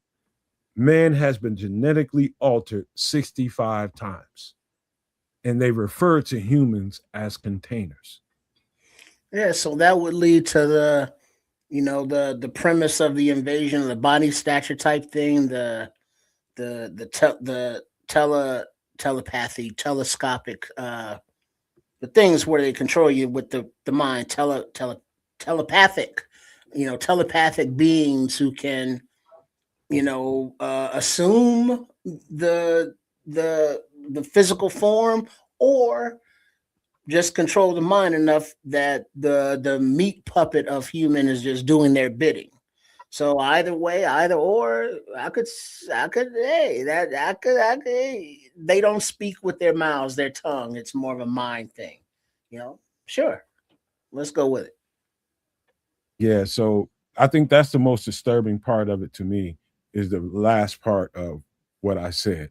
Man has been genetically altered 65 times. And they refer to humans as containers. Yeah, so that would lead to the premise of the invasion of the body stature type thing, telepathy, telescopic, the things where they control you with the mind, telepathic, telepathic beings who can, assume the physical form, or just control the mind enough that the meat puppet of human is just doing their bidding. So either way, either or, hey, they don't speak with their mouths, their tongue. It's more of a mind thing, Sure, let's go with it. Yeah, so I think that's the most disturbing part of it to me, is the last part of what I said.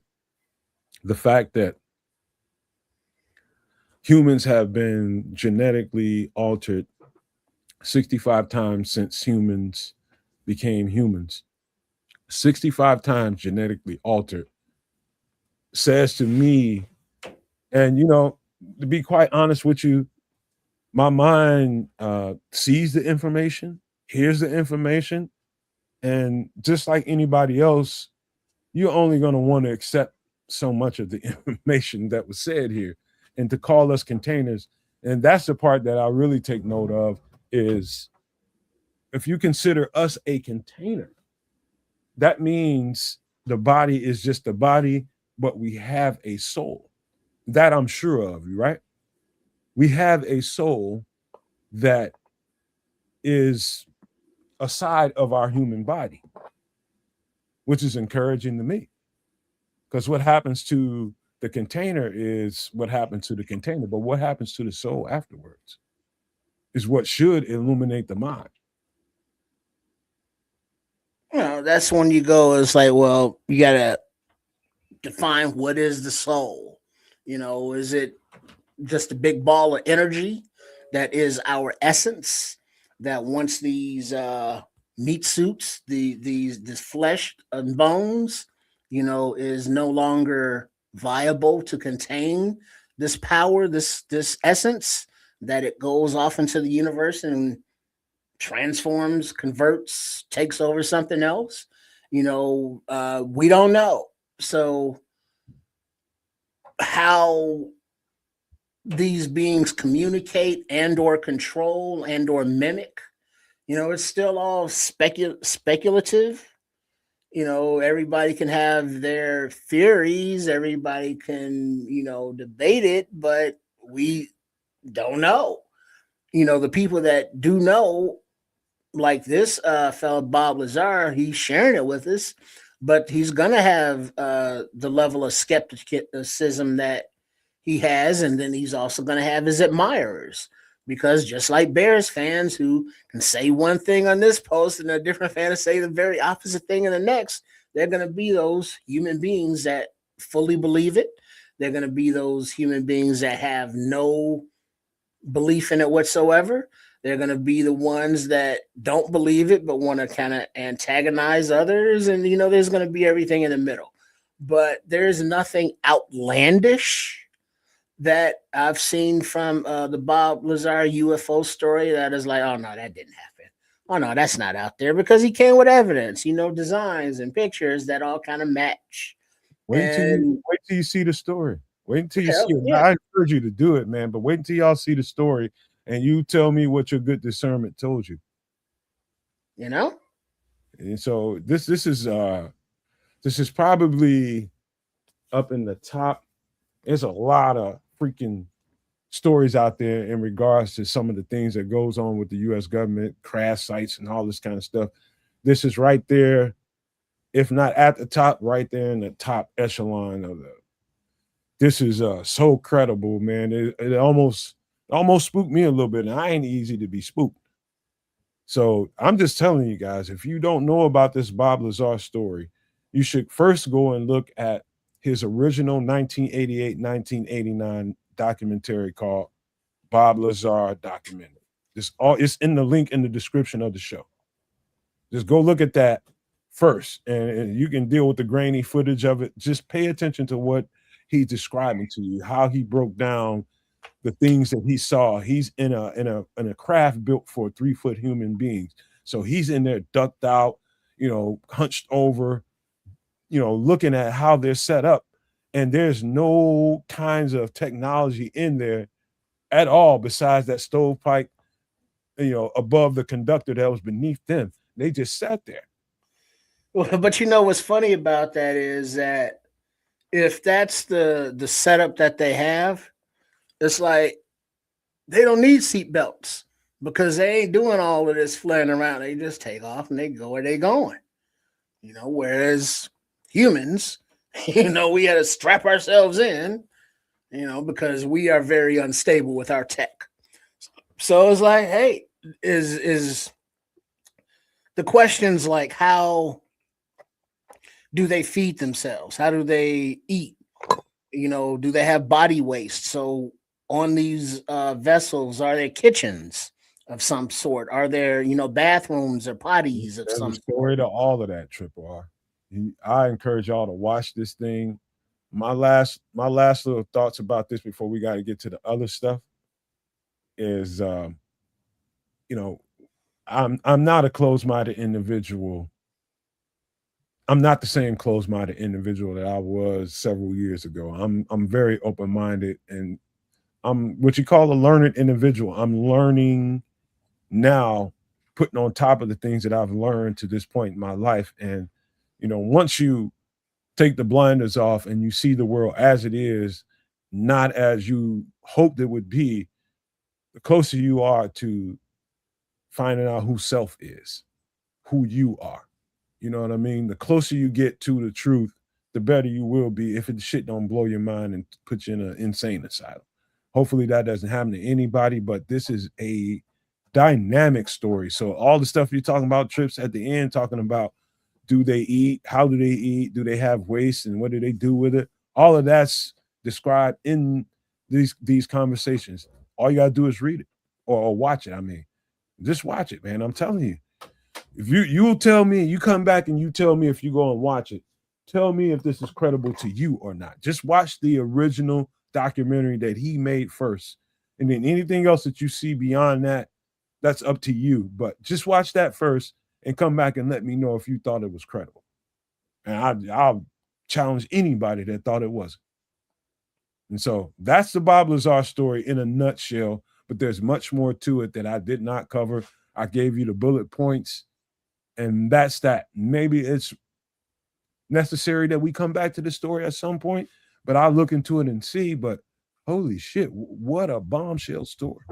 The fact that humans have been genetically altered 65 times since humans became humans. 65 times genetically altered says to me, and to be quite honest with you, my mind sees the information, hears the information, and just like anybody else, you're only going to want to accept so much of the information that was said here. And to call us containers, and that's the part that I really take note of, is if you consider us a container, that means the body is just a body, but we have a soul. That I'm sure of, right? We have a soul that is a side of our human body, which is encouraging to me. Because what happens to the container is what happens to the container, but what happens to the soul afterwards is what should illuminate the mind. That's when you go, it's like, well, you got to define what is the soul. Is it just a big ball of energy that is our essence, that once these meat suits, this flesh and bones, is no longer viable to contain this power, this essence, that it goes off into the universe and transforms, converts, takes over something else? We don't know. So how these beings communicate and or control and or mimic, it's still all speculative. Everybody can have their theories, everybody can debate it, but we don't know. The people that do know, like this fellow Bob Lazar, he's sharing it with us, but he's gonna have the level of skepticism that he has, and then he's also going to have his admirers, because just like Bears fans who can say one thing on this post and a different fan to say the very opposite thing in the next, they're going to be those human beings that fully believe it. They're going to be those human beings that have no belief in it whatsoever. They're going to be the ones that don't believe it but want to kind of antagonize others, and there's going to be everything in the middle. But there's nothing outlandish that I've seen from the Bob Lazar UFO story that is like, oh no, that didn't happen. Oh no, that's not out there, because he came with evidence, designs and pictures that all kind of match. Wait till you see the story. Wait until you see it. Yeah. I encourage you to do it, man. But wait until y'all see the story, and you tell me what your good discernment told you. And so this is This is probably up in the top. There's a lot of freaking stories out there in regards to some of the things that goes on with the U.S. government, crash sites, and all this kind of stuff. This is right there, if not at the top, right there in the top echelon of the. This is so credible, man. It almost spooked me a little bit, and I ain't easy to be spooked. So I'm just telling you guys, if you don't know about this Bob Lazar story, you should first go and look at his original 1988-1989 documentary called Bob Lazar Documentary. It's in the link in the description of the show. Just go look at that first, and you can deal with the grainy footage of it. Just pay attention to what he's describing to you, how he broke down the things that he saw. He's in a craft built for 3-foot human beings. So he's in there ducked out, hunched over, looking at how they're set up. And there's no kinds of technology in there at all besides that stovepipe, above the conductor that was beneath them. They just sat there. Well, but what's funny about that is that if that's the setup that they have, it's like they don't need seat belts because they ain't doing all of this flying around. They just take off and they go where they going. Whereas humans, we had to strap ourselves in, because we are very unstable with our tech. So it's like, hey, is the questions like, how do they feed themselves? How do they eat? Do they have body waste? So on these vessels, are there kitchens of some sort? Are there, bathrooms or potties of some story sort? to all of that, Triple R. I encourage y'all to watch this thing. My last little thoughts about this before we got to get to the other stuff is, I'm not a closed-minded individual. I'm not the same closed-minded individual that I was several years ago. I'm very open-minded, and I'm what you call a learned individual. I'm learning now, putting on top of the things that I've learned to this point in my life. And, once you take the blinders off and you see the world as it is, not as you hoped it would be, the closer you are to finding out who self is, who you are. You know what I mean? The closer you get to the truth, the better you will be if it shit don't blow your mind and put you in an insane asylum. Hopefully that doesn't happen to anybody, but this is a dynamic story. So all the stuff you're talking about, Trips, at the end, talking about do they eat, how do they eat, do they have waste, and what do they do with it? All of that's described in these conversations. All you gotta do is read it or watch it. I mean, just watch it, man. I'm telling you. If you'll tell me, you come back and you tell me if you go and watch it, tell me if this is credible to you or not. Just watch the original documentary that he made first. And then anything else that you see beyond that, that's up to you. But just watch that first and come back and let me know if you thought it was credible. And I'll challenge anybody that thought it wasn't. And so that's the Bob Lazar story in a nutshell, but there's much more to it that I did not cover. I gave you the bullet points, and that's that. Maybe it's necessary that we come back to the story at some point, but I'll look into it and see. But holy shit, what a bombshell story.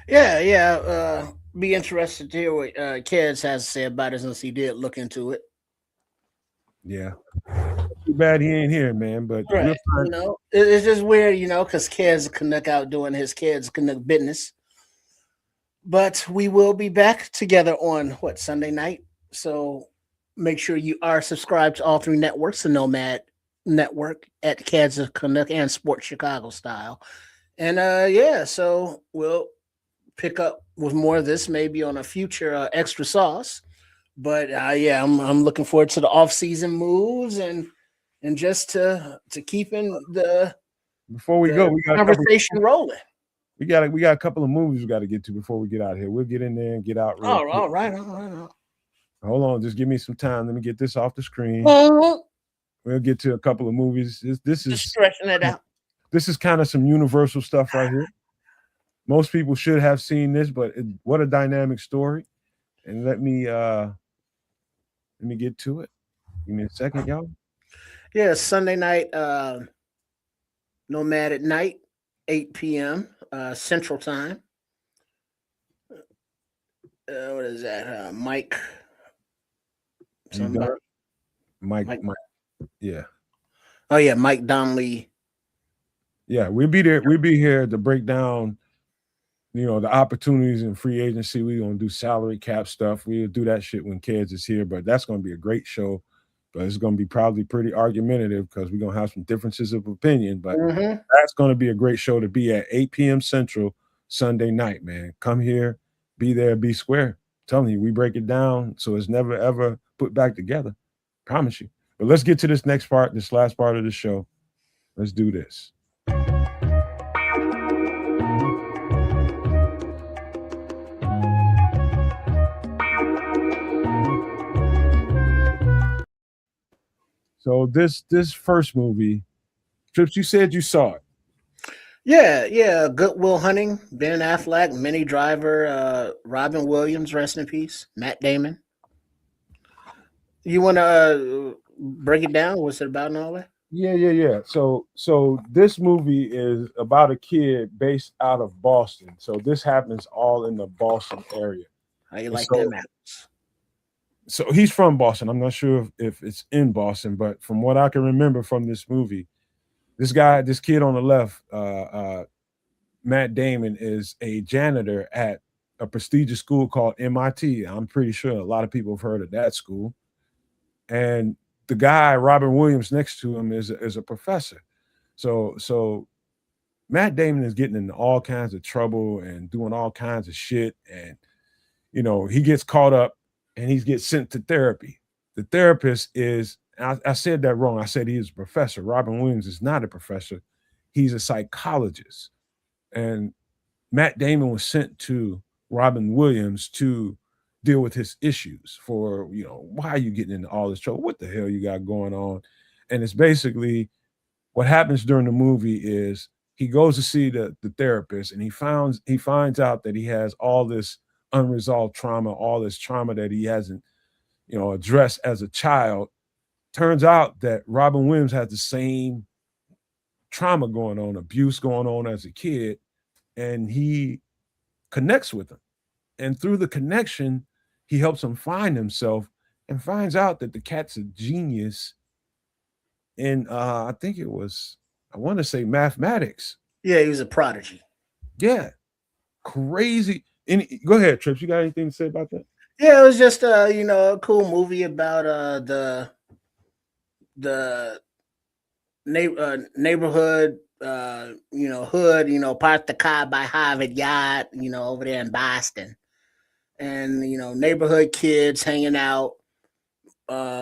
Yeah. Be interested to hear what Kez has to say about it since he did look into it. Yeah. Too bad he ain't here, man. But right. It's just weird, because Kez Canuck out doing his Kez Canuck business. But we will be back together on Sunday night. So make sure you are subscribed to all three networks, the Nomad Network at Kansas Canuck and Sports Chicago Style. And so we'll pick up with more of this maybe on a future extra sauce. But I'm looking forward to the off-season moves and just to keeping the before we go, we got conversation rolling. We got a couple of movies we got to get to before we get out of here. We'll get in there and get out. All right. Hold on, just give me some time. Let me get this off the screen. We'll get to a couple of movies. This is just stretching it out. This is kind of some universal stuff right here. Most people should have seen this, but what a dynamic story. And let me get to it. Give me a second, y'all. Yeah, Sunday night, Nomad at Night, 8 p.m. Central Time. What is that? Mike. You got Somebody. Mike. Mike. Yeah. Oh yeah, Mike Donnelly. Yeah, we'll be there. We'll be here to break down, the opportunities in free agency. We're gonna do salary cap stuff. We'll do that shit when Kids is here, but that's gonna be a great show. But it's gonna be probably pretty argumentative because we're gonna have some differences of opinion. But that's gonna be a great show to be at 8 p.m. Central Sunday night, man. Come here, be there, be square. I'm telling you, we break it down so it's never ever put back together. Promise you. But let's get to this next part, this last part of the show. Let's do this. So this first movie, Trips, you said you saw it. Yeah. Good Will Hunting, Ben Affleck, Minnie Driver, Robin Williams, rest in peace, Matt Damon. You want to break it down? What's it about and all that? Yeah. So this movie is about a kid based out of Boston. So this happens all in the Boston area. How you like them apples? So he's from Boston. I'm not sure if it's in Boston, but from what I can remember from this movie, this kid on the left, Matt Damon, is a janitor at a prestigious school called MIT. I'm pretty sure a lot of people have heard of that school. And the guy, Robin Williams, next to him is a professor. So Matt Damon is getting into all kinds of trouble and doing all kinds of shit. And, he gets caught up and he gets sent to therapy. The therapist is, I said that wrong. I said he is a professor. Robin Williams is not a professor. He's a psychologist. And Matt Damon was sent to Robin Williams to deal with his issues for, why are you getting into all this trouble? What the hell you got going on? And it's basically what happens during the movie is he goes to see the therapist and he finds out that he has all this unresolved trauma, all this trauma that he hasn't, addressed as a child. Turns out that Robin Williams has the same trauma going on, abuse going on as a kid, and he connects with him. And through the connection, he helps him find himself and finds out that the cat's a genius in, I want to say mathematics. Yeah, he was a prodigy. Yeah. Crazy. Go ahead, Trips. You got anything to say about that? Yeah, it was just a cool movie about the neighborhood, hood, parked the car by Harvard Yard, over there in Boston. And, neighborhood kids hanging out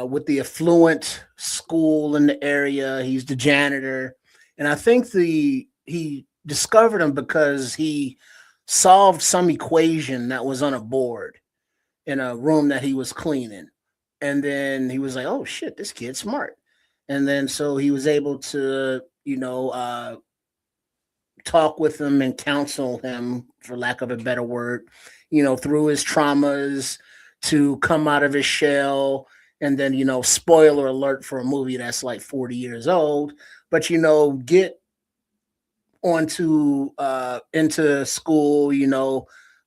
with the affluent school in the area. He's the janitor. And I think he discovered him because he solved some equation that was on a board in a room that he was cleaning. And then he was like, oh shit, this kid's smart. And then so he was able to, talk with him and counsel him, for lack of a better word, through his traumas to come out of his shell. And then, spoiler alert for a movie that's like 40 years old, but, get onto into school,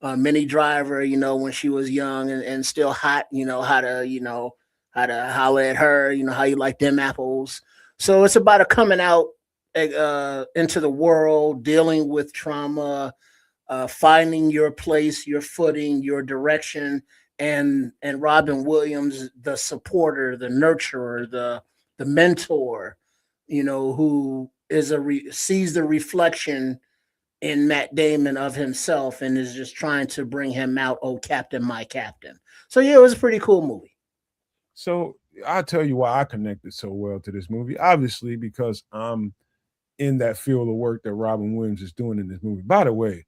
Minnie Driver, when she was young and still hot, how to holler at her, how you like them apples. So it's about a coming out into the world, dealing with trauma, finding your place, your footing, your direction, and Robin Williams, the supporter, the nurturer, the mentor, who is sees the reflection in Matt Damon of himself and is just trying to bring him out. Oh, Captain, my Captain. So yeah, it was a pretty cool movie. So I'll tell you why I connected so well to this movie. Obviously, because I'm in that field of work that Robin Williams is doing in this movie. By the way,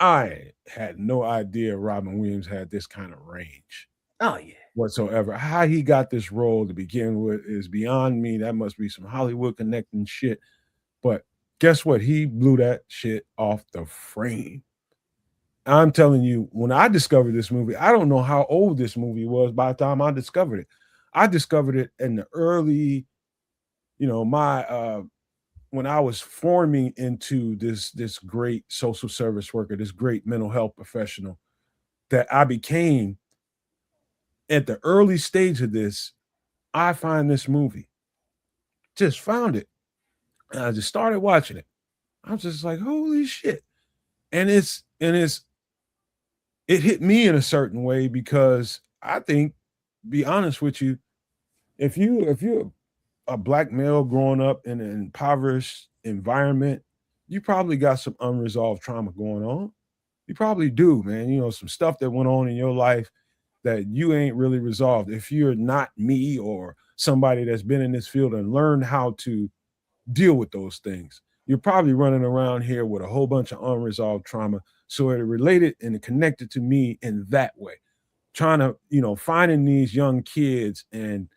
I had no idea Robin Williams had this kind of range. Oh, yeah. Whatsoever. How he got this role to begin with is beyond me. That must be some Hollywood connecting shit. But guess what? He blew that shit off the frame. I'm telling you, when I discovered this movie, I don't know how old this movie was by the time I discovered it. I discovered it in the early, my when I was forming into this great social service worker, this great mental health professional that I became at the early stage of this. I find this movie, just found it, and I just started watching it. I was just like, holy shit. And it hit me in a certain way because I think, be honest with you, if you're a black male growing up in an impoverished environment, you probably got some unresolved trauma going on. You probably do, man. Some stuff that went on in your life that you ain't really resolved. If you're not me or somebody that's been in this field and learned how to deal with those things, you're probably running around here with a whole bunch of unresolved trauma. So it related and connected to me in that way. Trying to, finding these young kids and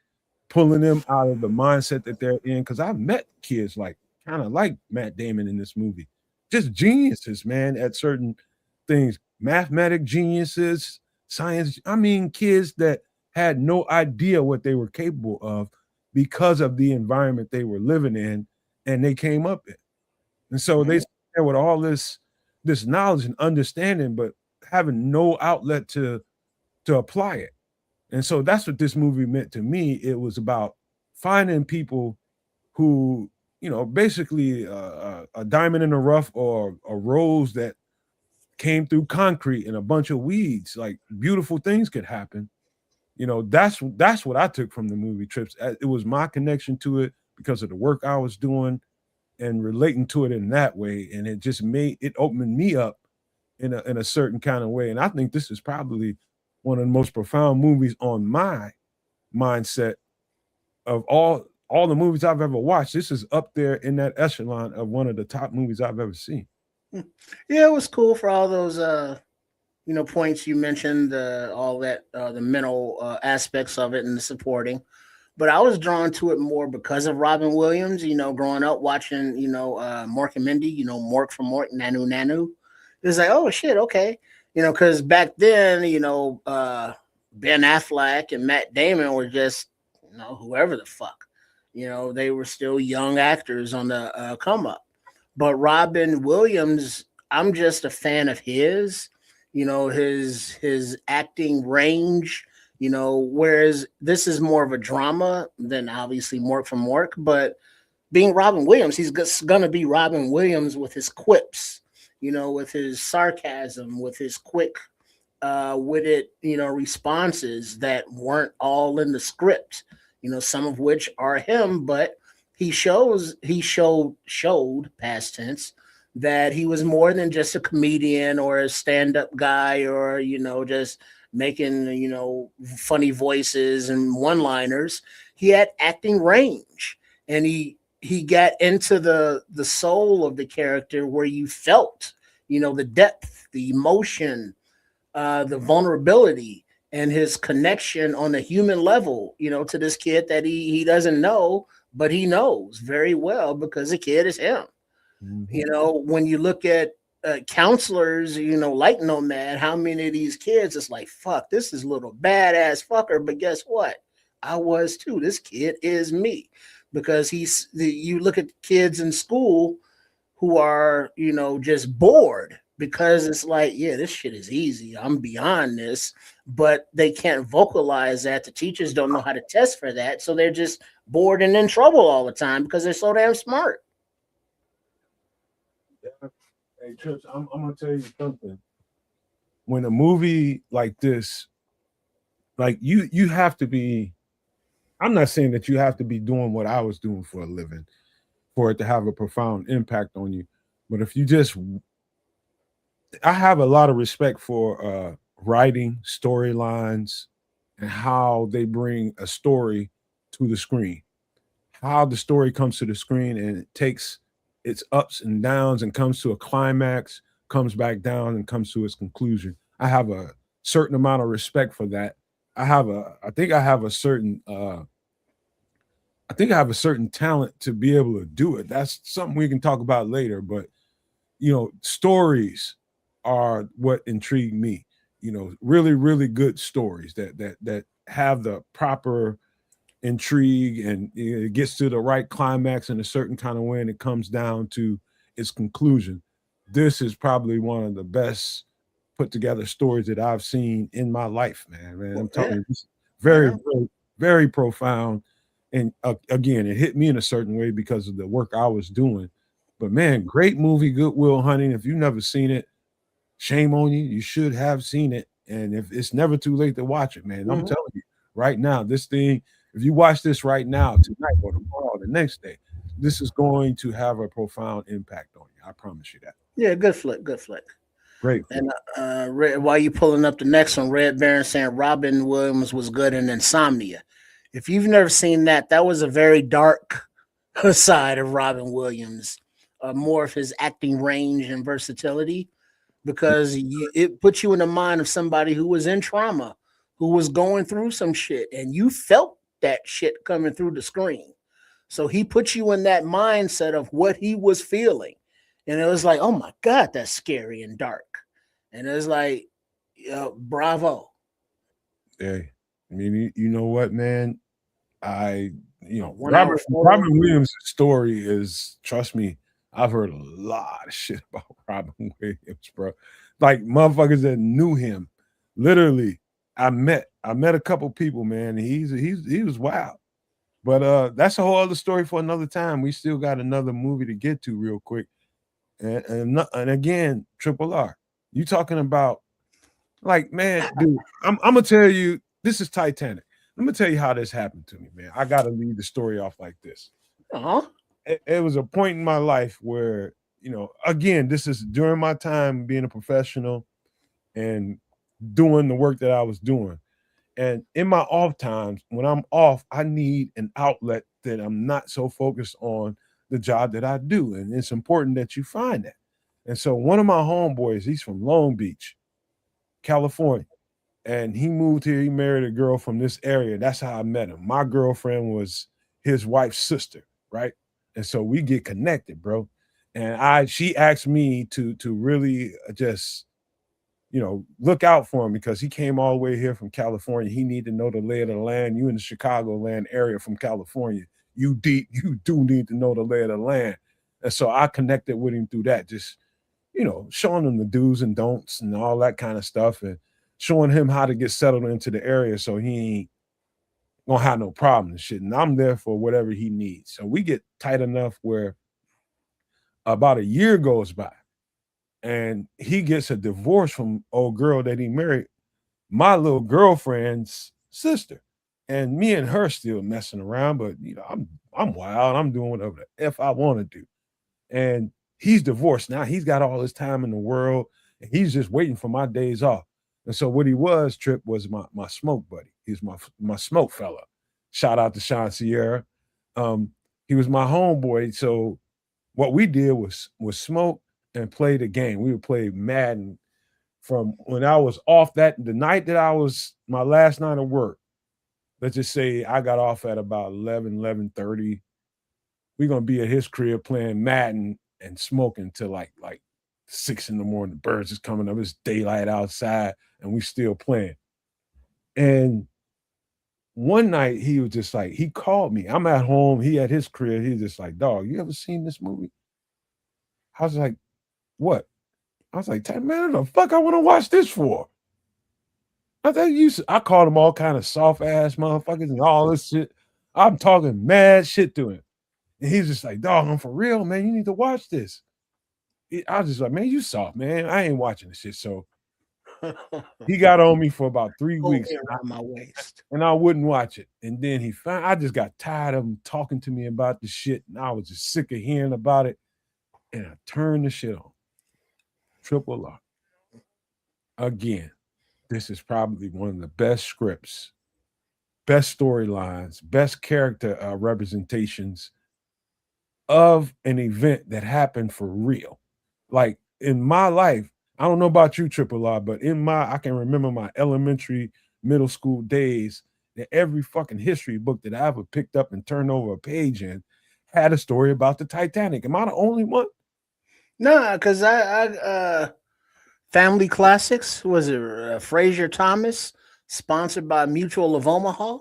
pulling them out of the mindset that they're in. Because I've met kids like kind of like Matt Damon in this movie, just geniuses, man, at certain things, mathematic geniuses, science. I mean, kids that had no idea what they were capable of because of the environment they were living in and they came up in. And so they sit there with all this knowledge and understanding, but having no outlet to apply it. And so that's what this movie meant to me. It was about finding people who, basically a diamond in the rough or a rose that came through concrete and a bunch of weeds. Like beautiful things could happen. That's what I took from the movie Trips. It was my connection to it because of the work I was doing and relating to it in that way. And it just opened me up in a certain kind of way. And I think this is probably one of the most profound movies on my mindset of all the movies I've ever watched. This is up there in that echelon of one of the top movies I've ever seen. Yeah, it was cool for all those points you mentioned, all that the mental aspects of it and the supporting. But I was drawn to it more because of Robin Williams. Growing up watching, Mork and Mindy. Mork from Mork, Nanu Nanu. It was like, oh shit, okay. Because back then, Ben Affleck and Matt Damon were just, whoever the fuck. They were still young actors on the come up. But Robin Williams, I'm just a fan of his. His acting range. Whereas this is more of a drama than obviously Mork from Mork. But being Robin Williams, he's gonna be Robin Williams with his quips. With his sarcasm, with his quick witted, responses that weren't all in the script, some of which are him, but he showed past tense that he was more than just a comedian or a stand-up guy or, just making, funny voices and one-liners. He had acting range and he got into the soul of the character where you felt, the depth, the emotion, the vulnerability, and his connection on a human level, to this kid that he doesn't know, but he knows very well because the kid is him. Mm-hmm. When you look at counselors, like Nomad, how many of these kids, it's like, fuck, this is a little badass fucker, but guess what? I was too. This kid is me. Because you look at kids in school who are, just bored because it's like, yeah, this shit is easy. I'm beyond this, but they can't vocalize that. The teachers don't know how to test for that. So they're just bored and in trouble all the time because they're so damn smart. Yeah. Hey, Trips, I'm going to tell you something. When a movie like this, like you have to be, I'm not saying that you have to be doing what I was doing for a living for it to have a profound impact on you. But if you just, I have a lot of respect for writing storylines and how they bring a story to the screen, how the story comes to the screen and it takes its ups and downs and comes to a climax, comes back down and comes to its conclusion. I have a certain amount of respect for that. I think I have a certain talent to be able to do it. That's something we can talk about later. But stories are what intrigue me. Really, really good stories that have the proper intrigue, and it gets to the right climax in a certain kind of way, and it comes down to its conclusion. This is probably one of the best put together stories that I've seen in my life, man. I'm telling you, this very, very, very profound. And again, it hit me in a certain way because of the work I was doing. But man, great movie, Good Will Hunting. If you've never seen it, shame on you. You should have seen it. And if it's never too late to watch it, man, I'm telling you right now, this thing, if you watch this right now, tonight or tomorrow or the next day, this is going to have a profound impact on you. I promise you that. Yeah, good flick, good flick. Great. And while you pulling up the next one, Red Baron saying Robin Williams was good in Insomnia. If you've never seen that, that was a very dark side of Robin Williams, more of his acting range and versatility, because it puts you in the mind of somebody who was in trauma, who was going through some shit, and you felt that shit coming through the screen. So he put you in that mindset of what he was feeling. And it was like, oh my God, that's scary and dark. And it was like, bravo. Hey, I mean, you know what, man? Robin Williams' story is, trust me, I've heard a lot of shit about Robin Williams, bro. Like motherfuckers that knew him. Literally, I met a couple people, man. He was wild. But that's a whole other story for another time. We still got another movie to get to real quick. And again, Triple R. You talking about, like, man, dude, I'm gonna tell you, this is Titanic. I'm gonna tell you how this happened to me, man. I gotta lead the story off like this. It was a point in my life where, again, this is during my time being a professional and doing the work that I was doing. And in my off times, when I'm off, I need an outlet that I'm not so focused on the job that I do. And it's important that you find that. And so one of my homeboys, he's from Long Beach, California. And he moved here. He married a girl from this area. That's how I met him. My girlfriend was his wife's sister, right? And so we get connected, bro. And she asked me to really just, look out for him, because he came all the way here from California. He needed to know the lay of the land. You in the Chicagoland area from California, you do need to know the lay of the land. And so I connected with him through that, just, showing him the do's and don'ts and all that kind of stuff, and showing him how to get settled into the area so he ain't gonna have no problem and shit. And I'm there for whatever he needs. So we get tight enough where about a year goes by and he gets a divorce from old girl that he married, my little girlfriend's sister. And me and her still messing around, but I'm wild. I'm doing whatever the F I want to do. And he's divorced now. He's got all his time in the world, and he's just waiting for my days off. And so what he was, Trip, was my smoke buddy. He's my smoke fella. Shout out to Sean Sierra. He was my homeboy. So what we did was smoke and play the game. We would play Madden from when I was off, the night that I was my last night of work. Let's just say I got off at about 11:30. We're gonna be at his crib playing Madden and smoking till like 6 in the morning. The birds is coming up. It's daylight outside, and we still playing. And one night he was just like, he called me. I'm at home. He at his crib. He's just like, dog, you ever seen this movie? I was like, what? I was like, man, what the fuck I want to watch this for? I called him all kind of soft ass motherfuckers and all this shit. I'm talking mad shit to him. And he's just like, dog, I'm for real, man. You need to watch this. I was just like, man, you soft, man. I ain't watching this shit. So he got on me for about 3 weeks. Around my waist. And I wouldn't watch it. And then I just got tired of him talking to me about the shit. And I was just sick of hearing about it. And I turned the shit on. Triple R. Again, this is probably one of the best scripts, best storylines, best character representations of an event that happened for real. Like in my life, I don't know about you, Triple R, but I can remember my elementary, middle school days that every fucking history book that I ever picked up and turned over a page in had a story about the Titanic. Am I the only one? No, because I Family Classics, was it Fraser Thomas, sponsored by Mutual of Omaha,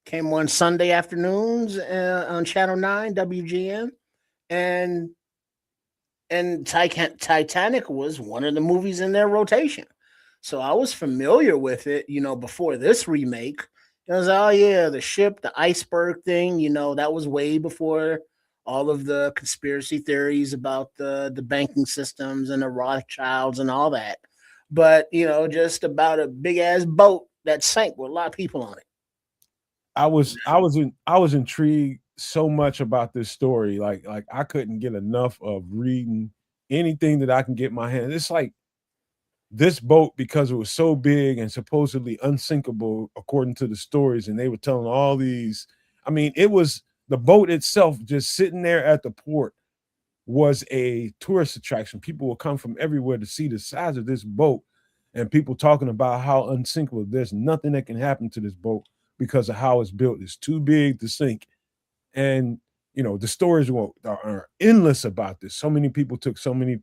Came on Sunday afternoons on Channel 9 WGN, and Titanic was one of the movies in their rotation. So I was familiar with it, before this remake. It was, oh yeah, the ship, the iceberg thing, that was way before all of the conspiracy theories about the banking systems and the Rothschilds and all that. But, just about a big ass boat that sank with a lot of people on it. I was intrigued so much about this story. Like I couldn't get enough of reading anything that I can get my hand. It's like this boat, because it was so big and supposedly unsinkable according to the stories, and they were telling all these. I mean, it was the boat itself just sitting there at the port was a tourist attraction. People will come from everywhere to see the size of this boat, and people talking about how unsinkable. There's nothing that can happen to this boat because of how it's built. It's too big to sink. And the stories are endless about this. So many people took so many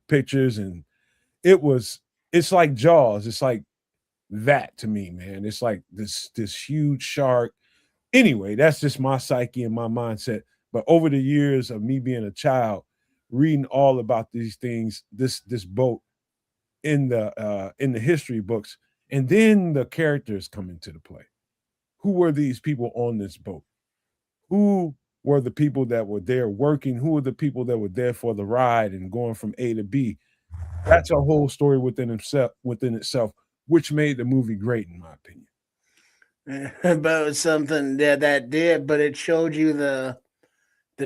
pictures, and it's like Jaws. It's like that to me, man. It's like this huge shark. Anyway, that's just my psyche and my mindset. But over the years of me being a child, reading all about these things, this boat in the history books, and then the characters come into the play. Who were these people on this boat? Who were the people that were there working? Who were the people that were there for the ride and going from A to B? That's a whole story within itself, which made the movie great, in my opinion. But it was something that did, but it showed you the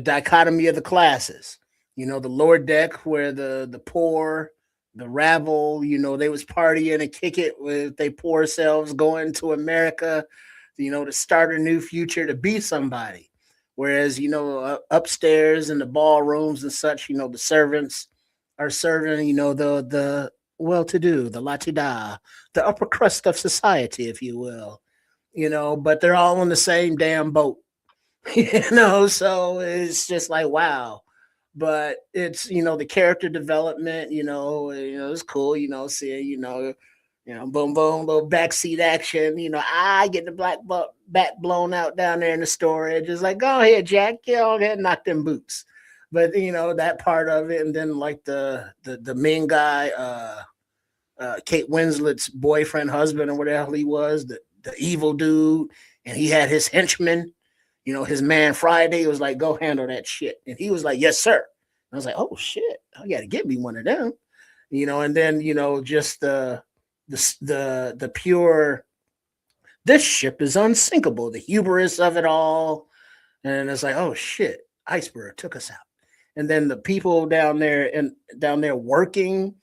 dichotomy of the classes. The lower deck where the poor, the rabble, they was partying and kick it with they poor selves going to America, to start a new future, to be somebody. Whereas, upstairs in the ballrooms and such, the servants are serving, the well-to-do, the la-ti-da, the upper crust of society, if you will, but they're all on the same damn boat, so it's just like, wow. But it's, the character development, it's cool, seeing, boom, boom, little backseat action. I get the back blown out down there in the storage. Just like, go ahead, Jack, get on there and knock them boots. But that part of it, and then like the main guy, Kate Winslet's boyfriend, husband, or whatever the hell he was, the evil dude, and he had his henchman. His man Friday was like, go handle that shit, and he was like, yes, sir. And I was like, oh shit, I got to get me one of them. And then just the pure, this ship is unsinkable, the hubris of it all. And it's like, oh shit, iceberg took us out. And then the people down there working,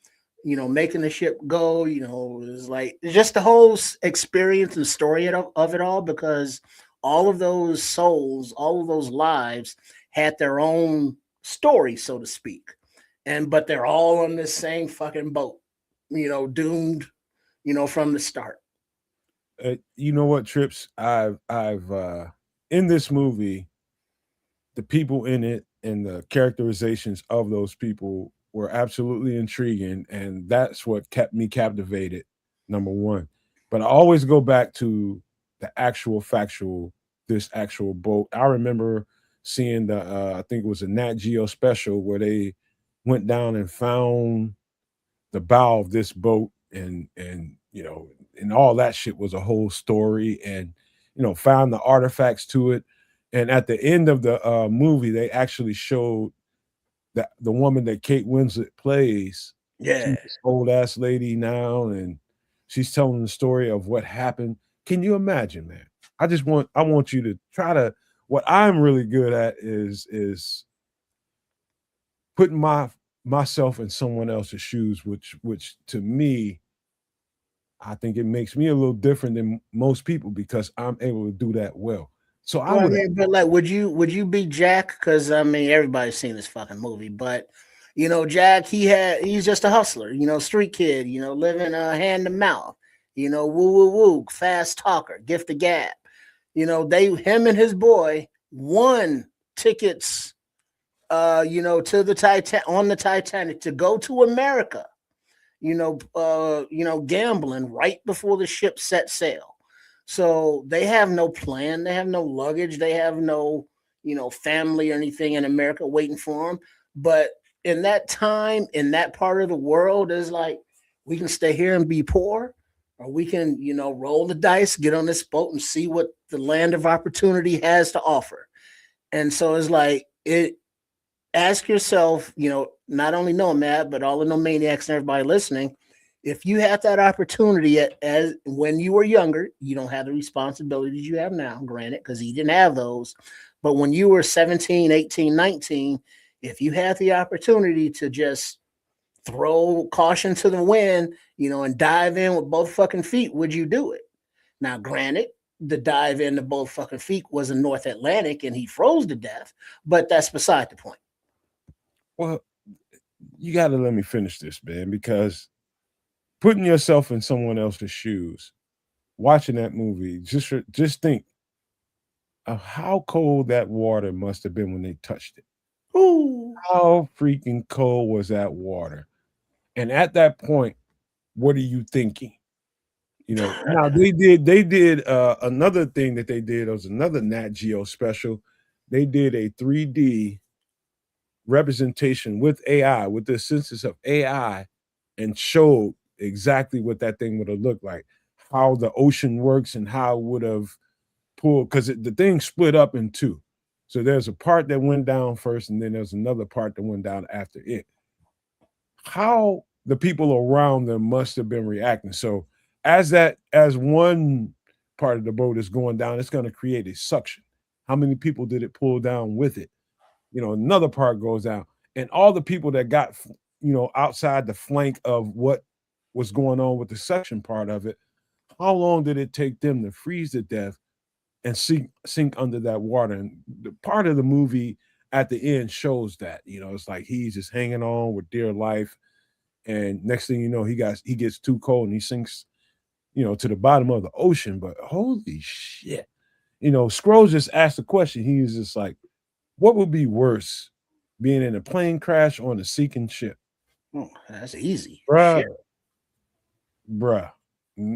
making the ship go, is like just the whole experience and story of it all, because all of those souls, all of those lives had their own story, so to speak. But they're all on this same fucking boat, doomed, from the start. You know what, Trips? I've in this movie, the people in it and the characterizations of those people were absolutely intriguing, and that's what kept me captivated. Number one, but I always go back to the this actual boat. I remember seeing I think it was a Nat Geo special where they went down and found the bow of this boat, and and all that shit was a whole story, and found the artifacts to it. And at the end of the movie, they actually showed that the woman that Kate Winslet plays, yeah, she's this old ass lady now, and she's telling the story of what happened. Can you imagine, man? I want you to try to. What I'm really good at is putting myself in someone else's shoes, which to me, I think it makes me a little different than most people because I'm able to do that well. So I would. But like, would you be Jack? Because everybody's seen this fucking movie, but Jack, he's just a hustler, street kid, living hand to mouth, woo woo woo, fast talker, gift of gab. Him and his boy won tickets, to the on the Titanic to go to America, gambling right before the ship set sail. So they have no plan, they have no luggage, they have no, family or anything in America waiting for them. But in that time, in that part of the world, is like we can stay here and be poor, or we can, roll the dice, get on this boat and see what the land of opportunity has to offer. And so it's like it ask yourself, not only Nomad, but all the no maniacs and everybody listening, if you had that opportunity as when you were younger, you don't have the responsibilities you have now, granted, because you didn't have those. But when you were 17, 18, 19, if you had the opportunity to just throw caution to the wind, and dive in with both fucking feet, would you do it? Now, granted, the dive into both fucking feet was in North Atlantic and he froze to death, but that's beside the point. Well, you got to let me finish this, man, because putting yourself in someone else's shoes, watching that movie, just think of how cold that water must have been when they touched it. Ooh. How freaking cold was that water? And at that point, what are you thinking? Now they did another thing that they did. It was another Nat Geo special. They did a 3D representation with AI, with the assistance of AI, and showed exactly what that thing would have looked like, how the ocean works, and how it would have pulled, because the thing split up in two. So there's a part that went down first, and then there's another part that went down after it. How the people around them must have been reacting. So as one part of the boat is going down, it's going to create a suction. How many people did it pull down with it? Another part goes down, and all the people that got, outside the flank of what was going on with the suction part of it, how long did it take them to freeze to death and sink under that water? And the part of the movie at the end shows that, it's like he's just hanging on with dear life. And next thing you know, he gets too cold and he sinks, to the bottom of the ocean. But holy shit, Scrooge just asked the question. He was just like, what would be worse, being in a plane crash or on a sinking ship? Oh, that's easy, bruh. shit. Bruh,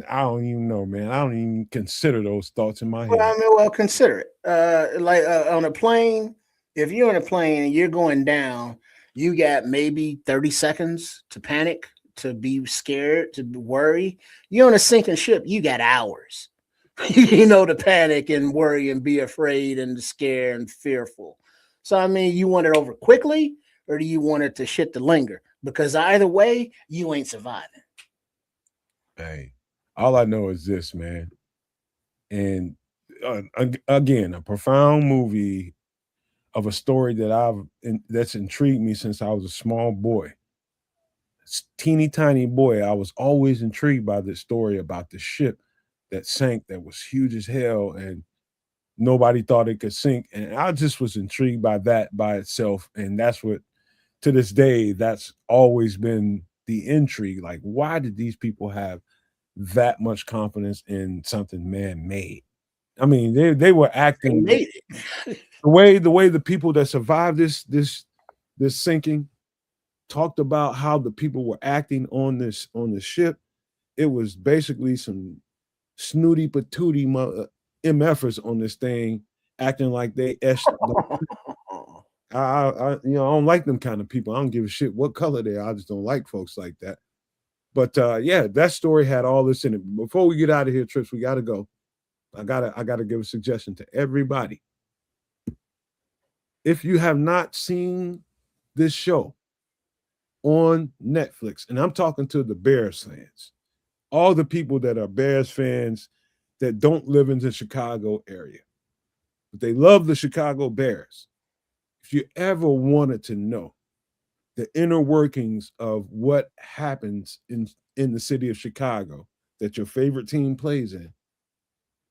I don't even know, man. I don't even consider those thoughts in my head. Well, consider it. Like on a plane, if you're in a plane and you're going down, you got maybe 30 seconds to panic, to be scared, to worry. You're on a sinking ship, you got hours, to panic and worry and be afraid and scared and fearful. So, you want it over quickly, or do you want it to shit to linger? Because either way, you ain't surviving. Hey, all I know is this, man. And again, a profound movie of a story that's intrigued me since I was a small boy. Teeny tiny boy, I was always intrigued by this story about the ship that sank, that was huge as hell, and nobody thought it could sink. And I just was intrigued by that by itself. And that's what, to this day, that's always been the intrigue. Like, why did these people have that much confidence in something man-made? I mean, they were acting They made it. the way the people that survived this sinking talked about how the people were acting on the ship. It was basically some snooty patootie MFers on this thing, acting like they eshed. I don't like them kind of people. I don't give a shit what color they are. I just don't like folks like that. But yeah, that story had all this in it. Before we get out of here, Trips, we gotta go. I gotta give a suggestion to everybody. If you have not seen this show on Netflix, and I'm talking to the Bears fans, all the people that are Bears fans that don't live in the Chicago area, but they love the Chicago Bears. If you ever wanted to know the inner workings of what happens in the city of Chicago that your favorite team plays in,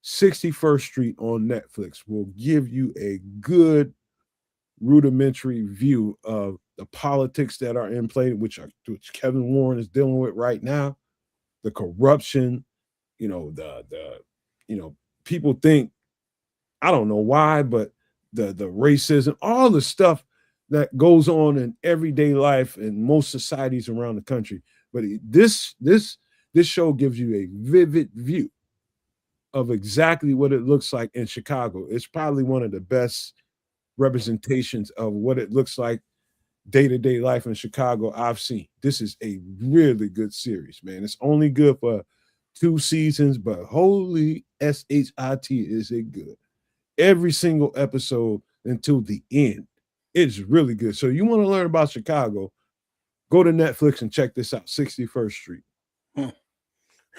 61st Street on Netflix will give you a good rudimentary view of the politics that are in play, which Kevin Warren is dealing with right now, the corruption, the people think, I don't know why, but the racism, all the stuff that goes on in everyday life in most societies around the country. But this show gives you a vivid view of exactly what it looks like in Chicago. It's probably one of the best representations of what it looks like day-to-day life in Chicago I've seen. This is a really good series, man. It's only good for 2 seasons, but holy shit, is it good. Every single episode until the end. It's really good. So you want to learn about Chicago, go to Netflix and check this out, 61st Street.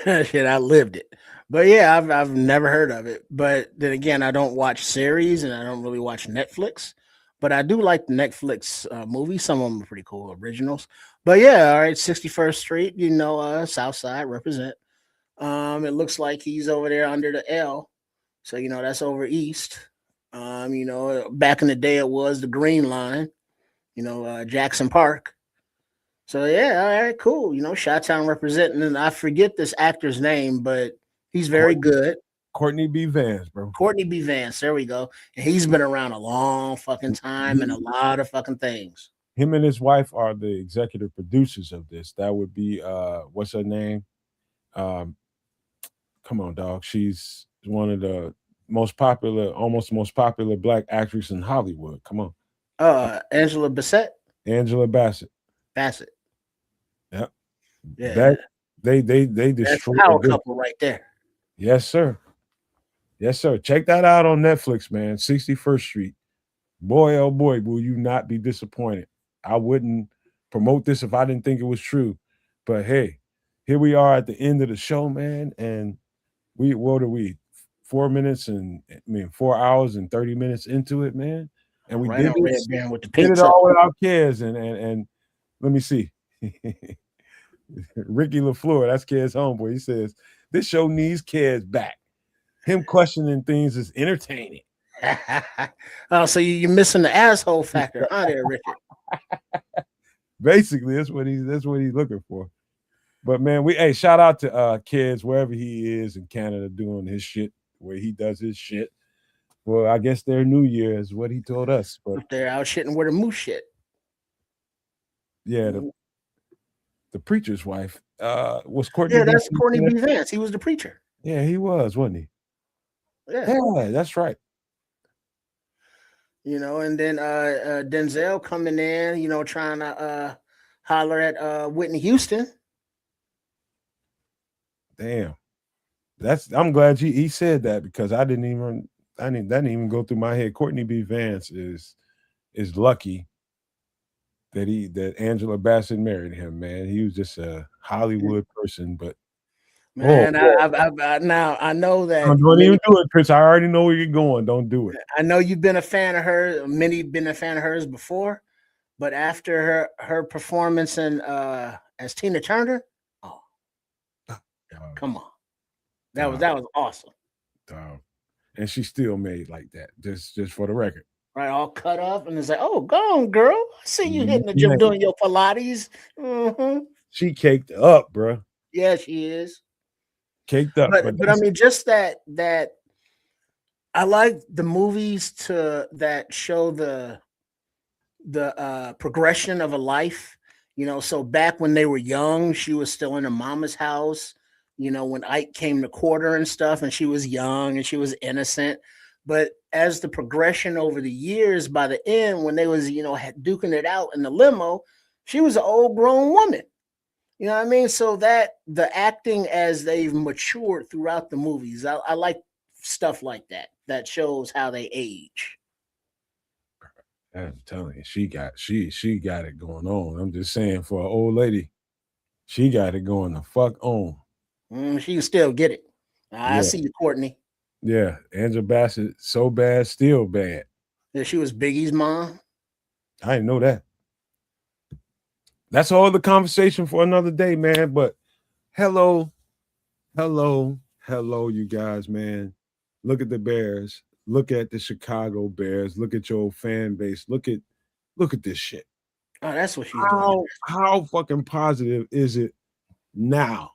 Shit, I lived it. But yeah, I've never heard of it. But then again, I don't watch series and I don't really watch Netflix. But I do like the Netflix movies. Some of them are pretty cool originals. But yeah, all right, 61st Street, South Side represent. It looks like he's over there under the L. So, that's over east. Back in the day it was the Green Line, Jackson Park. So yeah, all right, cool. Chi-Town representing, and I forget this actor's name, but he's very good. Courtney B. Vance, bro. Courtney B. Vance, there we go. And he's been around a long fucking time and a lot of fucking things. Him and his wife are the executive producers of this. That would be what's her name? Come on, dog. She's one of the almost most popular black actress in Hollywood. Come on. Angela Bassett. Angela Bassett. Bassett. Yep. Yeah. That they destroyed That's power couple right there. Yes, sir. Yes, sir. Check that out on Netflix, man. 61st Street. Boy, oh boy, will you not be disappointed. I wouldn't promote this if I didn't think it was true. But hey, here we are at the end of the show, man. And what are we? 4 hours and 30 minutes into it, man. And we right did on Red Baron with the did it pizza. all without Kez. And let me see. Ricky LaFleur, that's Kez homeboy. He says, this show needs Kez back. Him questioning things is entertaining. Oh, so you're missing the asshole factor, huh, there, Richard? Basically, that's what he's looking for. But man, shout out to Kez wherever he is in Canada doing his shit, where he does his shit. Well, I guess their New Year is what he told us. But they're out shitting where the moose shit. Yeah, the preacher's wife was Courtney. Yeah, that's Courtney B. Vance. He was the preacher. Yeah, he was, wasn't he? Yeah, that's right. And then Denzel coming in, trying to holler at Whitney Houston. Damn. I'm glad he said that, because that didn't even go through my head. Courtney B. Vance is lucky that Angela Bassett married him, man. He was just a Hollywood person, but man, I know that. Don't even do it, Chris. I already know where you're going. Don't do it. I know you've been a fan of her. Many been a fan of hers before, but after her performance in as Tina Turner, come on, that was awesome. And she still made like that, just for the record. Right, all cut up, and it's like, oh, go on, girl. I see you hitting the gym doing your Pilates. Mm-hmm. She caked up, bro. Yeah, she is caked up. But I mean, just that I like the movies that show the progression of a life. So back when they were young, she was still in her mama's house. When Ike came to court her and stuff, and she was young and she was innocent. But as the progression over the years, by the end, when they was, duking it out in the limo, she was an old grown woman. You know what I mean? So that the acting as they've matured throughout the movies, I like stuff like that shows how they age. I'm telling you, she got it going on. I'm just saying, for an old lady, she got it going the fuck on. She can still get it. I see you, Courtney. Yeah, Angela Bassett, so bad, still bad. Yeah, she was Biggie's mom. I didn't know that. That's all the conversation for another day, man. But hello, you guys, man. Look at the Bears. Look at the Chicago Bears. Look at your fan base. Look at this shit. Oh, that's what she's doing. How fucking positive is it now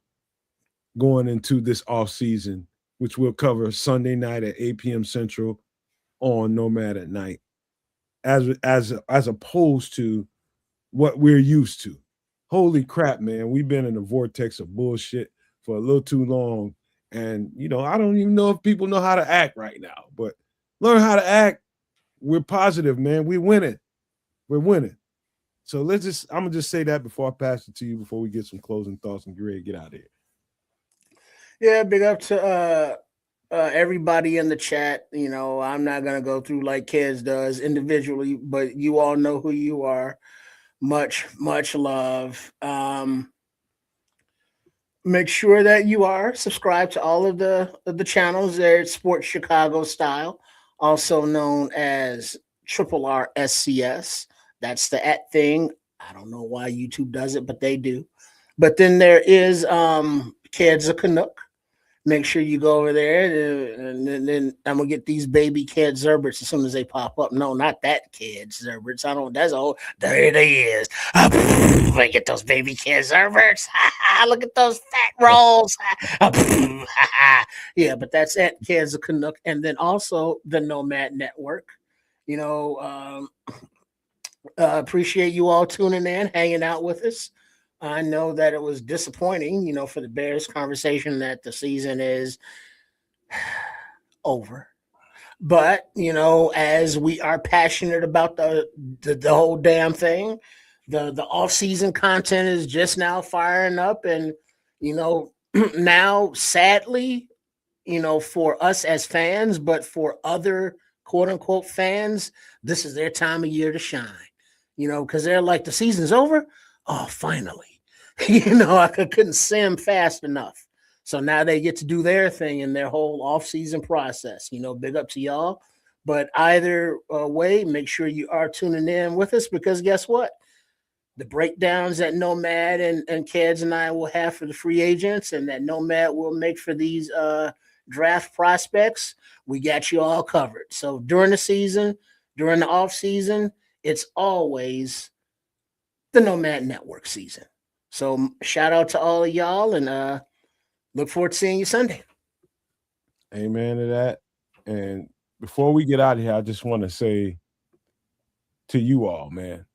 going into this off season, which we'll cover Sunday night at 8 p.m. Central on Nomad at Night, as opposed to what we're used to. Holy crap, man. We've been in a vortex of bullshit for a little too long, And, I don't even know if people know how to act right now, but learn how to act. We're positive, man. We're winning. We're winning. So I'm going to just say that before I pass it to you, before we get some closing thoughts and get ready to get out of here. Yeah, big up to everybody in the chat. I'm not gonna go through like Kez does individually, but you all know who you are. Much, much love. Make sure that you are subscribed to all of the channels there at Sports Chicago Style, also known as Triple R SCS. That's the at thing. I don't know why YouTube does it, but they do. But then there is Kids a Canuck. Make sure you go over there, and then I'm gonna get these baby Kid Zerberts as soon as they pop up. No, not that Kid Zerberts. I don't. That's all. There they is. I get those baby Kid Zerberts. Look at those fat rolls. Yeah, but that's at Kids a Canuck, and then also the Nomad Network. Appreciate you all tuning in, hanging out with us. I know that it was disappointing, for the Bears conversation that the season is over. But, as we are passionate about the whole damn thing, the off-season content is just now firing up. And, now sadly, for us as fans, but for other quote unquote fans, this is their time of year to shine, because they're like, the season's over. Oh, finally. I couldn't say them fast enough. So now they get to do their thing in their whole off-season process. Big up to y'all. But either way, make sure you are tuning in with us, because guess what? The breakdowns that Nomad and Keds and I will have for the free agents, and that Nomad will make for these draft prospects, we got you all covered. So during the season, during the off-season, it's always the Nomad Network season. So shout out to all of y'all, and look forward to seeing you Sunday. Amen to that. And before we get out of here, I just want to say to you all, man,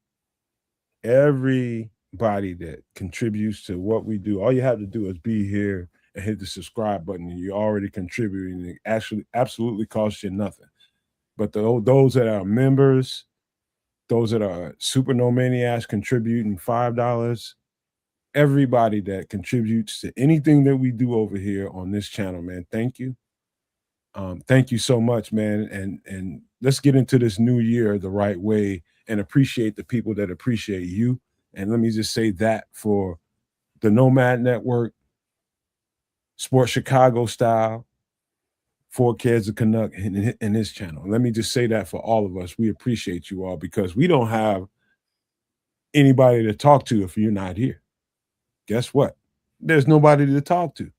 everybody that contributes to what we do, all you have to do is be here and hit the subscribe button, and you're already contributing. It actually absolutely costs you nothing. But those that are members, those that are Super No Maniacs contributing $5, everybody that contributes to anything that we do over here on this channel, man, thank you. Thank you so much, man. And let's get into this new year the right way and appreciate the people that appreciate you. And let me just say that for the Nomad Network, Sports Chicago Style, for Kids of Canuck in his channel. Let me just say that for all of us. We appreciate you all, because we don't have anybody to talk to if you're not here. Guess what? There's nobody to talk to.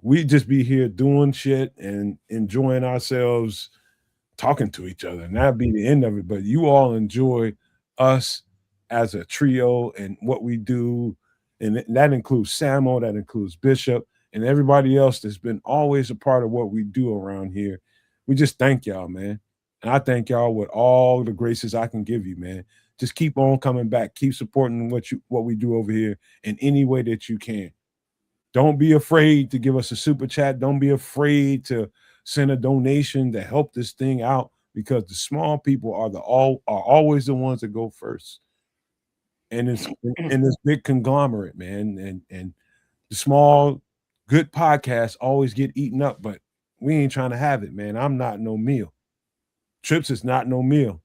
We just be here doing shit and enjoying ourselves, talking to each other, and that'd be the end of it. But you all enjoy us as a trio and what we do, and that includes Samo, that includes Bishop, and everybody else that's been always a part of what we do around here. We just thank y'all, man. And I thank y'all with all the graces I can give you, man. Just keep on coming back. Keep supporting what we do over here in any way that you can. Don't be afraid to give us a super chat. Don't be afraid to send a donation to help this thing out, because the small people are always the ones that go first. And it's in this big conglomerate, man. And the small good podcasts always get eaten up, but we ain't trying to have it, man. I'm not no meal. Trips is not no meal.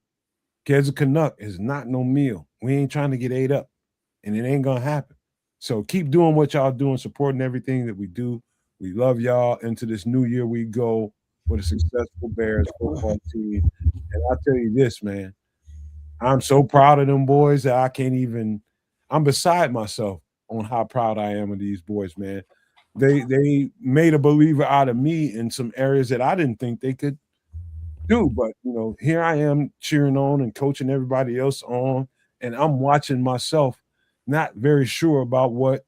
Kids of Canuck is not no meal. We ain't trying to get ate up, and it ain't gonna happen. So keep doing what y'all doing, supporting everything that we do. We love y'all. Into this new year we go with a successful Bears football team. And I'll tell you this, man, I'm so proud of them boys that I'm beside myself on how proud I am of these boys, man. They made a believer out of me in some areas that I didn't think they could do. But, here I am cheering on and coaching everybody else on, and I'm watching myself not very sure about what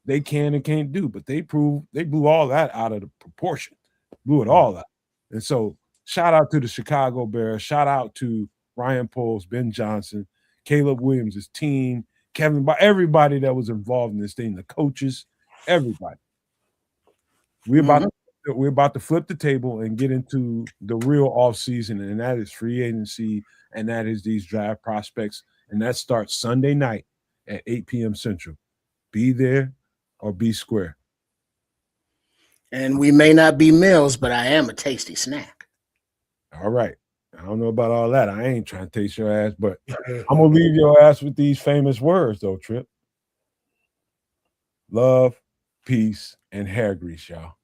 they can and can't do, but they blew all that out of the proportion, blew it all out. And so shout out to the Chicago Bears, shout out to Ryan Poles, Ben Johnson, Caleb Williams, his team, Kevin, everybody that was involved in this thing, the coaches, everybody. we're about to flip the table and get into the real off season, and that is free agency, and that is these draft prospects, and that starts Sunday night at 8 p.m. Central. Be there or be square. And we may not be meals, but I am a tasty snack. All right. I don't know about all that. I ain't trying to taste your ass, but I'm gonna leave your ass with these famous words, though, Trip. Love, peace, and hair grease, y'all.